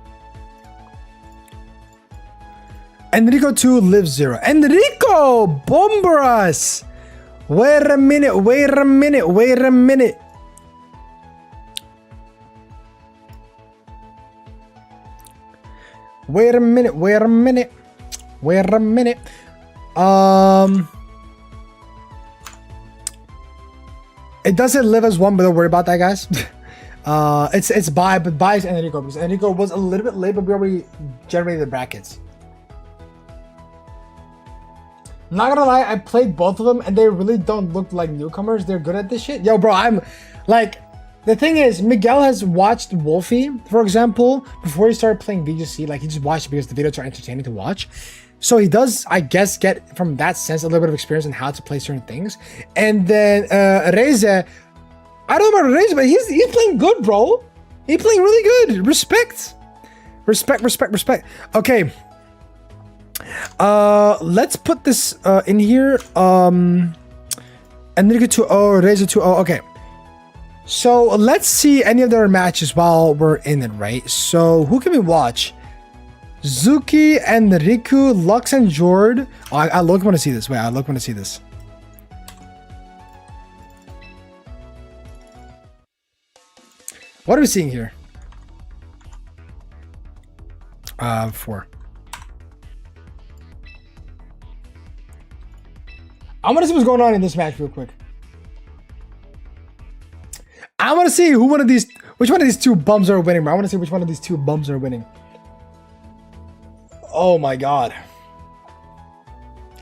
Enrico 2, Live 0. Enrico! Bomberas! Wait a minute, wait a minute, wait a minute. Wait a minute, wait a minute. Wait a minute. It doesn't live as 1, but don't worry about that, guys. It's Bai, but Bai is Enrico because Enrico was a little bit late, but we already generated the brackets. Not gonna lie, I played both of them and they really don't look like newcomers. They're good at this shit. Yo, bro, I'm like, the thing is, Miguel has watched Wolfie, for example, before he started playing VGC. Like, he just watched it because the videos are entertaining to watch. So he does, I guess, get from that sense a little bit of experience on how to play certain things. And then Reze, I don't know about Reze, but he's playing good, bro. He's playing really good. Respect. Respect, respect, respect. Okay. Let's put this in here. Enrico 2-0, Reze 2-0. Okay. So let's see any of their matches while we're in it, right? So who can we watch? Zuki and Riku, Lux and Jord. Oh, I look want to see this. Wait, I look want to see this. What are we seeing here? 4. I want to see what's going on in this match real quick. I want to see which one of these two bums are winning, bro. I want to see which one of these two bums are winning. Oh my god.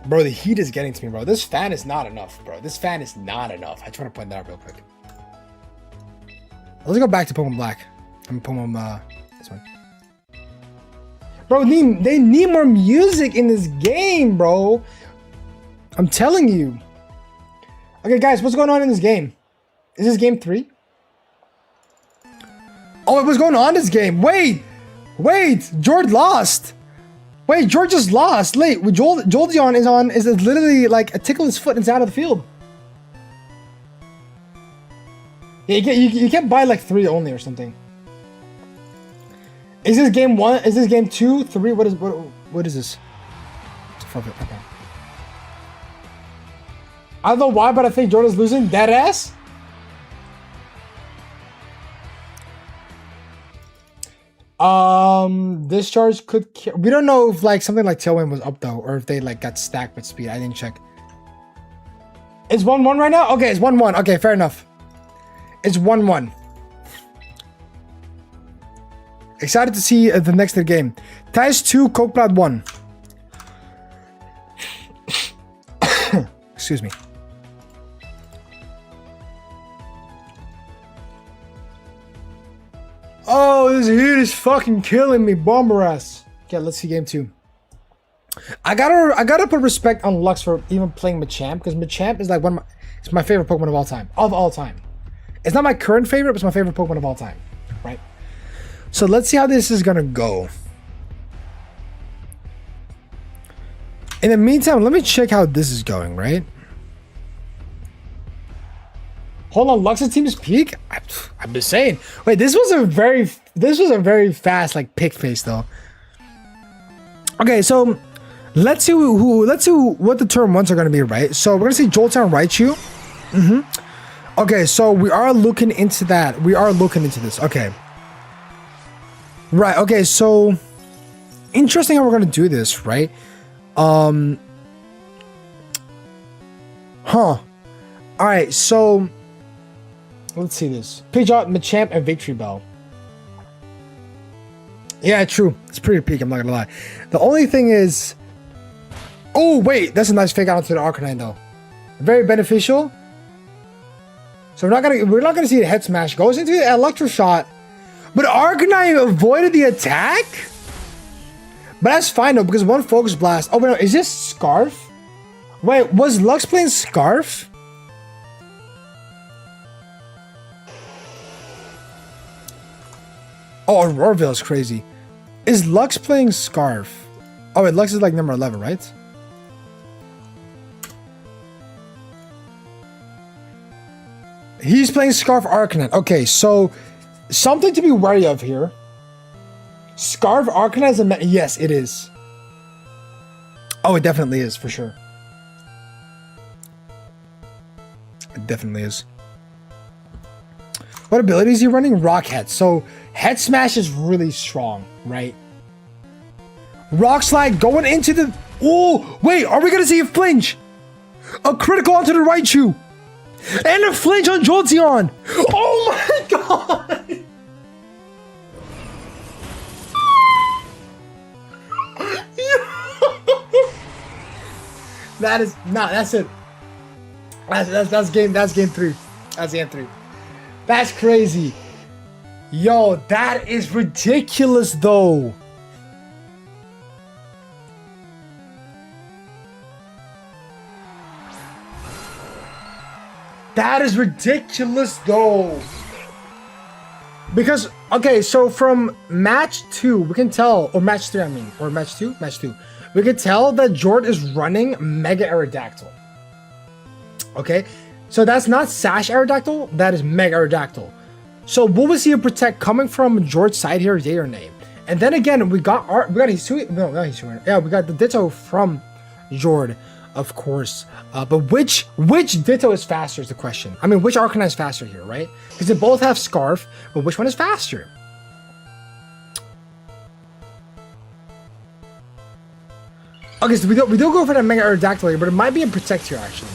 Bro, the heat is getting to me, bro. This fan is not enough, bro. This fan is not enough. I just want to point that out real quick. Let's go back to Pokemon Black. I'm Pokemon, this one. Bro, they need more music in this game, bro. I'm telling you. Okay, guys, what's going on in this game? Is this game 3? Oh, what's going on in this game? Wait, George lost. Wait, George just lost. Wait, Jolteon is literally like a tickle his foot and it's out of the field. Yeah, you can't buy like 3 only or something. Is this game 1? Is this game 2, 3? What is this? Okay. I don't know why, but I think Jordan's losing. Dead ass. Discharge could kill. We don't know if like something like Tailwind was up though, or if they like got stacked with speed. I didn't check. It's 1-1 right now? Okay, it's 1-1. Okay, fair enough. It's 1-1. Excited to see the next game. Thijs 2, Cokeblad 1. Excuse me. Oh, this heat is fucking killing me. Bomber ass. Okay, let's see game 2. I gotta put respect on Lux for even playing Machamp, because Machamp is like it's my favorite Pokemon of all time. Of all time. It's not my current favorite, but it's my favorite Pokemon of all time. Right? So let's see how this is gonna go. In the meantime, let me check how this is going, right? Hold on, Lux's team is peak? I'm just saying. Wait, this was a very fast like pick face though. Okay, so let's see what the turn ones are gonna be, right? So we're gonna see Jolteon Raichu. Okay, so we are looking into that. We are looking into this. Okay. Right, okay, so interesting how we're gonna do this, right? Alright, so let's see this. Pidgeot, Machamp, and Victory Bell. Yeah, true. It's pretty peak, I'm not gonna lie. The only thing is... Oh, wait. That's a nice fake out onto the Arcanine, though. Very beneficial. So we're not gonna see a head smash. Goes into the Electro Shot. But Arcanine avoided the attack? But that's fine, though, because one Focus Blast... Oh, wait, no. Is this Scarf? Wait, was Lux playing Scarf? Oh, Auroraville is crazy. Is Lux playing Scarf? Oh, wait, Lux is like number 11, right? He's playing Scarf Arcanine. Okay, so something to be wary of here. Scarf Arcanine is a... Yes, it is. Oh, it definitely is, for sure. It definitely is. What ability is he running? Rock Head. So Head Smash is really strong, right? Rock Slide going into the... Oh, wait, are we going to see a flinch? A critical onto the Raichu. And a flinch on Jolteon. Oh my god. That is not... That's it. That's game 3. That's game 3. That's crazy. Yo, that is ridiculous though. That is ridiculous though. Because, okay, so from match 2, we can tell, or match 3 I mean, or match 2? Match 2. We can tell that Jord is running Mega Aerodactyl. Okay? So that's not Sash Aerodactyl, that is Mega Aerodactyl. So what was he a protect coming from Jord's side here, yay or nay? And then again, we got Hisui, no, not Hisui. Yeah, we got the Ditto from Jord, of course. But which Ditto is faster is the question. I mean, which Arcanine is faster here, right? Because they both have Scarf, but which one is faster? Okay, so we do go for that Mega Aerodactyl here, but it might be a Protect here, actually.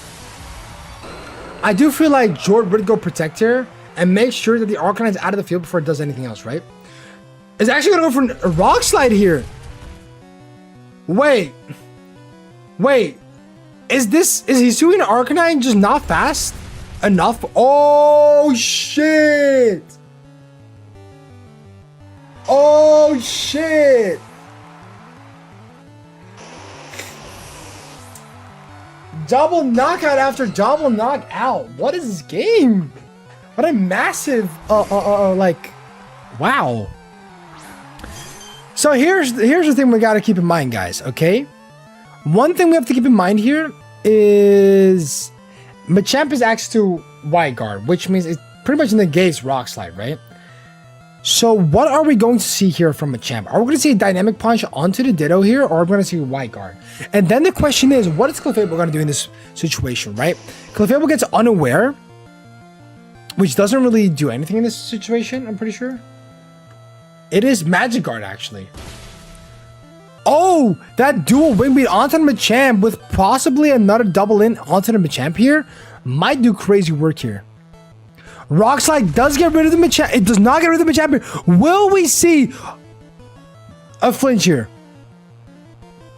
I do feel like Jord would go Protect here and make sure that the Arcanine is out of the field before it does anything else, right? It's actually going to go for a Rock Slide here. Wait. Is Hisui and Arcanine just not fast enough? Oh, shit. Oh, shit. Double knockout after double knockout. What is this game? What a massive, like, wow. So here's the thing we got to keep in mind, guys, okay? One thing we have to keep in mind here is Machamp is access to Wide Guard, which means it pretty much negates Rock Slide, right? So what are we going to see here from Machamp? Are we going to see a Dynamic Punch onto the Ditto here, or are we going to see Wide Guard? And then the question is, what is Clefable going to do in this situation, right? Clefable gets Unaware, which doesn't really do anything in this situation, I'm pretty sure. It is Magic Guard, actually. Oh, that dual Wing Beat onto the Machamp with possibly another double in onto the Machamp here might do crazy work here. Rock Slide does get rid of the Machamp. It does not get rid of the Machamp here. Will we see a flinch here?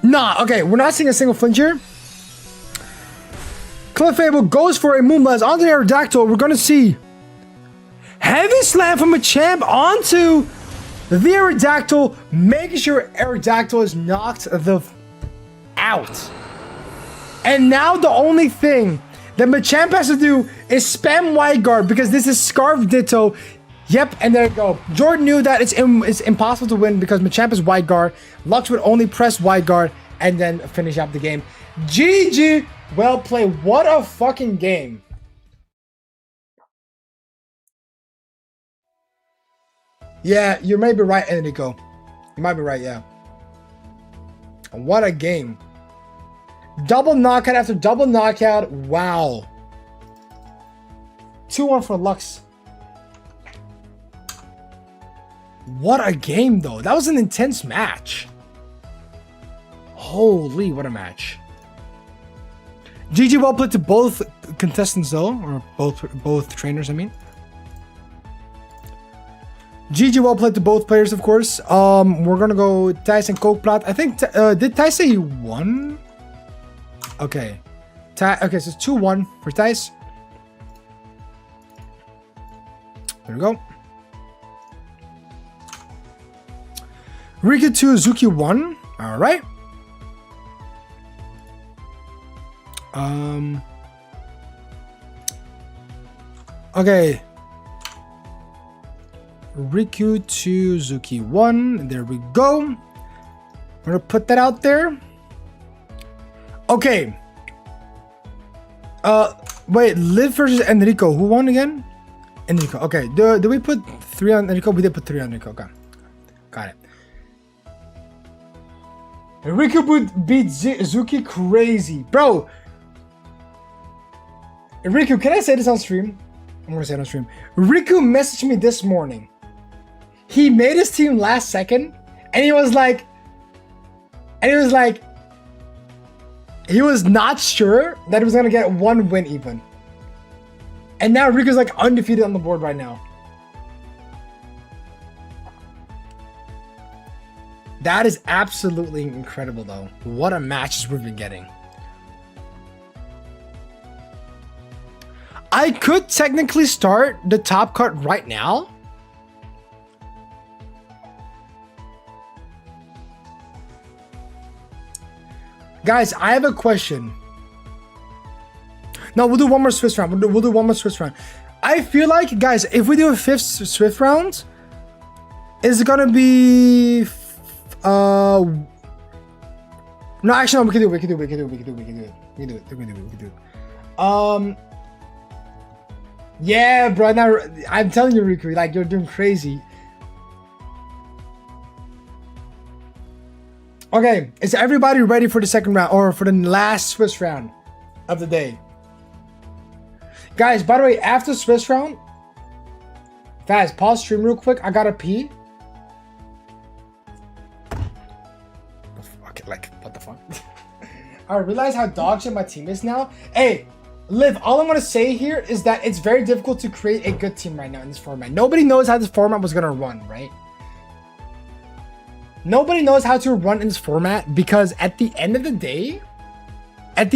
Nah, okay, we're not seeing a single flinch here. Clefable goes for a Moonblast onto the Aerodactyl. We're going to see Heavy Slam from Machamp onto the Aerodactyl, making sure Aerodactyl is knocked the out. And now the only thing that Machamp has to do is spam wide guard because this is Scarf Ditto. Yep, and there you go. Jordan knew that it's impossible to win because Machamp is wide guard. Lux would only press wide guard and then finish up the game. GG. Well played. What a fucking game. Yeah, you may be right, Enrico. You might be right, yeah. What a game. Double knockout after double knockout. Wow. 2-1 for Lux. What a game, though. That was an intense match. Holy, what a match. GG, well played to both contestants, though. Or both trainers, I mean. GG, well played to both players, of course. We're gonna go Thijs and Kookplaat. I think, did Thijs say he won? Okay. Okay, so it's 2-1 for Thijs. There we go. Riku 2, Zuki 1. Alright. Okay. Riku 2, Zuki 1. There we go. I'm gonna put that out there. Okay. Wait, Liv versus Enrico. Who won again? Enrico. Okay. Did we put 3 on Enrico? We did put 3 on Enrico. Okay. Got it. Enrico beat Zuki crazy. Bro. Riku, can I say this on stream? I'm gonna say it on stream. Riku messaged me this morning. He made his team last second, and he was not sure that he was gonna get 1 win even. And now Riku's like undefeated on the board right now. That is absolutely incredible, though. What a matches we've been getting. I could technically start the top cut right now. Guys, I have a question. No, we'll do one more Swiss round. We'll do one more Swiss round. I feel like, guys, if we do a 5th Swiss round, is it gonna be... No, actually, no, we can do it. Yeah, bro, now, I'm telling you, Riku, like, you're doing crazy. Okay, is everybody ready for the second round, or for the last Swiss round of the day? Guys, by the way, after Swiss round, guys, pause stream real quick. I gotta pee. Okay, like, what the fuck? I realize how dog shit my team is now. Hey, Liv, all I'm gonna say here is that it's very difficult to create a good team right now in this format. Nobody knows how this format was gonna run, right? Nobody knows how to run in this format because at the end of the day, it's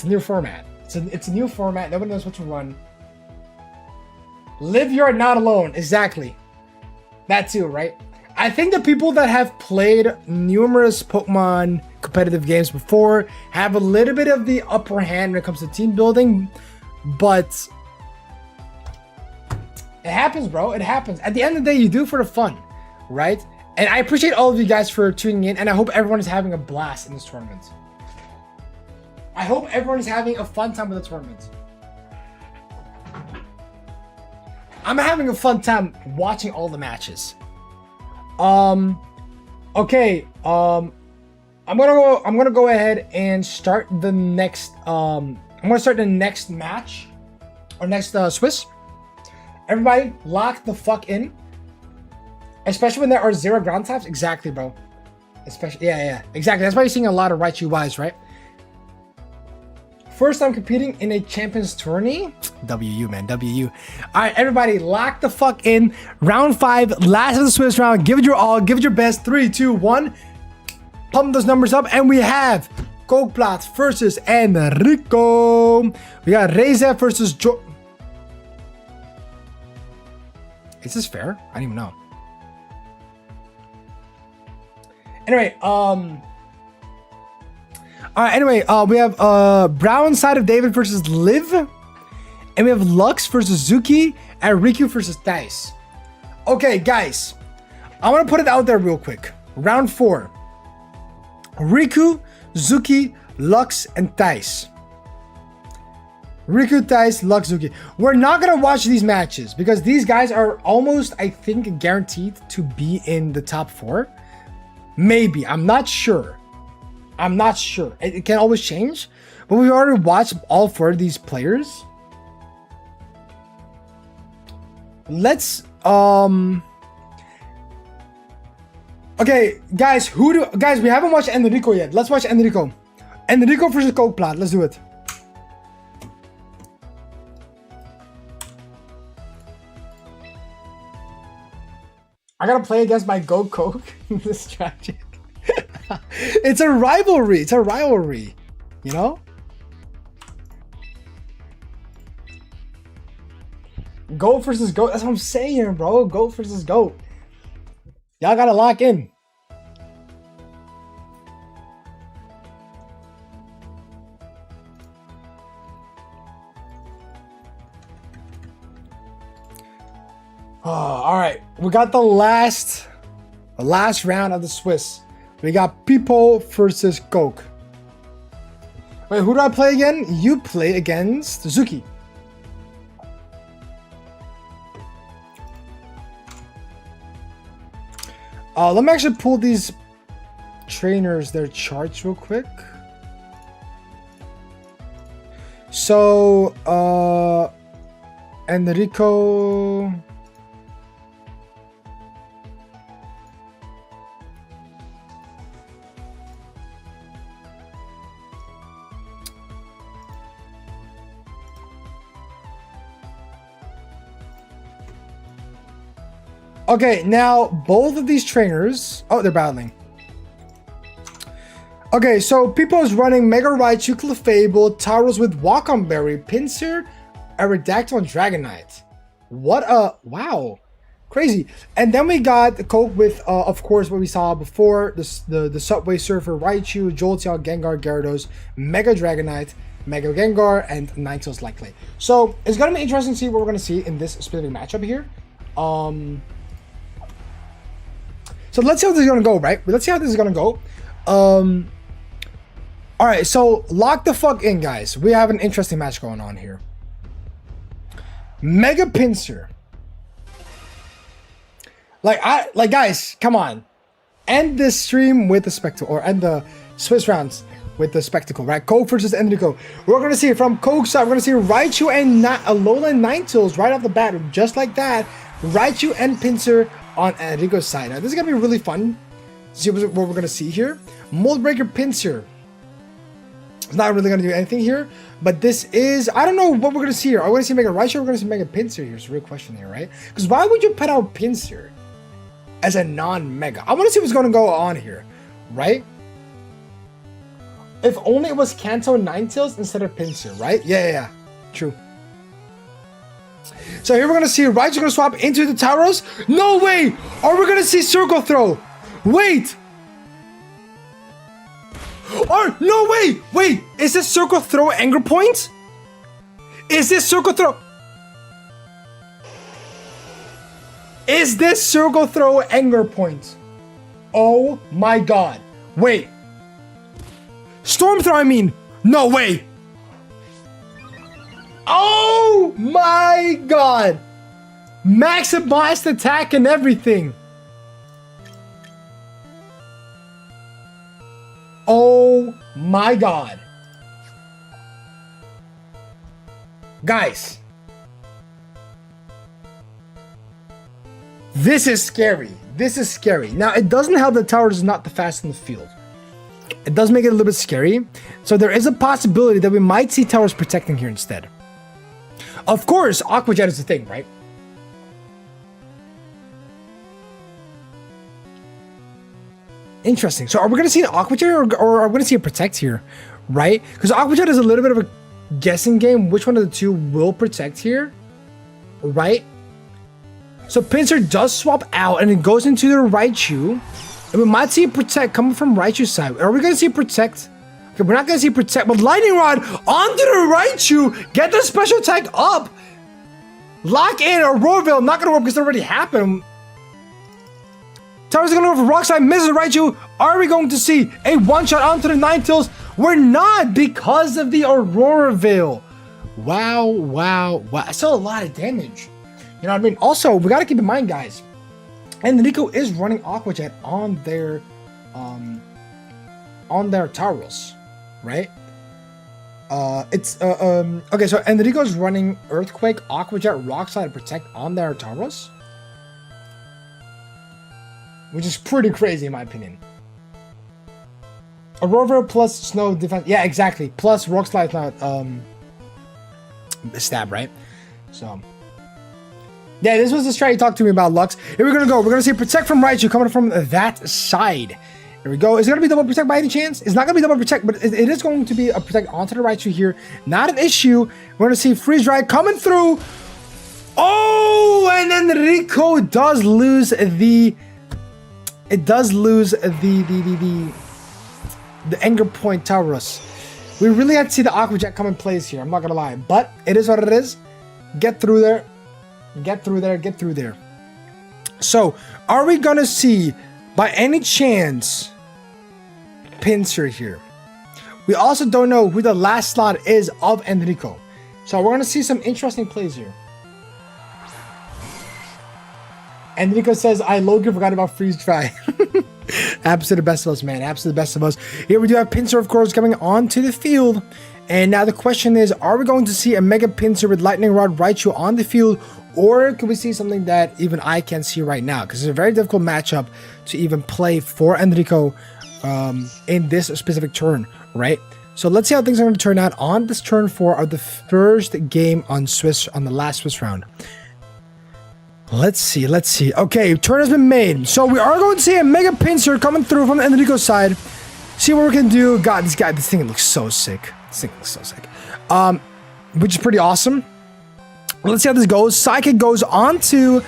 a new format. It's a new format. Nobody knows what to run. Liv, you're not alone. Exactly. That too, right? I think the people that have played numerous Pokemon competitive games before have a little bit of the upper hand when it comes to team building, but it happens, bro. It happens. At the end of the day, you do it for the fun, right? And I appreciate all of you guys for tuning in, and I hope everyone is having a blast in this tournament. I hope everyone is having a fun time with the tournament. I'm having a fun time watching all the matches. Okay. I'm gonna go ahead and start the next. I'm gonna start the next match, or next Swiss. Everybody, lock the fuck in. Especially when there are 0 ground types. Exactly, bro. Especially, yeah, exactly. That's why you're seeing a lot of right UIs, right? First time competing in a Champions Tourney. WU, man, WU. All right, everybody, lock the fuck in. Round 5, last of the Swiss round. Give it your all. Give it your best. 3, 2, 1. Pump those numbers up, and we have Kookplaat versus Enrico. We got Reza versus Jo. Is this fair? I don't even know. Anyway, all right, anyway, we have Brown side of David versus Liv. And we have Lux versus Zuki and Riku versus Dice. Okay, guys, I want to put it out there real quick. Round 4. Riku, Zuki, Lux, and Dice. Riku, Dice, Lux, Zuki. We're not going to watch these matches because these guys are almost, I think, guaranteed to be in the top 4. Maybe. I'm not sure. It can always change. But we've already watched all 4 of these players. Let's okay, guys, guys, we haven't watched Enrico yet. Let's watch Enrico. Enrico versus Coke Plat. Let's do it. I gotta play against my Go Coke. This is tragic. It's a rivalry. You know? Goat versus goat. That's what I'm saying, bro. Goat versus goat. Y'all gotta lock in. Oh, all right. We got the last round of the Swiss. We got Pipo versus Coke. Wait, who do I play again? You play against Zuki. Let me actually pull these trainers, their charts real quick. So, Enrico. Okay, now both of these trainers, oh, they're battling. Okay, so Pipo's running Mega Raichu, Clefable, Tauros with Walk-On Berry, Pinsir, Aerodactyl, and Dragonite. What a, wow, crazy. And then we got the Coke with, of course, what we saw before, the Subway Surfer, Raichu, Jolteon, Gengar, Gyarados, Mega Dragonite, Mega Gengar, and Ninetales likely. So it's gonna be interesting to see what we're gonna see in this specific matchup here. So let's see how this is gonna go, right? Let's see how this is gonna go. All right, so lock the fuck in, guys. We have an interesting match going on here. Mega Pinsir. Like guys, come on. End this stream with the spectacle, or end the Swiss rounds with the spectacle, right? Coke versus Enrico. We're gonna see from Coke's side, we're gonna see Raichu and Alola and Ninetales right off the bat, just like that. Raichu and Pinsir on Enrico's side. Now, this is gonna be really fun to see what we're gonna see here. Mold Breaker Pinsir. It's not really gonna do anything here, but this is, I don't know what we're gonna see here. Are we gonna see Mega Raichu or we're gonna see Mega Pinsir here? It's a real question here, right? Because why would you put out Pinsir as a non-Mega? I wanna see what's gonna go on here, right? If only it was Kanto and Ninetales instead of Pinsir, right? Yeah, true. So here we're gonna see Raichu gonna swap into the Tauros. No way! Are we gonna see Circle Throw? Wait! Or no way! Wait! Is this Circle Throw Anger Point? Is this Circle Throw? Is this Circle Throw Anger Point? Oh my god! Wait! Storm Throw, I mean! No way! Oh my god! Max Blast attack and everything! Oh my god. Guys. This is scary. This is scary. Now, it doesn't help that Tauros is not the fastest in the field. It does make it a little bit scary. So there is a possibility that we might see Tauros protecting here instead. Of course, Aqua Jet is the thing, right? Interesting. So are we going to see an Aqua Jet or are we going to see a Protect here, right? Because Aqua Jet is a little bit of a guessing game. Which one of the two will Protect here, right? So Pinsir does swap out and it goes into the Raichu. And we might see Protect coming from Raichu's side. Are we going to see Protect? Okay, we're not going to see Protect, but Lightning Rod onto the Raichu. Get the special attack up. Lock in Auroraville. Not going to work because it already happened. Towers are going to go for Rock Slide. Misses Raichu. Are we going to see a one-shot onto the Ninetales? We're not because of the Auroraville. Wow, wow, wow. Still a lot of damage. You know what I mean? Also, we got to keep in mind, guys. And Nico is running Aqua Jet on their Tauros, right? Okay, so Enrico's running Earthquake, Aqua Jet, Rock Slide, and Protect on their Tauros, which is pretty crazy in my opinion. Aurora plus Snow Defense, yeah, exactly. Plus Rock Slide, not stab, right? So. Yeah, this was the strat you talked to me about, Lux. Here we're gonna go. We're gonna see Protect from Raichu coming from that side. Here we go. Is it gonna be double Protect by any chance? It's not gonna be double Protect, but it is going to be a Protect onto the Raichu here. Not an issue. We're gonna see Freeze Dry coming through. Oh, and then Rico does lose the. It does lose the Anger Point Taurus. We really had to see the Aqua Jet come in place here. I'm not gonna lie, but it is what it is. Get through there. Get through there, get through there. So, are we gonna see, by any chance, Pinsir here? We also don't know who the last slot is of Enrico. So, we're gonna see some interesting plays here. Enrico says, I Logan forgot about Freeze Dry. Absolute best of us, man. Absolute best of us. Here we do have Pinsir, of course, coming onto the field. And now the question is, are we going to see a Mega Pinsir with Lightning Rod Raichu on the field? Or could we see something that even I can't see right now? Because it's a very difficult matchup to even play for Enrico in this specific turn, right? So let's see how things are going to turn out on this turn 4 of the first game on the last Swiss round. Let's see. Okay, turn has been made. So we are going to see a Mega Pinsir coming through from Enrico's side. See what we can do. God, this thing looks so sick. Which is pretty awesome. Let's see how this goes. Psychic goes on to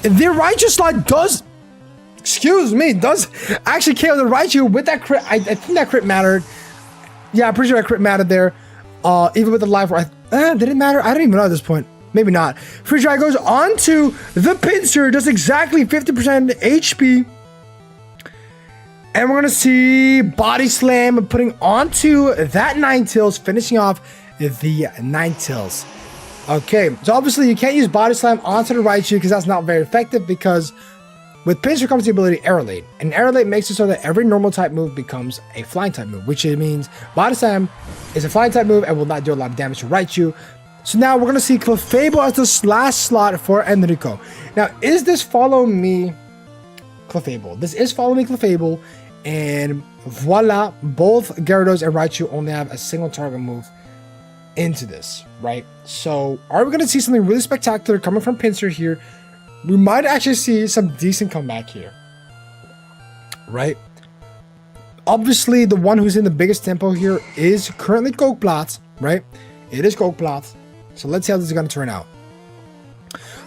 the Raichu slot. Does actually KO the Raichu with that crit. I think that crit mattered. Yeah, I'm pretty sure that crit mattered there. Even with the life, did it matter? I don't even know at this point. Maybe not. Freeze Dry goes on to the Pinsir. Does exactly 50% HP. And we're going to see Body Slam putting onto that Ninetales, finishing off the Ninetales. Okay, so obviously you can't use Body Slam onto the Raichu because that's not very effective, because with Pinsir comes the ability Aerolate. And Aerolate makes it so that every normal type move becomes a flying type move, which means Body Slam is a flying type move and will not do a lot of damage to Raichu. So now we're going to see Clefable as this last slot for Enrico. Now, is this Follow Me Clefable? This is Follow Me Clefable, and voila, both Gyarados and Raichu only have a single target move into this, right? So, are we going to see something really spectacular coming from Pinsir here? We might actually see some decent comeback here, right? Obviously, the one who's in the biggest tempo here is currently Kokplat, right? It is Kokplat. So let's see how this is going to turn out.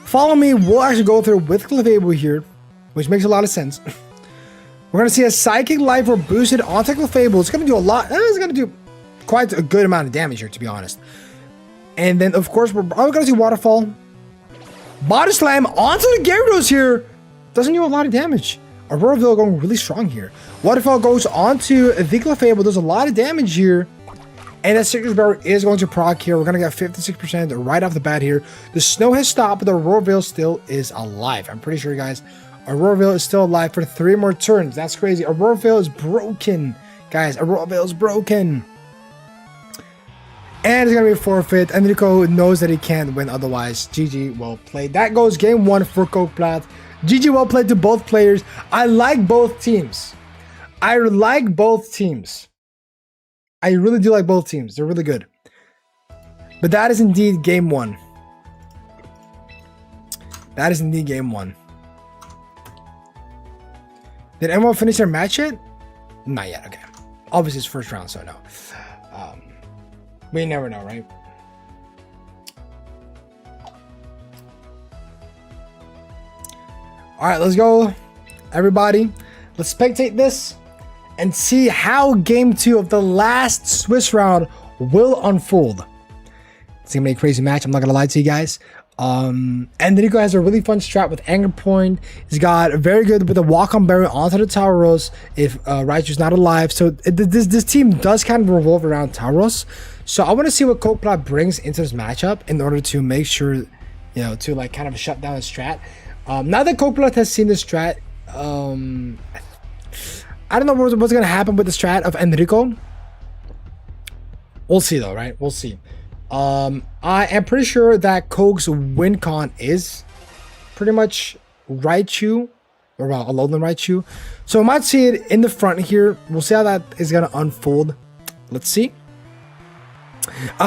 Follow Me will actually go through with Clefable here, which makes a lot of sense. We're going to see a Psychic Life Orb boosted onto Clefable. It's going to do a lot. It's going to do quite a good amount of damage here, to be honest. And then, of course, we're probably going to see Waterfall. Body Slam onto the Gyarados here. Doesn't do a lot of damage. Auroraville going really strong here. Waterfall goes onto the Clefable. Does a lot of damage here. And that Sickness Barrier is going to proc here. We're going to get 56% right off the bat here. The snow has stopped, but the Auroraville still is alive. I'm pretty sure, guys, Auroraville is still alive for 3 more turns. That's crazy. Auroraville is broken. Guys, Auroraville is broken. And it's going to be a forfeit. Enrico knows that he can't win otherwise. GG, well played. That goes game 1 for Kokplat. GG, well played to both players. I like both teams. I really do like both teams. They're really good. But that is indeed game 1. That is indeed game 1. Did anyone finish their match yet? Not yet, okay. Obviously it's first round, so no. We never know, right? Alright, let's go. Everybody, let's spectate this and see how game 2 of the last Swiss round will unfold. It's gonna be a crazy match, I'm not gonna lie to you guys. And Enrico has a really fun strat with Anger Point. He's got very good with the walk-on barrier onto the Tauros if Raichu's not alive. So this team does kind of revolve around Tauros. So I want to see what Cokeplot brings into this matchup in order to make sure, you know, to like kind of shut down his strat. Now that Cokeplot has seen the strat, I don't know what's gonna happen with the strat of Enrico. We'll see though, right? We'll see. I am pretty sure that Coke's win con is pretty much Raichu, or well, Alolan Raichu. So we might see it in the front here. We'll see how that is gonna unfold. Let's see.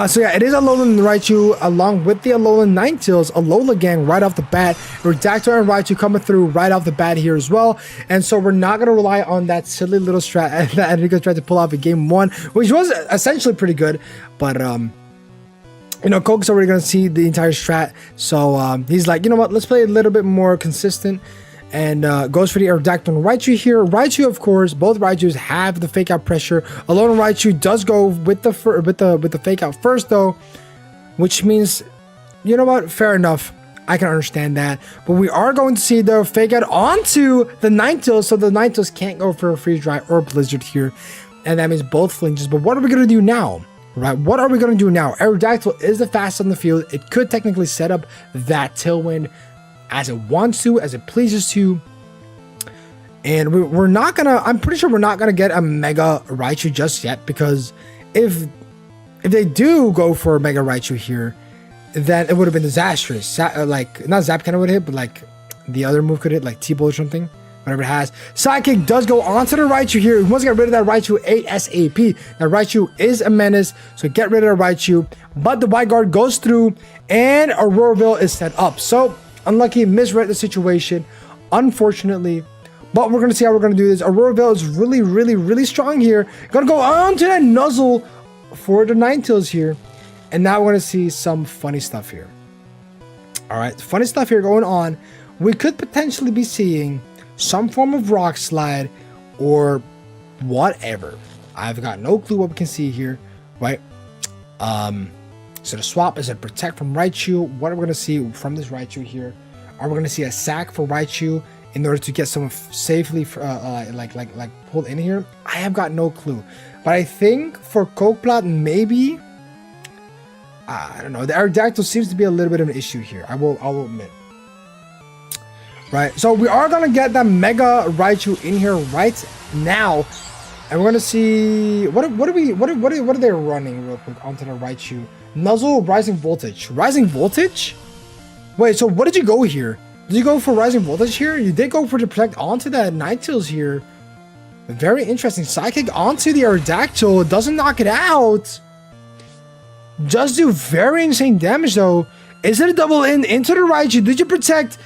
So yeah, it is Alolan Raichu along with the Alolan Ninetales, Alola gang right off the bat. Redactor and Raichu coming through right off the bat here as well. And so we're not going to rely on that silly little strat that Enrico tried to pull off in game 1, which was essentially pretty good. But, you know, Coke's already going to see the entire strat. So he's like, you know what, let's play a little bit more consistent. And goes for the Aerodactyl and Raichu here. Raichu, of course, both Raijus have the fake out pressure. Alolan Raichu does go with the fake out first though, which means, you know what, fair enough. I can understand that. But we are going to see the fake out onto the Ninetales, so the Ninetales can't go for a Freeze Dry or Blizzard here. And that means both flinches. But what are we going to do now? Right, what are we going to do now? Aerodactyl is the fastest on the field. It could technically set up that Tailwind as it wants to, as it pleases to. And we're not gonna, I'm pretty sure we're not gonna get a Mega Raichu just yet, because if they do go for a Mega Raichu here, then it would have been disastrous. Like, not Zap kind of would hit, but like the other move could hit, like T-Bolt or something, whatever it has. Sidekick does go onto the Raichu here. We must get rid of that Raichu ASAP. That Raichu is a menace, so get rid of the Raichu. But the Wide Guard goes through, and Auroraville is set up. So, unlucky, misread the situation, unfortunately. But we're going to see how we're going to do this. Auroraville is really, really, really strong here. Going to go on to that Nuzzle for the Ninetales here. And now we're going to see some funny stuff here. Alright, funny stuff here going on. We could potentially be seeing some form of Rock Slide or whatever. I've got no clue what we can see here, right? Is it a swap? Is it protect from Raichu? What are we going to see from this Raichu here? Are we going to see a sack for Raichu in order to get someone safely like pulled in here? I have got no clue. But I think for Cokeplot, maybe, I don't know. The Aerodactyl seems to be a little bit of an issue here. I'll admit. Right. So we are going to get that Mega Raichu in here right now. And we're going to see what are they running real quick onto the Raichu? Nuzzle, Rising Voltage. Rising Voltage? Wait, so what did you go here? Did you go for Rising Voltage here? You did go for the Protect onto that Ninetales here. Very interesting. Sidekick onto the Aerodactyl. It doesn't knock it out. Does do very insane damage though. Is it a double in into the Raichu? Did you protect?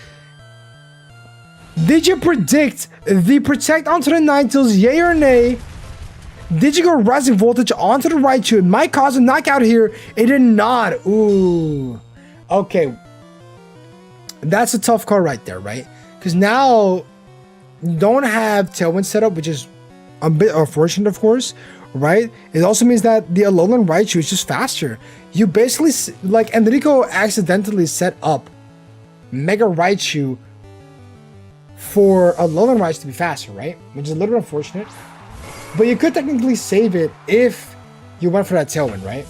Did you predict the Protect onto the Ninetales, yay or nay? Did you go Rising Voltage onto the Raichu? It might cause a knockout here. It did not. Ooh. Okay. That's a tough call right there, right? Because now you don't have Tailwind setup, which is a bit unfortunate, of course, right? It also means that the Alolan Raichu is just faster. You basically, like, Enrico accidentally set up Mega Raichu for Alolan Raichu to be faster, right? Which is a little unfortunate. But you could technically save it if you went for that Tailwind, right?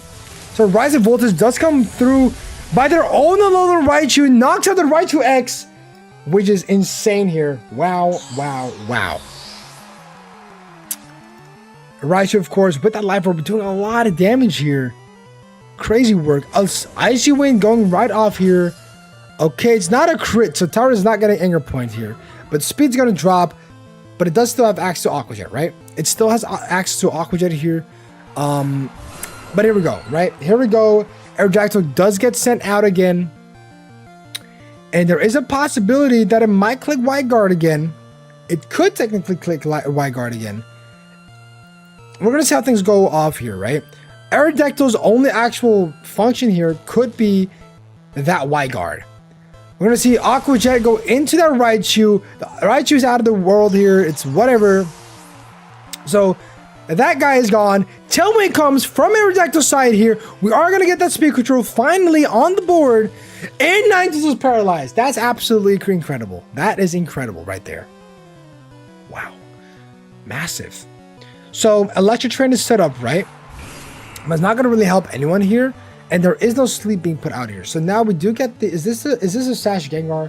So Rising Voltage does come through by their own Alolan Raichu, knocks out the Raichu X, which is insane here. Wow, wow, wow. Raichu, of course, with that Life Orb, doing a lot of damage here. Crazy work. Icy Wind going right off here. Okay, it's not a crit, so Tower is not getting Anger Point here. But speed's going to drop, but it does still have access to Aqua Jet, right? It still has access to Aqua Jet here. But here we go, right? Here we go. Aerodactyl does get sent out again. And there is a possibility that it might click Wide Guard again. It could technically click Wide Guard again. We're going to see how things go off here, right? Aerodactyl's only actual function here could be that Wide Guard. We're going to see Aqua Jet go into that Raichu. The Raichu's out of the world here. It's whatever. So that guy is gone. Tailwind comes from Aerodactyl side here. We are going to get that speed control finally on the board. And Ninetales is paralyzed. That's absolutely incredible. That is incredible right there. Wow. Massive. So Electric Train is set up, right? But it's not going to really help anyone here. And there is no sleep being put out here. So now we do get the... Is this a Sash Gengar?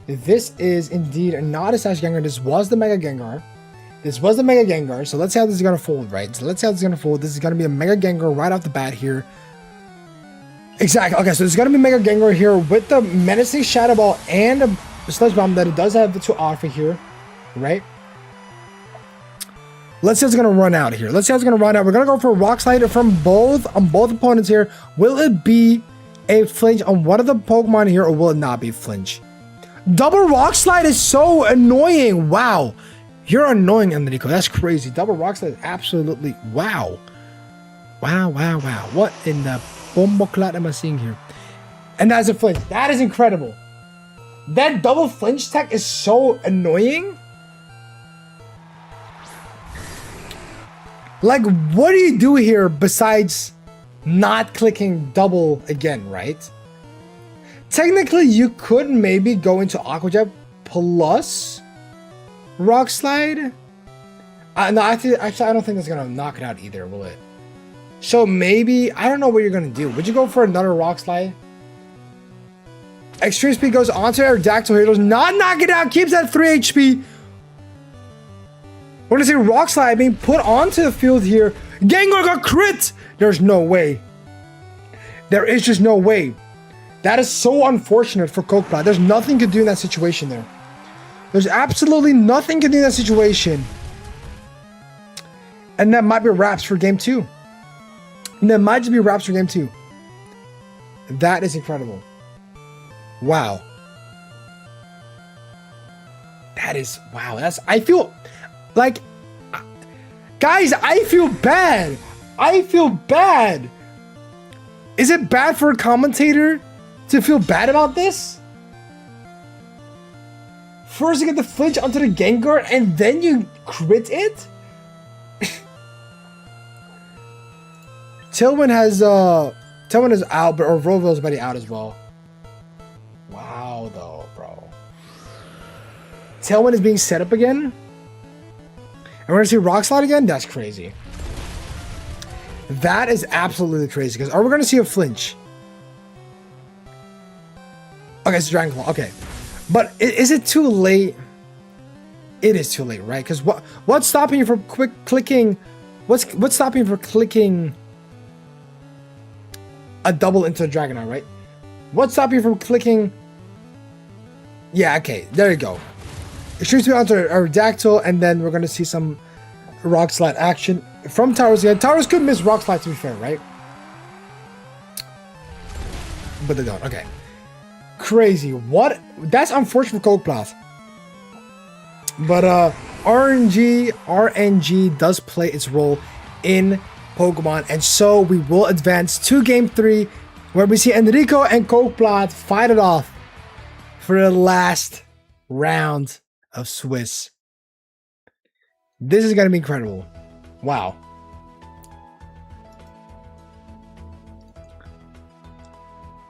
This is indeed not a Sash Gengar. This was the Mega Gengar. This was the Mega Gengar. So let's see how this is going to fold, right? So let's see how this is going to fold. This is going to be a Mega Gengar right off the bat here. Exactly. Okay, so there's going to be Mega Gengar here with the Menacing Shadow Ball and a Sludge Bomb that it does have to offer here, right? Let's see how it's going to run out here. Let's see how it's going to run out. We're going to go for a Rock Slide from both opponents here. Will it be a flinch on one of the Pokemon here, or will it not be flinch? Double Rock Slide is so annoying. Wow. You're annoying, Enrico. That's crazy. Double Rock Slide is absolutely... Wow. Wow. What in the bomboclat am I seeing here? And that's a flinch. That is incredible. That double flinch tech is so annoying. Like, what do you do here besides not clicking double again, right? Technically, you could maybe go into Aqua Jet plus Rock Slide. No, actually, I don't think that's going to knock it out either, will it? So maybe, I don't know what you're going to do. Would you go for another Rock Slide? Extreme Speed goes onto Aerodactyl here. Does not knock it out. Keeps that 3 HP. We're going to see Rock Slide being put onto the field here. Gengar got crit. There's no way. There is just no way. That is so unfortunate for Kokoplat. There's nothing to do in that situation there. There's absolutely nothing to do in that situation. And that might be wraps for game 2. And that might just be wraps for game 2. That is incredible. Wow. That is... Wow. That's... I feel... Like... Guys, I feel bad. I feel bad. Is it bad for a commentator to feel bad about this? First you get the flinch onto the Gengar and then you crit it? Tailwind is out, but Orville's already out as well. Wow, though, bro. Tailwind is being set up again. And we're gonna see Rock Slide again? That's crazy. That is absolutely crazy. Because are we gonna see a flinch? Okay, it's Dragon Claw. Okay. But is it too late? It is too late, right? Because what's stopping you from clicking? What's stopping you from clicking a double into a Dragonite, right? What's stopping you from clicking? Yeah, okay, there you go. Extreme Speed onto Aerodactyl, and then we're gonna see some Rock Slide action from Towers again. Towers could miss Rock Slide, to be fair, right? But they don't. Okay. Crazy. What? That's unfortunate for Kokoplat. But RNG does play its role in Pokemon, and so we will advance to game 3, where we see Enrico and Kokoplat fight it off for the last round of Swiss. This is gonna be incredible. Wow.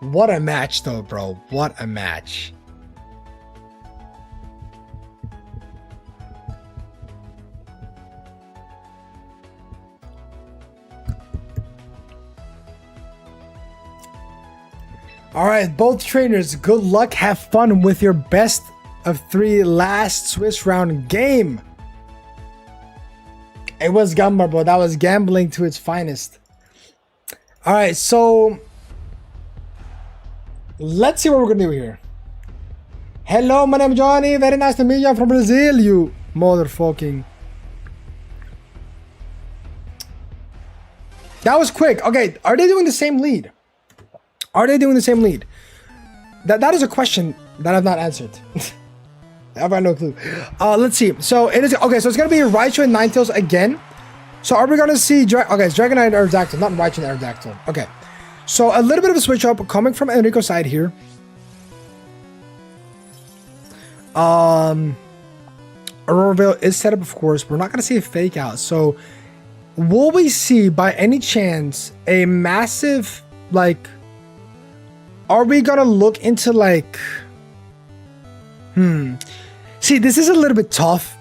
What a match though, bro. What a match. Alright, both trainers, good luck. Have fun with your best of 3 last Swiss round game. It was Gamba, bro. That was gambling to its finest. Alright, so let's see what we're gonna do here. Hello, my name is Johnny. Very nice to meet you. I'm from Brazil, you motherfucking. That was quick. Okay, are they doing the same lead? Are they doing the same lead? That is a question that I've not answered. I've got no clue. Let's see. So it is okay. So it's gonna be Raichu and Ninetales again. So are we gonna see? Okay, it's Dragonite and Aerodactyl, not Raichu and Aerodactyl. Okay. So a little bit of a switch up coming from Enrico's side here. Aurora Veil is set up, of course. We're not gonna see a fake out. So will we see by any chance a massive, like, are we gonna look into like, see, this is a little bit tough.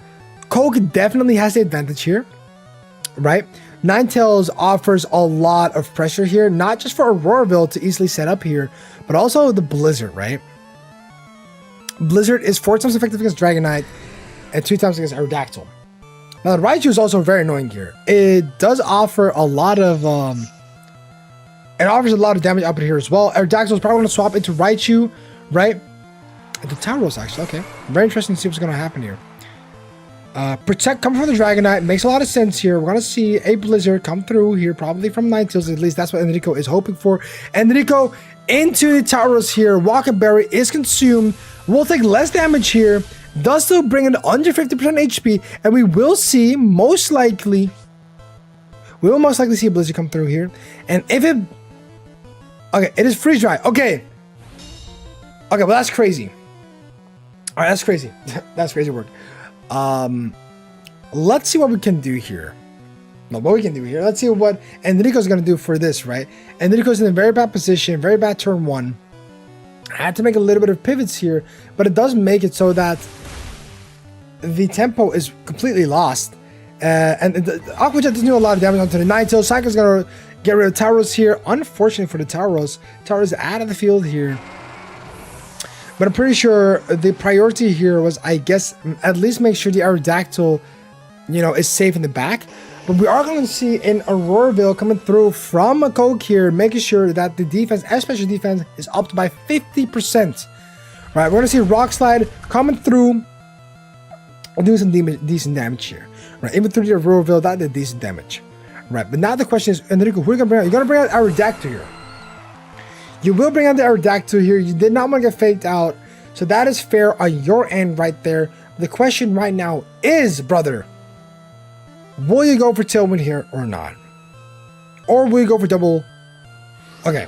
Coke definitely has the advantage here, right? Ninetales offers a lot of pressure here, not just for Auroraville to easily set up here, but also the Blizzard, right? Blizzard is 4 times effective against Dragonite and 2 times against Aerodactyl. Now, the Raichu is also very annoying here. It does offer a lot of, it offers a lot of damage up here as well. Aerodactyl is probably going to swap into Raichu, right? The Tauros, actually, okay. Very interesting to see what's going to happen here. Protect coming from the Dragonite makes a lot of sense here. We're going to see a Blizzard come through here, probably from Ninetales. At least that's what Enrico is hoping for. Enrico into the Tauros here. Rocket Berry is consumed. We'll take less damage here. Does still bring in under 50% HP. And we will see, most likely, see a Blizzard come through here. And if it... Okay, it is Freeze Dry. Okay. Okay, well, that's crazy. All right, that's crazy. That's crazy work. Let's see what we can do here. Let's see what Enrico's gonna do for this, right? Enrico's in a very bad position, very bad turn 1. I had to make a little bit of pivots here, but it does make it so that the tempo is completely lost. And Aqua Jet doesn't do a lot of damage onto the Ninetales. Psycho's gonna get rid of Tauros here. Unfortunately for the Tauros, Tauros is out of the field here. But I'm pretty sure the priority here was, I guess, at least make sure the Aerodactyl, you know, is safe in the back. But we are going to see an Auroraville coming through from a Coke here, making sure that the defense, especially defense, is upped by 50%. Right, we're going to see Rock Slide coming through and doing some decent damage here. Right, even through the Auroraville, that did decent damage. Right, but now the question is, Enrico, who are you going to bring out? You're going to bring out Aerodactyl here. You will bring out the Aerodactyl here. You did not want to get faked out. So that is fair on your end right there. The question right now is, brother, will you go for Tailwind here or not? Or will you go for double? Okay.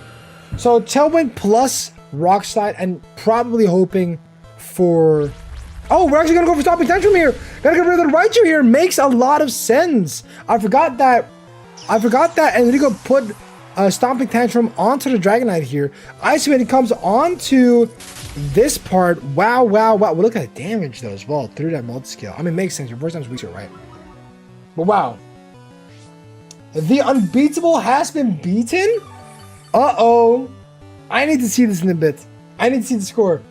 So Tailwind plus Rock Slide and probably hoping for... Oh, we're actually going to go for Stomping Tantrum here. Gotta get rid of the Raichu here. Makes a lot of sense. I forgot that Enrico put... Stomping Tantrum onto the Dragonite here. Ice Wind comes onto this part. Wow. Well, look at the damage though as well through that multi-scale. I mean, it makes sense. Your first time's weaker, right? But wow. The unbeatable has been beaten? Uh-oh. I need to see this in a bit. I need to see the score.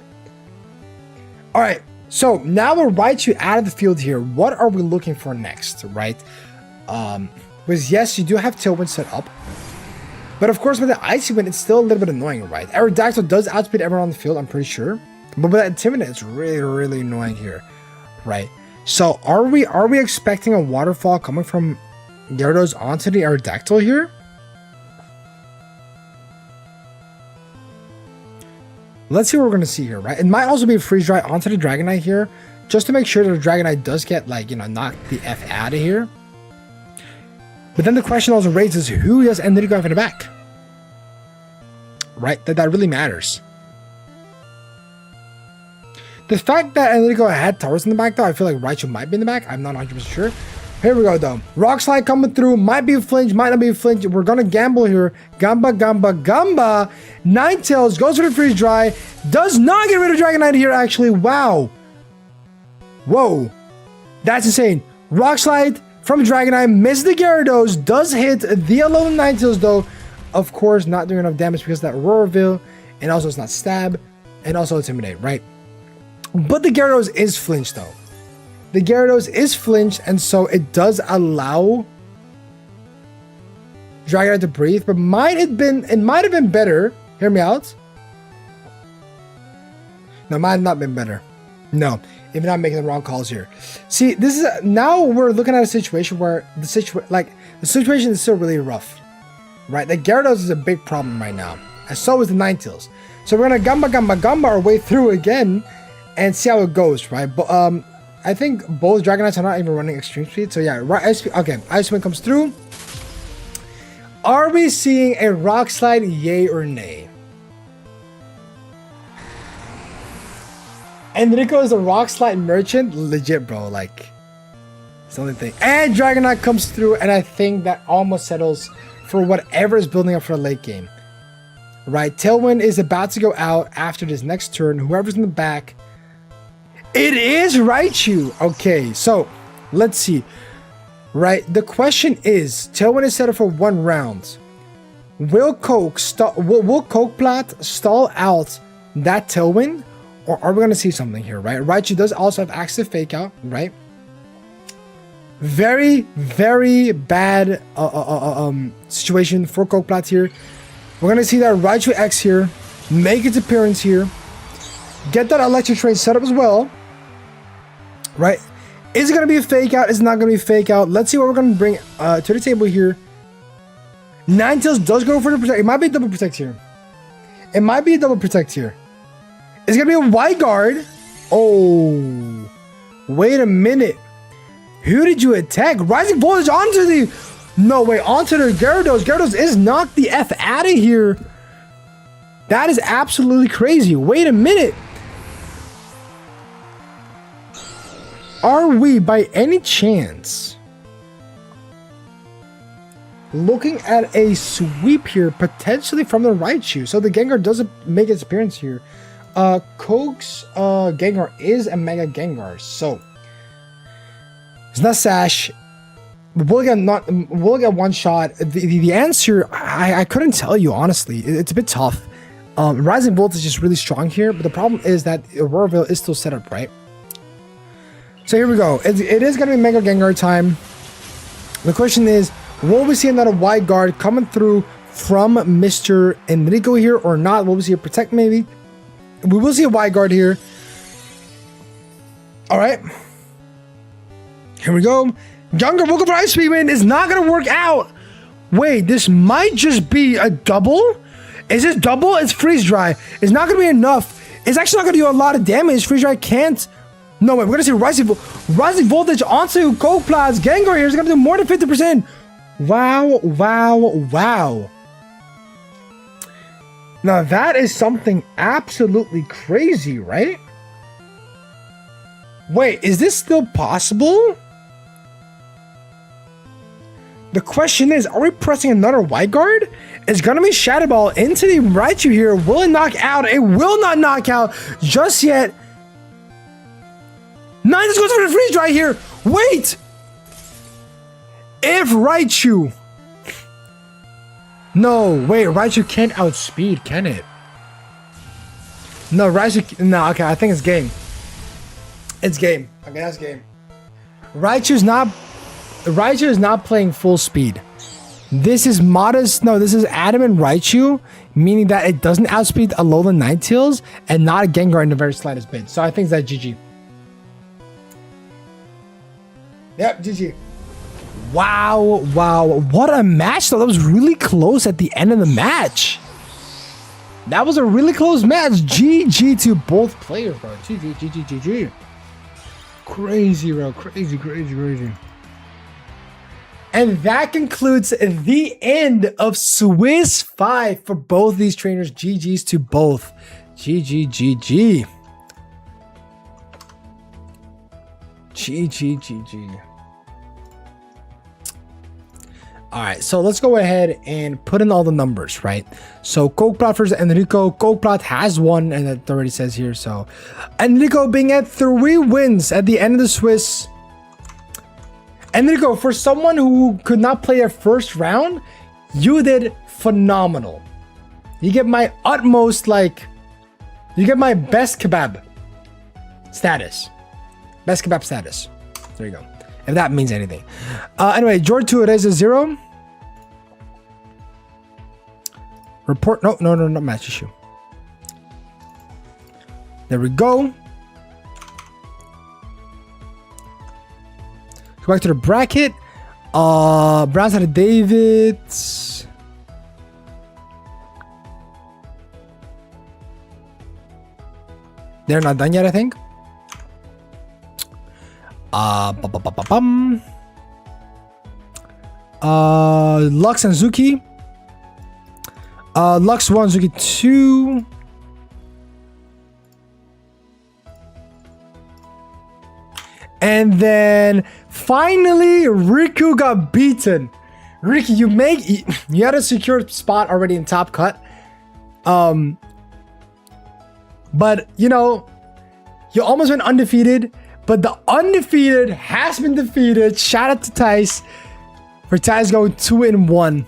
Alright. So now we're Raichu out of the field here. What are we looking for next, right? Because yes, you do have Tailwind set up. But of course, with the Icy Wind, it's still a little bit annoying, right? Aerodactyl does outspeed everyone on the field, I'm pretty sure. But with that Intimidate, it's really, really annoying here, right? So are we expecting a waterfall coming from Gyarados onto the Aerodactyl here? Let's see what we're going to see here, right? It might also be a Freeze Dry onto the Dragonite here, just to make sure that the Dragonite does get, like, you know, knocked the F out of here. But then the question also raises, who does Enrico have in the back? Right? That really matters. The fact that Enrico had Tauros in the back, though, I feel like Raichu might be in the back. I'm not 100% sure. Here we go, though. Rock Slide coming through. Might be a flinch, might not be a flinch. We're going to gamble here. Gamba. Ninetales goes for the Freeze Dry. Does not get rid of Dragonite here, actually. Wow. Whoa. That's insane. Rock Slide from Dragonite, misses the Gyarados, does hit the Alolan Ninetales though. Of course, not doing enough damage because of that Auroraville, and also it's not Stab, and also Intimidate, right? But the Gyarados is flinched though. The Gyarados is flinched, and so it does allow Dragonite to breathe, but it might have been better. Hear me out. No, it might have not been better. No, if not making the wrong calls here. See, this is now we're looking at a situation where the situation is still really rough, right? The Gyarados is a big problem right now, and so is the Ninetales. So we're gonna Gamba our way through again, and see how it goes, right? But I think both Dragonites are not even running extreme speed. So yeah, right. Okay, Ice Wind comes through. Are we seeing a Rock Slide? Yay or nay? Enrico is a rock slide merchant. Legit, bro. Like, it's the only thing. And Dragonite comes through, and I think that almost settles for whatever is building up for the late game. Right, Tailwind is about to go out after this next turn. Whoever's in the back. It is Raichu. Okay, so let's see. Right, the question is, Tailwind is set up for 1 round. Will Kokeplat stall out that Tailwind? Or are we going to see something here, right? Raichu does also have access to Fake Out, right? Very, very bad situation for Kokeplat here. We're going to see that Raichu X here make its appearance here. Get that electric train set up as well. Right? Is it going to be a Fake Out? Is it not going to be a Fake Out? Let's see what we're going to bring to the table here. Ninetales does go for the protect. It might be a double protect here. It might be a double protect here. It's going to be a wide guard. Oh. Wait a minute. Who did you attack? Rising Voltage onto the... No, wait. Onto the Gyarados. Gyarados is knocked the F out of here. That is absolutely crazy. Wait a minute. Are we, by any chance, looking at a sweep here, potentially from the Raichu? So the Gengar doesn't make its appearance here. Coke's Gengar is a Mega Gengar, so it's not Sash. We'll get one shot. The answer, I couldn't tell you honestly. It's a bit tough. Rising Voltage is just really strong here, but the problem is that Auroraville is still set up, right? So here we go. It is going to be Mega Gengar time. The question is, will we see another wide guard coming through from Mr. Enrico here or not? Will we see a protect maybe? We will see a wide guard here. All right. Here we go. Younger Vocal Price Speedman is not going to work out. Wait, this might just be a double? Is this double? It's Freeze Dry. It's not going to be enough. It's actually not going to do a lot of damage. Freeze Dry can't. No, wait, we're going to see Rising Voltage onto Kokeplat's Gengar here. It's going to do more than 50%. Wow, wow, wow. Now, that is something absolutely crazy, right? Wait, is this still possible? The question is, are we pressing another White Guard? It's going to be Shadow Ball into the Raichu here. Will it knock out? It will not knock out just yet. Ninetales goes for the Freeze Dry here. Wait! If Raichu... No, wait, Raichu can't outspeed, can it? No, Raichu... No, okay, I think it's game. It's game. Okay, that's game. Raichu is not playing full speed. This is modest... No, this is Adamant Raichu, meaning that it doesn't outspeed a Alolan Ninetales and not a Gengar in the very slightest bit. So I think that's GG. Yep, GG. Wow, wow. What a match, though. That was really close at the end of the match. That was a really close match. GG to both players, bro. GG, GG, GG. Crazy, bro. Crazy, crazy, crazy. And that concludes the end of Swiss 5 for both these trainers. GG's to both. GG, GG. GG, GG. All right, so let's go ahead and put in all the numbers, right? So Kokeplat versus Enrico. Kokeplat has won, and that already says here. So Enrico being at 3 wins at the end of the Swiss. Enrico, for someone who could not play a first round, you did phenomenal. You get my utmost, like, you get my best kebab status. Best kebab status. There you go. If that means anything. Anyway, George 2, it is a 0. Report. No, not match issue. There we go. Go back to the bracket. Browns had a Davids. They're not done yet, I think. Lux and Zuki. Lux 1, Zuki 2. And then finally, Riku got beaten. Riku, you had a secure spot already in top cut. But you know, you almost went undefeated, but the undefeated has been defeated. Shout out to Tice for Tice going 2-1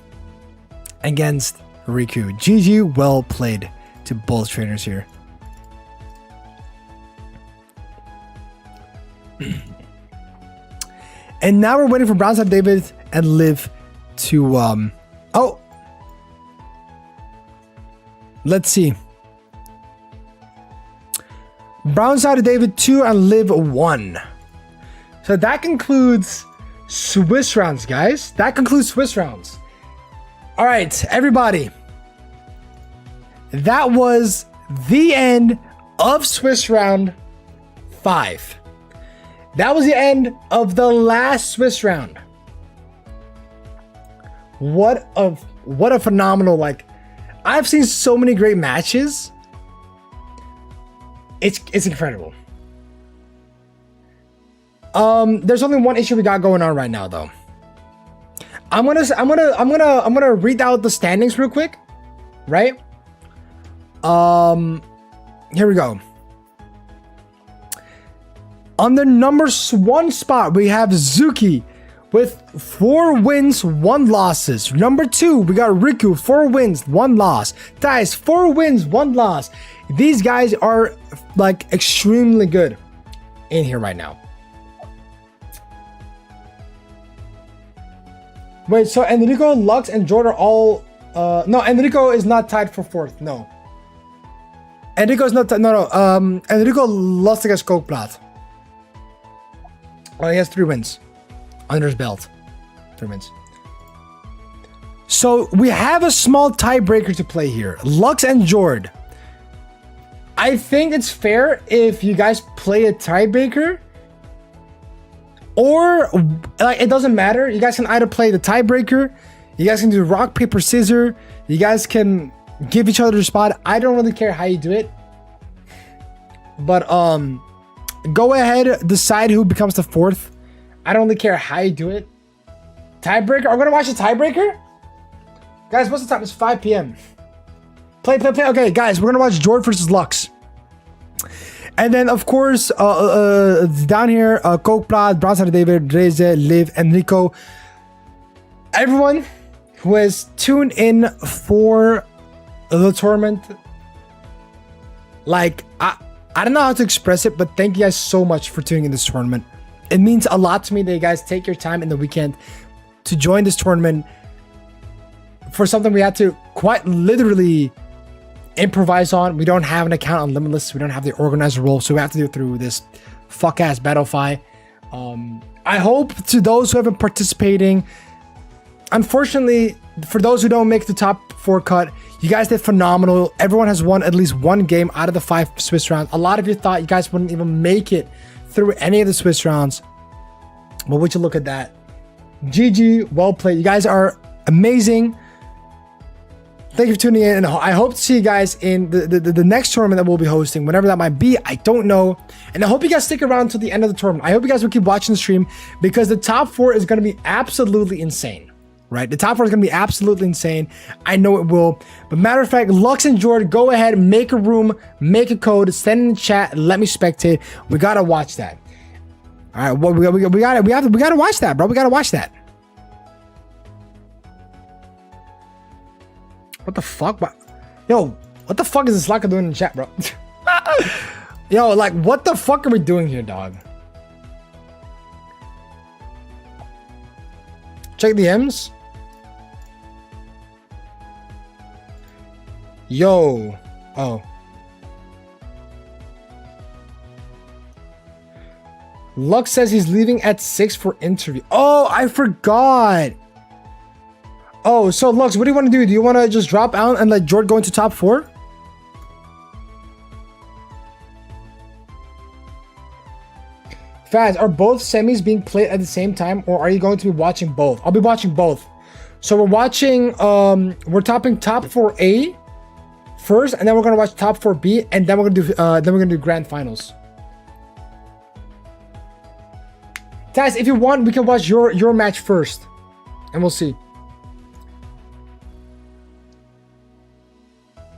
against Riku. GG, well played to both trainers here. And now we're waiting for Brownside David and Liv to let's see. Brownside David 2 and Liv 1. So that concludes Swiss rounds, guys. That concludes Swiss rounds. All right, everybody. That was the end of Swiss round 5. That was the end of the last Swiss round. What a phenomenal, like, I've seen so many great matches. It's incredible. There's only one issue we got going on right now, though. I'm gonna read out the standings real quick, right? Here we go. On the number 1 spot, we have Zuki with 4 wins, 1 losses. Number 2, we got Riku, 4 wins, 1 loss. Dice, 4 wins, 1 loss. These guys are like extremely good in here right now. Wait, so Enrico, Lux, and Jordan are all no, Enrico is not tied for 4th. No. Enrico is not Enrico lost against Kooplat. Oh, he has 3 wins under his belt. 3 wins. So we have a small tiebreaker to play here. Lux and Jord. I think it's fair if you guys play a tiebreaker, or like it doesn't matter. You guys can either play the tiebreaker, you guys can do rock, paper, scissors, you guys can give each other a spot. I don't really care how you do it. But go ahead, decide who becomes the 4th. I don't really care how you do it. Tiebreaker. Are we gonna watch the tiebreaker? Guys, what's the time? It's 5 p.m. Play. Okay, guys, we're gonna watch Jord versus Lux. And then, of course, down here, Kooplat, Brownside David, Reze, Liv, Enrico. Everyone who has tuned in for the tournament. Like, I don't know how to express it, but thank you guys so much for tuning in this tournament. It means a lot to me that you guys take your time in the weekend to join this tournament for something we had to quite literally improvise on. We don't have an account on Limitless. We don't have the organizer role, so we have to do it through this fuck-ass Battlefy. I hope to those who have been participating, unfortunately, for those who don't make the top 4 cut, you guys did phenomenal. Everyone has won at least 1 game out of the 5 Swiss rounds. A lot of you thought you guys wouldn't even make it through any of the Swiss rounds. But would you look at that? GG, well played. You guys are amazing. Thank you for tuning in, and I hope to see you guys in the next tournament that we'll be hosting, whenever that might be. I don't know. And I hope you guys stick around till the end of the tournament. I hope you guys will keep watching the stream, because the top 4 is going to be absolutely insane, right? The top 4 is going to be absolutely insane. I know it will. But matter of fact, Lux and Jord, go ahead, make a room, make a code, send in the chat, let me spectate. We got to watch that. All right, well, we got to watch that, bro. We got to watch that. What the fuck? Yo, what the fuck is this Slaka doing in the chat, bro? Yo, like, what the fuck are we doing here, dog? Check the M's. Yo. Oh. Lux says he's leaving at 6 for interview. Oh, I forgot. Oh, so Lux, what do you want to do? Do you want to just drop out and let Jord go into top 4? Faz, are both semis being played at the same time, or are you going to be watching both? I'll be watching both. So we're watching, we're topping top 4A first, and then we're gonna watch top 4B, and then we're gonna do grand finals. Guys, if you want, we can watch your match first, and we'll see.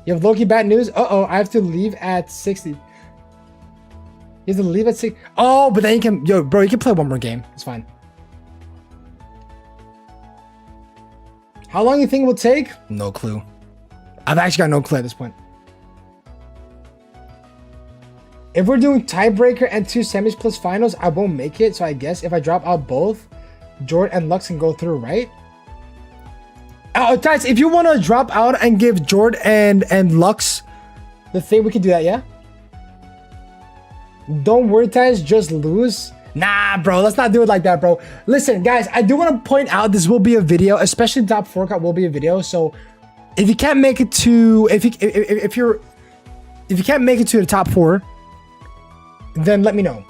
You have Loki bad news? Uh-oh, I have to leave at 60. You have to leave at 6. Oh, but then you can... Yo, bro, you can play one more game. It's fine. How long do you think it will take? No clue. I've actually got no clue at this point. If we're doing tiebreaker and 2 semis plus finals, I won't make it. So I guess if I drop out both, Jordan and Lux can go through, right? Guys, if you want to drop out and give Jord and Lux the thing, we can do that, yeah? Don't worry, guys, just lose. Nah, bro, let's not do it like that, bro. Listen, guys, I do want to point out this will be a video, especially top 4 cut will be a video. So if you can't make it to if you can't make it to the top 4, then let me know.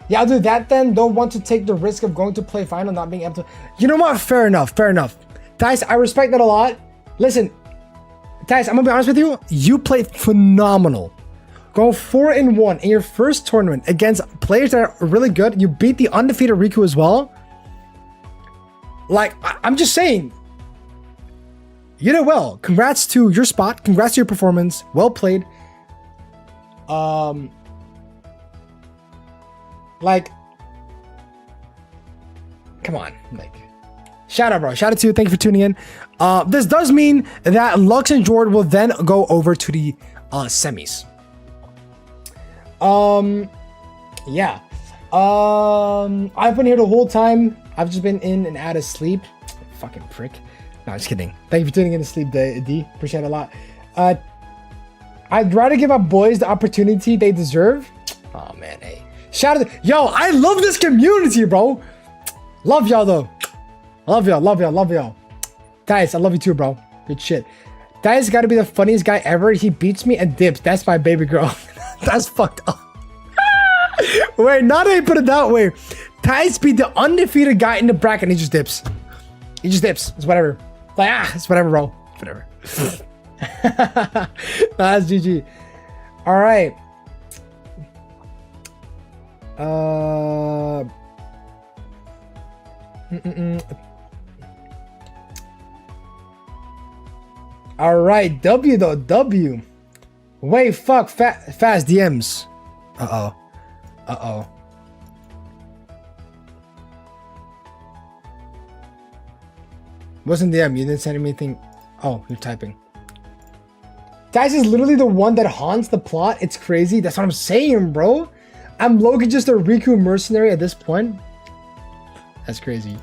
Yeah, I'll do that then. Don't want to take the risk of going to play final, not being able to. You know what? Fair enough. Fair enough. Guys, I respect that a lot. Listen, guys, I'm gonna be honest with you. You played phenomenal. Go 4-1 in your first tournament against players that are really good. You beat the undefeated Riku as well. Like, I'm just saying. You did well. Congrats to your spot. Congrats to your performance. Well played. Like, come on, like, shout out, bro. Shout out to you. Thank you for tuning in. This does mean that Lux and Jord will then go over to the semis. Yeah. I've been here the whole time. I've just been in and out of sleep. Fucking prick. No, just kidding. Thank you for tuning in to sleep, D. Appreciate it a lot. I'd rather give up boys the opportunity they deserve. Oh man, hey. Shout out to, yo, I love this community, bro. Love y'all though. Love y'all. Guys, I love you too, bro. Good shit. Guy's gotta be the funniest guy ever. He beats me and dips. That's my baby girl. That's fucked up. Wait, not that I put it that way. Ty's beat the undefeated guy in the bracket and he just dips. He just dips. It's whatever. Like, it's whatever, bro. Whatever. That's GG. All right. All right, W though, W. Wait, fuck, fast DMs. Uh-oh. Wasn't DM, you didn't send me anything. Oh, you're typing. Guys is literally the one that haunts the plot. It's crazy. That's what I'm saying, bro. I'm Loki, just a Riku mercenary at this point. That's crazy.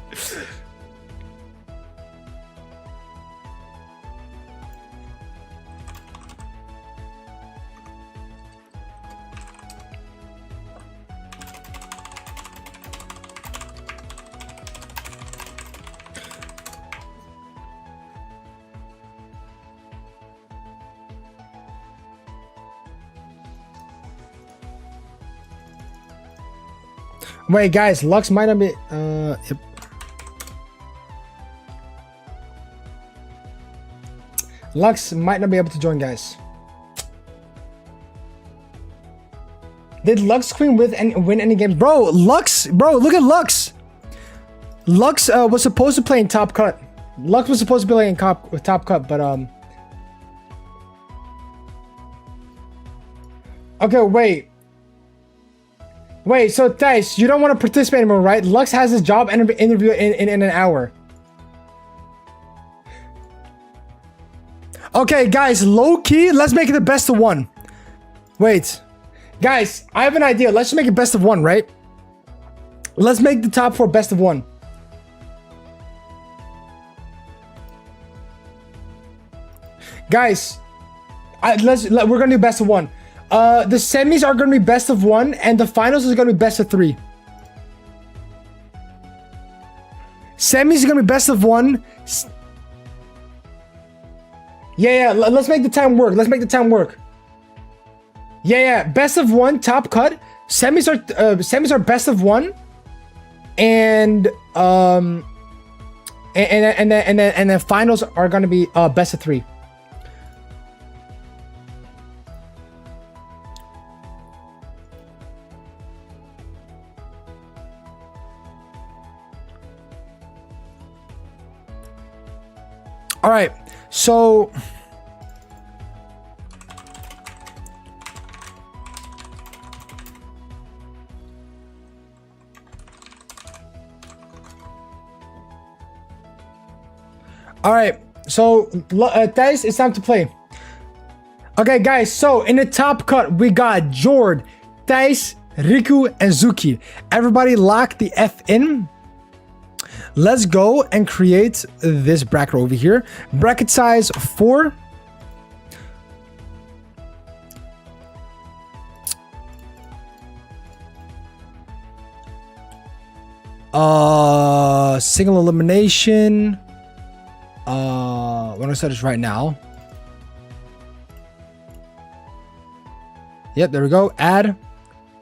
Wait, guys, Lux might not be. Yep. Lux might not be able to join, guys. Did Lux Queen win any games, bro? Lux, bro, look at Lux. Lux was supposed to play in Top Cut. Lux was supposed to be playing in Top Cut, but Okay, wait. Wait, so Dice, you don't want to participate anymore, right? Lux has his job interview in an hour. Okay, guys, low key, let's make it the best of 1. Wait. Guys, I have an idea. Let's just make it best of 1, right? Let's make the top 4 best of 1. Guys, we're gonna do best of 1. The semis are gonna be best of 1, and the finals is gonna be best of 3. Semis is gonna be best of 1. Yeah, let's make the time work. Let's make the time work. Yeah, best of 1, top cut. Semis are best of 1, and then finals are gonna be best of 3. All right, so Thijs, it's time to play. Okay, guys, so in the top cut, we got Jord, Thijs, Riku, and Zuki. Everybody lock the F in. Let's go and create this bracket over here. Bracket size 4. Single elimination. When I set this right now. Yep, there we go. Add.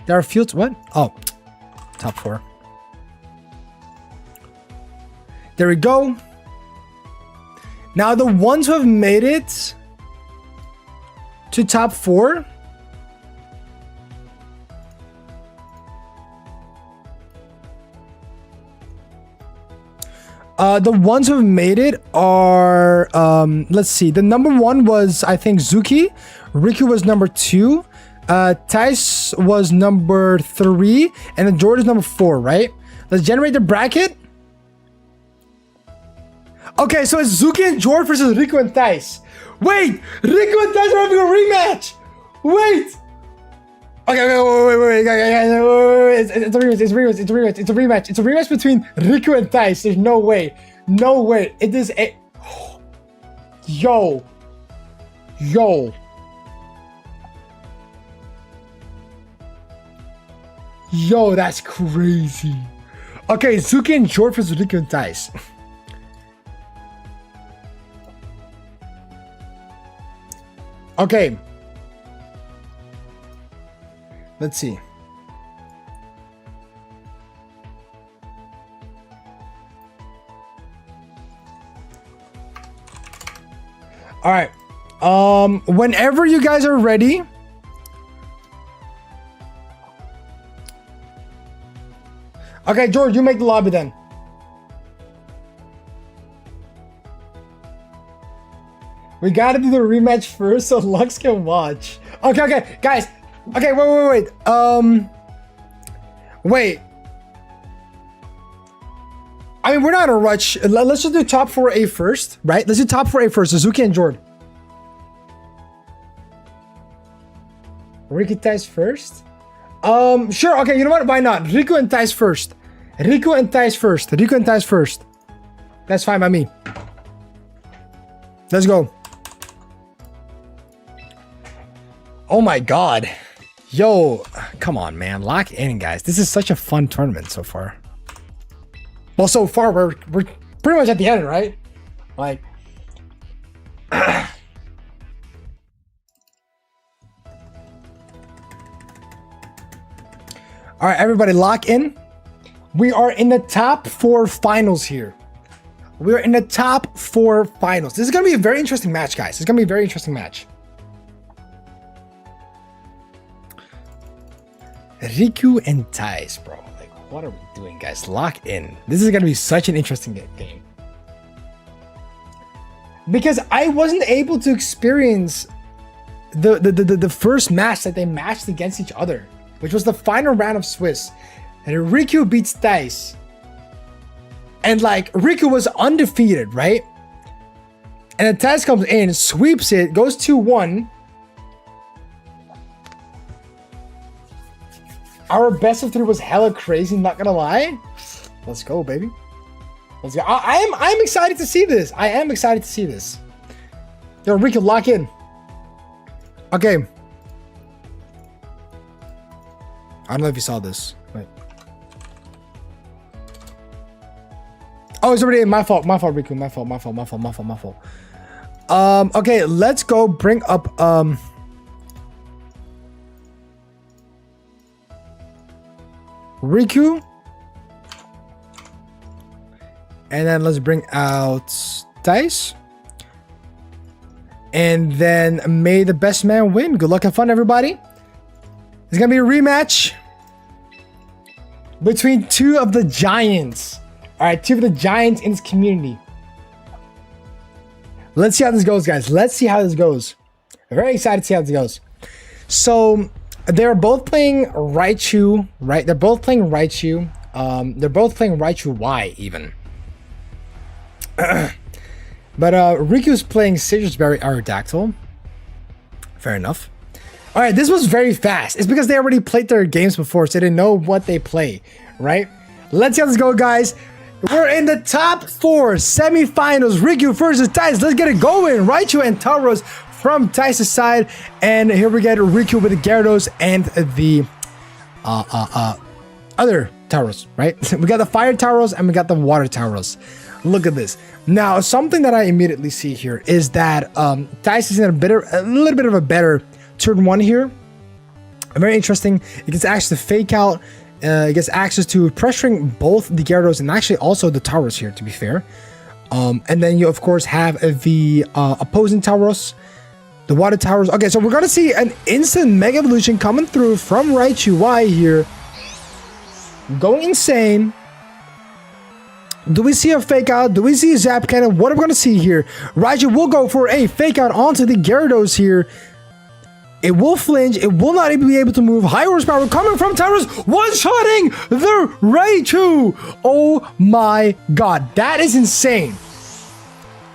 There are fields. What? Oh, top 4. There we go. Now the ones who have made it to top 4. The ones who have made it are, let's see. The number 1 was, I think, Zuki. Riku was number 2. Thijs was number 3. And then Jord is number 4, right? Let's generate the bracket. Okay, so it's Zuki and Jord versus Riku and Thijs. Wait! Riku and Thijs are having a rematch! Wait! Okay, wait. It's a rematch. It's a rematch between Riku and Thijs. There's no way. No way. It is a... Yo. Yo, that's crazy. Okay, Zuki and Jord versus Riku and Thijs. Okay. Let's see. All right. Whenever you guys are ready. Okay, George, you make the lobby then. We gotta do the rematch first so Lux can watch. Okay, guys. Okay, wait. Wait. I mean, we're not in a rush. Let's just do top 4A first, right? Let's do top 4A first. Suzuki and Jord. Riku Thijs first? Sure. Okay, you know what? Why not? Riku and Thijs first. That's fine by me. Let's go. Oh my god. Yo, come on, man. Lock in, guys. This is such a fun tournament so far. Well, so far, we're pretty much at the end, right? Like... All right, everybody, lock in. We are in the top 4 finals here. We're in the top 4 finals. This is going to be a very interesting match, guys. It's going to be a very interesting match. Riku and Thijs, bro. Like, what are we doing, guys? Lock in. This is going to be such an interesting game. Because I wasn't able to experience the first match that they matched against each other, which was the final round of Swiss. And Riku beats Thijs. And like, Riku was undefeated, right? And then Thijs comes in, sweeps it, goes 2-1. Our best of 3 was hella crazy, not gonna lie. Let's go, baby. Let's go. I'm excited to see this. I am excited to see this. Yo, Riku, lock in. Okay. I don't know if you saw this. Wait. Oh, it's already in. My fault, Riku. My fault. Okay, let's go bring up Riku. And then let's bring out Thijs. And then may the best man win. Good luck and fun, everybody. It's gonna be a rematch between 2 of the giants. All right, 2 of the giants in this community. Let's see how this goes, guys. Let's see how this goes. I'm very excited to see how this goes. So they're both playing Raichu, right? They're both playing Raichu. They're both playing Raichu Y even. But Riku's playing Citrus Berry Aerodactyl. Fair enough. All right, this was very fast. It's because they already played their games before, so they didn't know what they play, right? Let's see how this go, guys. We're in the top 4 semifinals. Riku versus Tice. Let's get it going. Raichu and Tauros from Tice's side. And here we get Riku with the Gyarados and the other Tauros, right? We got the Fire Tauros and we got the Water Tauros. Look at this. Now, something that I immediately see here is that Tice is in a little bit of a better turn 1 here. Very interesting. It gets access to Fake Out. It gets access to pressuring both the Gyarados and actually also the Tauros here, to be fair. And then you, of course, have the opposing Tauros, the Water Tauros. Okay, so we're going to see an instant Mega Evolution coming through from Raichu Y here. Going insane. Do we see a Fake Out? Do we see a Zap Cannon? What are we going to see here? Raichu will go for a Fake Out onto the Gyarados here. It will flinch. It will not even be able to move. High horsepower coming from Tauros. One-shotting the Raichu. Oh my god. That is insane.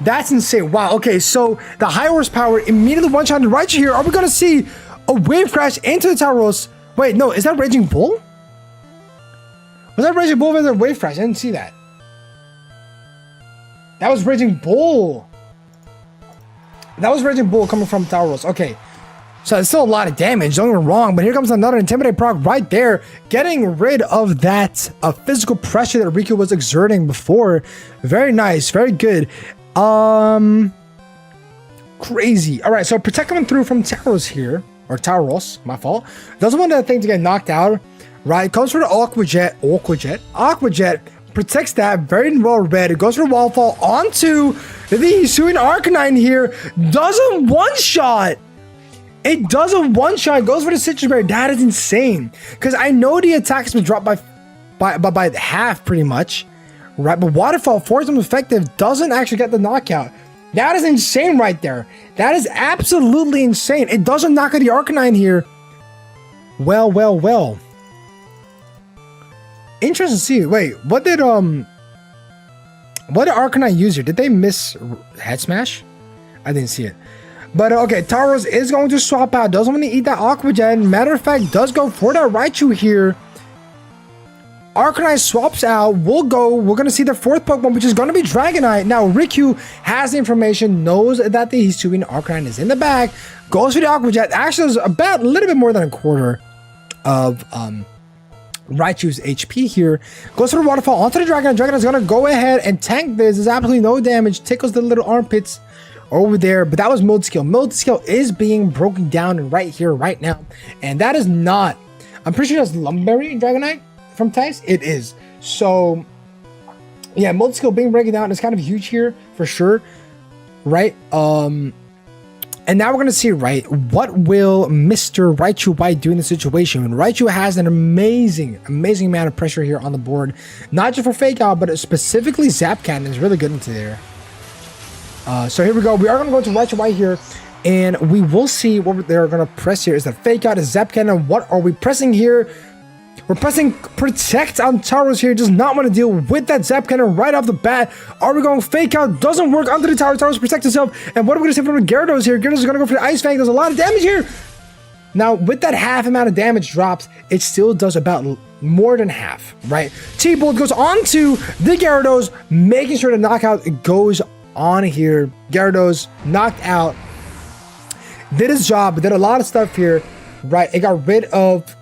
That's insane. Wow. Okay, so the high horsepower immediately one-shotting the Raichu here. Are we going to see a Wave Crash into the Tauros? Wait, no. Is that Raging Bull? Was that Raging Bull with a Wave Crash? I didn't see that. That was Raging Bull. That was Raging Bull coming from Tauros. Okay. So it's still a lot of damage, don't get me wrong, but here comes another Intimidate proc right there, getting rid of that physical pressure that Riku was exerting before. Very nice, very good. Crazy. All right, so Protect coming through from Tauros here, or Tauros, my fault. Doesn't want that thing to get knocked out, right? Comes for the Aqua Jet. Protects that, very well read. It goes for Wildfall onto the Hisuian Arcanine here. Doesn't one-shot. It does a one-shot, goes for the Citrus Berry. That is insane. Because I know the attack has been dropped by half, pretty much. Right, but Waterfall, force them effective, doesn't actually get the knockout. That is insane right there. That is absolutely insane. It doesn't knock out the Arcanine here. Well. Interesting to see. Wait, what did Arcanine use here? Did they miss Head Smash? I didn't see it. But okay, Tauros is going to swap out. Doesn't want to eat that Aqua Jet. Matter of fact, does go for that Raichu here. Arcanine swaps out. We're going to see the 4th Pokemon, which is going to be Dragonite. Now, Riku has the information, knows that the Hisuian Arcanine is in the back. Goes for the Aqua Jet. Actually, is about a little bit more than a quarter of Raichu's HP here. Goes for the Waterfall onto the Dragonite. Dragonite is going to go ahead and tank this. There's absolutely no damage. Tickles the little armpits over there, but that was Mold Skill. Mold Skill is being broken down right here, right now, and that is not. I'm pretty sure that's Lumberry Dragonite from Tice. It is. So, yeah, Mold Skill being broken down is kind of huge here for sure, right? And now we're gonna see, right, what will Mr. Raichu Y do in the situation? And Raichu has an amazing amount of pressure here on the board, not just for Fake Out, but specifically Zap Cannon is really good into there. So here we go. We are going to go to Raichu Y here, and we will see what they're going to press here. Is the Fake Out, is Zap Cannon? What are we pressing here? We're pressing Protect on Tauros here. Does not want to deal with that Zap Cannon right off the bat. Are we going Fake Out? Doesn't work under the Tauros. Tauros protects himself. And what are we going to see from the Gyarados here? Gyarados is going to go for the Ice Fang. There's a lot of damage here. Now, with that half amount of damage drops, it still does about more than half, right? T-Bolt goes onto the Gyarados, making sure the knockout goes on here. Gyarados knocked out, did his job, did a lot of stuff here, right? It got rid of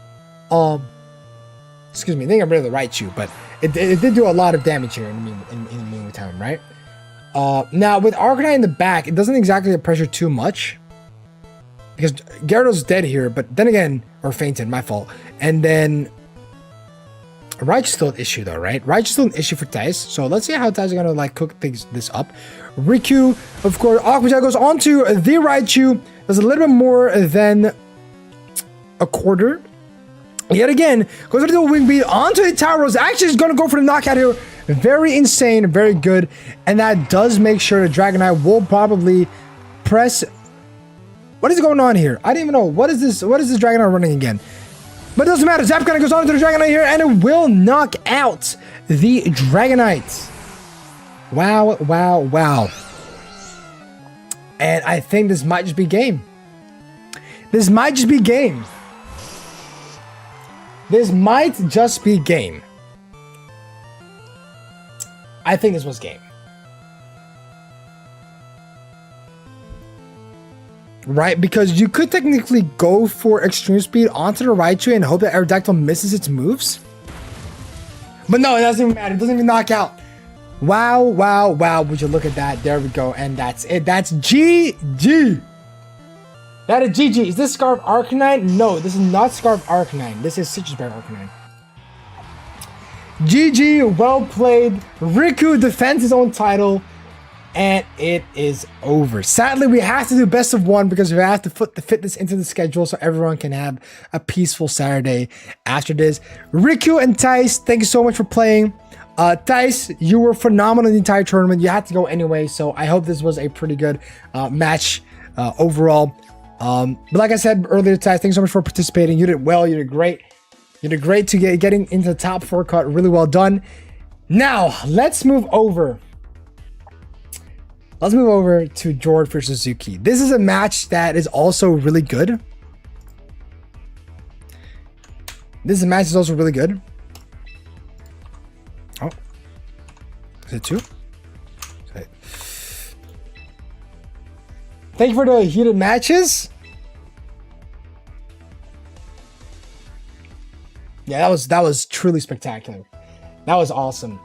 excuse me, they got rid of the Raichu, but it did do a lot of damage here in the meantime, right? Now with Arcanine in the back, it doesn't exactly pressure too much because Gyarados is dead here, but then again, or fainted, my fault. And then Raichu's still an issue though, right? Raichu's still an issue for Tice. So let's see how Tice is gonna like cook this up. Riku, of course, Aqua Jet goes onto the Raichu. Does a little bit more than a quarter. Yet again, goes for the Wing Beat onto the Tauros. Actually is gonna go for the knockout here. Very insane, very good. And that does make sure the Dragonite will probably press... What is going on here? I didn't even know. What is this Dragonite running again? But it doesn't matter. Zap kind of goes on to the Dragonite here, and it will knock out the Dragonite. Wow, wow, wow. And I think this might just be game. This might just be game. This might just be game. I think this was game. Right? Because you could technically go for extreme speed onto the Raichu and hope that Aerodactyl misses its moves. But no, it doesn't even matter. It doesn't even knock out. Wow, wow, wow. Would you look at that? There we go. And that's it. That's GG. That is GG. Is this Scarf Arcanine? No, this is not Scarf Arcanine. This is Citrus Berry Arcanine. GG. Well played. Riku defends his own title. And it is over. Sadly, we have to do best of one because we have to fit this into the schedule so everyone can have a peaceful Saturday after this. Riku and Tice, thank you so much for playing. Tice, you were phenomenal in the entire tournament. You had to go anyway, so I hope this was a pretty good match overall. But like I said earlier, Tice, thanks so much for participating. You did well. You did great. You did great to getting into the top 4 cut. Really well done. Now, let's move over. Let's move over to George versus Zuki. This is a match that is also really good. This match is also really good. Oh. Is it 2? Okay. Thank you for the heated matches. Yeah, that was truly spectacular. That was awesome.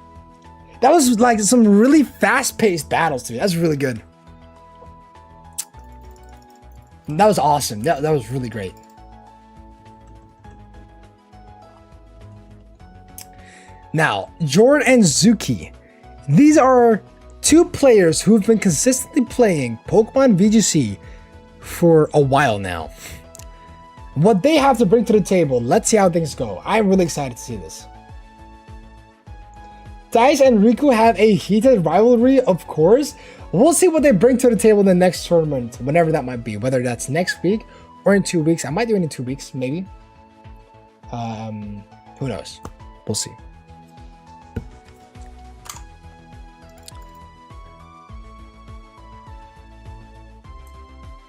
That was like some really fast-paced battles to me. That's really good. That was awesome. That was really great. Now, Jordan and Zuki. These are 2 players who've been consistently playing Pokemon VGC for a while now. What they have to bring to the table, let's see how things go. I'm really excited to see this. Tice and Riku have a heated rivalry, of course. We'll see what they bring to the table in the next tournament, whenever that might be. Whether that's next week or in 2 weeks. I might do it in 2 weeks, maybe. Who knows? We'll see.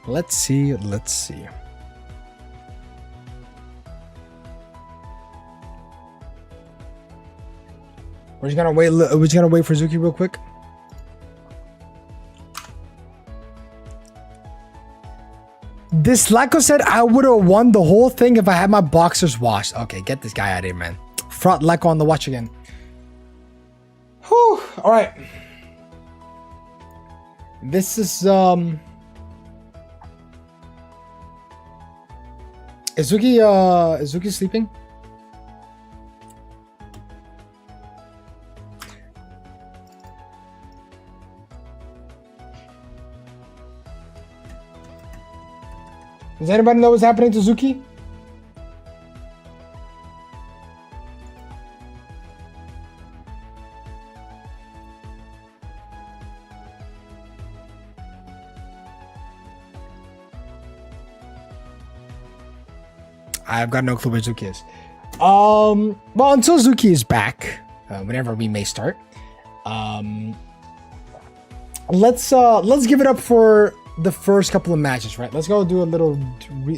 Let's see. Let's see. We're just gonna wait. We're just gonna wait for Zuki real quick. This Lyco said I would have won the whole thing if I had my boxers washed. Okay, get this guy out of here, man. Front Lyco on the watch again. Whew. All right. This is Is Zuki sleeping? Does anybody know what's happening to Zuki? I've got no clue where Zuki is. Well, until Zuki is back, whenever we may start, let's give it up for the first couple of matches, right? Let's go do a little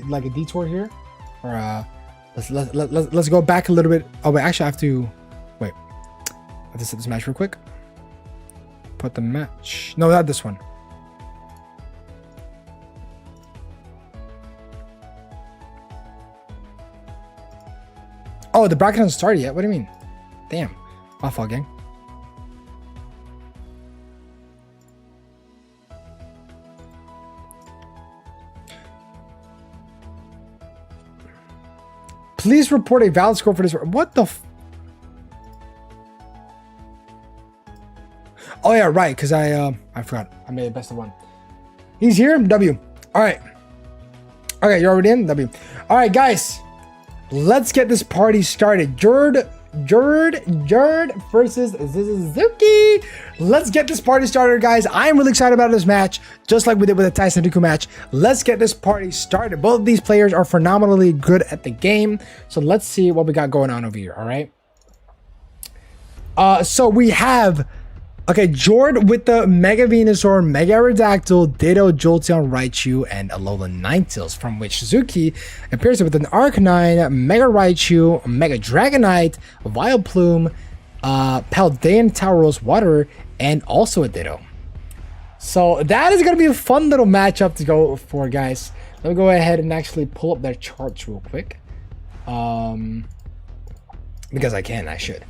like a detour here, or let's go back a little bit. Oh wait, actually I have to wait. I have to set this match real quick. Put the match. No, not this one. Oh, the bracket hasn't started yet. What do you mean? Damn, my fault, gang. Please report a valid score for this. What the Oh yeah, right, because I forgot. I made a best of one. He's here, W. Alright. Okay, you're already in? W. Alright, guys. Let's get this party started. Jord, Jord versus Suzuki. Let's get this party started, guys. I am really excited about this match, just like we did with the Tyson Dooku match. Let's get this party started. Both of these players are phenomenally good at the game. So let's see what we got going on over here, all right? So we have, okay, Jord with the Mega Venusaur, Mega Aerodactyl, Ditto, Jolteon, Raichu, and Alola Ninetales, from which Suzuki appears with an Arcanine, Mega Raichu, Mega Dragonite, Vileplume, Paldean Tauros Water, and also a Ditto. So that is going to be a fun little matchup to go for, guys. Let me go ahead and actually pull up their charts real quick. Because I should.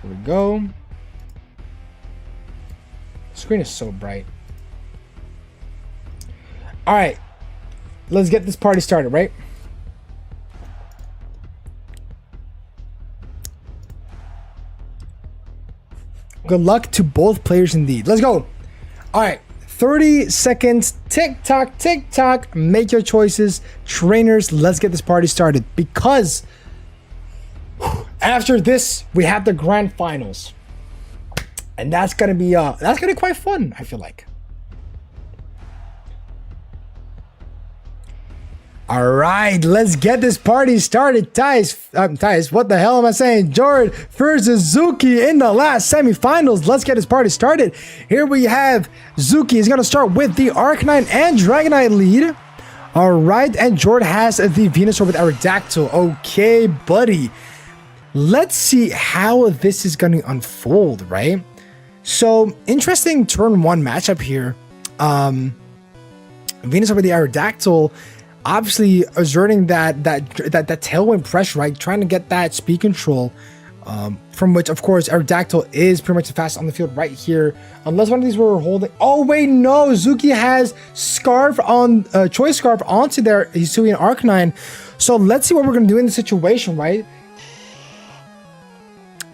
Here we go. The screen is so bright. All right, let's get this party started, right? Good luck to both players indeed. Let's go. All right, 30 seconds. Tick tock, tick tock. Make your choices, trainers. Let's get this party started, because after this, we have the grand finals, and that's gonna be quite fun, I feel like. All right, let's get this party started. Thais, what the hell am I saying? Jord versus Suzuki in the last semifinals. Let's get this party started. Here we have Suzuki. He's gonna start with the Arcanine and Dragonite lead. All right, and Jord has the Venusaur with Aerodactyl. Okay, buddy. Let's see how this is going to unfold, right? So, interesting turn one matchup here. Venusaur with the Aerodactyl, obviously exerting that tailwind pressure, right? Trying to get that speed control, from which, of course, Aerodactyl is pretty much the fastest on the field right here. Unless one of these were holding. Oh, wait, no. Suzuki has Scarf on, Choice Scarf onto their Hisuian Arcanine. So, let's see what we're going to do in this situation, right?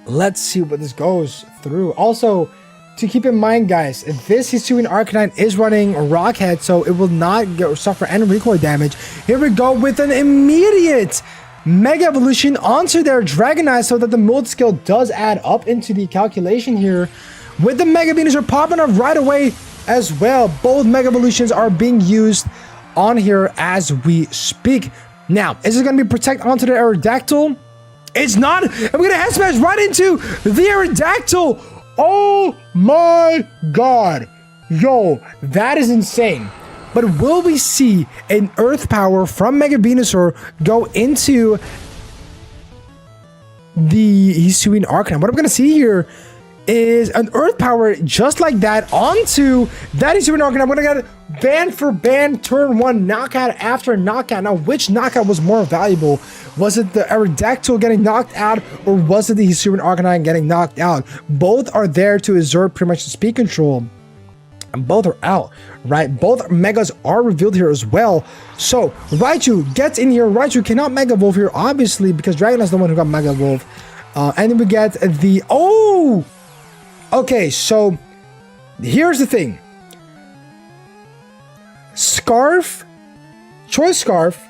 Let's see what this goes through. Also, to keep in mind, guys, this Hisuian Arcanine is running Rock Head, so it will not suffer any recoil damage. Here we go with an immediate Mega Evolution onto their Dragonite, so that the mold skill does add up into the calculation here. With the Mega Venusaur popping up right away as well. Both Mega Evolutions are being used on here as we speak. Now, is it going to be Protect onto the Aerodactyl? It's not. I'm going to head smash right into the Aerodactyl. Oh my god. Yo, that is insane. But will we see an Earth Power from Mega Venusaur go into the Hisuian Arcanine? What I'm going to see here is an Earth Power just like that onto that Hisuian Arcanine. I'm going to get band for band turn one knockout after knockout. Now, which knockout was more valuable? Was it the Aerodactyl getting knocked out, or was it the Hisuian Arcanine getting knocked out? Both are there to exert pretty much the speed control, and both are out, right? Both Megas are revealed here as well. So Raichu gets in here. Raichu cannot Mega Evolve here, obviously, because Dragon is the one who got Mega Evolve. And then we get the... Oh! Okay, so here's the thing. Scarf, Choice Scarf,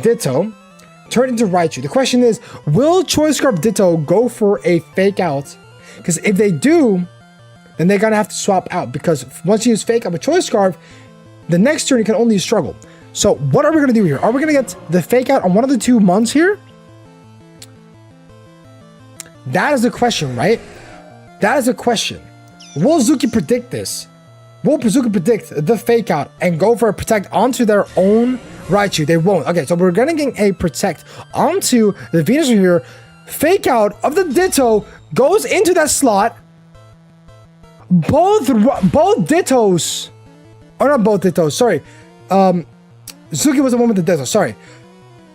Ditto, turn into Raichu. The question is, will Choice Scarf Ditto go for a fake out? Because if they do, then they're gonna have to swap out, because once you use fake out with Choice Scarf, the next turn you can only struggle. So what are we gonna do here? Are we gonna get the fake out on one of the two months here? That is the question, right? That is a question. Will Suzuki predict this? Will Suzuki predict the fake out and go for a Protect onto their own Raichu? They won't. Okay, so we're gonna get a Protect onto the Venusaur here. Fake out of the Ditto goes into that slot. Both Dittos, or not both Dittos, sorry. Suzuki was the one with the Ditto, sorry.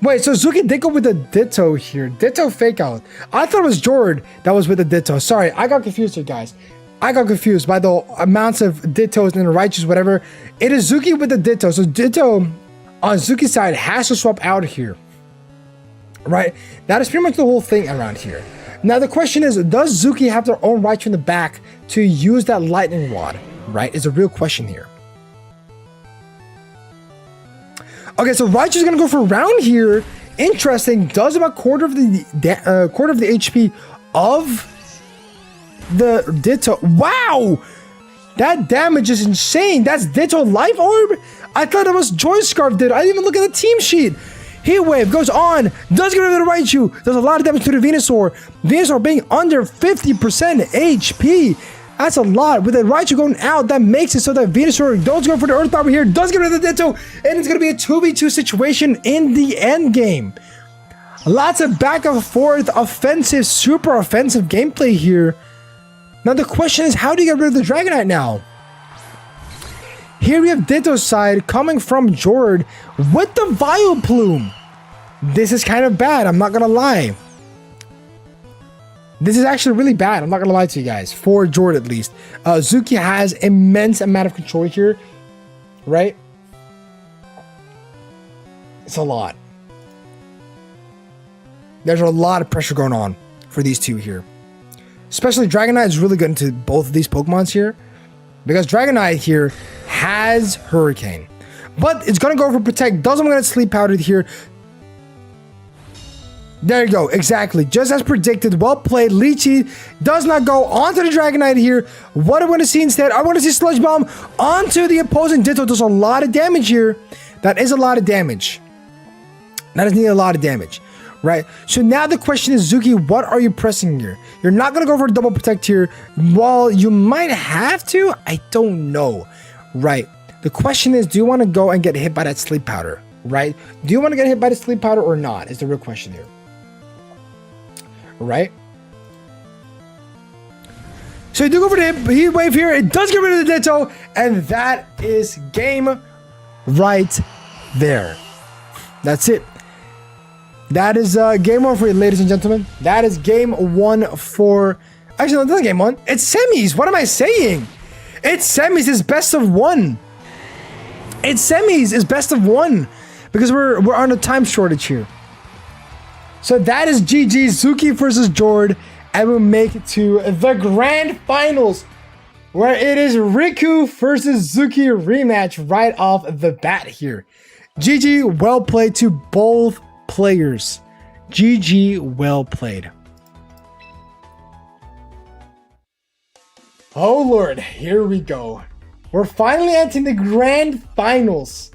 Wait, so Suzuki did go with the Ditto here. Ditto fake out. I thought it was Jord that was with the Ditto. Sorry, I got confused here, guys. I got confused by the amounts of Dittos and the Raichus, whatever. It is Suzuki with the Ditto. So Ditto on Suzuki's side has to swap out here. Right? That is pretty much the whole thing around here. Now the question is, does Suzuki have their own Raichu in the back to use that Lightning Rod? Right? Is a real question here. Okay, so Raichu's gonna go for round here Interesting. Does about quarter of the HP of the Ditto. Wow, that damage is insane. That's Ditto Life Orb. I thought it was Joy Scarf. Did I didn't even look at the team sheet? Heat Wave goes on. Does get rid of the Raichu. Does a lot of damage to the Venusaur. Venusaur being under 50% HP. That's a lot. With the Raichu going out, that makes it so that Venusaur does go for the Earth Power here. Does get rid of the Ditto. And it's going to be a 2v2 situation in the end game. Lots of back and forth, offensive, super offensive gameplay here. Now the question is, how do you get rid of the Dragonite now? Here we have Ditto's side coming from Jord with the Vileplume. This is kind of bad, I'm not going to lie. This is actually really bad, I'm not going to lie to you guys. For Jord at least. Zuki has immense amount of control here. Right? It's a lot. There's a lot of pressure going on for these two here. Especially Dragonite is really good into both of these Pokemons here. Because Dragonite here has Hurricane. But it's going to go for Protect. Doesn't want to Sleep Powdered here. There you go. Exactly. Just as predicted. Well played. Lychee does not go onto the Dragonite here. What I want to see instead, I want to see Sludge Bomb onto the opposing Ditto. Does a lot of damage here. That is a lot of damage. That is needing a lot of damage. Right? So now the question is, Zuki, what are you pressing here? You're not going to go for a double protect here. Well, you might have to. I don't know. Right? The question is, do you want to go and get hit by that sleep powder? Right? Do you want to get hit by the sleep powder or not? Is the real question here. Right? So you do go for the Heat Wave here. It does get rid of the Ditto. And that is game right there. That's it. That is game one for you, ladies and gentlemen. That is game one for... Actually, no, that's not game one. It's semis. What am I saying? It's semis. It's best of one. It's semis. It's best of one. Because we're on a time shortage here. So that is GG. Zuki versus Jord. And we'll make it to the grand finals. Where it is Riku versus Zuki rematch right off the bat here. GG. Well played to both players. GG, well played. Oh Lord, here we go. We're finally entering the grand finals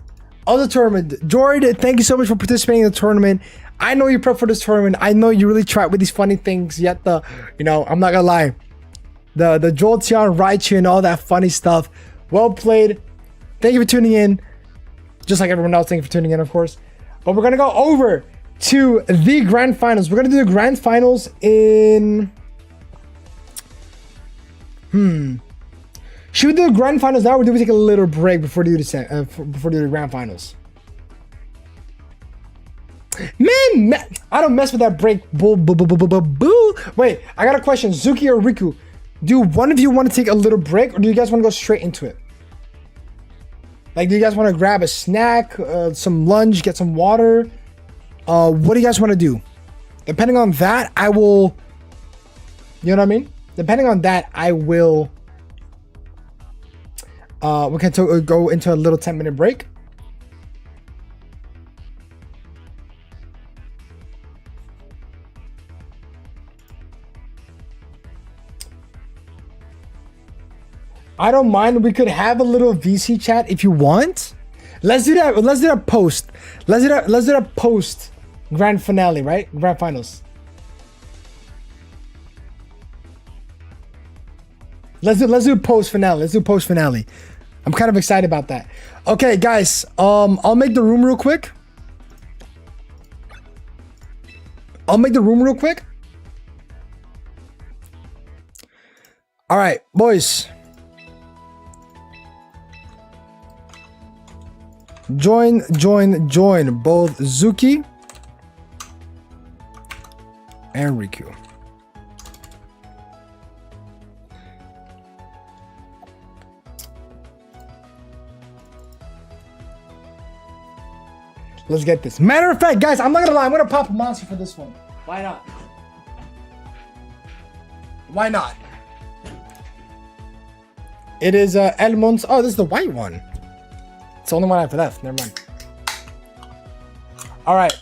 of the tournament. Jord, thank you so much for participating in the tournament. I know you prepped for this tournament. I know you really tried with these funny things. Yet the, I'm not gonna lie, the Jolteon, Raichu, and all that funny stuff. Well played. Thank you for tuning in. Just like everyone else, thank you for tuning in, of course. But we're going to go over to the grand finals. We're going to do the grand finals in... Should we do the grand finals now, or do we take a little break before we do the grand finals? Man, I don't mess with that break. Boo. Wait, I got a question. Zuki or Riku, do one of you want to take a little break, or do you guys want to go straight into it? Like, do you guys want to grab a snack, some lunch, get some water? What do you guys want to do? Depending on that, I will... You know what I mean? Depending on that, I will... we can go into a little 10-minute break. I don't mind. We could have a little VC chat if you want. Let's do that. Let's do that post. Let's do that post grand finale, right? Grand finals. Let's do post finale. Let's do post finale. I'm kind of excited about that. Okay, guys. I'll make the room real quick. All right, boys. Join both Zuki and Riku. Let's get this. Matter of fact, guys, I'm not gonna lie, I'm gonna pop a monster for this one. Why not? Why not? It is Elmond's. Oh, this is the white one. It's the only one I have left. Never mind. All right.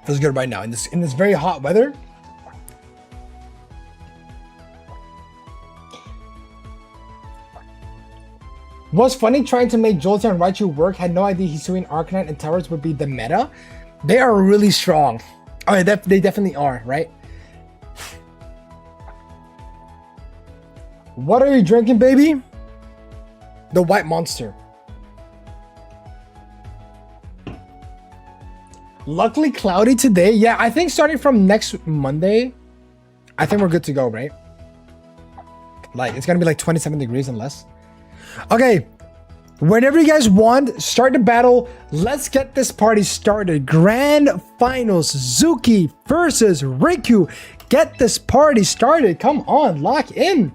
Feels good right now in this very hot weather. What's funny, trying to make Jolteon and Raichu work, had no idea Hisuian Arcanine and Towers would be the meta. They are really strong. Oh, yeah, they definitely are, right? What are you drinking, baby? The White Monster. Luckily cloudy today. Yeah, I think starting from next Monday, I think we're good to go, right? Like, it's gonna be like 27 degrees and less. Okay, whenever you guys want, start the battle. Let's get this party started. Grand Finals, Zuki versus Riku. Get this party started. Come on, lock in.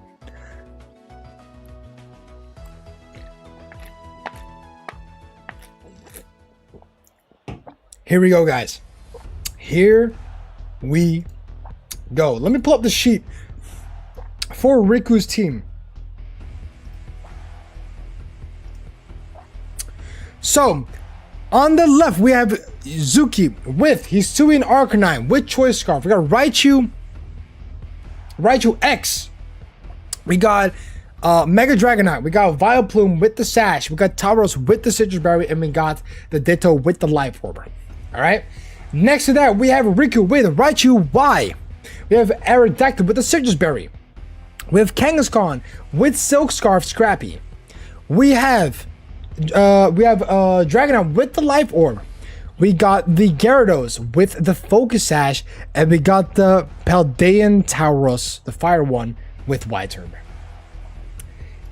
Here we go, guys. Here we go. Let me pull up the sheet for Riku's team. So, on the left, we have Zuki with Hisuian Arcanine with Choice Scarf. We got Raichu X. We got Mega Dragonite. We got Vileplume with the Sash. We got Tauros with the Citrus Berry. And we got the Ditto with the Life Orb. Alright. Next to that, we have Riku with Raichu Y. We have Aerodactyl with the Citrus Berry. We have Kangaskhan with Silk Scarf Scrappy. We have Dragonite with the Life Orb. We got the Gyarados with the Focus Sash, and we got the Paldean Tauros, the Fire one, with Y-Turn.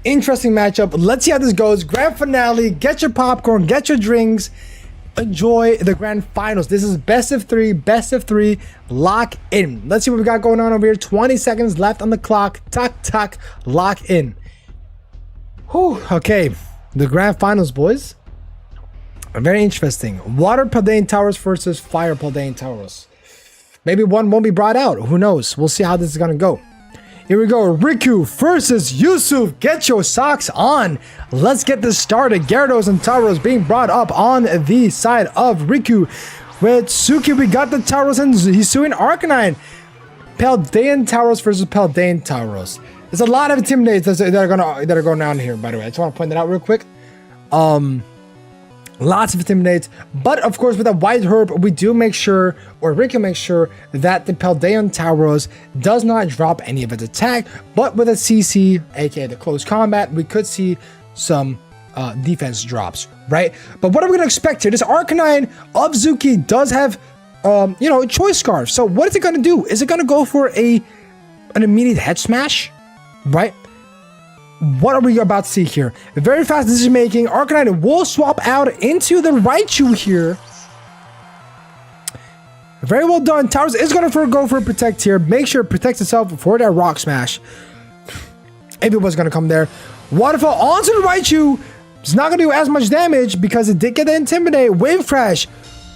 Interesting matchup. Let's see how this goes. Grand finale. Get your popcorn, get your drinks, enjoy the grand finals. This is best of three. Lock in. Let's see what we got going on over here. 20 seconds left on the clock. Tuck, lock in. Whew, okay. The grand finals, boys. Very interesting. Water Paldean Tauros versus Fire Paldean Tauros. Maybe one won't be brought out. Who knows? We'll see how this is gonna go. Here we go. Riku versus Yusuf. Get your socks on. Let's get this started. Gyarados and Tauros being brought up on the side of Riku. With Suki, we got the Tauros and Hisuian Arcanine. Paldean Tauros versus Paldean Tauros. There's a lot of intimidates that are going on here, by the way. I just want to point that out real quick. Lots of intimidates, but of course with a White Herb, we do make sure, or Riku makes sure, that the Paldean Tauros does not drop any of its attack. But with a CC, aka the close combat, we could see some defense drops, right? But what are we gonna expect here? This Arcanine of Zuki does have, Choice Scarf. So what is it gonna do? Is it gonna go for an immediate head smash? Right? What are we about to see here? Very fast decision making. Arcanine will swap out into the Raichu here. Very well done. Tauros is going to go for a protect here. Make sure it protects itself for that rock smash. If it was going to come there. Waterfall onto the Raichu. It's not going to do as much damage because it did get the Intimidate. Wave Crash.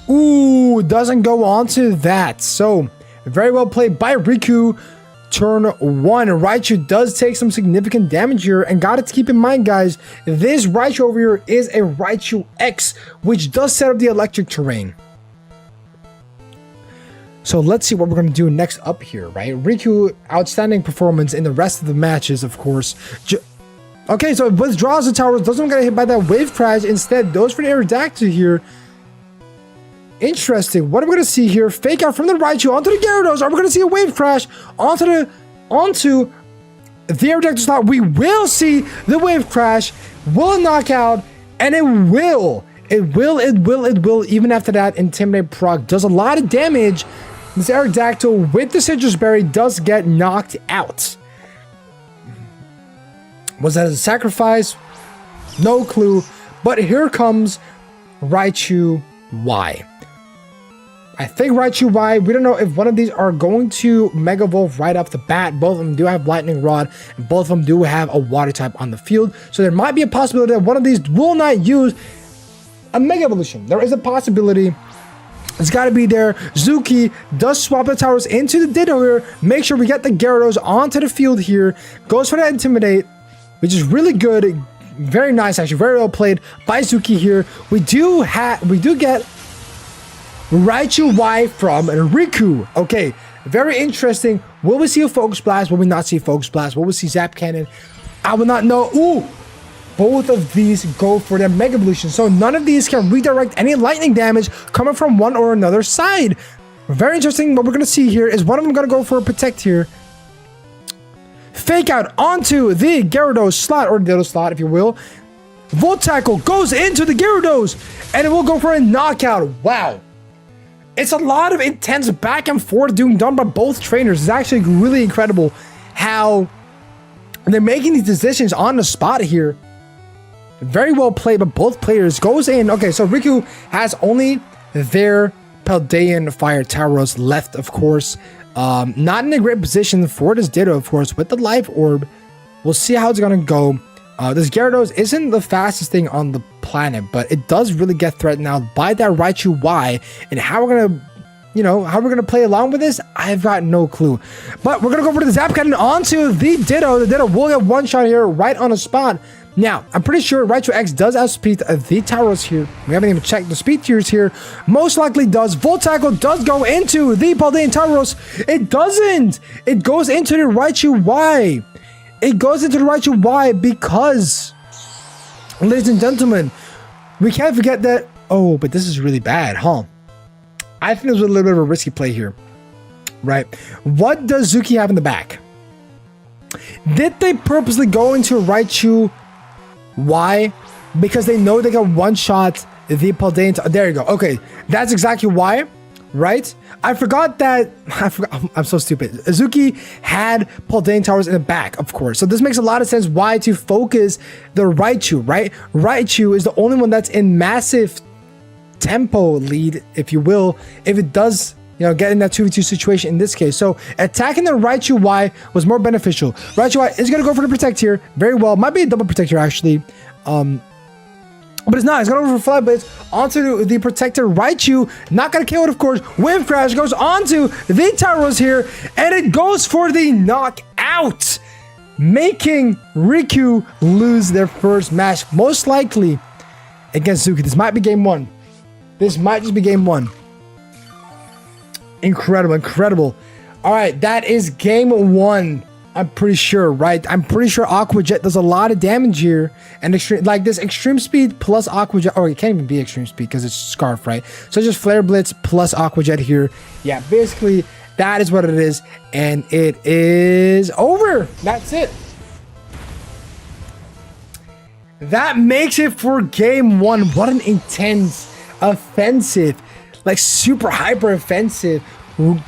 Ooh, doesn't go onto that. So, very well played by Riku. Turn 1. Raichu does take some significant damage here, and got to keep in mind, guys, this Raichu over here is a Raichu X, which does set up the electric terrain. So let's see what we're going to do next up here, right? Riku, outstanding performance in the rest of the matches, of course. Okay, so it withdraws the Tauros, doesn't get hit by that Wave Crash, instead goes for the Aerodactyl here. Interesting. What are we going to see here? Fake out from the Raichu onto the Gyarados. Are we going to see a Wave Crash onto the Aerodactyl slot? We will see the Wave Crash. Will knock out, and it will. Even after that, Intimidate proc does a lot of damage. This Aerodactyl with the Citrus Berry does get knocked out. Was that a sacrifice? No clue. But here comes Raichu Y. I think Raichu Y, we don't know if one of these are going to Mega Evolve right off the bat. Both of them do have Lightning Rod, and both of them do have a Water type on the field. So there might be a possibility that one of these will not use a Mega Evolution. There is a possibility. It's got to be there. Zuki does swap the Tauros into the Ditto here. Make sure we get the Gyarados onto the field here. Goes for that Intimidate, which is really good. Very nice, actually. Very well played by Zuki here. We do get Raichu Y from Riku. Okay, very interesting. Will we see a Focus Blast? Will we not see Focus Blast? Will we see Zap Cannon? I will not know. Ooh, both of these go for their Mega Evolution. So none of these can redirect any lightning damage coming from one or another side. Very interesting. What we're going to see here is one of them going to go for a Protect here. Fake Out onto the Gyarados slot, or Ditto slot, if you will. Volt Tackle goes into the Gyarados, and it will go for a knockout. Wow. It's a lot of intense back and forth done by both trainers. It's actually really incredible how they're making these decisions on the spot here. Very well played, but both players goes in. Okay, so Riku has only their Paldean Fire Tauros left, of course. Not in a great position for this Ditto, of course, with the Life Orb. We'll see how it's going to go. This Gyarados isn't the fastest thing on the planet, but it does really get threatened now by that Raichu Y. And how we're going to, you know, how we're going to play along with this, I've got no clue. But we're going to go over to the Zap Cannon onto the Ditto. The Ditto will get one shot here right on the spot. Now, I'm pretty sure Raichu X does outspeed the Tauros here. We haven't even checked the speed tiers here. Most likely does. Volt Tackle does go into the Paldean Tauros. It doesn't. It goes into the Raichu Y. It goes into the Raichu Y because, ladies and gentlemen, we can't forget that. Oh, but this is really bad, huh? I think this was a little bit of a risky play here, right? What does Zuki have in the back? Did they purposely go into Raichu Y because they know they can one-shot the Paldean? There you go. Okay, that's exactly why, right? I forgot that. I'm so stupid. Zuki had Paldean Tauros in the back, of course. So this makes a lot of sense why to focus the Raichu, right? Raichu is the only one that's in massive tempo lead, if you will, if it does, you know, get in that 2v2 situation in this case. So attacking the Raichu Y was more beneficial. Raichu Y is going to go for the Protect here. Very well. Might be a double Protect here, actually. But it's not. It's going to go for Fly Blitz onto the Protector Raichu. Not going to kill it, of course. Wave Crash goes onto the Tauros here. And it goes for the knockout, making Riku lose their first match, most likely against Zuki. This might be game one. This might just be game one. Incredible, incredible. All right, that is game one. I'm pretty sure, right? I'm pretty sure Aqua Jet does a lot of damage here. And extreme, like this Extreme Speed plus Aqua Jet. Oh, it can't even be Extreme Speed because it's Scarf, right? So just Flare Blitz plus Aqua Jet here. Yeah, basically, that is what it is. And it is over. That's it. That makes it for game one. What an intense, offensive, like super hyper offensive,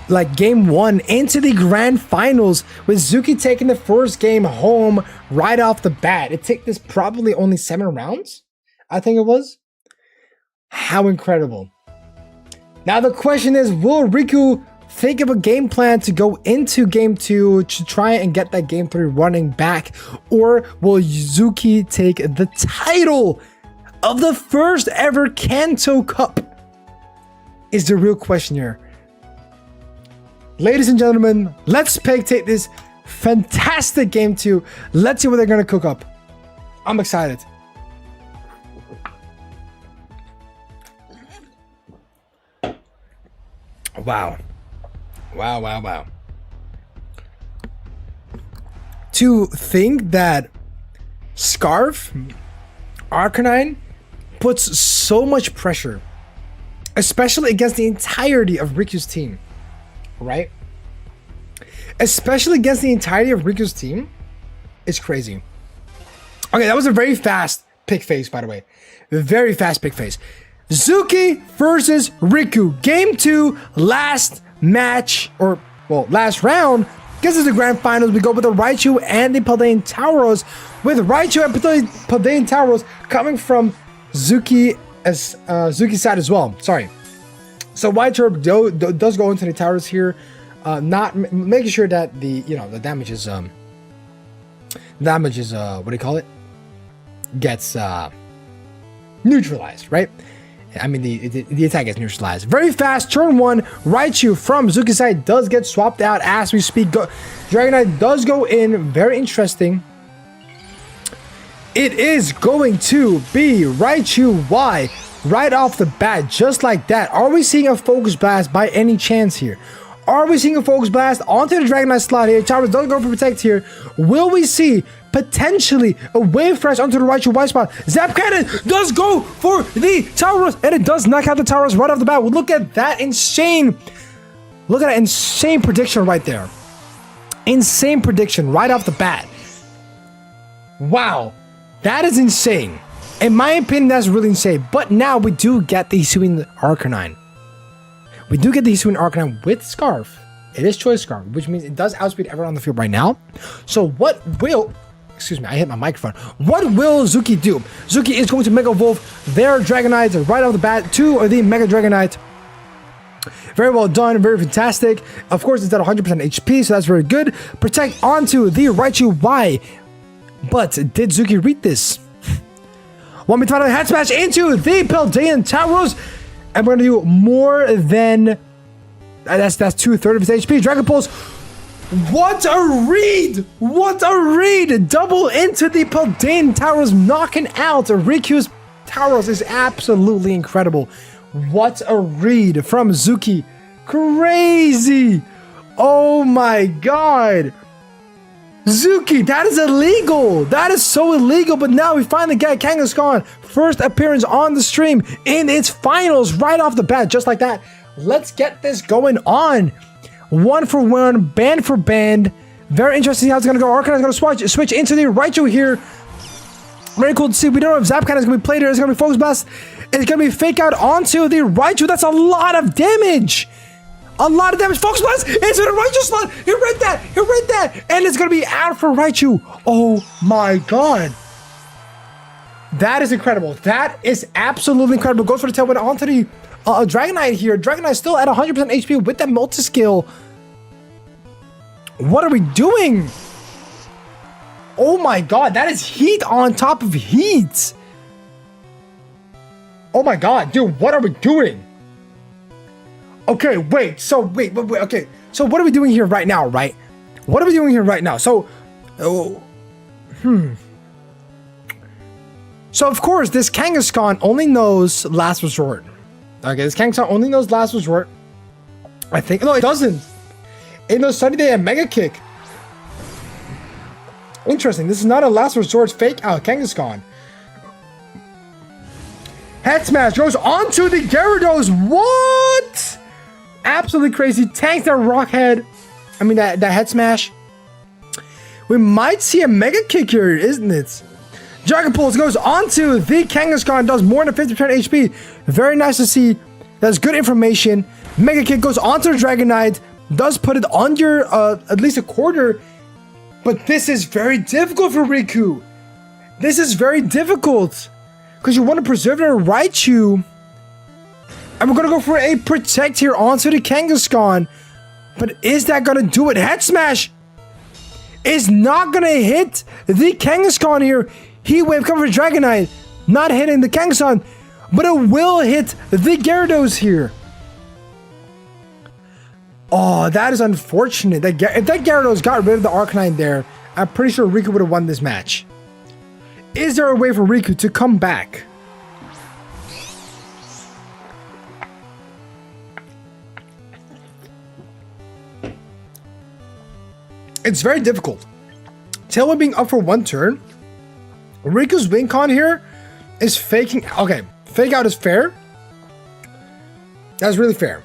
like game one into the grand finals, with Zuki taking the first game home right off the bat. It took this probably only 7 rounds, I think it was. How incredible. Now the question is, will Riku think of a game plan to go into game 2 to try and get that game 3 running back, or will Zuki take the title of the first ever Kanto Cup? Is the real question here. Ladies and gentlemen, let's spectate this fantastic game 2. Let's see what they're going to cook up. I'm excited. Wow. Wow, wow, wow. To think that Scarf, Arcanine, puts so much pressure, especially against the entirety of Riku's team, right? Especially against the entirety of Riku's team, is crazy. Okay, that was a very fast pick phase, by the way. Very fast pick phase. Zuki versus Riku. Game 2, last match, or, well, last round. Guess it's the grand finals. We go with the Raichu and the Paldean Tauros, with Raichu and Paldean Tauros coming from Zuki as Zuki's side as well. Sorry. So White Turb does go into the Tauros here, not making sure that the the damage is what do you call it? Gets neutralized, right? I mean the attack gets neutralized. Very fast turn 1. Raichu from Zuki's side does get swapped out as we speak. Dragonite does go in. Very interesting. It is going to be Raichu Y right off the bat, just like that. Are we seeing a Focus Blast by any chance here? Are we seeing a Focus Blast onto the Dragonite slot here? Towers doesn't go for Protect here. Will we see potentially a Wave Fresh onto the Raichu white spot? Zap Cannon does go for the Towers, and it does knock out the Towers right off the bat. Well, look at that insane. Look at that insane prediction right there. Insane prediction right off the bat. Wow. That is insane. In my opinion, that's really insane. But now we do get the Hisuian Arcanine. We do get the Hisuian Arcanine with Scarf. It is Choice Scarf, which means it does outspeed everyone on the field right now. So what will... Excuse me, I hit my microphone. What will Zuki do? Zuki is going to Mega Evolve their Dragonite right off the bat to the Mega Dragonite. Very well done, very fantastic. Of course, it's at 100% HP, so that's very good. Protect onto the Raichu Y. But did Zuki read this? Want me to find a Head Smash into the Paldean Towers, and we're gonna do more than that's 2/3 of his HP. Dragon Pulse. What a read! What a read! Double into the Paldean Towers, knocking out Riku's Towers is absolutely incredible. What a read from Zuki. Crazy! Oh my god! Zuki, that is illegal! That is so illegal, but now we finally get Kangaskhan first appearance on the stream in its finals right off the bat, just like that. Let's get this going on. 1 for 1, band for band. Very interesting how it's gonna go. Arcanine is gonna switch into the Raichu here. Very cool to see. We don't know if Zap Cannon is gonna be played here. It's gonna be Focus Blast. It's gonna be Fake Out onto the Raichu. That's a lot of damage. A lot of damage. Focus Blast into the Raichu slot. He read that. He read that. And it's gonna be out for Raichu. Oh my god. That is incredible. That is absolutely incredible. Goes for the tailwind onto the Dragonite here. Dragonite still at 100% HP with that multi-skill. What are we doing? Oh my god, that is heat on top of heat. Oh my god, dude, what are we doing? Okay, wait, okay. So what are we doing here right now, right? What are we doing here right now? So, So of course, this Kangaskhan only knows Last Resort. Okay, this Kangaskhan only knows Last Resort. I think, no, it doesn't. It knows Sunny Day and Mega Kick. Interesting, this is not a Last Resort Fake Out Kangaskhan. Head Smash goes onto the Gyarados. What? Absolutely crazy. Tanks that Rock Head. I mean, that Head Smash. We might see a Mega Kick here, isn't it? Dragon Pulse goes onto the Kangaskhan, does more than 50% HP. Very nice to see. That's good information. Mega Kick goes onto the Dragonite, does put it under at least a quarter. But this is very difficult for Riku. This is very difficult. Because you want to preserve their Raichu. And we're going to go for a Protect here onto the Kangaskhan. But is that going to do it? Head Smash is not going to hit the Kangaskhan here. Heat Wave cover for Dragonite. Not hitting the Kangaskhan. But it will hit the Gyarados here. Oh, that is unfortunate. If that Gyarados got rid of the Arcanine there, I'm pretty sure Riku would have won this match. Is there a way for Riku to come back? It's very difficult. Tailwind being up for 1 turn. Riku's win con here is faking. Okay, Fake Out is fair. That's really fair.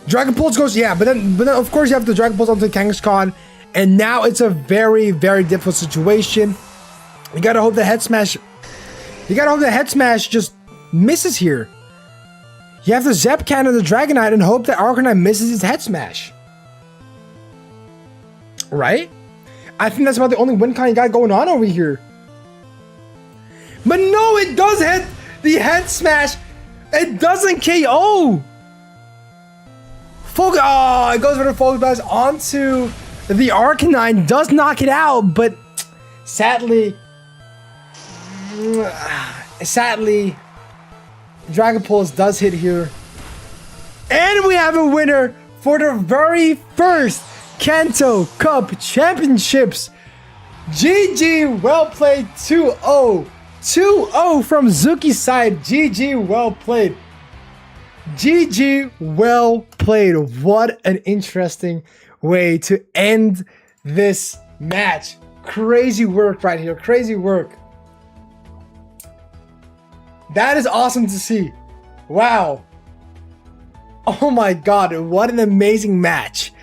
Dragon Pulse goes, yeah, but then of course you have the Dragon Pulse onto the Kangaskhan, and now it's a very, very difficult situation. You gotta hope the Head Smash. You gotta hope the Head Smash just misses here. You have to Zap Cannon the Dragonite and hope that Arcanine misses his Head Smash. Right? I think that's about the only win con you got going on over here. But no, it does hit the Head Smash. It doesn't KO. Oh, it goes for the Focus Blast onto the Arcanine. Does knock it out, but sadly, Dragon Pulse does hit here. And we have a winner for the very first Kanto Cup Championships. GG, well played 2-0 2-0 from Zuki's side. GG, well played. GG, well played. What an interesting way to end this match. Crazy work right here. Crazy work. That is awesome to see. Wow. Oh my god, what an amazing match.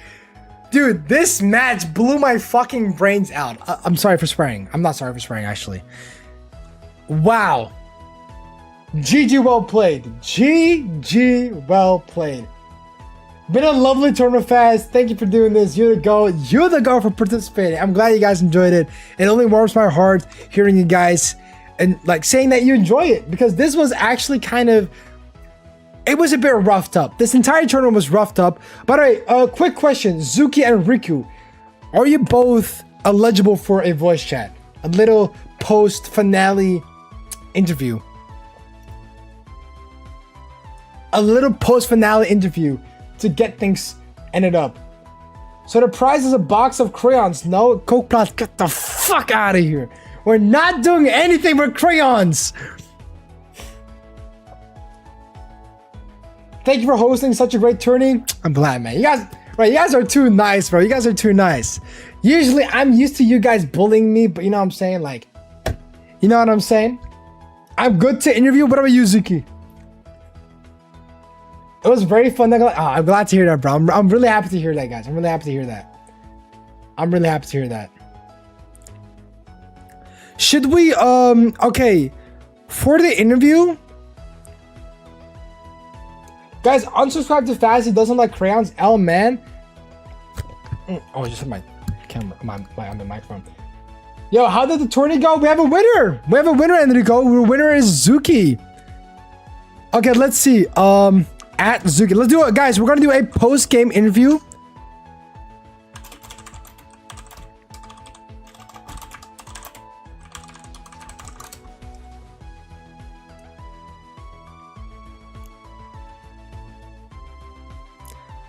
Dude, this match blew my fucking brains out. I'm sorry for swearing. I'm not sorry for swearing, actually. Wow. GG, well played. GG, well played. Been a lovely tournament, Faz. Thank you for doing this. You're the go. You're the go for participating. I'm glad you guys enjoyed it. It only warms my heart hearing you guys and like saying that you enjoy it, because this was actually kind of, it was a bit roughed up. This entire tournament was roughed up. By the way, quick question. Zuki and Riku, are you both eligible for a voice chat? A little post-finale interview. A little post-finale interview to get things ended up. So the prize is a box of crayons. No, Coke Plus, get the fuck out of here. We're not doing anything with crayons. Thank you for hosting such a great tourney. I'm glad, man. You guys are too nice, bro. You guys are too nice. Usually, I'm used to you guys bullying me, but you know what I'm saying? Like, you know what I'm saying? I'm good to interview. What about you, Zuki? It was very fun. I'm glad to hear that, bro. I'm really happy to hear that, guys. I'm really happy to hear that. I'm really happy to hear that. Should we, okay, for the interview, guys, unsubscribe to Faz. He doesn't like crayons. L, man. Oh, I just hit my camera, on the microphone. Yo, how did the tourney go? We have a winner. We have a winner, Enrico. The winner is Zuki. Okay, let's see. At Zuki. Let's do it, guys. We're gonna do a post-game interview.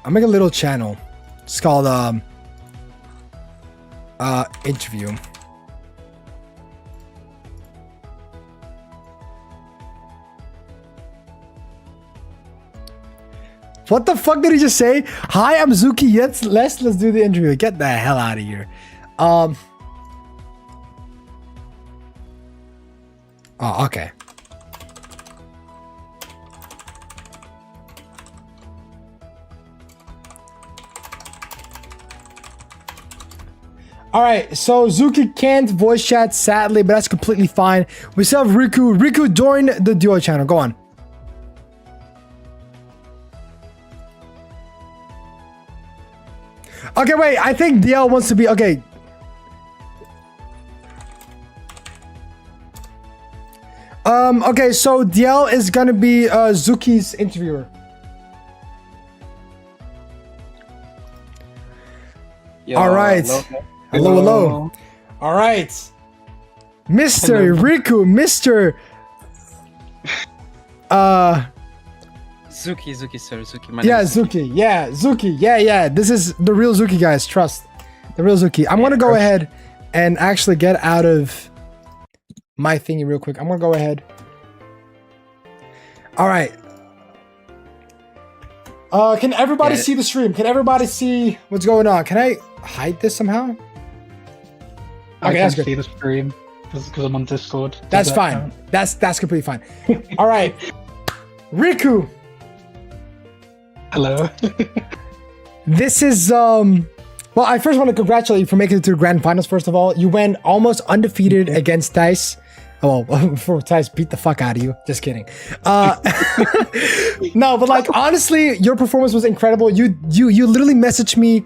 I'll make a little channel. It's called interview. What the fuck did he just say? Hi, I'm Zuki. Yes, let's do the interview. Get the hell out of here. Oh, okay. All right, so Zuki can't voice chat, sadly, but that's completely fine. We still have Riku. Riku, join the duo channel. Go on. Okay, wait. I think DL wants to be... Okay. Okay, so DL is going to be Zuki's interviewer. Yo, all right. Hello. All right. Mr. Riku, Mr. Zuki, sir, Zuki. Zuki. Yeah. This is the real Zuki, guys. Trust. The real Zuki. I'm going to go ahead and actually get out of my thingy real quick. I'm going to go ahead. All right. Can everybody see the stream? Can everybody see what's going on? Can I hide this somehow? Okay, I can see the stream because I'm on Discord. That's fine. That's completely fine. All right. Riku. Hello. This is well, I first want to congratulate you for making it to the grand finals. First of all, you went almost undefeated against Dice. Oh, well, before Tice beat the fuck out of you. Just kidding. No, but like honestly, your performance was incredible. You literally messaged me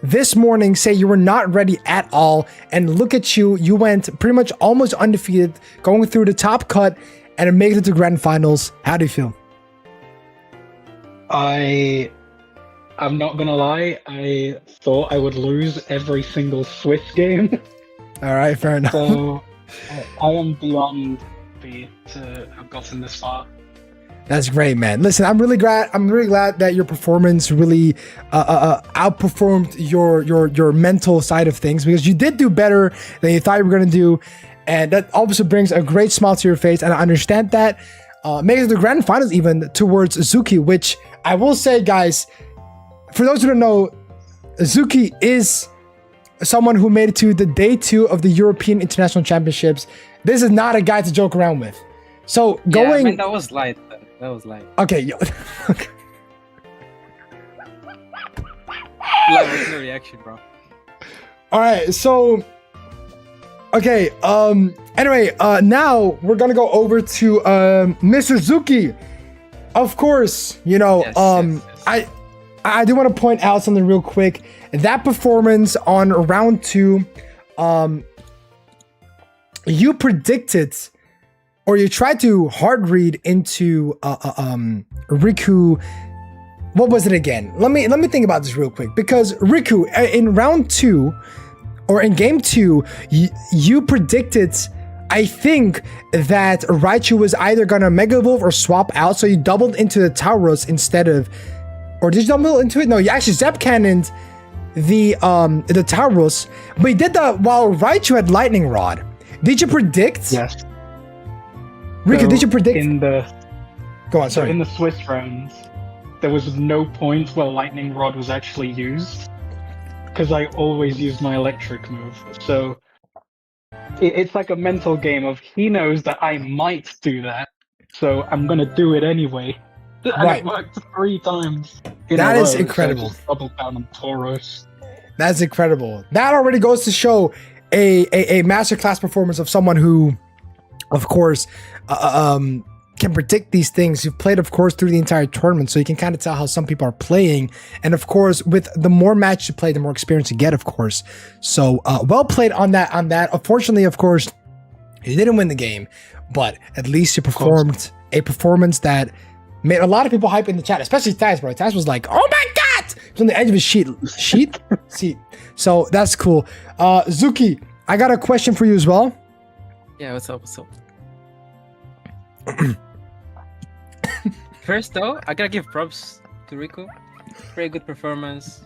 this morning say you were not ready at all, and look at you. You went pretty much almost undefeated, going through the top cut, and made it to grand finals. How do you feel? I'm not gonna lie. I thought I would lose every single Swiss game. All right, fair enough. So I am beyond happy to have gotten this far. That's great, man. Listen, I'm really glad that your performance really outperformed your mental side of things, because you did do better than you thought you were gonna do. And that obviously brings a great smile to your face. And I understand that. Makes it the grand finals even towards Zuki, which I will say, guys, for those who don't know, Zuki is someone who made it to the day 2 of the European International Championships. This is not a guy to joke around with. So going, Yeah, I mean, that was light. That was light. okay, yo, okay. Light was no reaction, bro. All right, so okay, anyway, now we're gonna go over to Mr. Zuki. Of course, you know, Yes. I do want to point out something real quick. That performance on round 2, you predicted, or you tried to hard read into Riku. What was it again? Let me think about this real quick, because Riku in round 2, or in game 2, you predicted, I think, that Raichu was either gonna Mega Evolve or swap out, so you doubled into the Tauros instead of, or did you double into it? No, you actually Zep Cannoned the Tauros, but you did that while Raichu had Lightning Rod. Did you predict? Yes. Riku, So, did you predict? Go on, So sorry. in the Swiss rounds, there was no point where Lightning Rod was actually used, because I always use my electric move. So it's like a mental game of, he knows that I might do that, so I'm gonna do it anyway. And Right. it worked 3 times. In That a is row, incredible. So just double down on Tauros. That's incredible. That already goes to show a masterclass performance of someone who, of course, can predict these things. You've played, of course, through the entire tournament, so you can kind of tell how some people are playing. And of course, with the more matches you play, the more experience you get, of course. So well played on that. Unfortunately, of course, you didn't win the game, but at least you performed a performance that made a lot of people hype in the chat, especially Taz, bro. Taz was like, "Oh my god!" He was on the edge of his seat. So that's cool. Zuki, I got a question for you as well. Yeah, what's up? What's up? First, though, I gotta give props to Riku. Very good performance.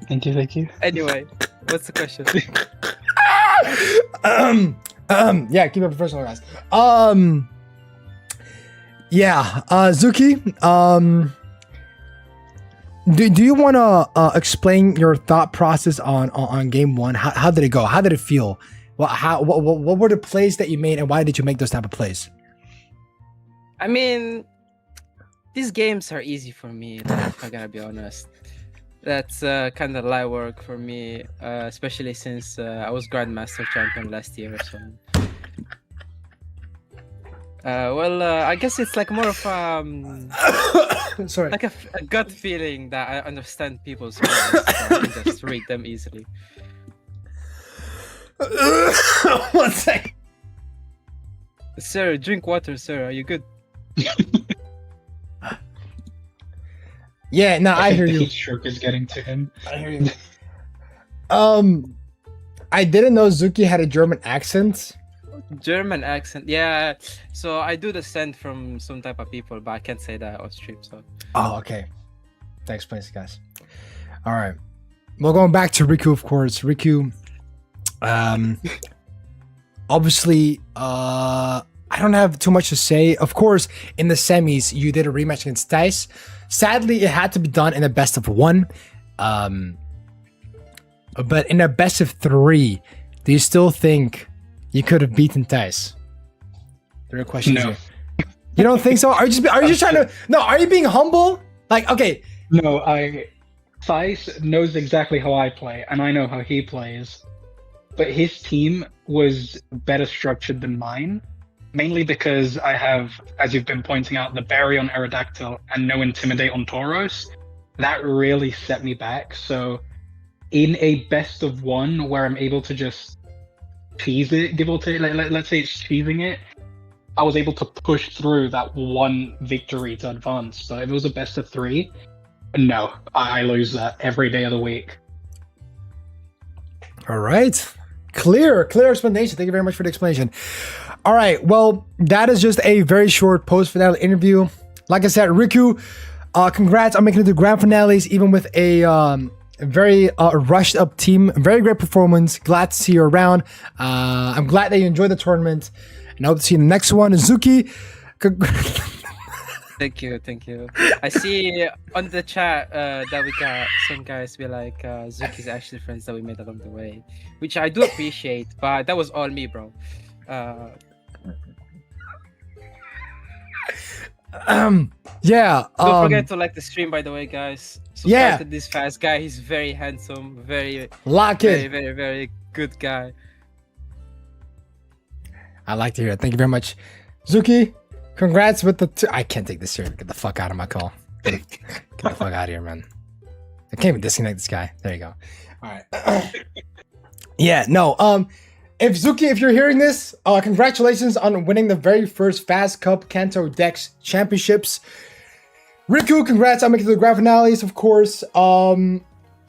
Thank you. Anyway, what's the question? Yeah, keep it professional, guys. Yeah, Zuki, do you want to explain your thought process on game 1? How did it go? How did it feel? What were the plays that you made, and why did you make those type of plays? I mean, these games are easy for me, like, I gotta be honest. That's kind of light work for me, especially since I was Grandmaster Champion last year, so... I guess it's like more of Sorry. like a gut feeling that I understand people's plans, so I can just read them easily. One second. Sir, drink water, sir. Are you good? Yeah, no, I hear The you. heat stroke is getting to him. I hear you. I didn't know Zuki had a German accent. German accent, yeah. So I do descend from some type of people, but I can't say that on stream. So Oh, okay. That explains it, guys. All right. Well, going back to Riku, of course. Riku, obviously, I don't have too much to say. Of course, in the semis, you did a rematch against Dice. Sadly, it had to be done in a best of 1. But in a best of 3, do you still think you could have beaten Dice? The real question is No. here. You don't think so? Are you just trying to? No, are you being humble? Like, okay, No, Thais knows exactly how I play, and I know how he plays. But his team was better structured than mine, mainly because I have, as you've been pointing out, the Berry on Aerodactyl and no Intimidate on Tauros. That really set me back. So in a best of 1 where I'm able to just cheese it, give or take, let's say it's cheesing it, I was able to push through that 1 victory to advance. But if it was a best of 3, no, I lose that every day of the week. all right. Clear explanation. Thank you very much for the explanation. All right, well, that is just a very short post-finale interview. Like I said, Riku, congrats on making it to grand finales, even with a very rushed up team. Very great performance. Glad to see you around. I'm glad that you enjoyed the tournament. And I hope to see you in the next one. Zuki. Thank you. I see on the chat that we got some guys be like, Zuki's actually friends that we made along the way, which I do appreciate, but that was all me, bro. Yeah. Don't forget to like the stream, by the way, guys. Subscribe Yeah. to this fast guy. He's very handsome, very Lock good guy. I like to hear it. Thank you very much. Zuki, congrats with the... I can't take this here. Get the fuck out of my call. Get the fuck out of here, man. I can't even disconnect this guy. There you go. All right. Yeah, no. If Zuki, if you're hearing this, congratulations on winning the very first Fast Cup Kanto Dex Championships. Riku, congrats on making the grand finales, of course. And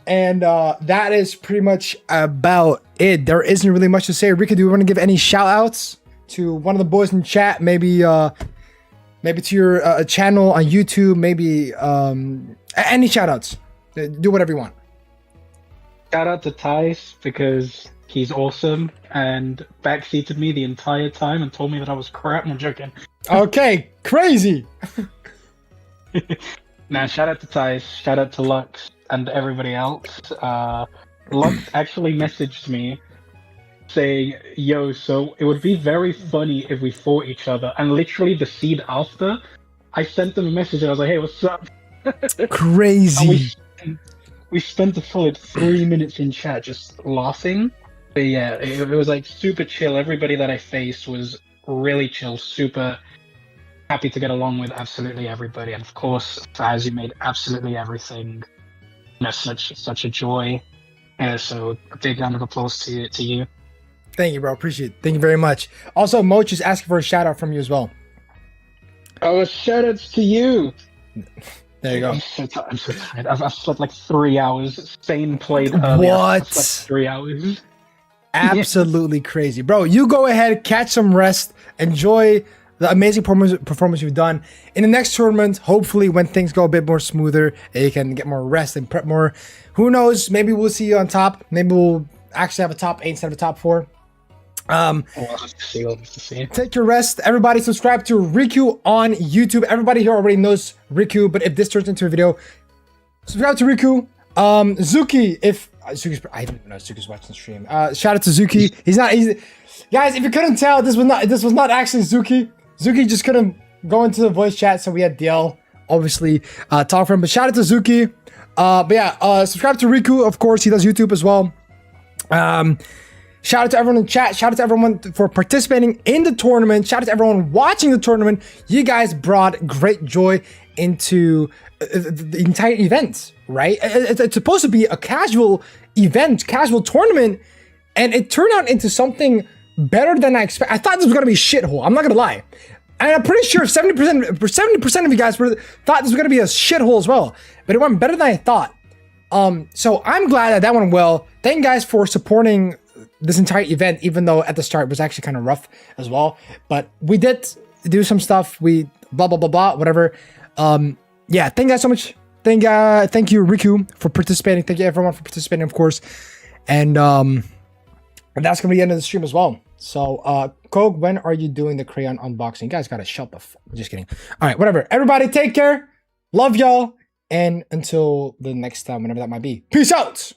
that is pretty much about it. There isn't really much to say. Riku, do you want to give any shout outs to one of the boys in chat? Maybe to your channel on YouTube, maybe any shout outs. Do whatever you want. Shout out to Tice because he's awesome and backseated me the entire time and told me that I was crap. I'm joking. Okay, crazy. Now, shout out to Tice, shout out to Lux and everybody else. Lux actually messaged me saying, yo, so it would be very funny if we fought each other. And literally the seed after, I sent them a message and I was like, hey, what's up? Crazy. And we spent a solid 3 minutes in chat just laughing. But yeah, it was like super chill. Everybody that I faced was really chill, super happy to get along with absolutely everybody. And of course, Faz, you made absolutely everything, such a joy. So a big round of applause to you. Thank you, bro. Appreciate it. Thank you very much. Also, Moch is asking for a shout out from you as well. Oh, shout outs to you. There you go. I'm so tired. I've slept like 3 hours. Spain played earlier. I've slept 3 hours. Absolutely crazy. Bro, you go ahead, catch some rest, enjoy the amazing performance you've done. In the next tournament, hopefully when things go a bit more smoother, you can get more rest and prep more. Who knows? Maybe we'll see you on top. Maybe we'll actually have a top 8 instead of a top 4. We'll have to see. Take your rest. Everybody subscribe to Riku on YouTube. Everybody here already knows Riku, but if this turns into a video, subscribe to Riku. Zuki, if Zuki's, I don't even know if Zuki's watching the stream. Shout out to Zuki. He's guys, if you couldn't tell, this was not actually Zuki. Zuki just couldn't go into the voice chat, so we had DL obviously talk for him. But shout out to Zuki. But yeah, subscribe to Riku, of course. He does YouTube as well. Shout out to everyone in chat. Shout out to everyone for participating in the tournament. Shout out to everyone watching the tournament. You guys brought great joy into the entire event, right? It's supposed to be a casual event, casual tournament, and it turned out into something better than I expected. I thought this was gonna be a shithole. I'm not gonna lie. And I'm pretty sure 70% of you guys thought this was gonna be a shithole as well. But it went better than I thought. So I'm glad that went well. Thank you guys for supporting this entire event, even though at the start it was actually kind of rough as well. But we did do some stuff. We blah blah blah blah whatever. Yeah, thank you guys so much. Thank you Riku for participating. Thank you everyone for participating, of course. And that's gonna be the end of the stream as well. So Kogue, when are you doing the crayon unboxing? You guys gotta shut the just kidding. All right, whatever. Everybody take care. Love y'all. And until the next time, whenever that might be. Peace out.